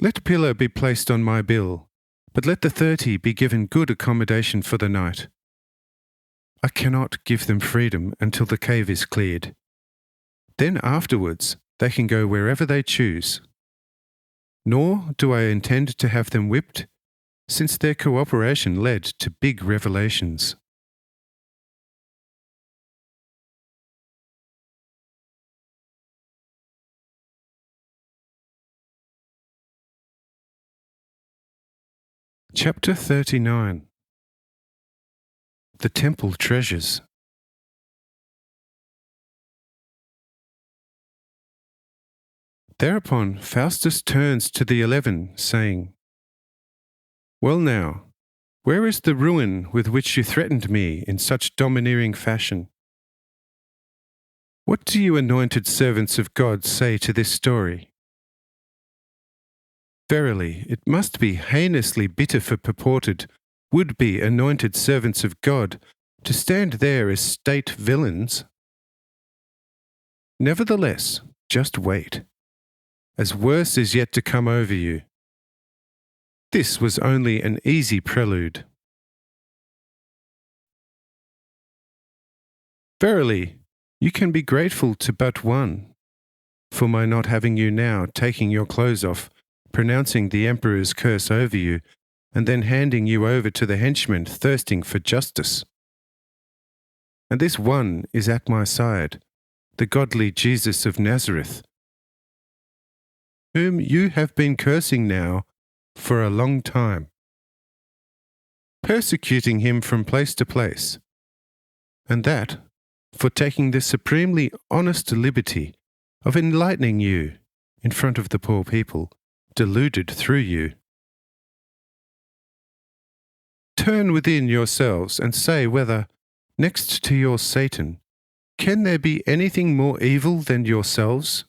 Let Pilla be placed on my bill, but let the 30 be given good accommodation for the night. I cannot give them freedom until the cave is cleared. Then afterwards they can go wherever they choose. Nor do I intend to have them whipped, since their cooperation led to big revelations. Chapter 39. The Temple Treasures. Thereupon Faustus turns to the 11, saying, well now, where is the ruin with which you threatened me in such domineering fashion? What do you anointed servants of God say to this story? Verily, it must be heinously bitter for purported, would-be anointed servants of God to stand there as state villains. Nevertheless, just wait, as worse is yet to come over you. This was only an easy prelude. Verily, you can be grateful to but one, for my not having you now taking your clothes off, pronouncing the emperor's curse over you, and then handing you over to the henchmen thirsting for justice. And this one is at my side, the godly Jesus of Nazareth, whom you have been cursing now for a long time, persecuting him from place to place, and that for taking the supremely honest liberty of enlightening you in front of the poor people, deluded through you. Turn within yourselves and say whether, next to your Satan, can there be anything more evil than yourselves?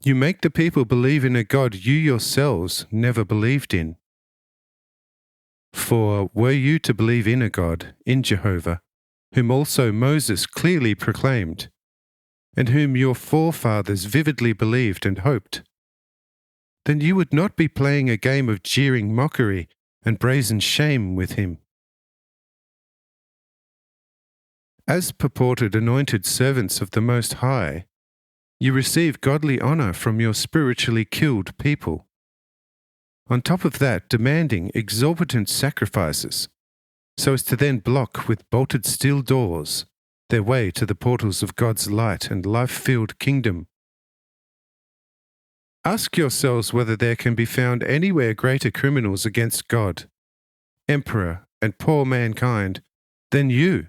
You make the people believe in a God you yourselves never believed in. For were you to believe in a God, in Jehovah, whom also Moses clearly proclaimed, and whom your forefathers vividly believed and hoped, then you would not be playing a game of jeering mockery and brazen shame with him. As purported anointed servants of the Most High, you receive godly honor from your spiritually killed people. On top of that, demanding exorbitant sacrifices, so as to then block with bolted steel doors their way to the portals of God's light and life-filled kingdom. Ask yourselves whether there can be found anywhere greater criminals against God, Emperor, and poor mankind than you.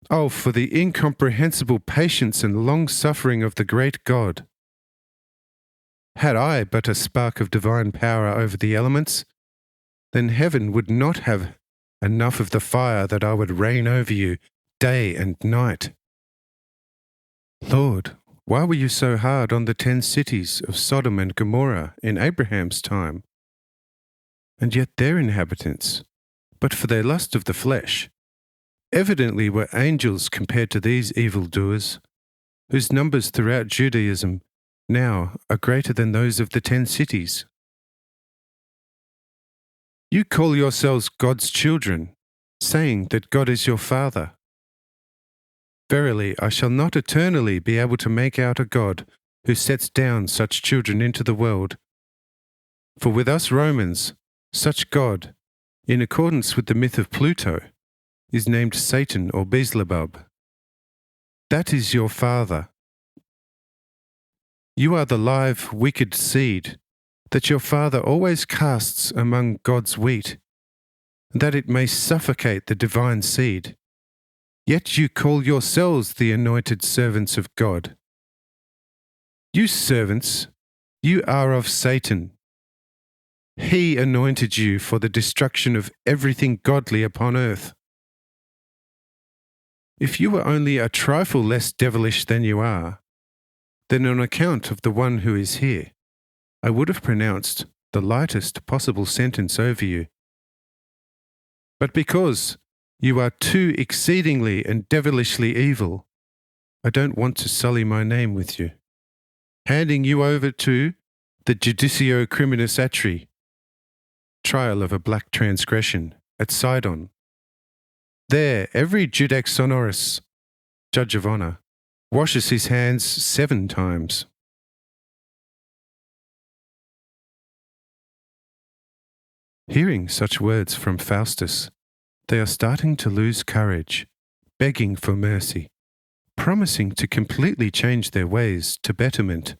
Oh, for the incomprehensible patience and long-suffering of the great God! Had I but a spark of divine power over the elements, then heaven would not have enough of the fire that I would rain over you day and night. Lord, why were you so hard on the 10 cities of Sodom and Gomorrah in Abraham's time? And yet their inhabitants, but for their lust of the flesh, evidently were angels compared to these evildoers, whose numbers throughout Judaism now are greater than those of the 10 cities. You call yourselves God's children, saying that God is your Father. Verily, I shall not eternally be able to make out a God who sets down such children into the world. For with us Romans, such God, in accordance with the myth of Pluto, is named Satan or Beelzebub. That is your father. You are the live, wicked seed that your father always casts among God's wheat, that it may suffocate the divine seed. Yet you call yourselves the anointed servants of God. You servants, you are of Satan. He anointed you for the destruction of everything godly upon earth. If you were only a trifle less devilish than you are, then on account of the one who is here, I would have pronounced the lightest possible sentence over you. But because you are too exceedingly and devilishly evil, I don't want to sully my name with you, handing you over to the Judicio Criminis Atri, trial of a black transgression, at Sidon. There every Judex Sonoris, judge of honour, washes his hands 7 times. Hearing such words from Faustus, they are starting to lose courage, begging for mercy, promising to completely change their ways to betterment,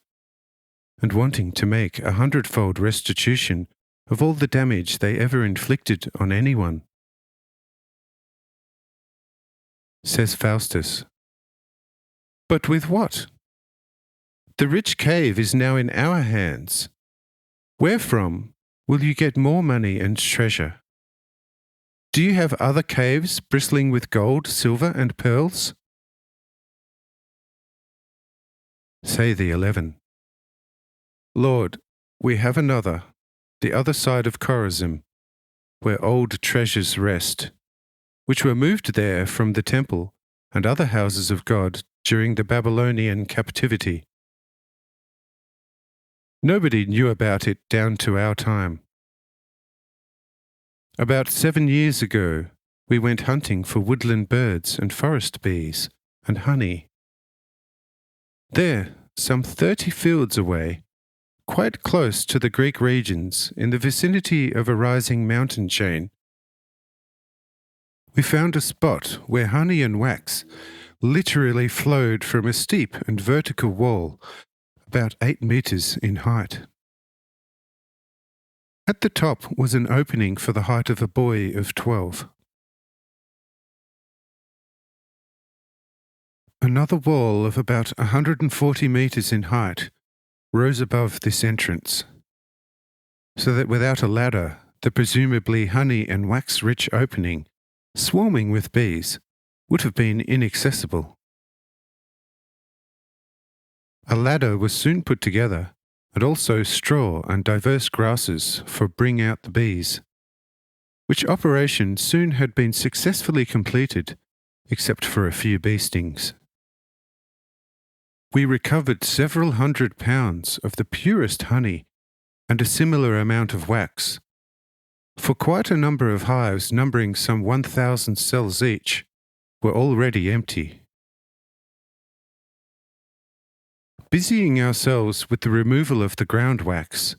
and wanting to make 100-fold restitution of all the damage they ever inflicted on anyone. Says Faustus, but with what? The rich cave is now in our hands. Wherefrom will you get more money and treasure? Do you have other caves bristling with gold, silver, and pearls? Say the 11. Lord, we have another, the other side of Chorazim, where old treasures rest, which were moved there from the temple and other houses of God during the Babylonian captivity. Nobody knew about it down to our time. About 7 years ago, we went hunting for woodland birds and forest bees and honey. There, some 30 fields away, quite close to the Greek regions in the vicinity of a rising mountain chain, we found a spot where honey and wax literally flowed from a steep and vertical wall about 8 meters in height. At the top was an opening for the height of a boy of 12. Another wall of about 140 meters in height rose above this entrance, so that without a ladder, the presumably honey and wax-rich opening, swarming with bees, would have been inaccessible. A ladder was soon put together, and also straw and diverse grasses for bring out the bees, which operation soon had been successfully completed, except for a few bee stings. We recovered several 100 pounds of the purest honey and a similar amount of wax, for quite a number of hives numbering some 1,000 cells each were already empty. Busying ourselves with the removal of the ground wax,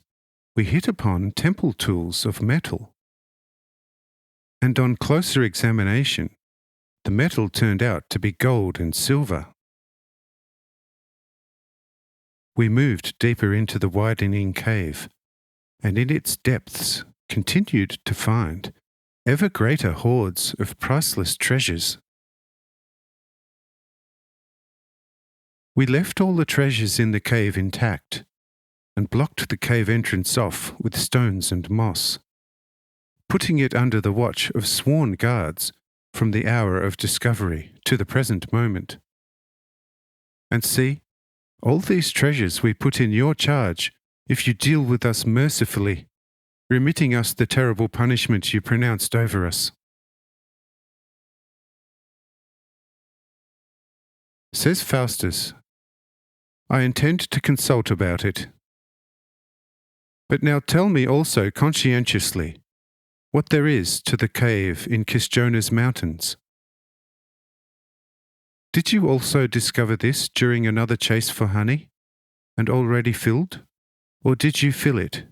we hit upon temple tools of metal. And on closer examination, the metal turned out to be gold and silver. We moved deeper into the widening cave, and in its depths continued to find ever greater hoards of priceless treasures. We left all the treasures in the cave intact, and blocked the cave entrance off with stones and moss, putting it under the watch of sworn guards from the hour of discovery to the present moment. And see, all these treasures we put in your charge if you deal with us mercifully, remitting us the terrible punishment you pronounced over us. Says Faustus, I intend to consult about it. But now tell me also conscientiously what there is to the cave in Kisjona's mountains. Did you also discover this during another chase for honey, and already filled, or did you fill it?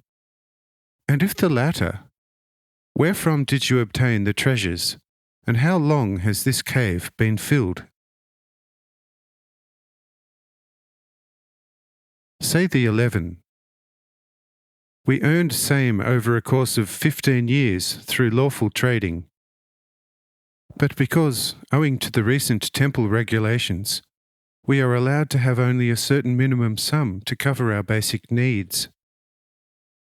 And if the latter, wherefrom did you obtain the treasures, and how long has this cave been filled? Say the 11. We earned same over a course of 15 years through lawful trading. But because, owing to the recent temple regulations, we are allowed to have only a certain minimum sum to cover our basic needs,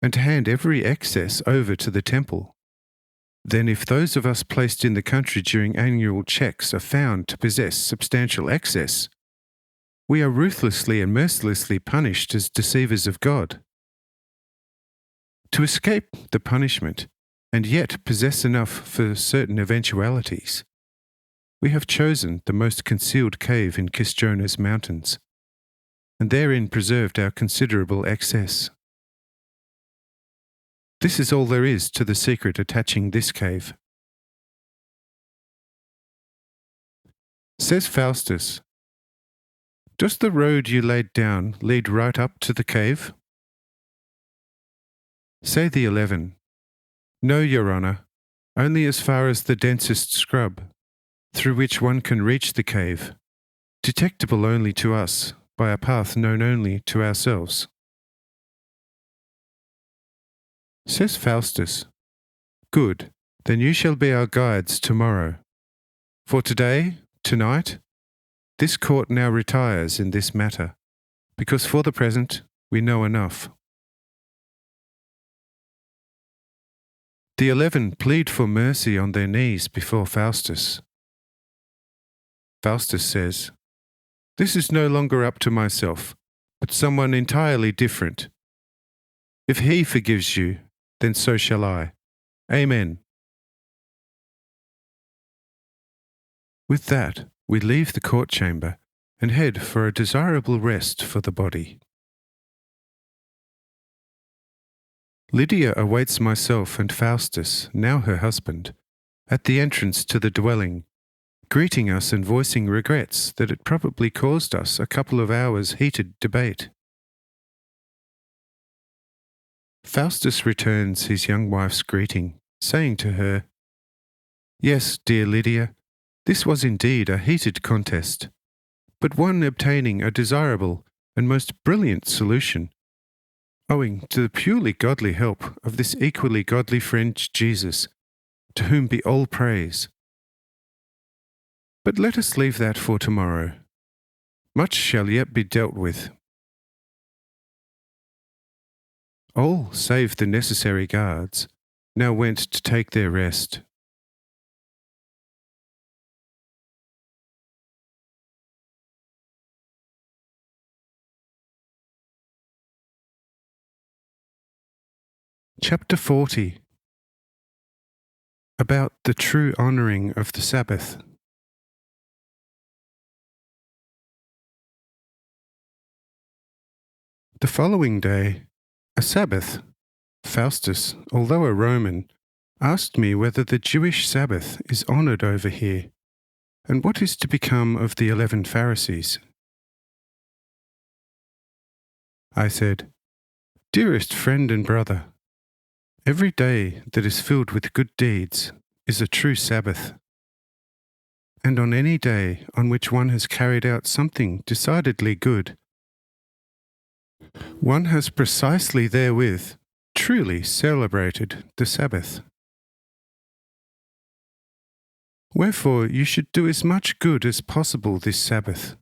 and to hand every excess over to the temple, then if those of us placed in the country during annual checks are found to possess substantial excess, we are ruthlessly and mercilessly punished as deceivers of God. To escape the punishment, and yet possess enough for certain eventualities, we have chosen the most concealed cave in Kisjona's mountains, and therein preserved our considerable excess. This is all there is to the secret attaching this cave. Says Faustus, does the road you laid down lead right up to the cave? Say the 11. No, Your Honour, only as far as the densest scrub, through which one can reach the cave, detectable only to us by a path known only to ourselves. Says Faustus, good, then you shall be our guides tomorrow. For today, tonight, this court now retires in this matter, because for the present we know enough. The 11 plead for mercy on their knees before Faustus. Faustus says, this is no longer up to myself, but someone entirely different, If he forgives you, then so shall I. Amen. With that, we leave the court chamber and head for a desirable rest for the body. Lydia awaits myself and Faustus, now her husband, at the entrance to the dwelling, greeting us and voicing regrets that it probably caused us a couple of hours' heated debate. Faustus returns his young wife's greeting, saying to her, "Yes, dear Lydia, this was indeed a heated contest, but one obtaining a desirable and most brilliant solution, owing to the purely godly help of this equally godly friend Jesus, to whom be all praise. But let us leave that for tomorrow. Much shall yet be dealt with." All, save the necessary guards, now went to take their rest. Chapter 40. About the true honouring of the Sabbath. The following day, a Sabbath, Faustus, although a Roman, asked me whether the Jewish Sabbath is honoured over here, and what is to become of the 11 Pharisees. I said, "Dearest friend and brother, every day that is filled with good deeds is a true Sabbath. And on any day on which one has carried out something decidedly good, one has precisely therewith truly celebrated the Sabbath. Wherefore you should do as much good as possible this Sabbath,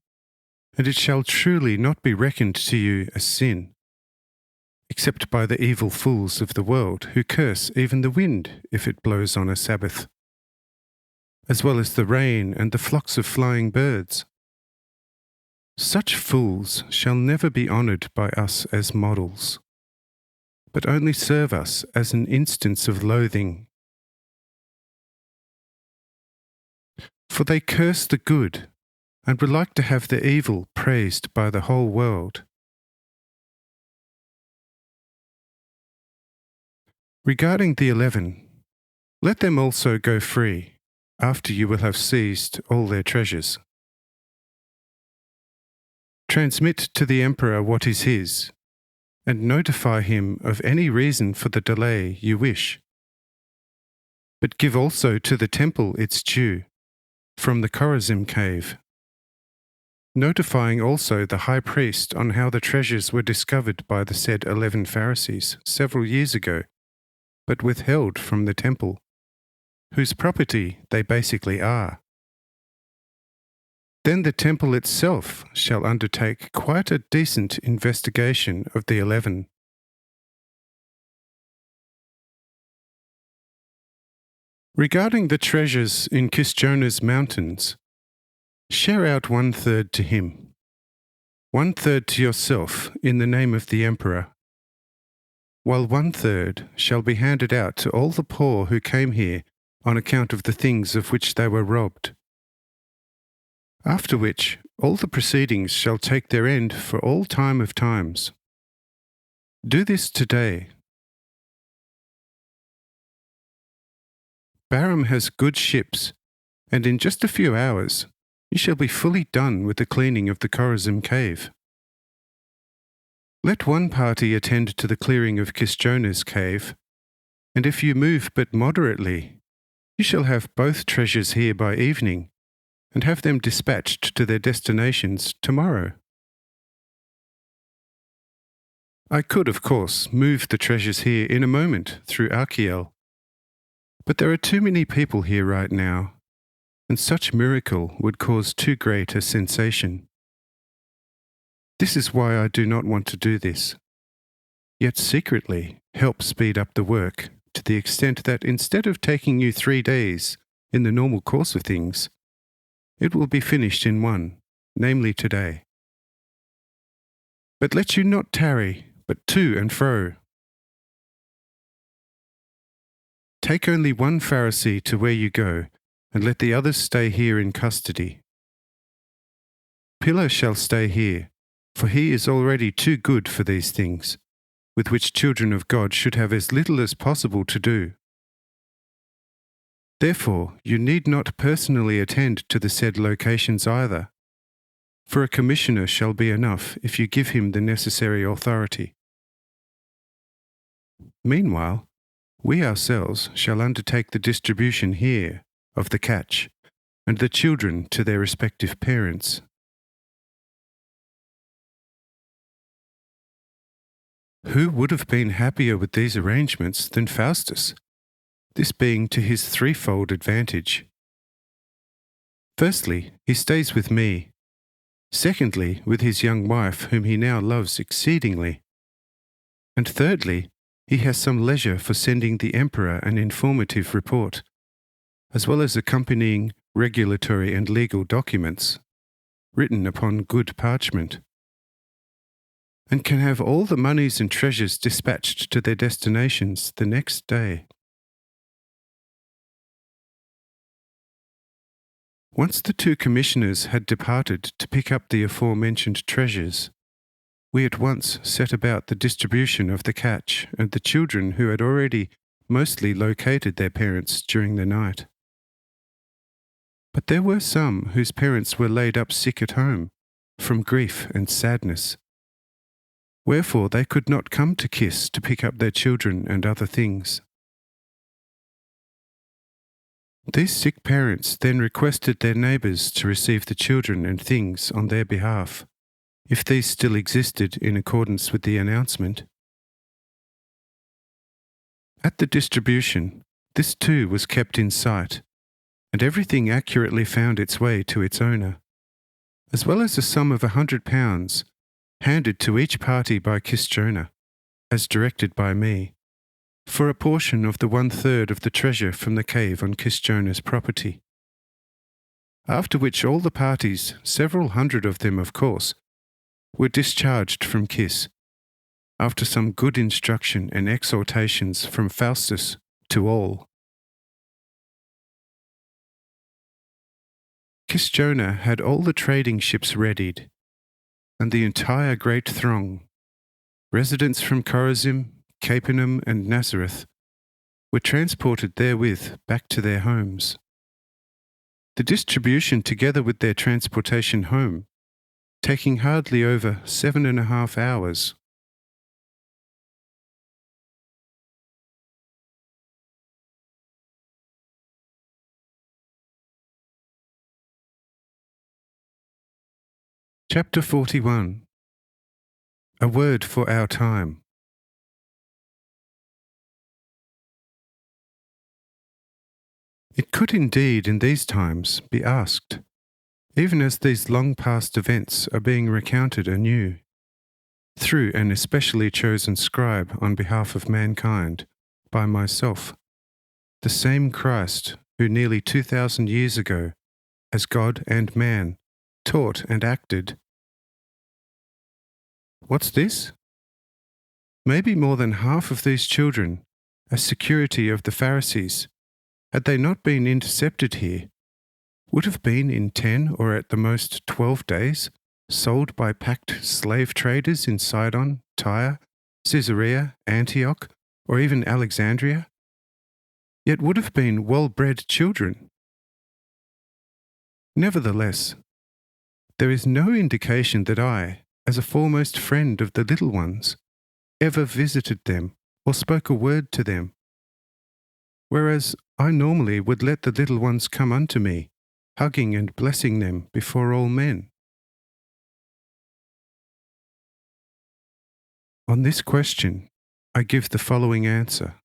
and it shall truly not be reckoned to you as sin, except by the evil fools of the world who curse even the wind if it blows on a Sabbath, as well as the rain and the flocks of flying birds. Such fools shall never be honoured by us as models, but only serve us as an instance of loathing. For they curse the good, and would like to have the evil praised by the whole world. Regarding the 11, let them also go free, after you will have seized all their treasures. Transmit to the emperor what is his, and notify him of any reason for the delay you wish. But give also to the temple its due, from the Chorazim cave, notifying also the high priest on how the treasures were discovered by the said 11 Pharisees several years ago, but withheld from the temple, whose property they basically are. Then the temple itself shall undertake quite a decent investigation of the 11. Regarding the treasures in Kisjona's mountains, share out 1/3 to him, 1/3 to yourself in the name of the emperor, while 1/3 shall be handed out to all the poor who came here on account of the things of which they were robbed. After which all the proceedings shall take their end for all time of times. Do this today. Balaam has good ships, and in just a few hours you shall be fully done with the cleaning of the Chorazim cave. Let one party attend to the clearing of Kisjona's cave, and if you move but moderately, you shall have both treasures here by evening, and have them dispatched to their destinations tomorrow. I could, of course, move the treasures here in a moment through Archiel, but there are too many people here right now, and such miracle would cause too great a sensation. This is why I do not want to do this, yet secretly help speed up the work to the extent that instead of taking you 3 days in the normal course of things, it will be finished in one, namely today. But let you not tarry, but to and fro, Take only one Pharisee to where you go, and let the others stay here in custody. Pillar shall stay here, for he is already too good for these things, with which children of God should have as little as possible to do. Therefore, you need not personally attend to the said locations either, for a commissioner shall be enough if you give him the necessary authority. Meanwhile, we ourselves shall undertake the distribution here of the catch, and the children to their respective parents. Who would have been happier with these arrangements than Faustus, this being to his threefold advantage? Firstly, he stays with me. Secondly, with his young wife, whom he now loves exceedingly. And thirdly, he has some leisure for sending the emperor an informative report, as well as accompanying regulatory and legal documents, written upon good parchment, and can have all the monies and treasures dispatched to their destinations the next day. Once the two commissioners had departed to pick up the aforementioned treasures, we at once set about the distribution of the catch and the children who had already mostly located their parents during the night. But there were some whose parents were laid up sick at home, from grief and sadness. Wherefore they could not come to Kis to pick up their children and other things. These sick parents then requested their neighbours to receive the children and things on their behalf, if these still existed in accordance with the announcement. At the distribution, this too was kept in sight, and everything accurately found its way to its owner, as well as a sum of £100 handed to each party by Kisjona, as directed by me, for a portion of the 1/3 of the treasure from the cave on Kisjona's property. After which all the parties, several hundred of them of course, were discharged from Kis, after some good instruction and exhortations from Faustus to all. Kisjona had all the trading ships readied, and the entire great throng, residents from Chorazim, Capernaum, and Nazareth, were transported therewith back to their homes. The distribution together with their transportation home, taking hardly over 7.5 hours. Chapter 41. A word for our time. It could indeed in these times be asked, even as these long past events are being recounted anew, through an especially chosen scribe on behalf of mankind, by myself, the same Christ who nearly 2,000 years ago, as God and man, taught and acted. What's this? Maybe more than half of these children, as security of the Pharisees, had they not been intercepted here, would have been in 10 or at the most 12 days sold by packed slave traders in Sidon, Tyre, Caesarea, Antioch, or even Alexandria, yet would have been well-bred children. Nevertheless, there is no indication that I, as a foremost friend of the little ones, ever visited them or spoke a word to them, whereas I normally would let the little ones come unto me, hugging and blessing them before all men. On this question, I give the following answer.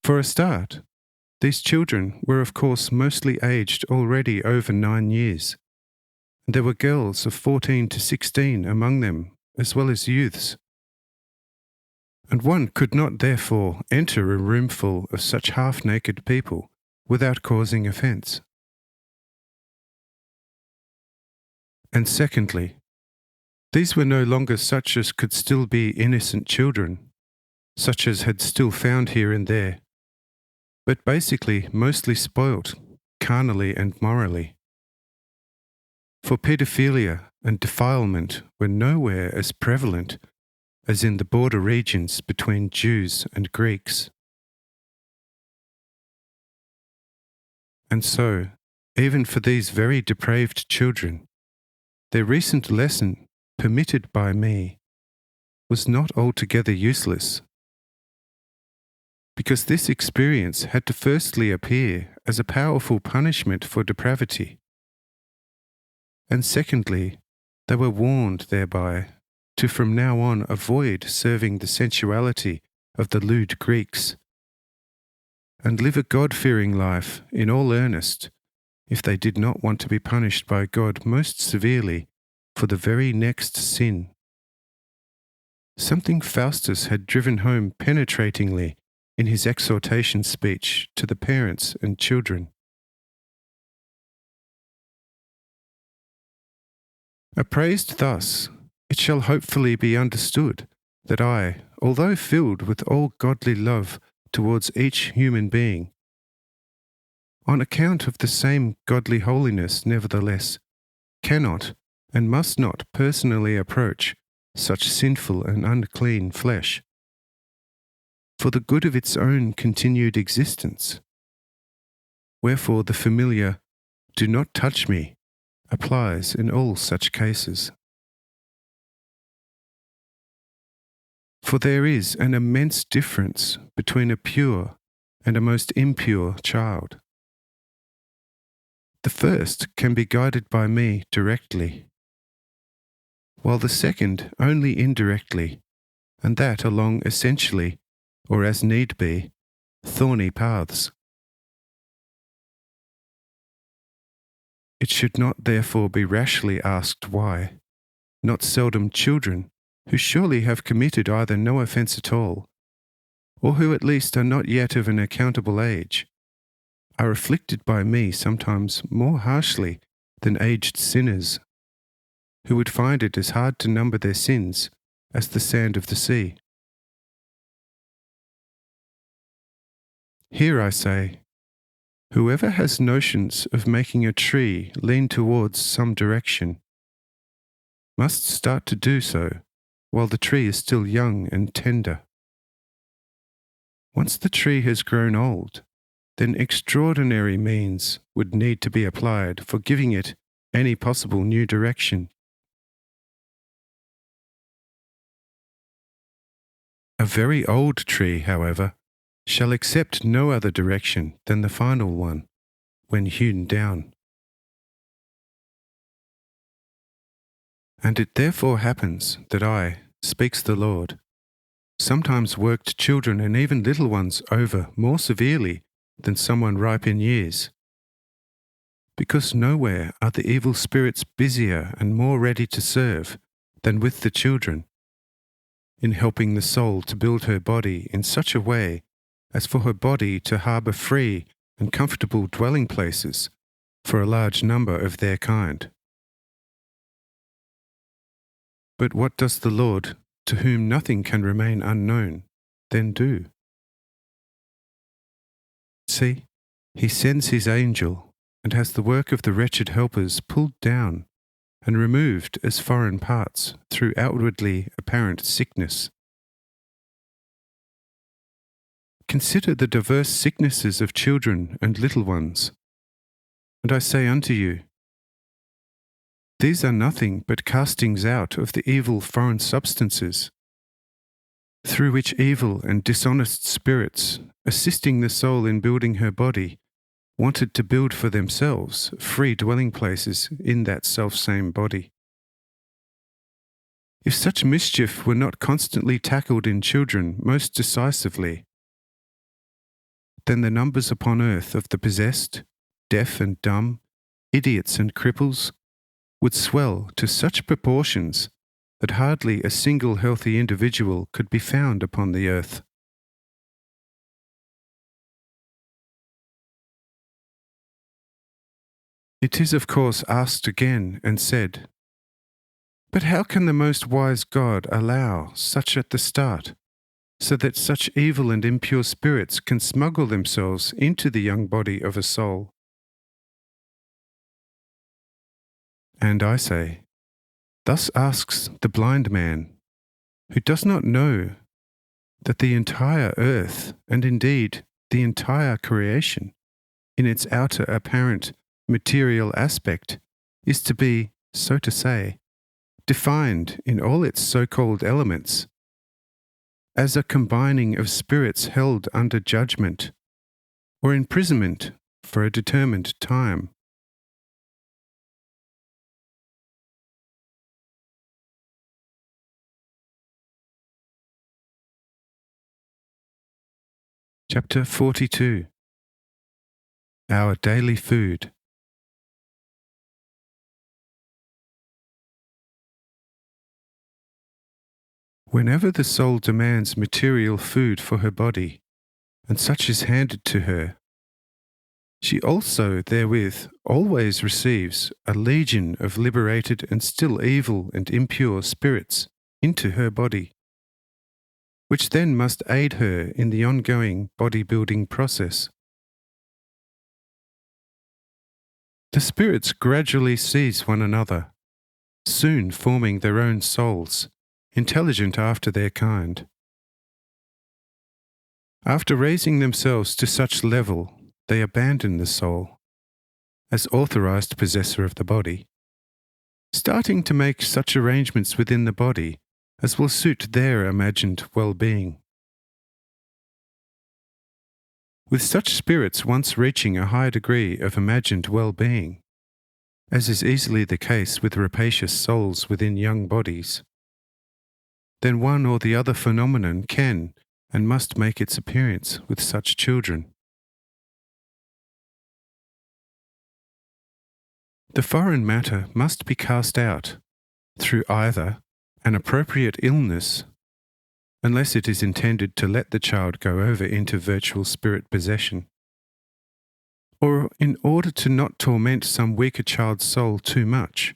For a start, these children were of course mostly aged already over 9 years, and there were girls of 14 to 16 among them, as well as youths. And one could not therefore enter a roomful of such half-naked people without causing offence. And secondly, these were no longer such as could still be innocent children, such as had still found here and there, but basically mostly spoilt, carnally and morally. For paedophilia and defilement were nowhere as prevalent as in the border regions between Jews and Greeks. And so, even for these very depraved children, their recent lesson, permitted by me, was not altogether useless, because this experience had to firstly appear as a powerful punishment for depravity, and secondly, they were warned thereby to from now on avoid serving the sensuality of the lewd Greeks, and live a God-fearing life in all earnest, if they did not want to be punished by God most severely for the very next sin. Something Faustus had driven home penetratingly in his exhortation speech to the parents and children. Appraised thus, it shall hopefully be understood that I, although filled with all godly love towards each human being, on account of the same godly holiness, nevertheless, cannot and must not personally approach such sinful and unclean flesh, for the good of its own continued existence. Wherefore the familiar "do not touch me" applies in all such cases. For there is an immense difference between a pure and a most impure child. The first can be guided by me directly, while the second only indirectly, and that along essentially, or as need be, thorny paths. It should not therefore be rashly asked why, not seldom children, who surely have committed either no offence at all, or who at least are not yet of an accountable age, are afflicted by me sometimes more harshly than aged sinners, who would find it as hard to number their sins as the sand of the sea. Here I say, whoever has notions of making a tree lean towards some direction must start to do so while the tree is still young and tender. Once the tree has grown old, then extraordinary means would need to be applied for giving it any possible new direction. A very old tree, however, shall accept no other direction than the final one, when hewn down. And it therefore happens that I, speaks the Lord, sometimes worked children and even little ones over more severely than someone ripe in years, because nowhere are the evil spirits busier and more ready to serve than with the children, in helping the soul to build her body in such a way as for her body to harbour free and comfortable dwelling places for a large number of their kind. But what does the Lord, to whom nothing can remain unknown, then do? See, he sends his angel and has the work of the wretched helpers pulled down and removed as foreign parts through outwardly apparent sickness. Consider the diverse sicknesses of children and little ones. And I say unto you, these are nothing but castings out of the evil foreign substances, through which evil and dishonest spirits, assisting the soul in building her body, wanted to build for themselves free dwelling places in that self-same body. If such mischief were not constantly tackled in children most decisively, then the numbers upon earth of the possessed, deaf and dumb, idiots and cripples, would swell to such proportions that hardly a single healthy individual could be found upon the earth. It is of course asked again and said, but how can the most wise God allow such at the start? so that such evil and impure spirits can smuggle themselves into the young body of a soul. And I say, thus asks the blind man, who does not know that the entire earth, and indeed the entire creation, in its outer apparent material aspect, is to be, so to say, defined in all its so-called elements as a combining of spirits held under judgment or imprisonment for a determined time. Chapter 42. Our Daily Food. Whenever the soul demands material food for her body, and such is handed to her, she also therewith always receives a legion of liberated and still evil and impure spirits into her body, which then must aid her in the ongoing body-building process. The spirits gradually seize one another, soon forming their own souls, intelligent after their kind. After raising themselves to such level, they abandon the soul, as authorized possessor of the body, starting to make such arrangements within the body as will suit their imagined well-being. With such spirits once reaching a high degree of imagined well-being, as is easily the case with rapacious souls within young bodies, then one or the other phenomenon can and must make its appearance with such children. The foreign matter must be cast out through either an appropriate illness, unless it is intended to let the child go over into virtual spirit possession, or in order to not torment some weaker child's soul too much,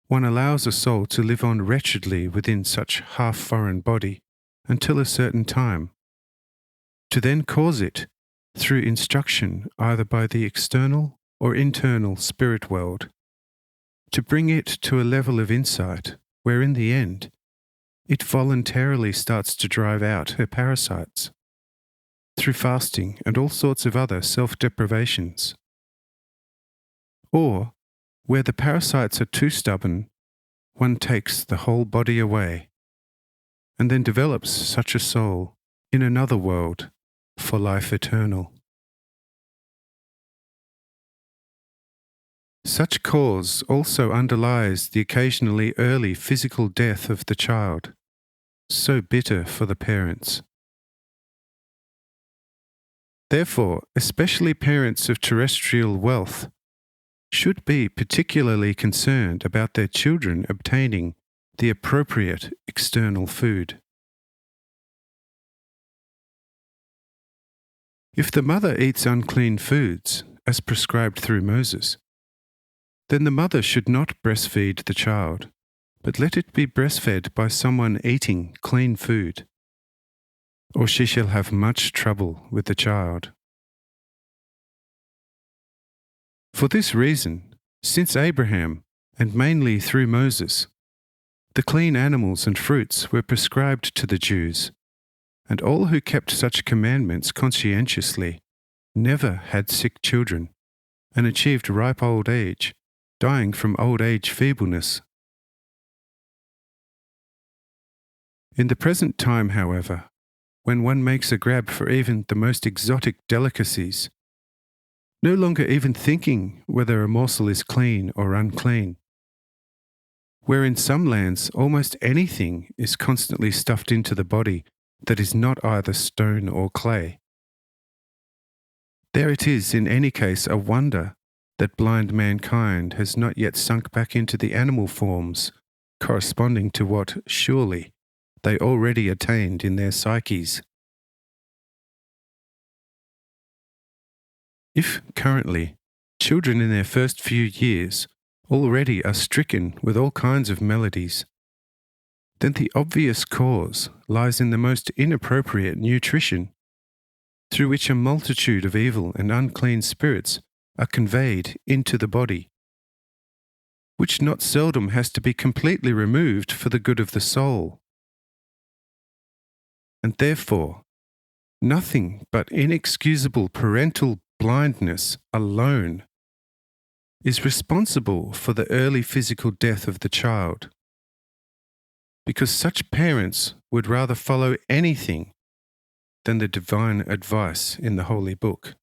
one allows a soul to live on wretchedly within such half-foreign body until a certain time, to then cause it, through instruction either by the external or internal spirit world, to bring it to a level of insight where in the end it voluntarily starts to drive out her parasites, through fasting and all sorts of other self-deprivations. Or, where the parasites are too stubborn, one takes the whole body away, and then develops such a soul in another world for life eternal. Such cause also underlies the occasionally early physical death of the child, so bitter for the parents. Therefore, especially parents of terrestrial wealth should be particularly concerned about their children obtaining the appropriate external food. If the mother eats unclean foods, as prescribed through Moses, then the mother should not breastfeed the child, but let it be breastfed by someone eating clean food, or she shall have much trouble with the child. For this reason, since Abraham, and mainly through Moses, the clean animals and fruits were prescribed to the Jews, and all who kept such commandments conscientiously never had sick children, and achieved ripe old age, dying from old age feebleness. In the present time, however, when one makes a grab for even the most exotic delicacies, no longer even thinking whether a morsel is clean or unclean, where in some lands almost anything is constantly stuffed into the body that is not either stone or clay. There it is in any case a wonder that blind mankind has not yet sunk back into the animal forms corresponding to what, surely, they already attained in their psyches. If currently children in their first few years already are stricken with all kinds of melodies, then the obvious cause lies in the most inappropriate nutrition, through which a multitude of evil and unclean spirits are conveyed into the body, which not seldom has to be completely removed for the good of the soul. And therefore, nothing but inexcusable parental blindness alone is responsible for the early physical death of the child, because such parents would rather follow anything than the divine advice in the Holy Book.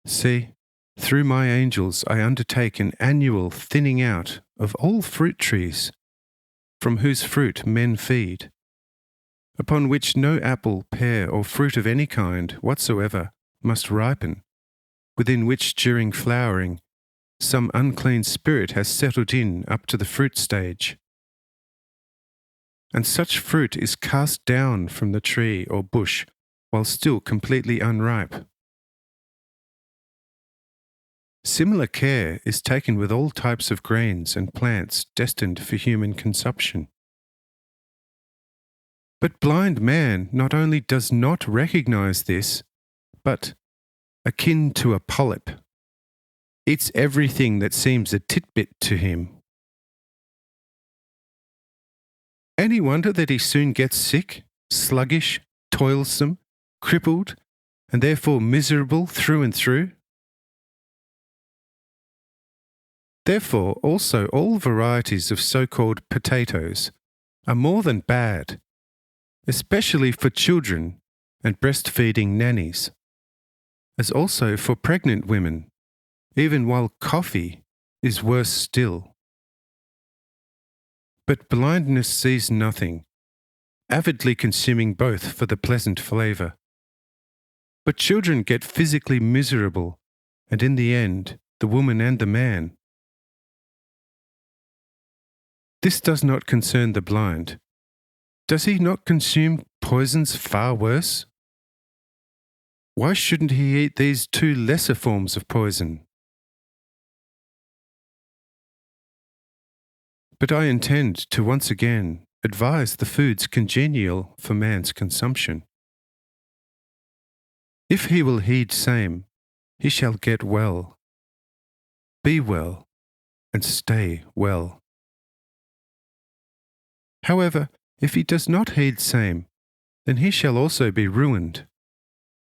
See, through my angels I undertake an annual thinning out of all fruit trees, from whose fruit men feed, upon which no apple, pear, or fruit of any kind whatsoever must ripen, within which during flowering some unclean spirit has settled in up to the fruit stage. And such fruit is cast down from the tree or bush while still completely unripe. Similar care is taken with all types of grains and plants destined for human consumption. But blind man not only does not recognize this, but, akin to a polyp, eats everything that seems a titbit to him. Any wonder that he soon gets sick, sluggish, toilsome, crippled, and therefore miserable through and through? Therefore, also all varieties of so-called potatoes are more than bad, especially for children and breastfeeding nannies, as also for pregnant women, even while coffee is worse still. But blindness sees nothing, avidly consuming both for the pleasant flavour. But children get physically miserable, and in the end, the woman and the man. This does not concern the blind. Does he not consume poisons far worse? Why shouldn't he eat these two lesser forms of poison? But I intend to once again advise the foods congenial for man's consumption. If he will heed same, he shall get well, be well, and stay well. However, if he does not heed same, then he shall also be ruined,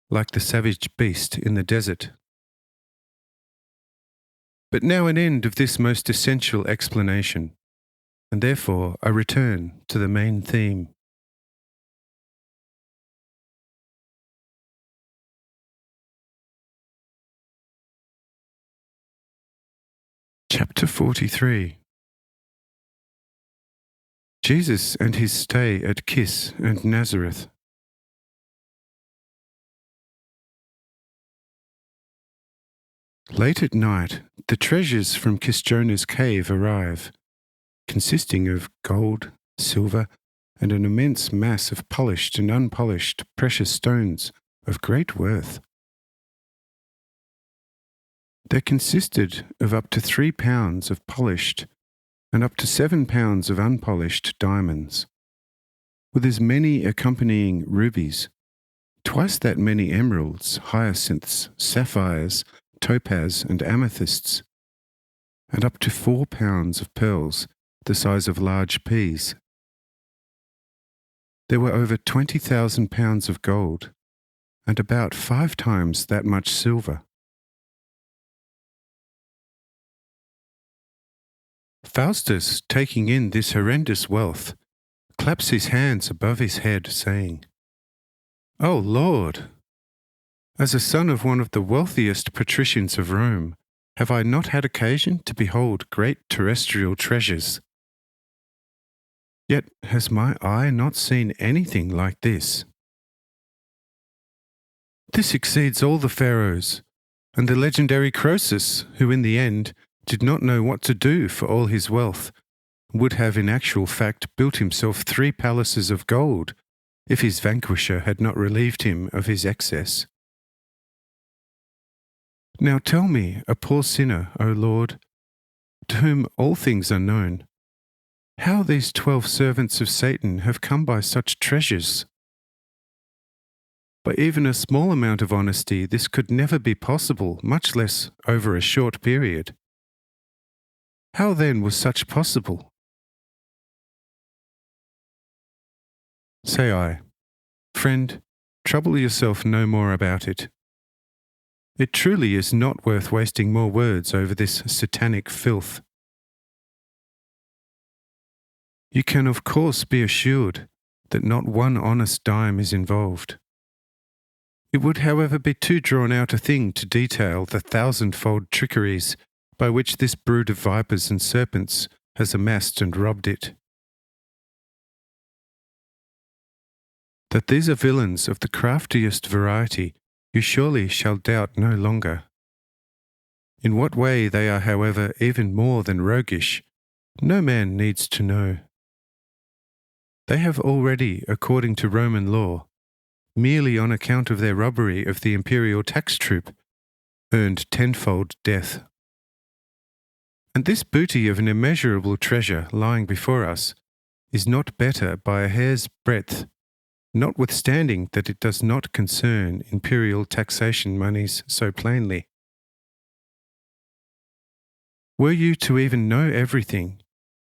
like the savage beast in the desert. But now an end of this most essential explanation, and therefore I return to the main theme. Chapter 43. Jesus and his stay at Kis and Nazareth. Late at night, the treasures from Kisjona's cave arrive, consisting of gold, silver, and an immense mass of polished and unpolished precious stones of great worth. They consisted of up to 3 pounds of polished and up to 7 pounds of unpolished diamonds, with as many accompanying rubies, twice that many emeralds, hyacinths, sapphires, topaz, and amethysts, and up to 4 pounds of pearls the size of large peas. There were over 20,000 pounds of gold, and about 5 times that much silver. Faustus, taking in this horrendous wealth, claps his hands above his head, saying, "O Lord, as a son of one of the wealthiest patricians of Rome, have I not had occasion to behold great terrestrial treasures? Yet has my eye not seen anything like this. This exceeds all the pharaohs, and the legendary Croesus, who in the end did not know what to do for all his wealth, would have in actual fact built himself 3 palaces of gold, if his vanquisher had not relieved him of his excess. Now tell me, a poor sinner, O Lord, to whom all things are known, how these 12 servants of Satan have come by such treasures. By even a small amount of honesty, this could never be possible, much less over a short period. How then was such possible? Say I, friend, trouble yourself no more about it. It truly is not worth wasting more words over this satanic filth. You can of course be assured that not one honest dime is involved. It would, however, be too drawn out a thing to detail the thousandfold trickeries by which this brood of vipers and serpents has amassed and robbed it. That these are villains of the craftiest variety, you surely shall doubt no longer. In what way they are, however, even more than roguish, no man needs to know. They have already, according to Roman law, merely on account of their robbery of the imperial tax troop, earned tenfold death. And this booty of an immeasurable treasure lying before us is not better by a hair's breadth, notwithstanding that it does not concern imperial taxation moneys so plainly. Were you to even know everything,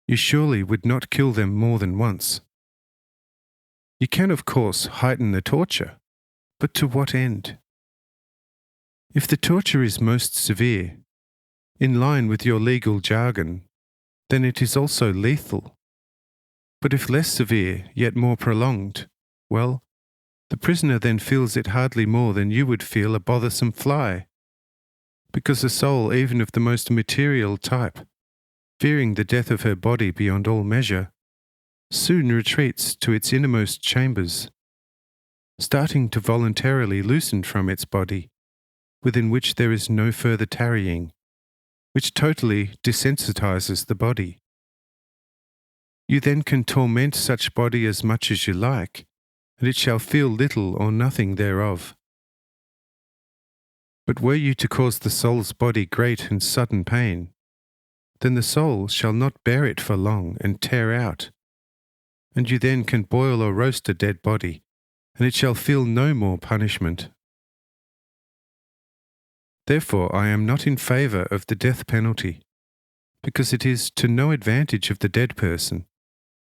you surely would not kill them more than once. You can, of course, heighten the torture, but to what end? If the torture is most severe, in line with your legal jargon, then it is also lethal. But if less severe, yet more prolonged, well, the prisoner then feels it hardly more than you would feel a bothersome fly, because a soul even of the most material type, fearing the death of her body beyond all measure, soon retreats to its innermost chambers, starting to voluntarily loosen from its body, within which there is no further tarrying, which totally desensitizes the body. You then can torment such body as much as you like, and it shall feel little or nothing thereof. But were you to cause the soul's body great and sudden pain, then the soul shall not bear it for long and tear out, and you then can boil or roast a dead body, and it shall feel no more punishment. Therefore I am not in favour of the death penalty, because it is to no advantage of the dead person,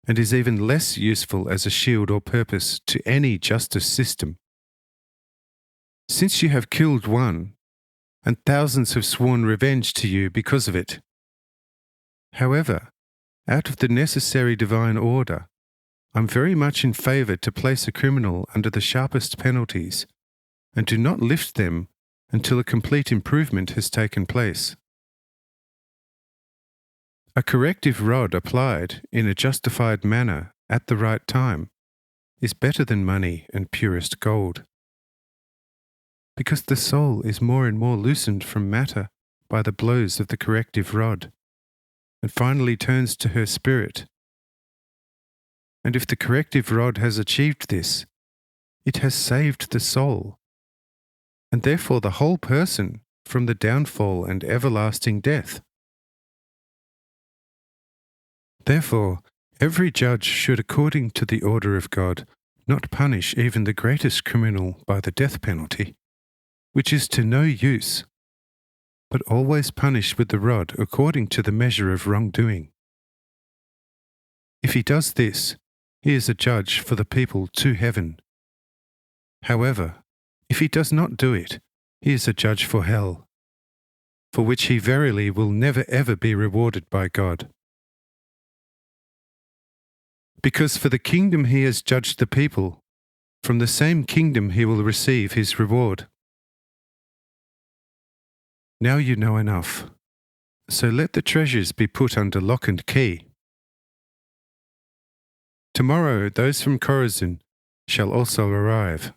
and is even less useful as a shield or purpose to any justice system. Since you have killed one, and thousands have sworn revenge to you because of it. However, out of the necessary divine order, I'm very much in favour to place a criminal under the sharpest penalties, and do not lift them until a complete improvement has taken place. A corrective rod applied in a justified manner at the right time is better than money and purest gold, because the soul is more and more loosened from matter by the blows of the corrective rod, and finally turns to her spirit. And if the corrective rod has achieved this, it has saved the soul, and therefore the whole person from the downfall and everlasting death. Therefore, every judge should, according to the order of God, not punish even the greatest criminal by the death penalty, which is to no use, but always punish with the rod according to the measure of wrongdoing. If he does this, he is a judge for the people to heaven. However, if he does not do it, he is a judge for hell, for which he verily will never ever be rewarded by God. Because for the kingdom he has judged the people, from the same kingdom he will receive his reward. Now you know enough, so let the treasures be put under lock and key. Tomorrow those from Chorazin shall also arrive,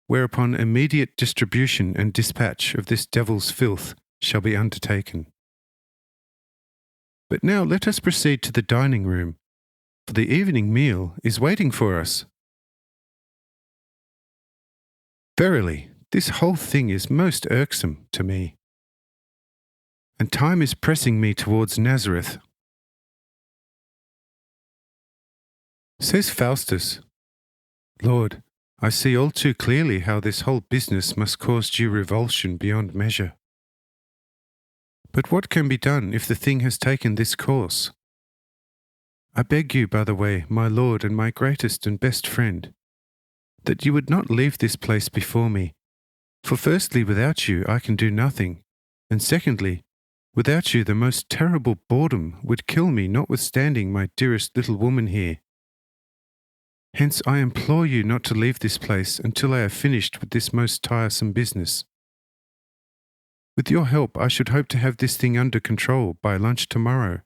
whereupon immediate distribution and dispatch of this devil's filth shall be undertaken. But now let us proceed to the dining room, for the evening meal is waiting for us. Verily, this whole thing is most irksome to me. and time is pressing me towards Nazareth. Says Faustus, Lord, I see all too clearly how this whole business must cause due revulsion beyond measure. But what can be done if the thing has taken this course? I beg you, by the way, my lord and my greatest and best friend, that you would not leave this place before me, for firstly, without you I can do nothing, and secondly, without you the most terrible boredom would kill me, notwithstanding my dearest little woman here. Hence I implore you not to leave this place until I have finished with this most tiresome business. With your help I should hope to have this thing under control by lunch tomorrow.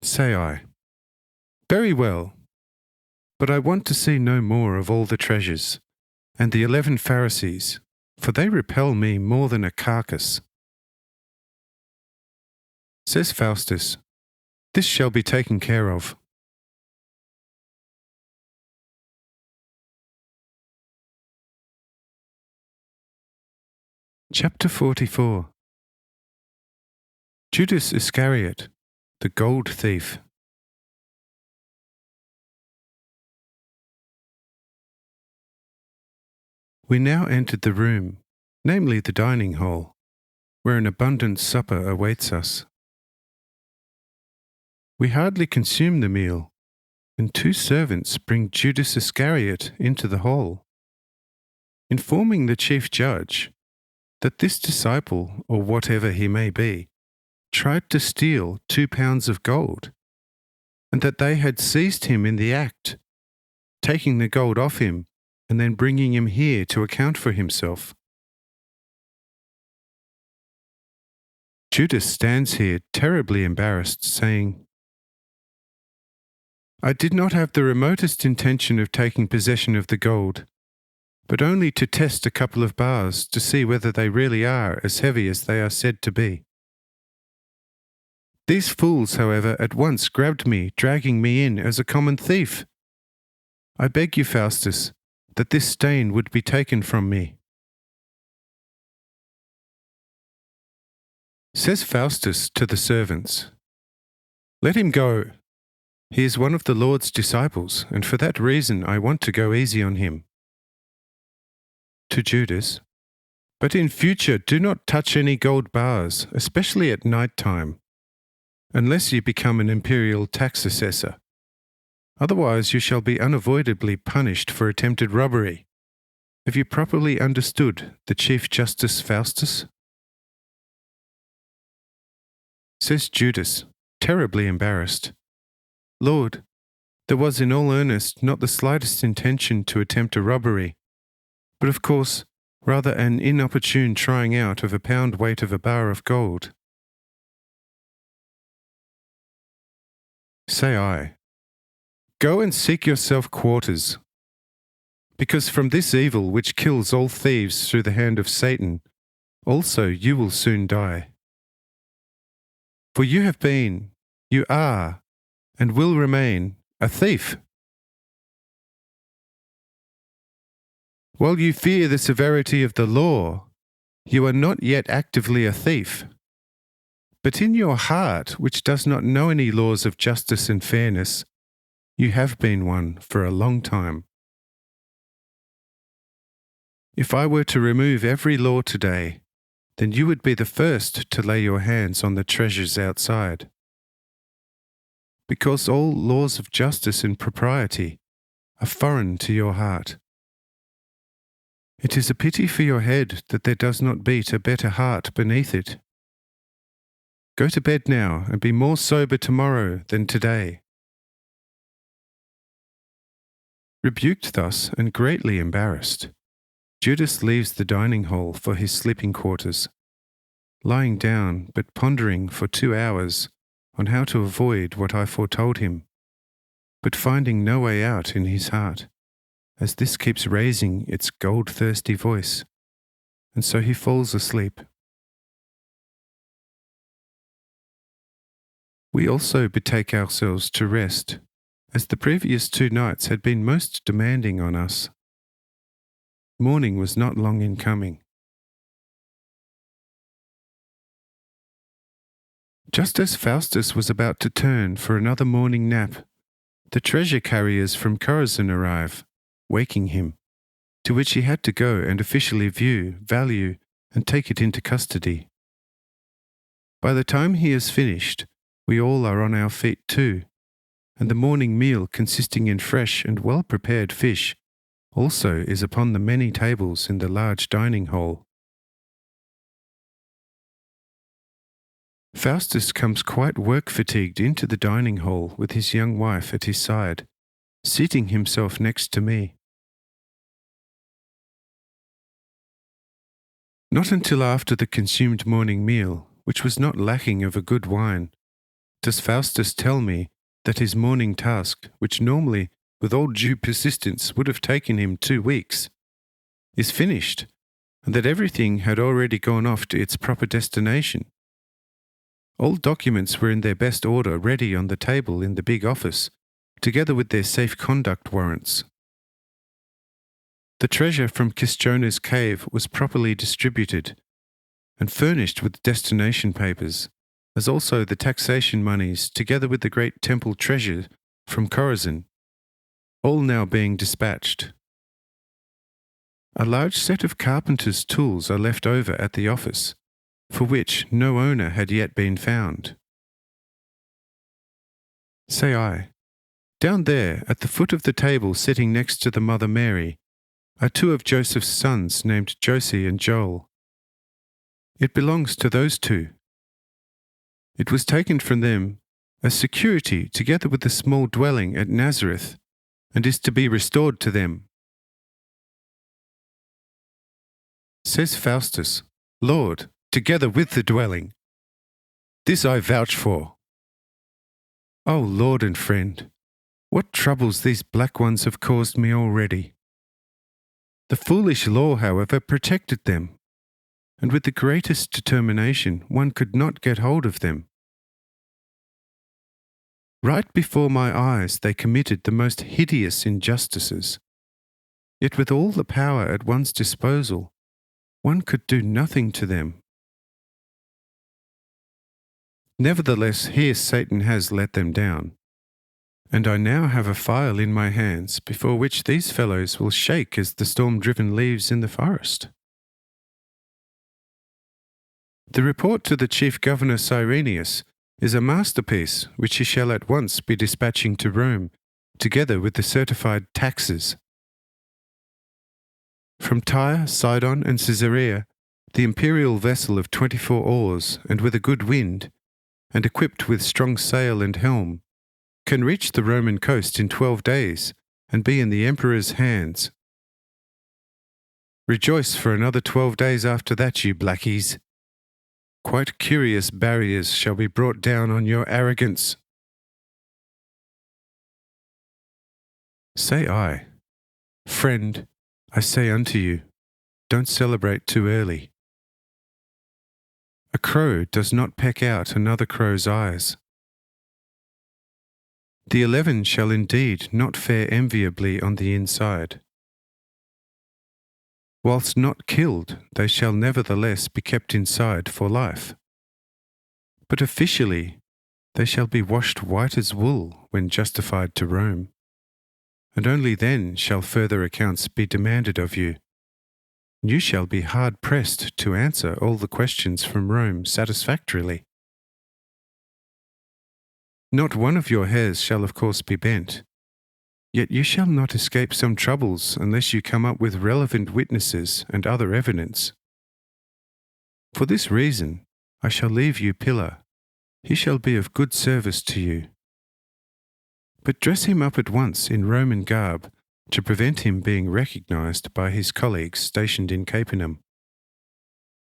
Say I, very well, but I want to see no more of all the treasures, and the 11 Pharisees, for they repel me more than a carcass. Says Faustus, this shall be taken care of. Chapter 44. Judas Iscariot, the gold thief. We now entered the room, namely the dining hall, where an abundant supper awaits us. We hardly consume the meal, and 2 servants bring Judas Iscariot into the hall, informing the chief judge that this disciple, or whatever he may be, tried to steal 2 pounds of gold, and that they had seized him in the act, taking the gold off him and then bringing him here to account for himself. Judas stands here terribly embarrassed, saying, I did not have the remotest intention of taking possession of the gold, but only to test a couple of bars to see whether they really are as heavy as they are said to be. These fools, however, at once grabbed me, dragging me in as a common thief. I beg you, Faustus, that this stain would be taken from me. Says Faustus to the servants, let him go. He is one of the Lord's disciples, and for that reason I want to go easy on him. To Judas, but in future do not touch any gold bars, especially at night time, unless you become an imperial tax assessor. Otherwise you shall be unavoidably punished for attempted robbery. Have you properly understood the Chief Justice Faustus? Says Judas, terribly embarrassed, Lord, there was in all earnest not the slightest intention to attempt a robbery, but of course rather an inopportune trying out of a pound weight of a bar of gold. Say I, go and seek yourself quarters, because from this evil which kills all thieves through the hand of Satan, also you will soon die. For you have been, you are, and will remain a thief. While you fear the severity of the law, you are not yet actively a thief. But in your heart, which does not know any laws of justice and fairness, you have been one for a long time. If I were to remove every law today, then you would be the first to lay your hands on the treasures outside. Because all laws of justice and propriety are foreign to your heart. It is a pity for your head that there does not beat a better heart beneath it. Go to bed now and be more sober tomorrow than today. Rebuked thus and greatly embarrassed, Judas leaves the dining hall for his sleeping quarters, lying down but pondering for 2 hours on how to avoid what I foretold him, but finding no way out in his heart, as this keeps raising its gold-thirsty voice, and so he falls asleep. We also betake ourselves to rest, as the previous 2 nights had been most demanding on us. Morning was not long in coming. Just as Faustus was about to turn for another morning nap, the treasure carriers from Chorazin arrive, waking him, to which he had to go and officially view, value, and take it into custody. By the time he has finished, we all are on our feet too, and the morning meal consisting in fresh and well-prepared fish also is upon the many tables in the large dining hall. Faustus comes quite work-fatigued into the dining hall with his young wife at his side, seating himself next to me. Not until after the consumed morning meal, which was not lacking of a good wine, does Faustus tell me that his morning task, which normally, with all due persistence, would have taken him 2 weeks, is finished, and that everything had already gone off to its proper destination. All documents were in their best order, ready on the table in the big office, together with their safe conduct warrants. The treasure from Kisjona's cave was properly distributed and furnished with destination papers, as also the taxation moneys, together with the great temple treasure from Chorazin, all now being dispatched. A large set of carpenter's tools are left over at the office, for which no owner had yet been found. Say I, down there at the foot of the table sitting next to the Mother Mary are 2 of Joseph's sons named Josie and Joel. It belongs to those 2. It was taken from them as security together with the small dwelling at Nazareth, and is to be restored to them. Says Faustus, Lord, together with the dwelling. This I vouch for. O Lord and friend, what troubles these black ones have caused me already. The foolish law, however, protected them, and with the greatest determination one could not get hold of them. Right before my eyes they committed the most hideous injustices, yet with all the power at one's disposal, one could do nothing to them. Nevertheless, here Satan has let them down, and I now have a file in my hands before which these fellows will shake as the storm-driven leaves in the forest. The report to the chief governor Cyrenius is a masterpiece which he shall at once be dispatching to Rome, together with the certified taxes. From Tyre, Sidon, and Caesarea, the imperial vessel of 24 oars and with a good wind, and equipped with strong sail and helm, can reach the Roman coast in 12 days and be in the emperor's hands. Rejoice for another 12 days after that, you blackies. Quite curious barriers shall be brought down on your arrogance. Say I, friend, I say unto you, don't celebrate too early. A crow does not peck out another crow's eyes. The 11 shall indeed not fare enviably on the inside. Whilst not killed, they shall nevertheless be kept inside for life. But officially, they shall be washed white as wool when justified to Rome, and only then shall further accounts be demanded of you. You shall be hard-pressed to answer all the questions from Rome satisfactorily. Not one of your hairs shall of course be bent, yet you shall not escape some troubles unless you come up with relevant witnesses and other evidence. For this reason, I shall leave you Pillar. He shall be of good service to you. But dress him up at once in Roman garb, to prevent him being recognized by his colleagues stationed in Capernaum.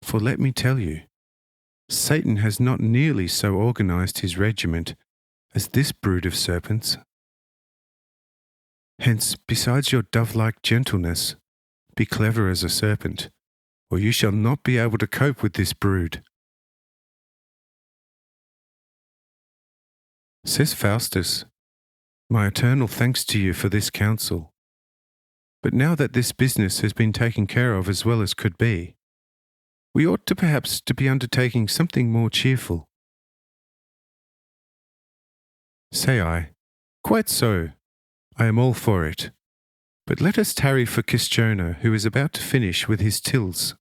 For let me tell you, Satan has not nearly so organized his regiment as this brood of serpents. Hence, besides your dove-like gentleness, be clever as a serpent, or you shall not be able to cope with this brood. Says Faustus, my eternal thanks to you for this counsel. But now that this business has been taken care of as well as could be, we ought to perhaps to be undertaking something more cheerful. Say I, quite so, I am all for it. But let us tarry for Kisjona, who is about to finish with his tills.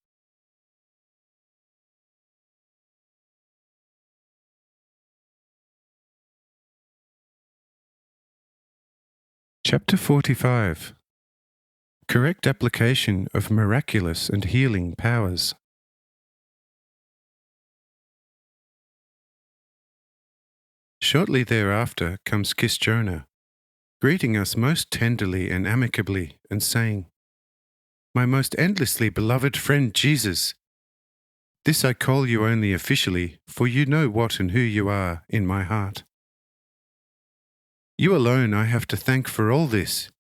Chapter 45. Correct application of miraculous and healing powers. Shortly thereafter comes Kisjona, greeting us most tenderly and amicably, and saying, My most endlessly beloved friend Jesus, this I call you only officially, for you know what and who you are in my heart. You alone I have to thank for all this.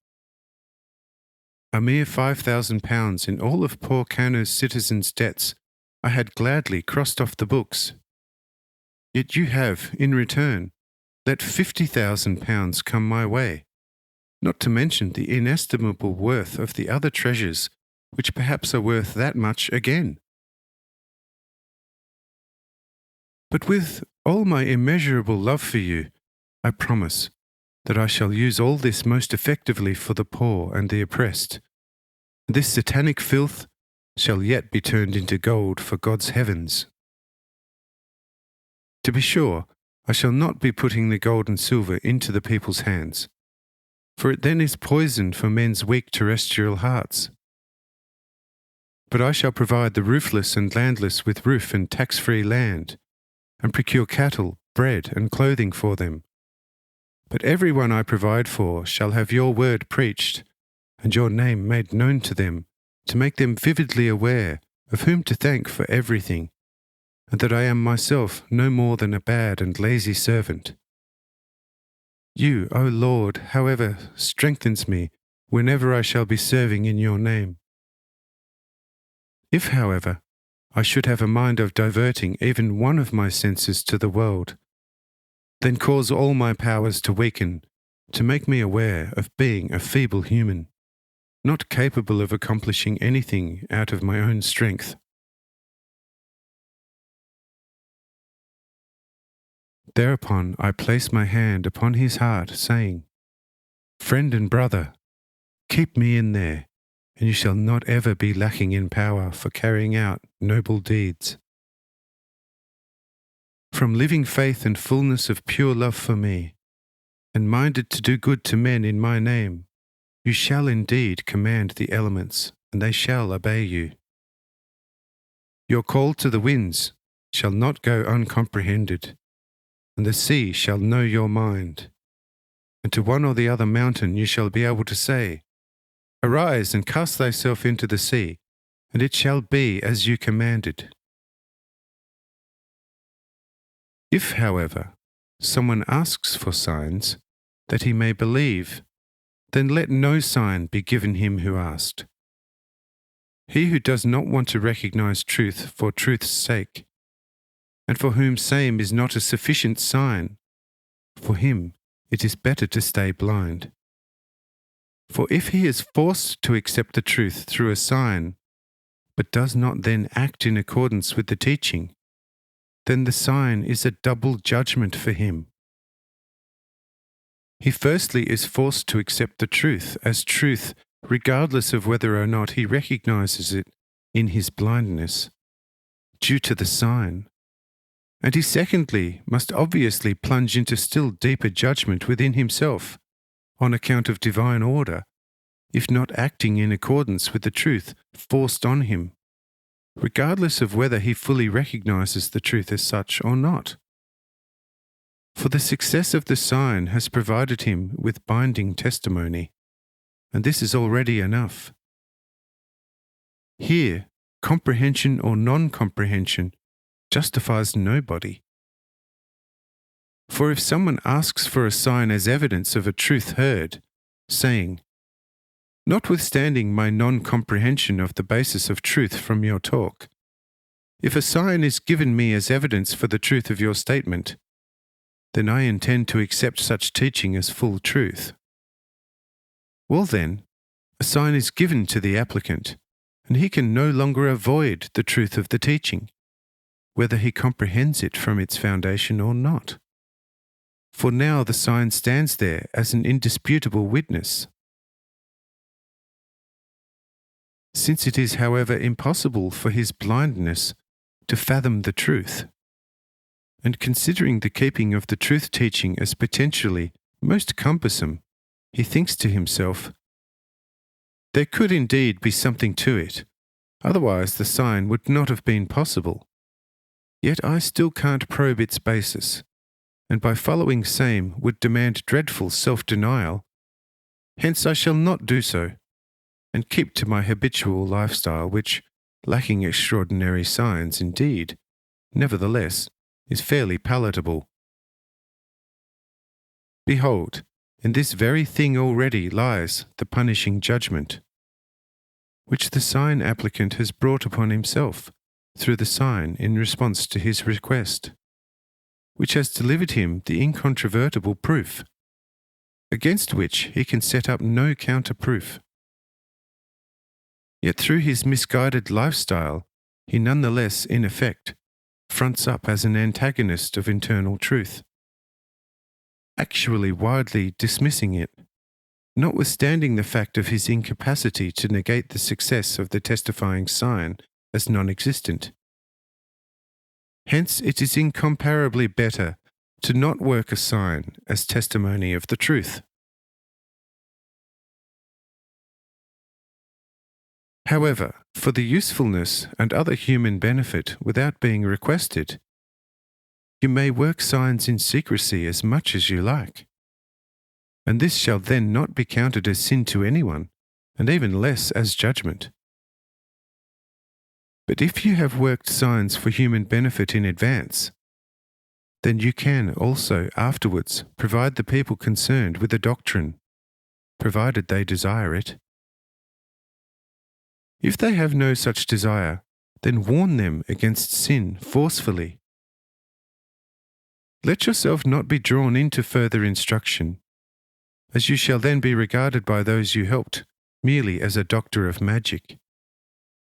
A mere £5,000 in all of poor Kano's citizens' debts I had gladly crossed off the books. Yet you have, in return, let £50,000 come my way, not to mention the inestimable worth of the other treasures, which perhaps are worth that much again. But with all my immeasurable love for you, I promise that I shall use all this most effectively for the poor and the oppressed. This satanic filth shall yet be turned into gold for God's heavens. To be sure, I shall not be putting the gold and silver into the people's hands, for it then is poison for men's weak terrestrial hearts. But I shall provide the roofless and landless with roof and tax-free land, and procure cattle, bread, and clothing for them. But everyone I provide for shall have your word preached, and your name made known to them, to make them vividly aware of whom to thank for everything, and that I am myself no more than a bad and lazy servant. You, O Lord, however, strengthens me whenever I shall be serving in your name. If, however, I should have a mind of diverting even one of my senses to the world, then cause all my powers to weaken, to make me aware of being a feeble human, not capable of accomplishing anything out of my own strength. Thereupon I place my hand upon his heart, saying, Friend and brother, keep me in there, and you shall not ever be lacking in power for carrying out noble deeds. From living faith and fullness of pure love for me, and minded to do good to men in my name, you shall indeed command the elements, and they shall obey you. Your call to the winds shall not go uncomprehended, and the sea shall know your mind. And to one or the other mountain you shall be able to say, Arise and cast thyself into the sea, and it shall be as you commanded. If, however, someone asks for signs, that he may believe, then let no sign be given him who asked. He who does not want to recognize truth for truth's sake, and for whom same is not a sufficient sign, for him it is better to stay blind. For if he is forced to accept the truth through a sign, but does not then act in accordance with the teaching, then the sign is a double judgment for him. He firstly is forced to accept the truth as truth, regardless of whether or not he recognizes it in his blindness, due to the sign. And he secondly must obviously plunge into still deeper judgment within himself, on account of divine order, if not acting in accordance with the truth forced on him, regardless of whether he fully recognizes the truth as such or not. For the success of the sign has provided him with binding testimony, and this is already enough. Here, comprehension or non-comprehension justifies nobody. For if someone asks for a sign as evidence of a truth heard, saying, Notwithstanding my non-comprehension of the basis of truth from your talk, if a sign is given me as evidence for the truth of your statement, then I intend to accept such teaching as full truth. Well then, a sign is given to the applicant, and he can no longer avoid the truth of the teaching, whether he comprehends it from its foundation or not. for now the sign stands there as an indisputable witness. Since it is, however, impossible for his blindness to fathom the truth, and considering the keeping of the truth teaching as potentially most cumbersome, he thinks to himself, there could indeed be something to it, otherwise the sign would not have been possible. Yet I still can't probe its basis, and by following same would demand dreadful self-denial. Hence I shall not do so, and keep to my habitual lifestyle, which, lacking extraordinary signs indeed, nevertheless, is fairly palatable. Behold, in this very thing already lies the punishing judgment, which the sign applicant has brought upon himself through the sign in response to his request, which has delivered him the incontrovertible proof, against which he can set up no counter-proof. Yet through his misguided lifestyle, he nonetheless, in effect, fronts up as an antagonist of internal truth, actually widely dismissing it, notwithstanding the fact of his incapacity to negate the success of the testifying sign as non-existent. Hence it is incomparably better to not work a sign as testimony of the truth. However, for the usefulness and other human benefit without being requested, you may work signs in secrecy as much as you like, and this shall then not be counted as sin to anyone, and even less as judgment. But if you have worked signs for human benefit in advance, then you can also afterwards provide the people concerned with a doctrine, provided they desire it. If they have no such desire, then warn them against sin forcefully. Let yourself not be drawn into further instruction, as you shall then be regarded by those you helped merely as a doctor of magic,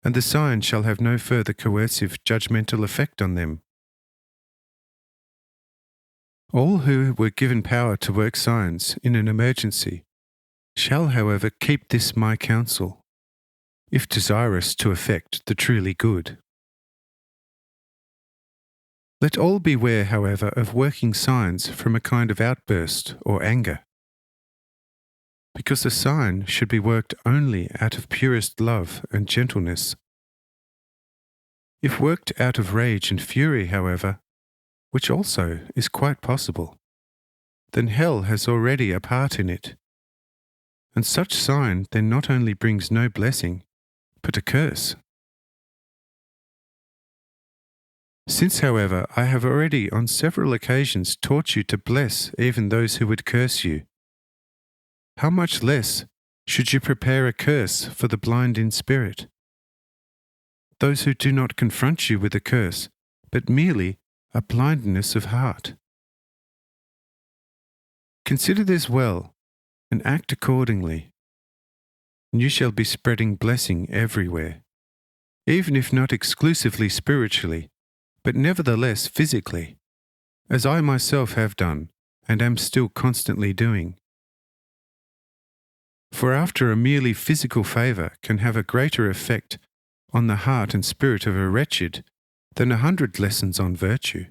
and the sign shall have no further coercive judgmental effect on them. All who were given power to work signs in an emergency shall, however, keep this my counsel, if desirous to effect the truly good. Let all beware, however, of working signs from a kind of outburst or anger, because a sign should be worked only out of purest love and gentleness. If worked out of rage and fury, however, which also is quite possible, then hell has already a part in it, and such sign then not only brings no blessing, but a curse. Since, however, I have already on several occasions taught you to bless even those who would curse you, how much less should you prepare a curse for the blind in spirit, those who do not confront you with a curse, but merely a blindness of heart? Consider this well, and act accordingly, and you shall be spreading blessing everywhere, even if not exclusively spiritually, but nevertheless physically, as I myself have done, and am still constantly doing. For after a merely physical favour can have a greater effect on the heart and spirit of a wretched than 100 lessons on virtue.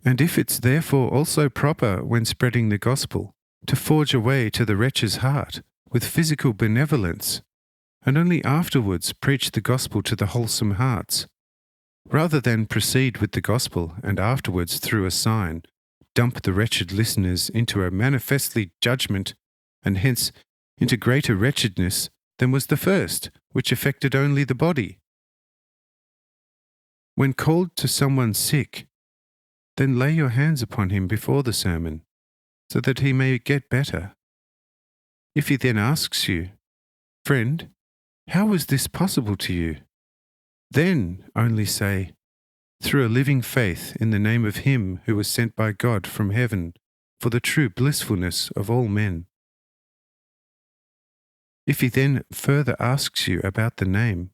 And if it's therefore also proper when spreading the gospel to forge a way to the wretch's heart with physical benevolence, and only afterwards preach the gospel to the wholesome hearts, rather than proceed with the gospel and afterwards through a sign dump the wretched listeners into a manifestly judgment, and hence into greater wretchedness than was the first, which affected only the body. When called to someone sick, then lay your hands upon him before the sermon, so that he may get better. If he then asks you, "Friend, how was this possible to you?" then only say, "Through a living faith in the name of him who was sent by God from heaven for the true blissfulness of all men." If he then further asks you about the name,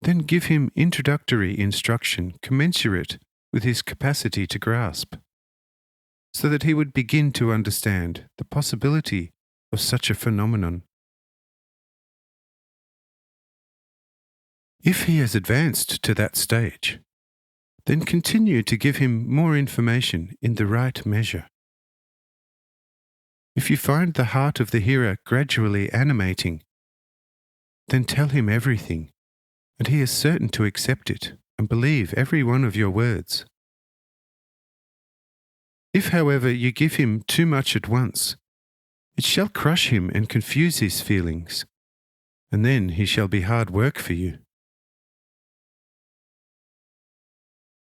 then give him introductory instruction commensurate with his capacity to grasp. so that he would begin to understand the possibility of such a phenomenon. If he has advanced to that stage, then continue to give him more information in the right measure. If you find the heart of the hearer gradually animating, then tell him everything, and he is certain to accept it and believe every one of your words. If, however, you give him too much at once, it shall crush him and confuse his feelings, and then he shall be hard work for you.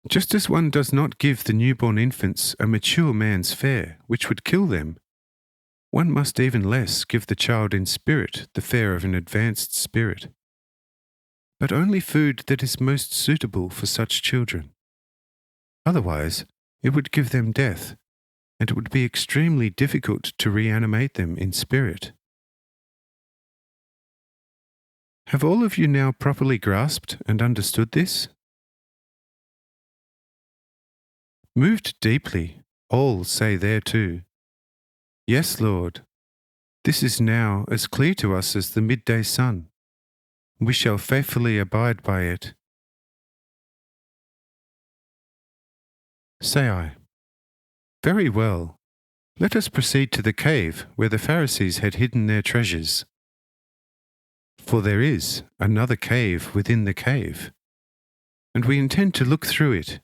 Just as one does not give the newborn infants a mature man's fare, which would kill them, one must even less give the child in spirit the fare of an advanced spirit, but only food that is most suitable for such children. Otherwise, it would give them death, and it would be extremely difficult to reanimate them in spirit. Have all of you now properly grasped and understood this? Moved deeply, all say thereto, "Yes, Lord, this is now as clear to us as the midday sun. We shall faithfully abide by it." Say I, "Very well, let us proceed to the cave where the Pharisees had hidden their treasures. For there is another cave within the cave, and we intend to look through it.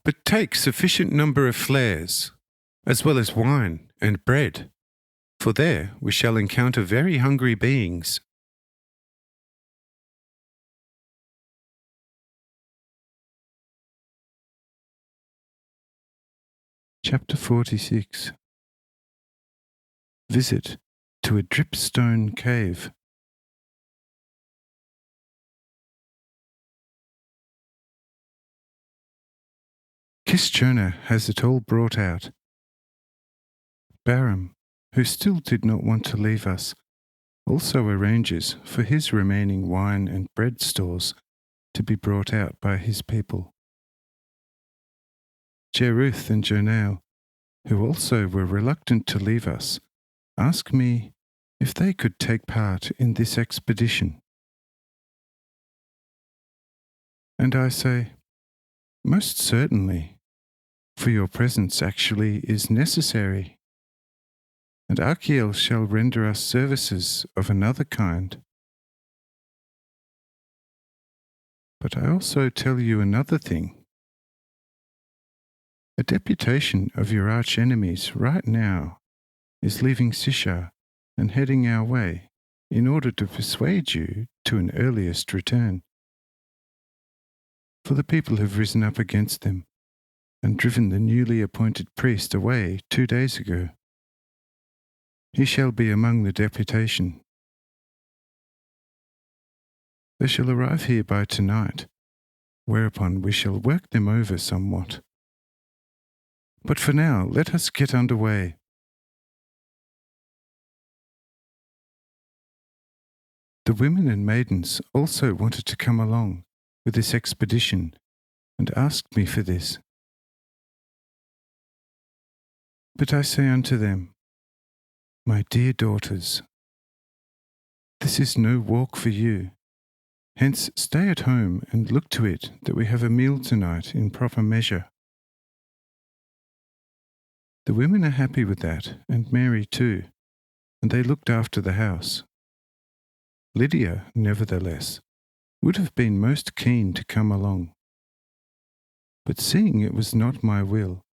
But take sufficient number of flares, as well as wine and bread, for there we shall encounter very hungry beings." Chapter 46. Visit to a dripstone cave. Kishchona has it all brought out. Balaam, who still did not want to leave us, also arranges for his remaining wine and bread stores to be brought out by his people. Jeruth and Jonail, who also were reluctant to leave us, ask me if they could take part in this expedition. And I say, "Most certainly, for your presence actually is necessary, and Achiel shall render us services of another kind. But I also tell you another thing. A deputation of your arch-enemies right now is leaving Sisha and heading our way in order to persuade you to an earliest return. For the people have risen up against them and driven the newly appointed priest away 2 days ago. He shall be among the deputation. They shall arrive here by tonight, whereupon we shall work them over somewhat. But for now, let us get under way." The women and maidens also wanted to come along with this expedition and asked me for this. But I say unto them, "My dear daughters, this is no walk for you. Hence stay at home and look to it that we have a meal tonight in proper measure." The women are happy with that, and Mary too, and they looked after the house. Lydia, nevertheless, would have been most keen to come along. But seeing it was not my will,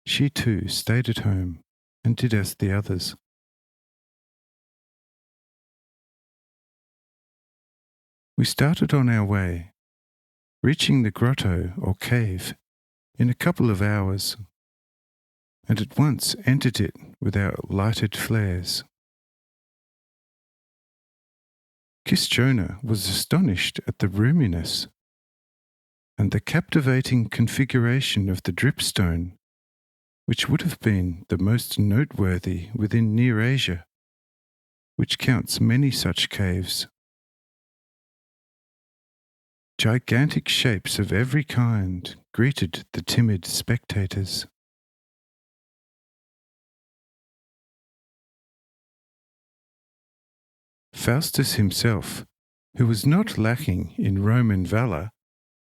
she too stayed at home and did as the others. We started on our way, reaching the grotto or cave in a couple of hours, and at once entered it with our lighted flares. Kishchona was astonished at the roominess and the captivating configuration of the dripstone, which would have been the most noteworthy within Near Asia, which counts many such caves. gigantic shapes of every kind greeted the timid spectators. Faustus himself, who was not lacking in Roman valour,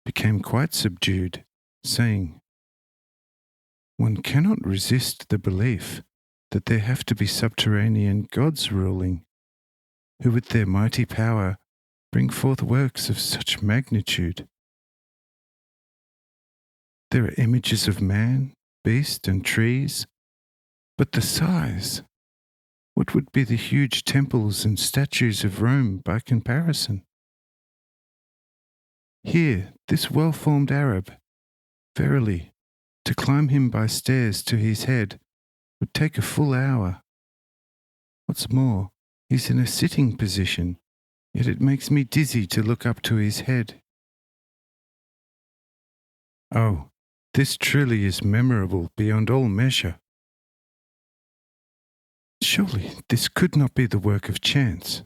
became quite subdued, saying, "One cannot resist the belief that there have to be subterranean gods ruling, who with their mighty power bring forth works of such magnitude. There are images of man, beast, and trees, but the size! What would be the huge temples and statues of Rome by comparison? Here, this well-formed Arab, verily, to climb him by stairs to his head would take a full hour. What's more, he's in a sitting position, yet it makes me dizzy to look up to his head. Oh, this truly is memorable beyond all measure. Surely this could not be the work of chance.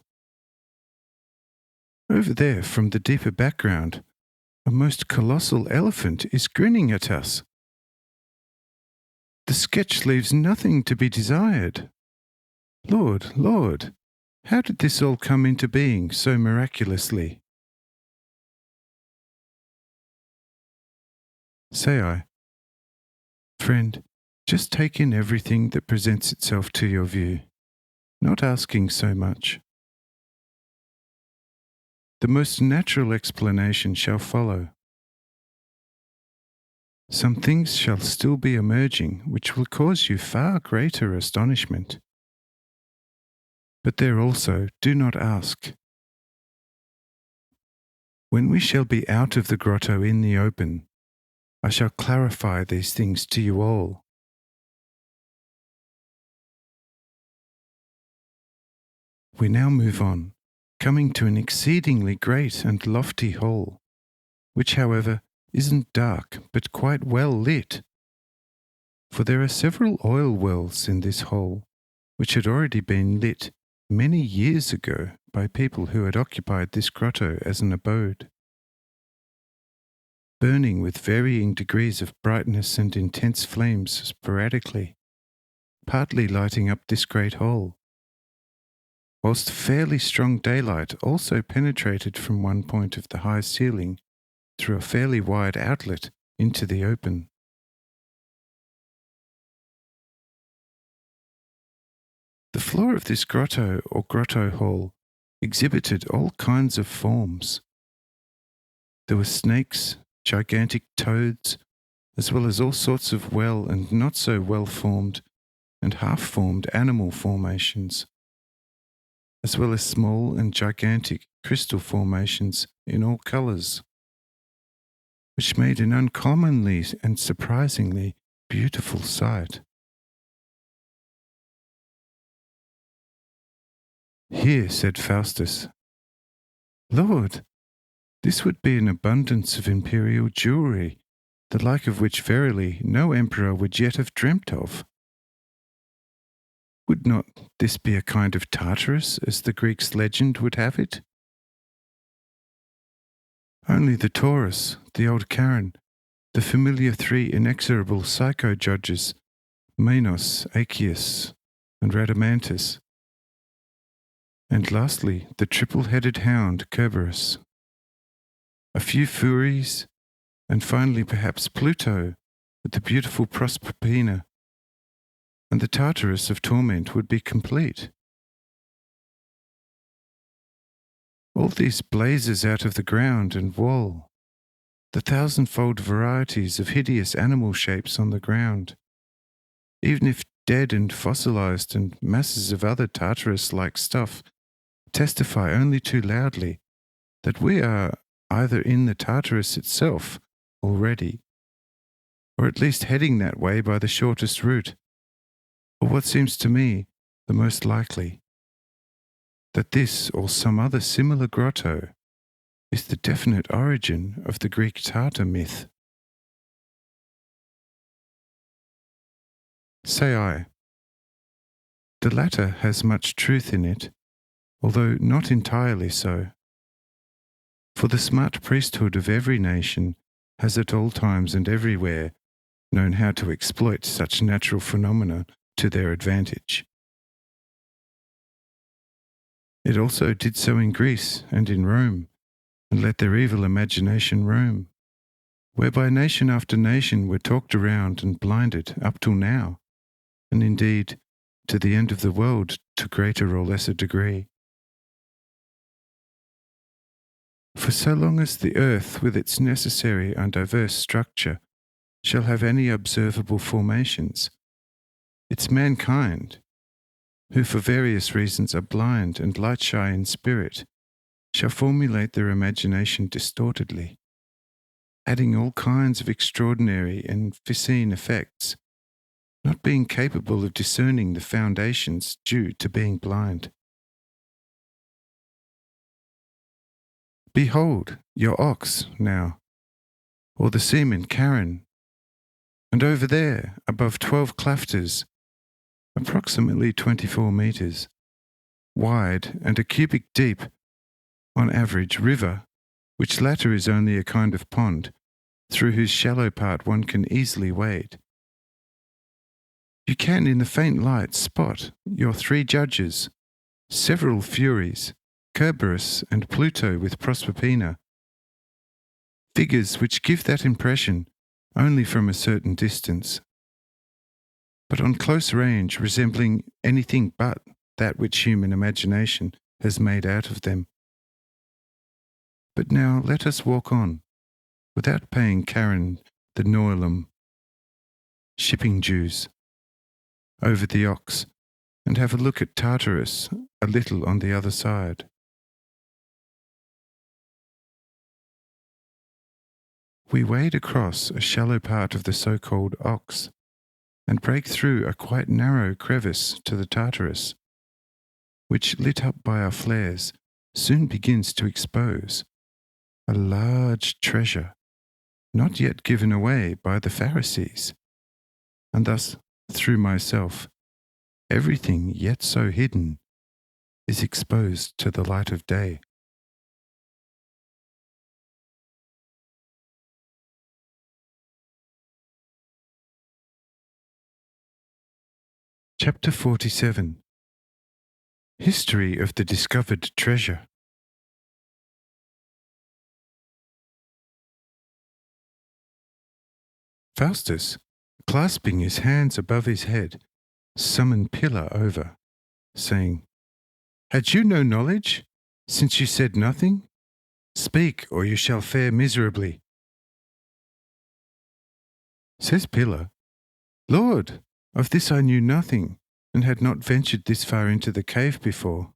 Over there, from the deeper background, a most colossal elephant is grinning at us. The sketch leaves nothing to be desired. Lord, Lord, how did this all come into being so miraculously? Say I, friend, just take in everything that presents itself to your view, not asking so much. The most natural explanation shall follow. Some things shall still be emerging which will cause you far greater astonishment. But there also do not ask. When we shall be out of the grotto in the open, I shall clarify these things to you all. We now move on, coming to an exceedingly great and lofty hall, which, however, isn't dark but quite well lit. For there are several oil wells in this hole, which had already been lit many years ago by people who had occupied this grotto as an abode, burning with varying degrees of brightness and intense flames sporadically, partly lighting up this great hole, whilst fairly strong daylight also penetrated from one point of the high ceiling through a fairly wide outlet into the open. The floor of this grotto or grotto hall exhibited all kinds of forms. There were snakes, gigantic toads, as well as all sorts of well and not so well formed and half-formed animal formations, as well as small and gigantic crystal formations in all colours, which made an uncommonly and surprisingly beautiful sight. Here, said Faustus, Lord, this would be an abundance of imperial jewellery, the like of which verily no emperor would yet have dreamt of. Would not this be a kind of Tartarus, as the Greeks' legend would have it? Only the Taurus, the old Charon, the familiar three inexorable psycho-judges, Manos, Aeacus, and Rhadamanthus, and lastly the triple-headed hound Cerberus, a few Furies, and finally perhaps Pluto with the beautiful Proserpina, and the Tartarus of torment would be complete. All these blazes out of the ground and wall, the thousandfold varieties of hideous animal shapes on the ground, even if dead and fossilized, and masses of other Tartarus-like stuff, testify only too loudly that we are either in the Tartarus itself already, or at least heading that way by the shortest route, or what seems to me the most likely, that this or some other similar grotto is the definite origin of the Greek Tartar myth. Say I, the latter has much truth in it, although not entirely so. For the smart priesthood of every nation has at all times and everywhere known how to exploit such natural phenomena to their advantage. It also did so in Greece and in Rome, and let their evil imagination roam, whereby nation after nation were talked around and blinded up till now, and indeed to the end of the world to greater or lesser degree. For so long as the earth with its necessary and diverse structure shall have any observable formations, it's mankind, who for various reasons are blind and light-shy in spirit, shall formulate their imagination distortedly, adding all kinds of extraordinary and foreseen effects, not being capable of discerning the foundations due to being blind. Behold your ox now, or the seaman Charon, and over there, above 12 clafters, approximately 24 metres, wide and a cubic deep, on average, river, which latter is only a kind of pond, through whose shallow part one can easily wade. You can in the faint light spot your 3 judges, several Furies, Cerberus and Pluto with Proserpina, figures which give that impression only from a certain distance, but on close range resembling anything but that which human imagination has made out of them. But now let us walk on, without paying Charon the Noilum shipping dues, over the ox, and have a look at Tartarus a little on the other side. We wade across a shallow part of the so-called ox, and break through a quite narrow crevice to the Tartarus, which, lit up by our flares, soon begins to expose a large treasure not yet given away by the Pharisees, and thus, through myself, everything yet so hidden is exposed to the light of day. Chapter 47. History of the Discovered Treasure. Faustus, clasping his hands above his head, summoned Pilla over, saying, "Had you no knowledge, since you said nothing? Speak, or you shall fare miserably." Says Pilla, "Lord, of this I knew nothing, and had not ventured this far into the cave before."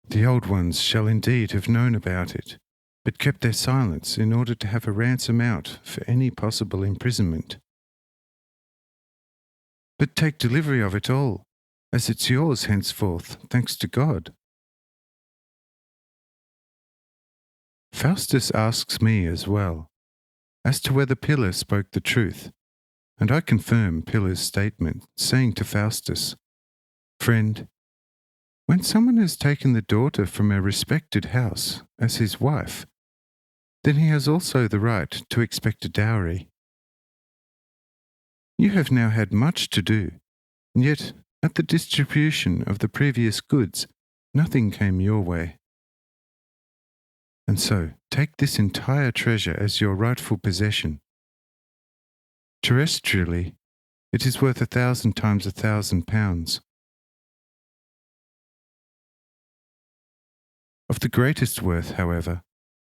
The old ones shall indeed have known about it, but kept their silence in order to have a ransom out for any possible imprisonment. But take delivery of it all, as it's yours henceforth, thanks to God. Faustus asks me as well, as to whether Pilla spoke the truth, and I confirm Pilla's statement, saying to Faustus, "Friend, when someone has taken the daughter from a respected house as his wife, then he has also the right to expect a dowry. You have now had much to do, and yet at the distribution of the previous goods, nothing came your way. And so take this entire treasure as your rightful possession. Terrestrially, it is worth 1,000 times 1,000 pounds. Of the greatest worth, however,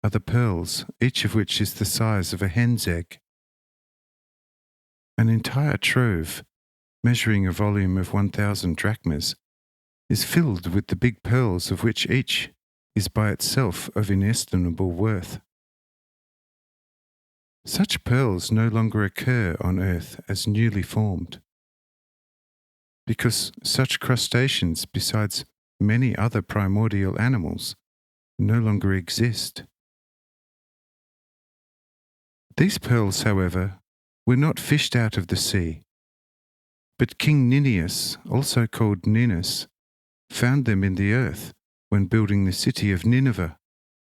are the pearls, each of which is the size of a hen's egg. An entire trove, measuring a volume of 1,000 drachmas, is filled with the big pearls of which each is by itself of inestimable worth. Such pearls no longer occur on earth as newly formed, because such crustaceans, besides many other primordial animals, no longer exist. These pearls, however, were not fished out of the sea, but King Ninnius, also called Ninus, found them in the earth when building the city of Nineveh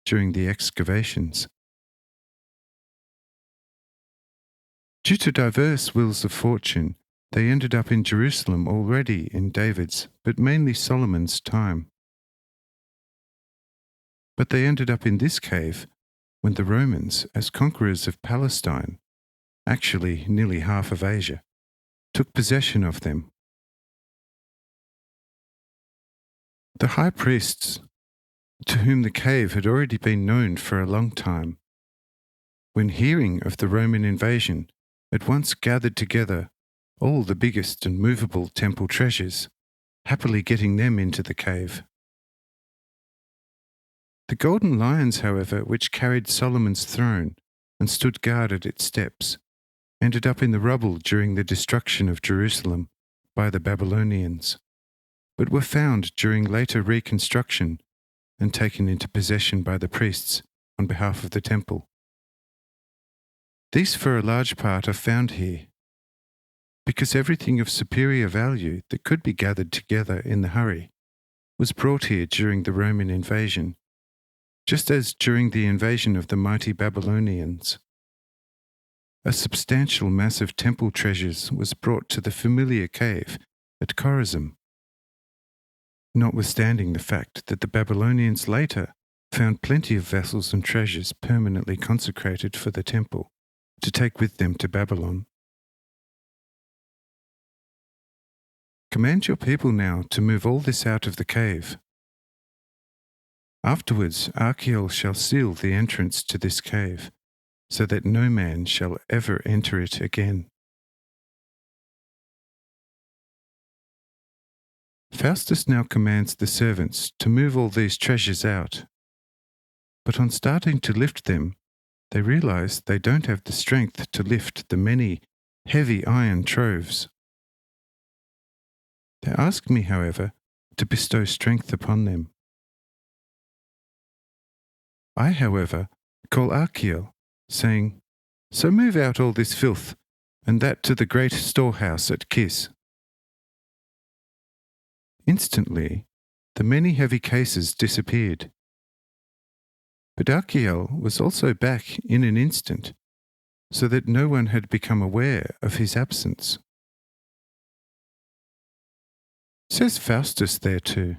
during the excavations. Due to diverse wheels of fortune, they ended up in Jerusalem already in David's, but mainly Solomon's time. But they ended up in this cave when the Romans, as conquerors of Palestine, actually nearly half of Asia, took possession of them. The high priests, to whom the cave had already been known for a long time, when hearing of the Roman invasion, at once gathered together all the biggest and movable temple treasures, happily getting them into the cave. The golden lions, however, which carried Solomon's throne and stood guard at its steps, ended up in the rubble during the destruction of Jerusalem by the Babylonians, but were found during later reconstruction and taken into possession by the priests on behalf of the temple. These for a large part are found here, because everything of superior value that could be gathered together in the hurry was brought here during the Roman invasion, just as during the invasion of the mighty Babylonians. A substantial mass of temple treasures was brought to the familiar cave at Chorazim, notwithstanding the fact that the Babylonians later found plenty of vessels and treasures permanently consecrated for the temple to take with them to Babylon. Command your people now to move all this out of the cave. Afterwards, Archiel shall seal the entrance to this cave, so that no man shall ever enter it again. Faustus now commands the servants to move all these treasures out, but on starting to lift them, they realize they don't have the strength to lift the many heavy iron troves. They ask me, however, to bestow strength upon them. I, however, call Archiel, saying, "So move out all this filth, and that to the great storehouse at Kis." Instantly, the many heavy cases disappeared. But Archiel was also back in an instant, so that no one had become aware of his absence. Says Faustus thereto,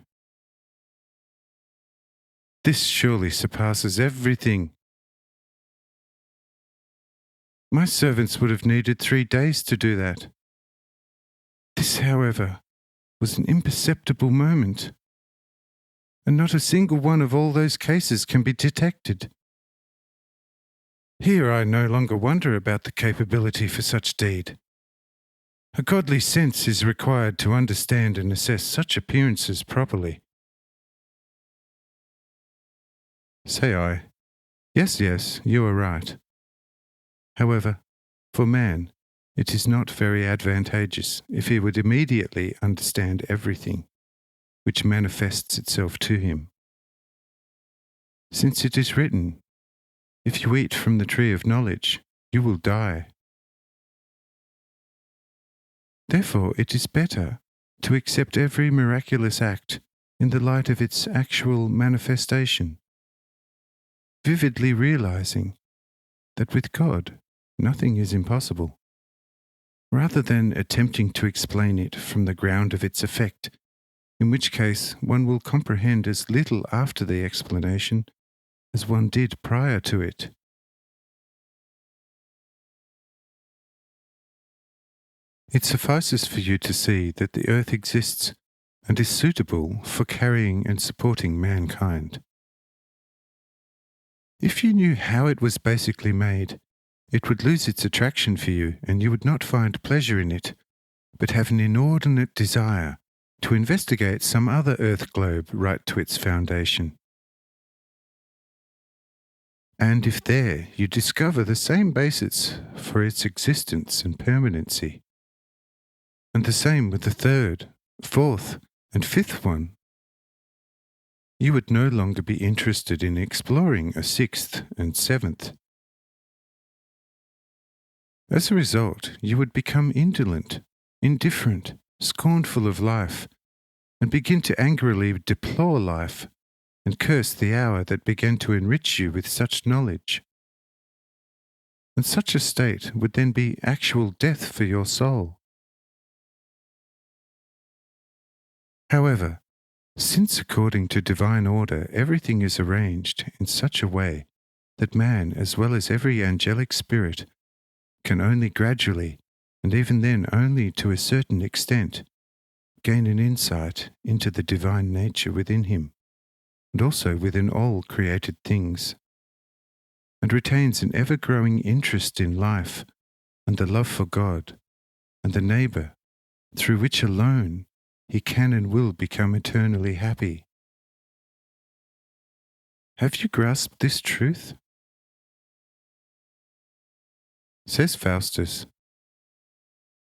"This surely surpasses everything. My servants would have needed 3 days to do that. This, however, was an imperceptible moment, and not a single one of all those cases can be detected. Here I no longer wonder about the capability for such deed. A godly sense is required to understand and assess such appearances properly." Say I, yes, you are right. However, for man, it is not very advantageous if he would immediately understand everything which manifests itself to him. Since it is written, "If you eat from the tree of knowledge, you will die." Therefore, it is better to accept every miraculous act in the light of its actual manifestation, vividly realizing that with God nothing is impossible, rather than attempting to explain it from the ground of its effect, in which case one will comprehend as little after the explanation as one did prior to it. It suffices for you to see that the earth exists and is suitable for carrying and supporting mankind. If you knew how it was basically made, it would lose its attraction for you and you would not find pleasure in it, but have an inordinate desire to investigate some other earth globe right to its foundation. And if there you discover the same basis for its existence and permanency, and the same with the third, fourth, and fifth one, you would no longer be interested in exploring a sixth and seventh. As a result, you would become indolent, indifferent, scornful of life, and begin to angrily deplore life and curse the hour that began to enrich you with such knowledge. And such a state would then be actual death for your soul. However, since according to divine order everything is arranged in such a way that man, as well as every angelic spirit, can only gradually, and even then only to a certain extent, gain an insight into the divine nature within him, and also within all created things, and retains an ever-growing interest in life and the love for God and the neighbour, through which alone he can and will become eternally happy. Have you grasped this truth? Says Faustus,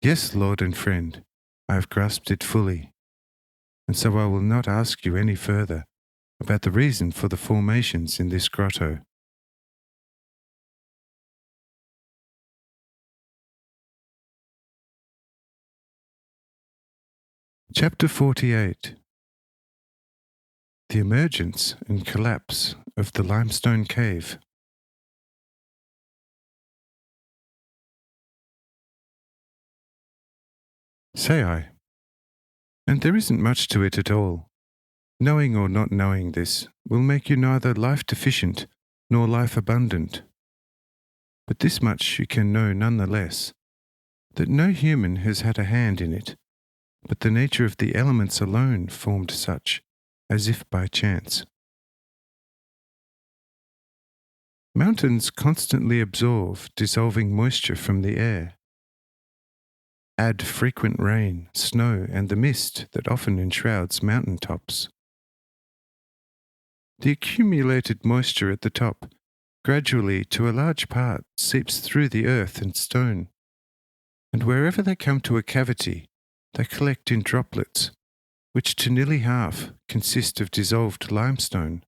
"Yes, Lord and friend, I have grasped it fully, and so I will not ask you any further about the reason for the formations in this grotto." Chapter 48. The emergence and collapse of the limestone cave. Say I. And there isn't much to it at all. Knowing or not knowing this will make you neither life deficient nor life abundant. But this much you can know none the less, that no human has had a hand in it, but the nature of the elements alone formed such, as if by chance. Mountains constantly absorb dissolving moisture from the air. Add frequent rain, snow, and the mist that often enshrouds mountain tops. The accumulated moisture at the top gradually, to a large part, seeps through the earth and stone, and wherever they come to a cavity, they collect in droplets, which to nearly half consist of dissolved limestone.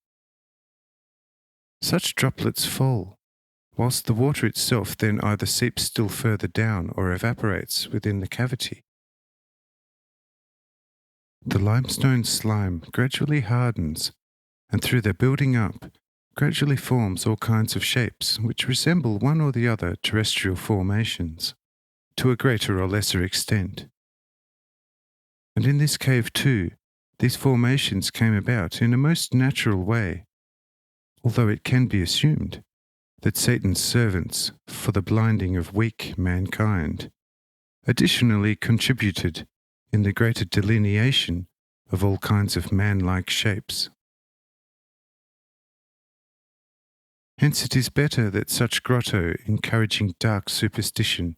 Such droplets fall, whilst the water itself then either seeps still further down or evaporates within the cavity. The limestone slime gradually hardens, and through their building up, gradually forms all kinds of shapes which resemble one or the other terrestrial formations, to a greater or lesser extent. And in this cave too, these formations came about in a most natural way, although it can be assumed that Satan's servants, for the blinding of weak mankind, additionally contributed in the greater delineation of all kinds of man-like shapes. Hence it is better that such grotto encouraging dark superstition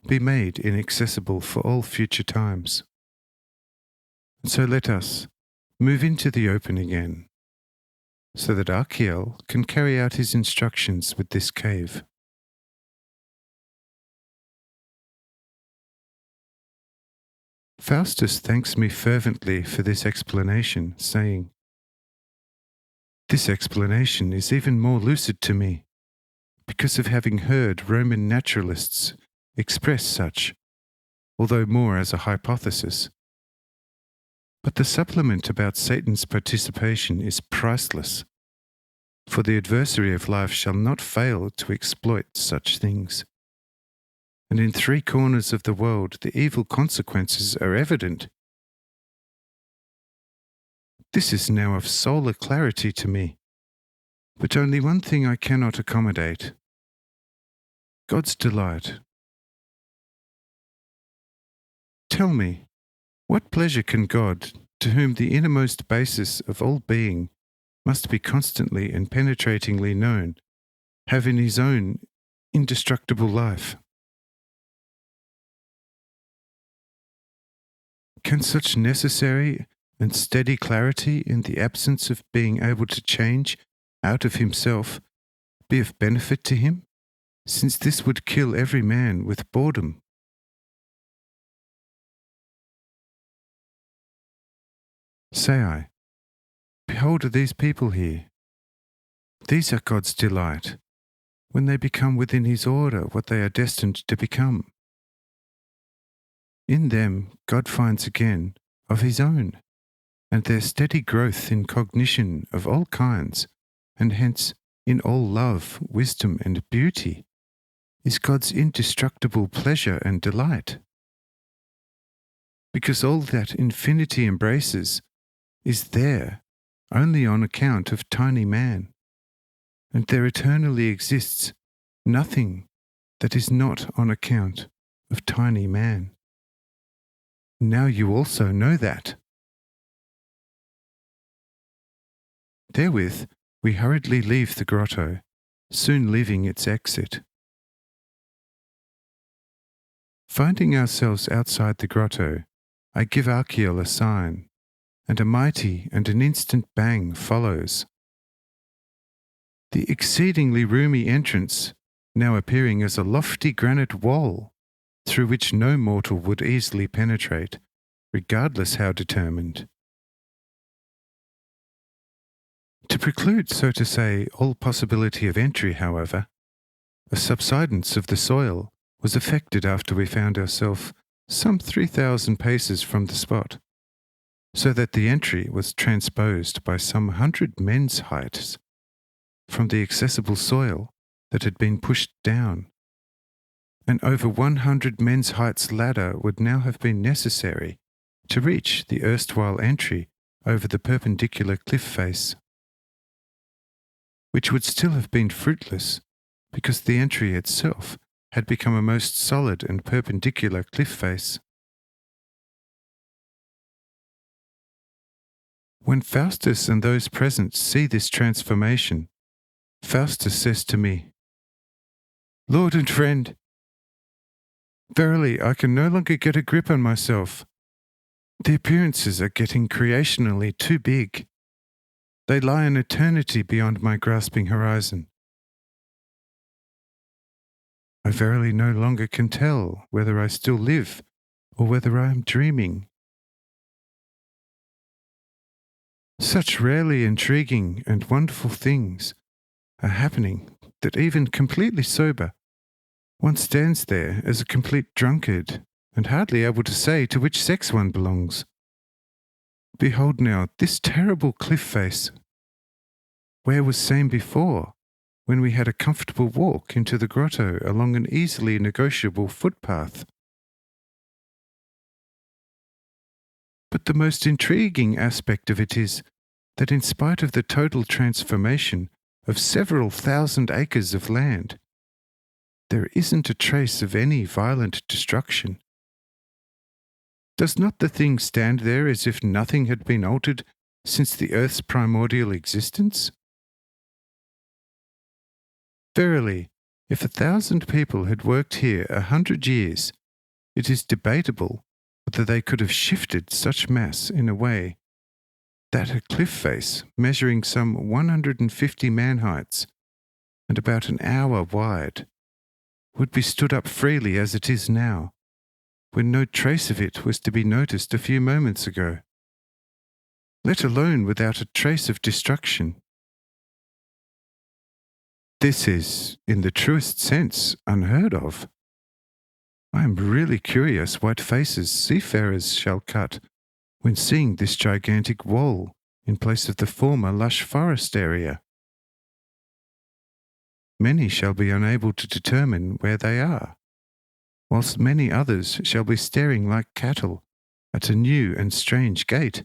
be made inaccessible for all future times. And so let us move into the open again, so that Archiel can carry out his instructions with this cave. Faustus thanks me fervently for this explanation, saying, "This explanation is even more lucid to me, because of having heard Roman naturalists express such, although more as a hypothesis. But the supplement about Satan's participation is priceless, for the adversary of life shall not fail to exploit such things. And in 3 corners of the world the evil consequences are evident. This is now of solar clarity to me, but only one thing I cannot accommodate: God's delight. Tell me, what pleasure can God, to whom the innermost basis of all being must be constantly and penetratingly known, have in his own indestructible life? Can such necessary and steady clarity in the absence of being able to change out of himself be of benefit to him, since this would kill every man with boredom? Say I, behold these people here. These are God's delight, when they become within his order what they are destined to become. In them God finds again of his own, and their steady growth in cognition of all kinds, and hence in all love, wisdom, and beauty, is God's indestructible pleasure and delight. Because all that infinity embraces is there only on account of tiny man, and there eternally exists nothing that is not on account of tiny man. Now you also know that. Therewith we hurriedly leave the grotto, soon leaving its exit. Finding ourselves outside the grotto, I give Archiel a sign, and a mighty and an instant bang follows. The exceedingly roomy entrance now appearing as a lofty granite wall, through which no mortal would easily penetrate, regardless how determined. To preclude, so to say, all possibility of entry, however, a subsidence of the soil was effected after we found ourselves some 3,000 paces from the spot, so that the entry was transposed by some 100 men's heights from the accessible soil that had been pushed down. An over 100 men's heights ladder would now have been necessary to reach the erstwhile entry over the perpendicular cliff face, which would still have been fruitless because the entry itself had become a most solid and perpendicular cliff face. When Faustus and those present see this transformation, Faustus says to me, "Lord and friend, verily I can no longer get a grip on myself. The appearances are getting creationally too big. They lie an eternity beyond my grasping horizon. I verily no longer can tell whether I still live or whether I am dreaming. Such rarely intriguing and wonderful things are happening that even completely sober, one stands there as a complete drunkard and hardly able to say to which sex one belongs. Behold now this terrible cliff face, where was same before, when we had a comfortable walk into the grotto along an easily negotiable footpath. But the most intriguing aspect of it is that in spite of the total transformation of several thousand acres of land, there isn't a trace of any violent destruction. Does not the thing stand there as if nothing had been altered since the earth's primordial existence? Verily, if 1,000 people had worked here 100 years, it is debatable whether they could have shifted such mass in a way that a cliff face measuring some 150 man heights and about an hour wide would be stood up freely as it is now, when no trace of it was to be noticed a few moments ago, let alone without a trace of destruction. This is, in the truest sense, unheard of. I am really curious what faces seafarers shall cut when seeing this gigantic wall in place of the former lush forest area. Many shall be unable to determine where they are, whilst many others shall be staring like cattle at a new and strange gate.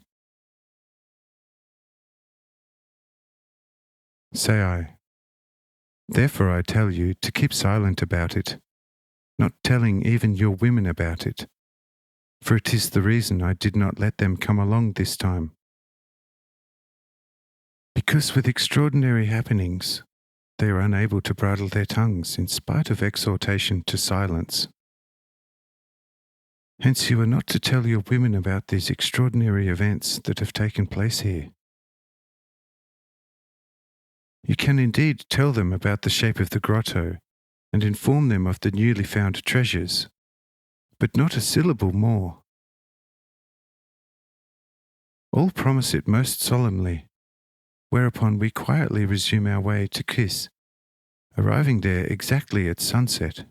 Say I, therefore I tell you to keep silent about it, not telling even your women about it, for it is the reason I did not let them come along this time. Because with extraordinary happenings, they are unable to bridle their tongues in spite of exhortation to silence. Hence you are not to tell your women about these extraordinary events that have taken place here. You can indeed tell them about the shape of the grotto and inform them of the newly found treasures, but not a syllable more. All promise it most solemnly, whereupon we quietly resume our way to Kis, arriving there exactly at sunset.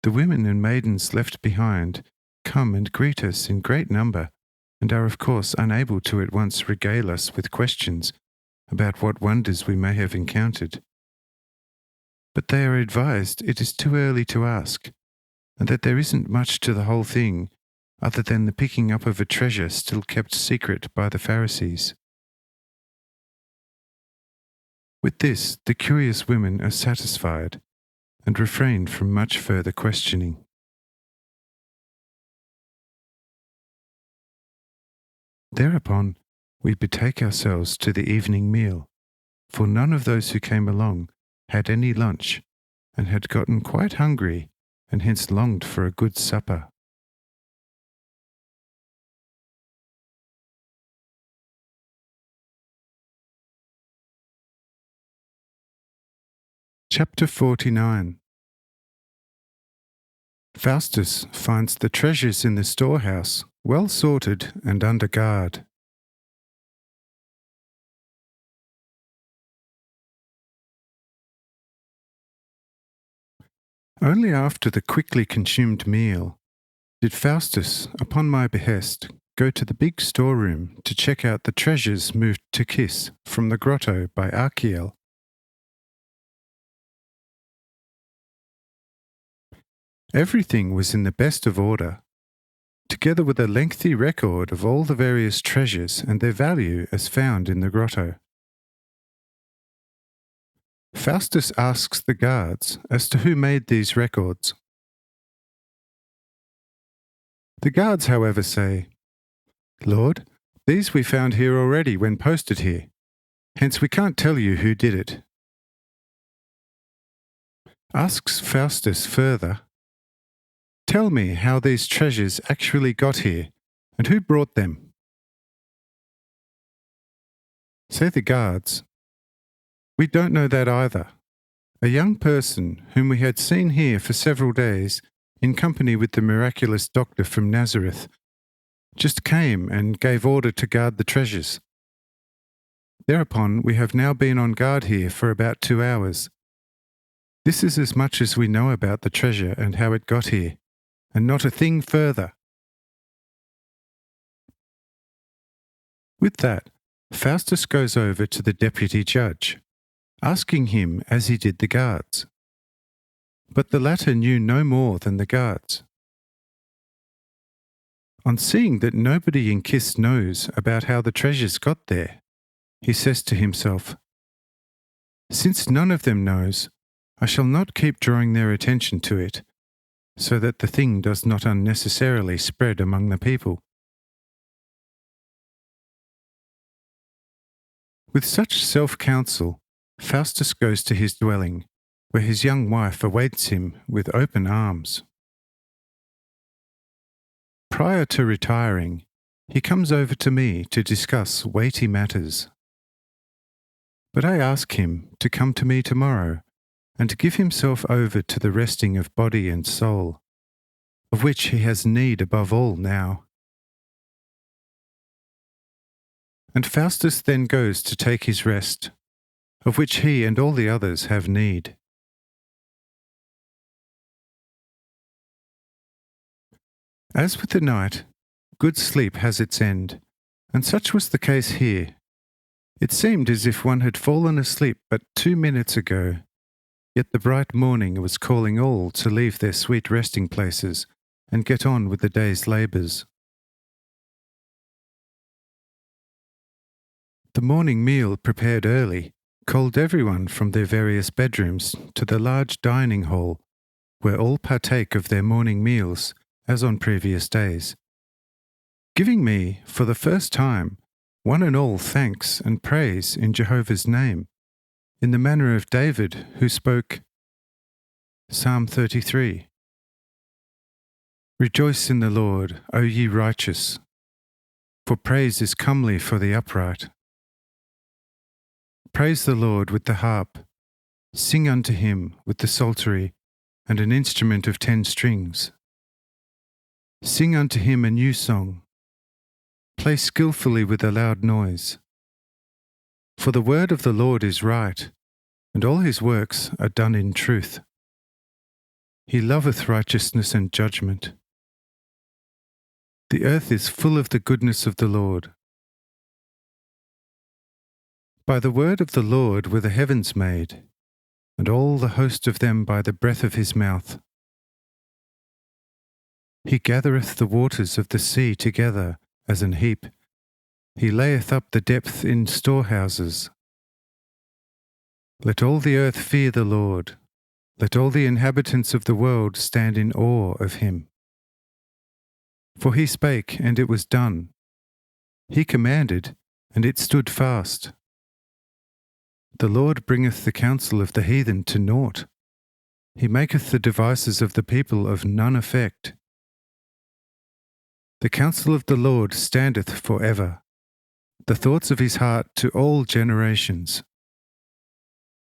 The women and maidens left behind come and greet us in great number, and are of course unable to at once regale us with questions about what wonders we may have encountered. But they are advised it is too early to ask, and that there isn't much to the whole thing other than the picking up of a treasure still kept secret by the Pharisees. With this, the curious women are satisfied and refrain from much further questioning. Thereupon, we betake ourselves to the evening meal, for none of those who came along had any lunch, and had gotten quite hungry, and hence longed for a good supper. Chapter 49. Faustus finds the treasures in the storehouse well sorted and under guard. Only after the quickly consumed meal did Faustus, upon my behest, go to the big storeroom to check out the treasures moved to Kis from the grotto by Archiel. Everything was in the best of order, together with a lengthy record of all the various treasures and their value as found in the grotto. Faustus asks the guards as to who made these records. The guards, however, say, "Lord, these we found here already when posted here, hence we can't tell you who did it." Asks Faustus further, "Tell me how these treasures actually got here, and who brought them?" Say the guards, "We don't know that either. A young person whom we had seen here for several days, in company with the miraculous doctor from Nazareth, just came and gave order to guard the treasures. Thereupon we have now been on guard here for about 2 hours. This is as much as we know about the treasure and how it got here, and not a thing further." With that, Faustus goes over to the deputy judge, asking him as he did the guards. But the latter knew no more than the guards. On seeing that nobody in Kis knows about how the treasures got there, he says to himself, "Since none of them knows, I shall not keep drawing their attention to it, so that the thing does not unnecessarily spread among the people." With such self-counsel, Faustus goes to his dwelling, where his young wife awaits him with open arms. Prior to retiring, he comes over to me to discuss weighty matters. But I ask him to come to me tomorrow and to give himself over to the resting of body and soul, of which he has need above all now. And Faustus then goes to take his rest, of which he and all the others have need. As with the night, good sleep has its end, and such was the case here. It seemed as if one had fallen asleep but 2 minutes ago, yet the bright morning was calling all to leave their sweet resting places and get on with the day's labours. The morning meal prepared early called everyone from their various bedrooms to the large dining hall, where all partake of their morning meals, as on previous days, giving me, for the first time, one and all thanks and praise in Jehovah's name, in the manner of David, who spoke Psalm 33. "Rejoice in the Lord, O ye righteous, for praise is comely for the upright. Praise the Lord with the harp, sing unto him with the psaltery and an instrument of 10 strings. Sing unto him a new song, play skillfully with a loud noise. For the word of the Lord is right, and all his works are done in truth. He loveth righteousness and judgment. The earth is full of the goodness of the Lord. By the word of the Lord were the heavens made, and all the host of them by the breath of his mouth. He gathereth the waters of the sea together as an heap. He layeth up the depth in storehouses. Let all the earth fear the Lord. Let all the inhabitants of the world stand in awe of him. For he spake, and it was done. He commanded, and it stood fast. The Lord bringeth the counsel of the heathen to naught. He maketh the devices of the people of none effect. The counsel of the Lord standeth for ever, the thoughts of his heart to all generations.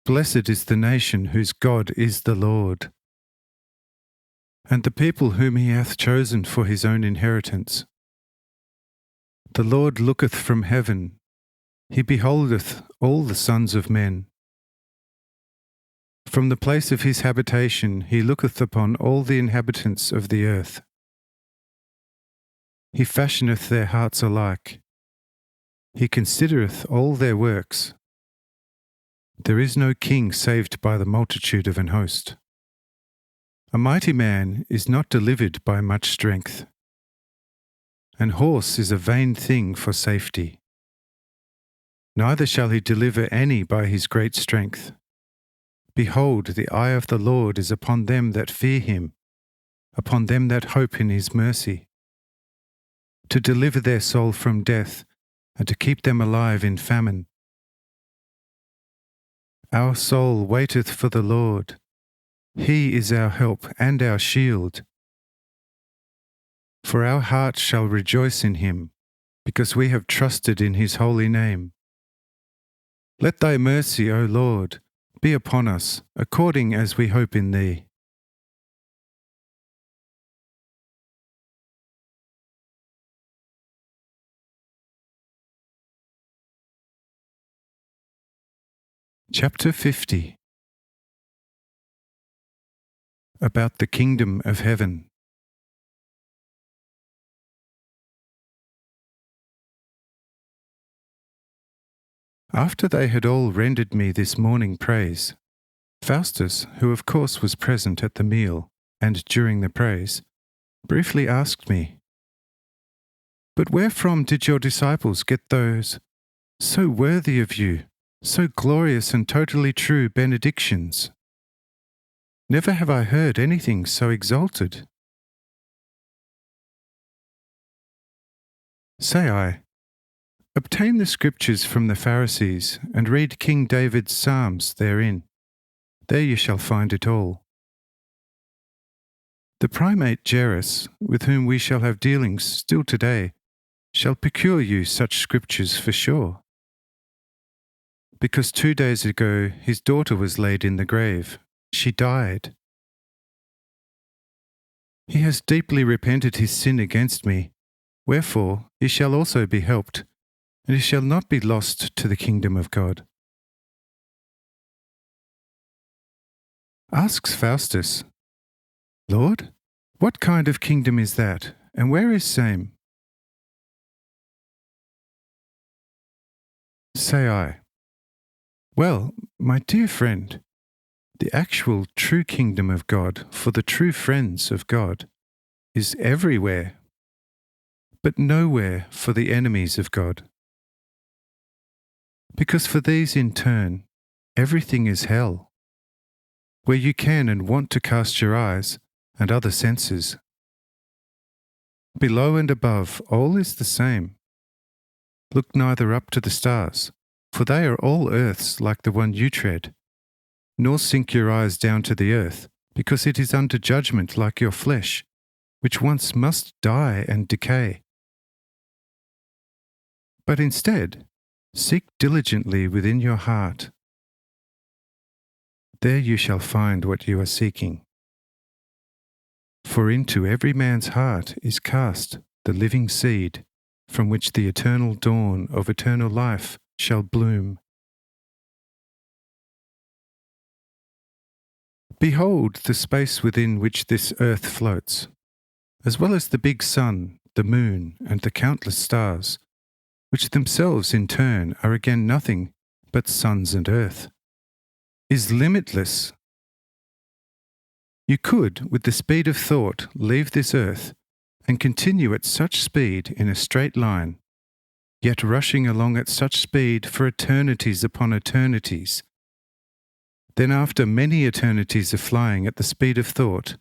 Blessed is the nation whose God is the Lord, and the people whom he hath chosen for his own inheritance. The Lord looketh from heaven, he beholdeth all the sons of men. From the place of his habitation he looketh upon all the inhabitants of the earth. He fashioneth their hearts alike. He considereth all their works. There is no king saved by the multitude of an host. A mighty man is not delivered by much strength. An horse is a vain thing for safety. Neither shall he deliver any by his great strength. Behold, the eye of the Lord is upon them that fear him, upon them that hope in his mercy, to deliver their soul from death, and to keep them alive in famine. Our soul waiteth for the Lord. He is our help and our shield. For our heart shall rejoice in him, because we have trusted in his holy name. Let thy mercy, O Lord, be upon us, according as we hope in thee. Chapter 50. About the kingdom of heaven. After they had all rendered me this morning praise, Faustus, who of course was present at the meal and during the praise, briefly asked me, "But wherefrom did your disciples get those so worthy of you, so glorious and totally true benedictions? Never have I heard anything so exalted." Say I, obtain the scriptures from the Pharisees and read King David's Psalms therein. There you shall find it all. The primate Jairus, with whom we shall have dealings still today, shall procure you such scriptures for sure. Because 2 days ago his daughter was laid in the grave. She died. He has deeply repented his sin against me, wherefore he shall also be helped, and he shall not be lost to the kingdom of God. Asks Faustus, "Lord, what kind of kingdom is that, and where is same?" Say I, well, my dear friend, the actual true kingdom of God for the true friends of God is everywhere, but nowhere for the enemies of God. Because for these in turn, everything is hell, where you can and want to cast your eyes and other senses. Below and above, all is the same. Look neither up to the stars, for they are all earths like the one you tread, nor sink your eyes down to the earth, because it is under judgment like your flesh, which once must die and decay. But instead, seek diligently within your heart. There you shall find what you are seeking. For into every man's heart is cast the living seed, from which the eternal dawn of eternal life shall bloom. Behold the space within which this earth floats, as well as the big sun the moon, and the countless stars, which themselves in turn are again nothing but suns and earth, is limitless. You could, with the speed of thought, leave this earth and continue at such speed in a straight line, yet rushing along at such speed for eternities upon eternities. Then after many eternities of flying at the speed of thought,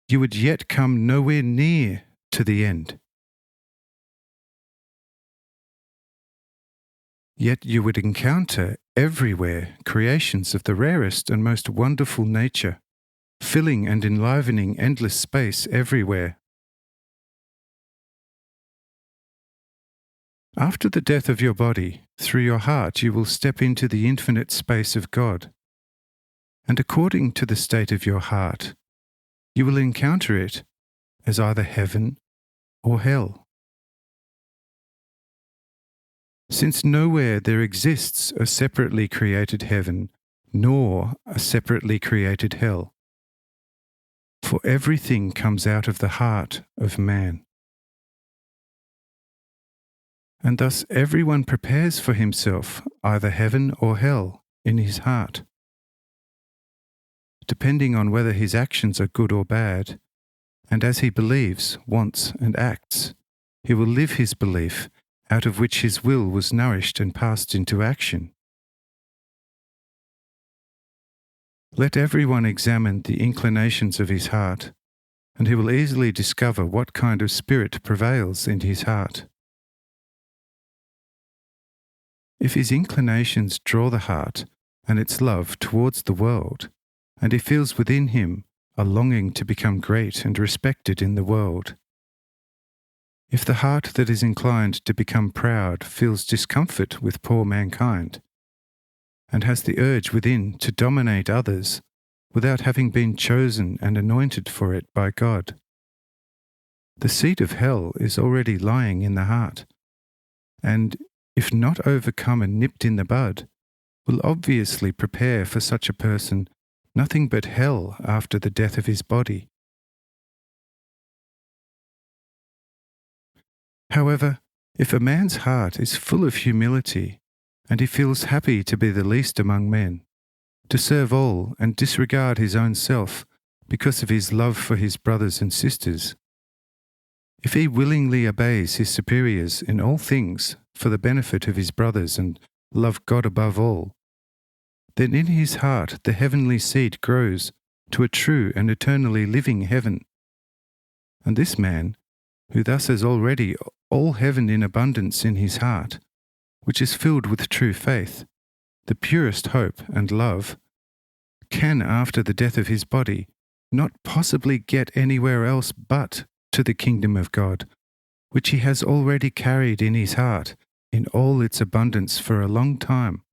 you would yet come nowhere near to the end. Yet you would encounter everywhere creations of the rarest and most wonderful nature, filling and enlivening endless space everywhere. After the death of your body, through your heart you will step into the infinite space of God, and according to the state of your heart, you will encounter it as either heaven or hell. Since nowhere there exists a separately created heaven, nor a separately created hell, for everything comes out of the heart of man. And thus everyone prepares for himself either heaven or hell in his heart, depending on whether his actions are good or bad, and as he believes, wants, and acts, he will live his belief, out of which his will was nourished and passed into action. Let everyone examine the inclinations of his heart, and he will easily discover what kind of spirit prevails in his heart. If his inclinations draw the heart and its love towards the world, and he feels within him a longing to become great and respected in the world, if the heart that is inclined to become proud feels discomfort with poor mankind, and has the urge within to dominate others without having been chosen and anointed for it by God, the seed of hell is already lying in the heart, and, if not overcome and nipped in the bud, will obviously prepare for such a person nothing but hell after the death of his body. However, if a man's heart is full of humility, and he feels happy to be the least among men, to serve all and disregard his own self because of his love for his brothers and sisters, if he willingly obeys his superiors in all things for the benefit of his brothers and love God above all, then in his heart the heavenly seed grows to a true and eternally living heaven. And this man, who thus has already all heaven in abundance in his heart, which is filled with true faith, the purest hope and love, can, after the death of his body, not possibly get anywhere else but to the kingdom of God, which he has already carried in his heart in all its abundance for a long time.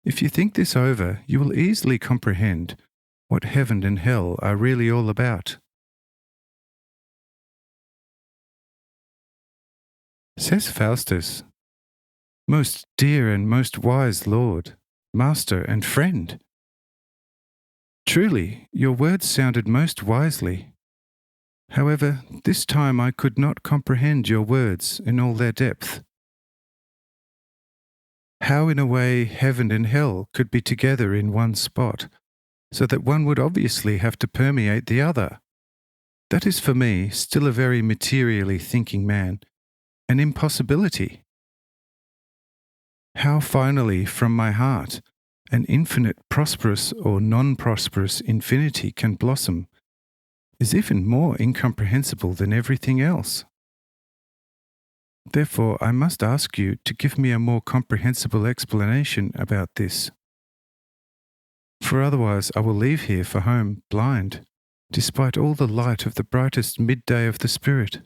If you think this over, you will easily comprehend what heaven and hell are really all about. Says Faustus, "Most dear and most wise Lord, Master and Friend, truly your words sounded most wisely. However, this time I could not comprehend your words in all their depth. How in a way heaven and hell could be together in one spot, so that one would obviously have to permeate the other? That is for me, still a very materially thinking man, an impossibility. How finally from my heart an infinite prosperous or non-prosperous infinity can blossom is even more incomprehensible than everything else. Therefore, I must ask you to give me a more comprehensible explanation about this. For otherwise I will leave here for home blind, despite all the light of the brightest midday of the Spirit.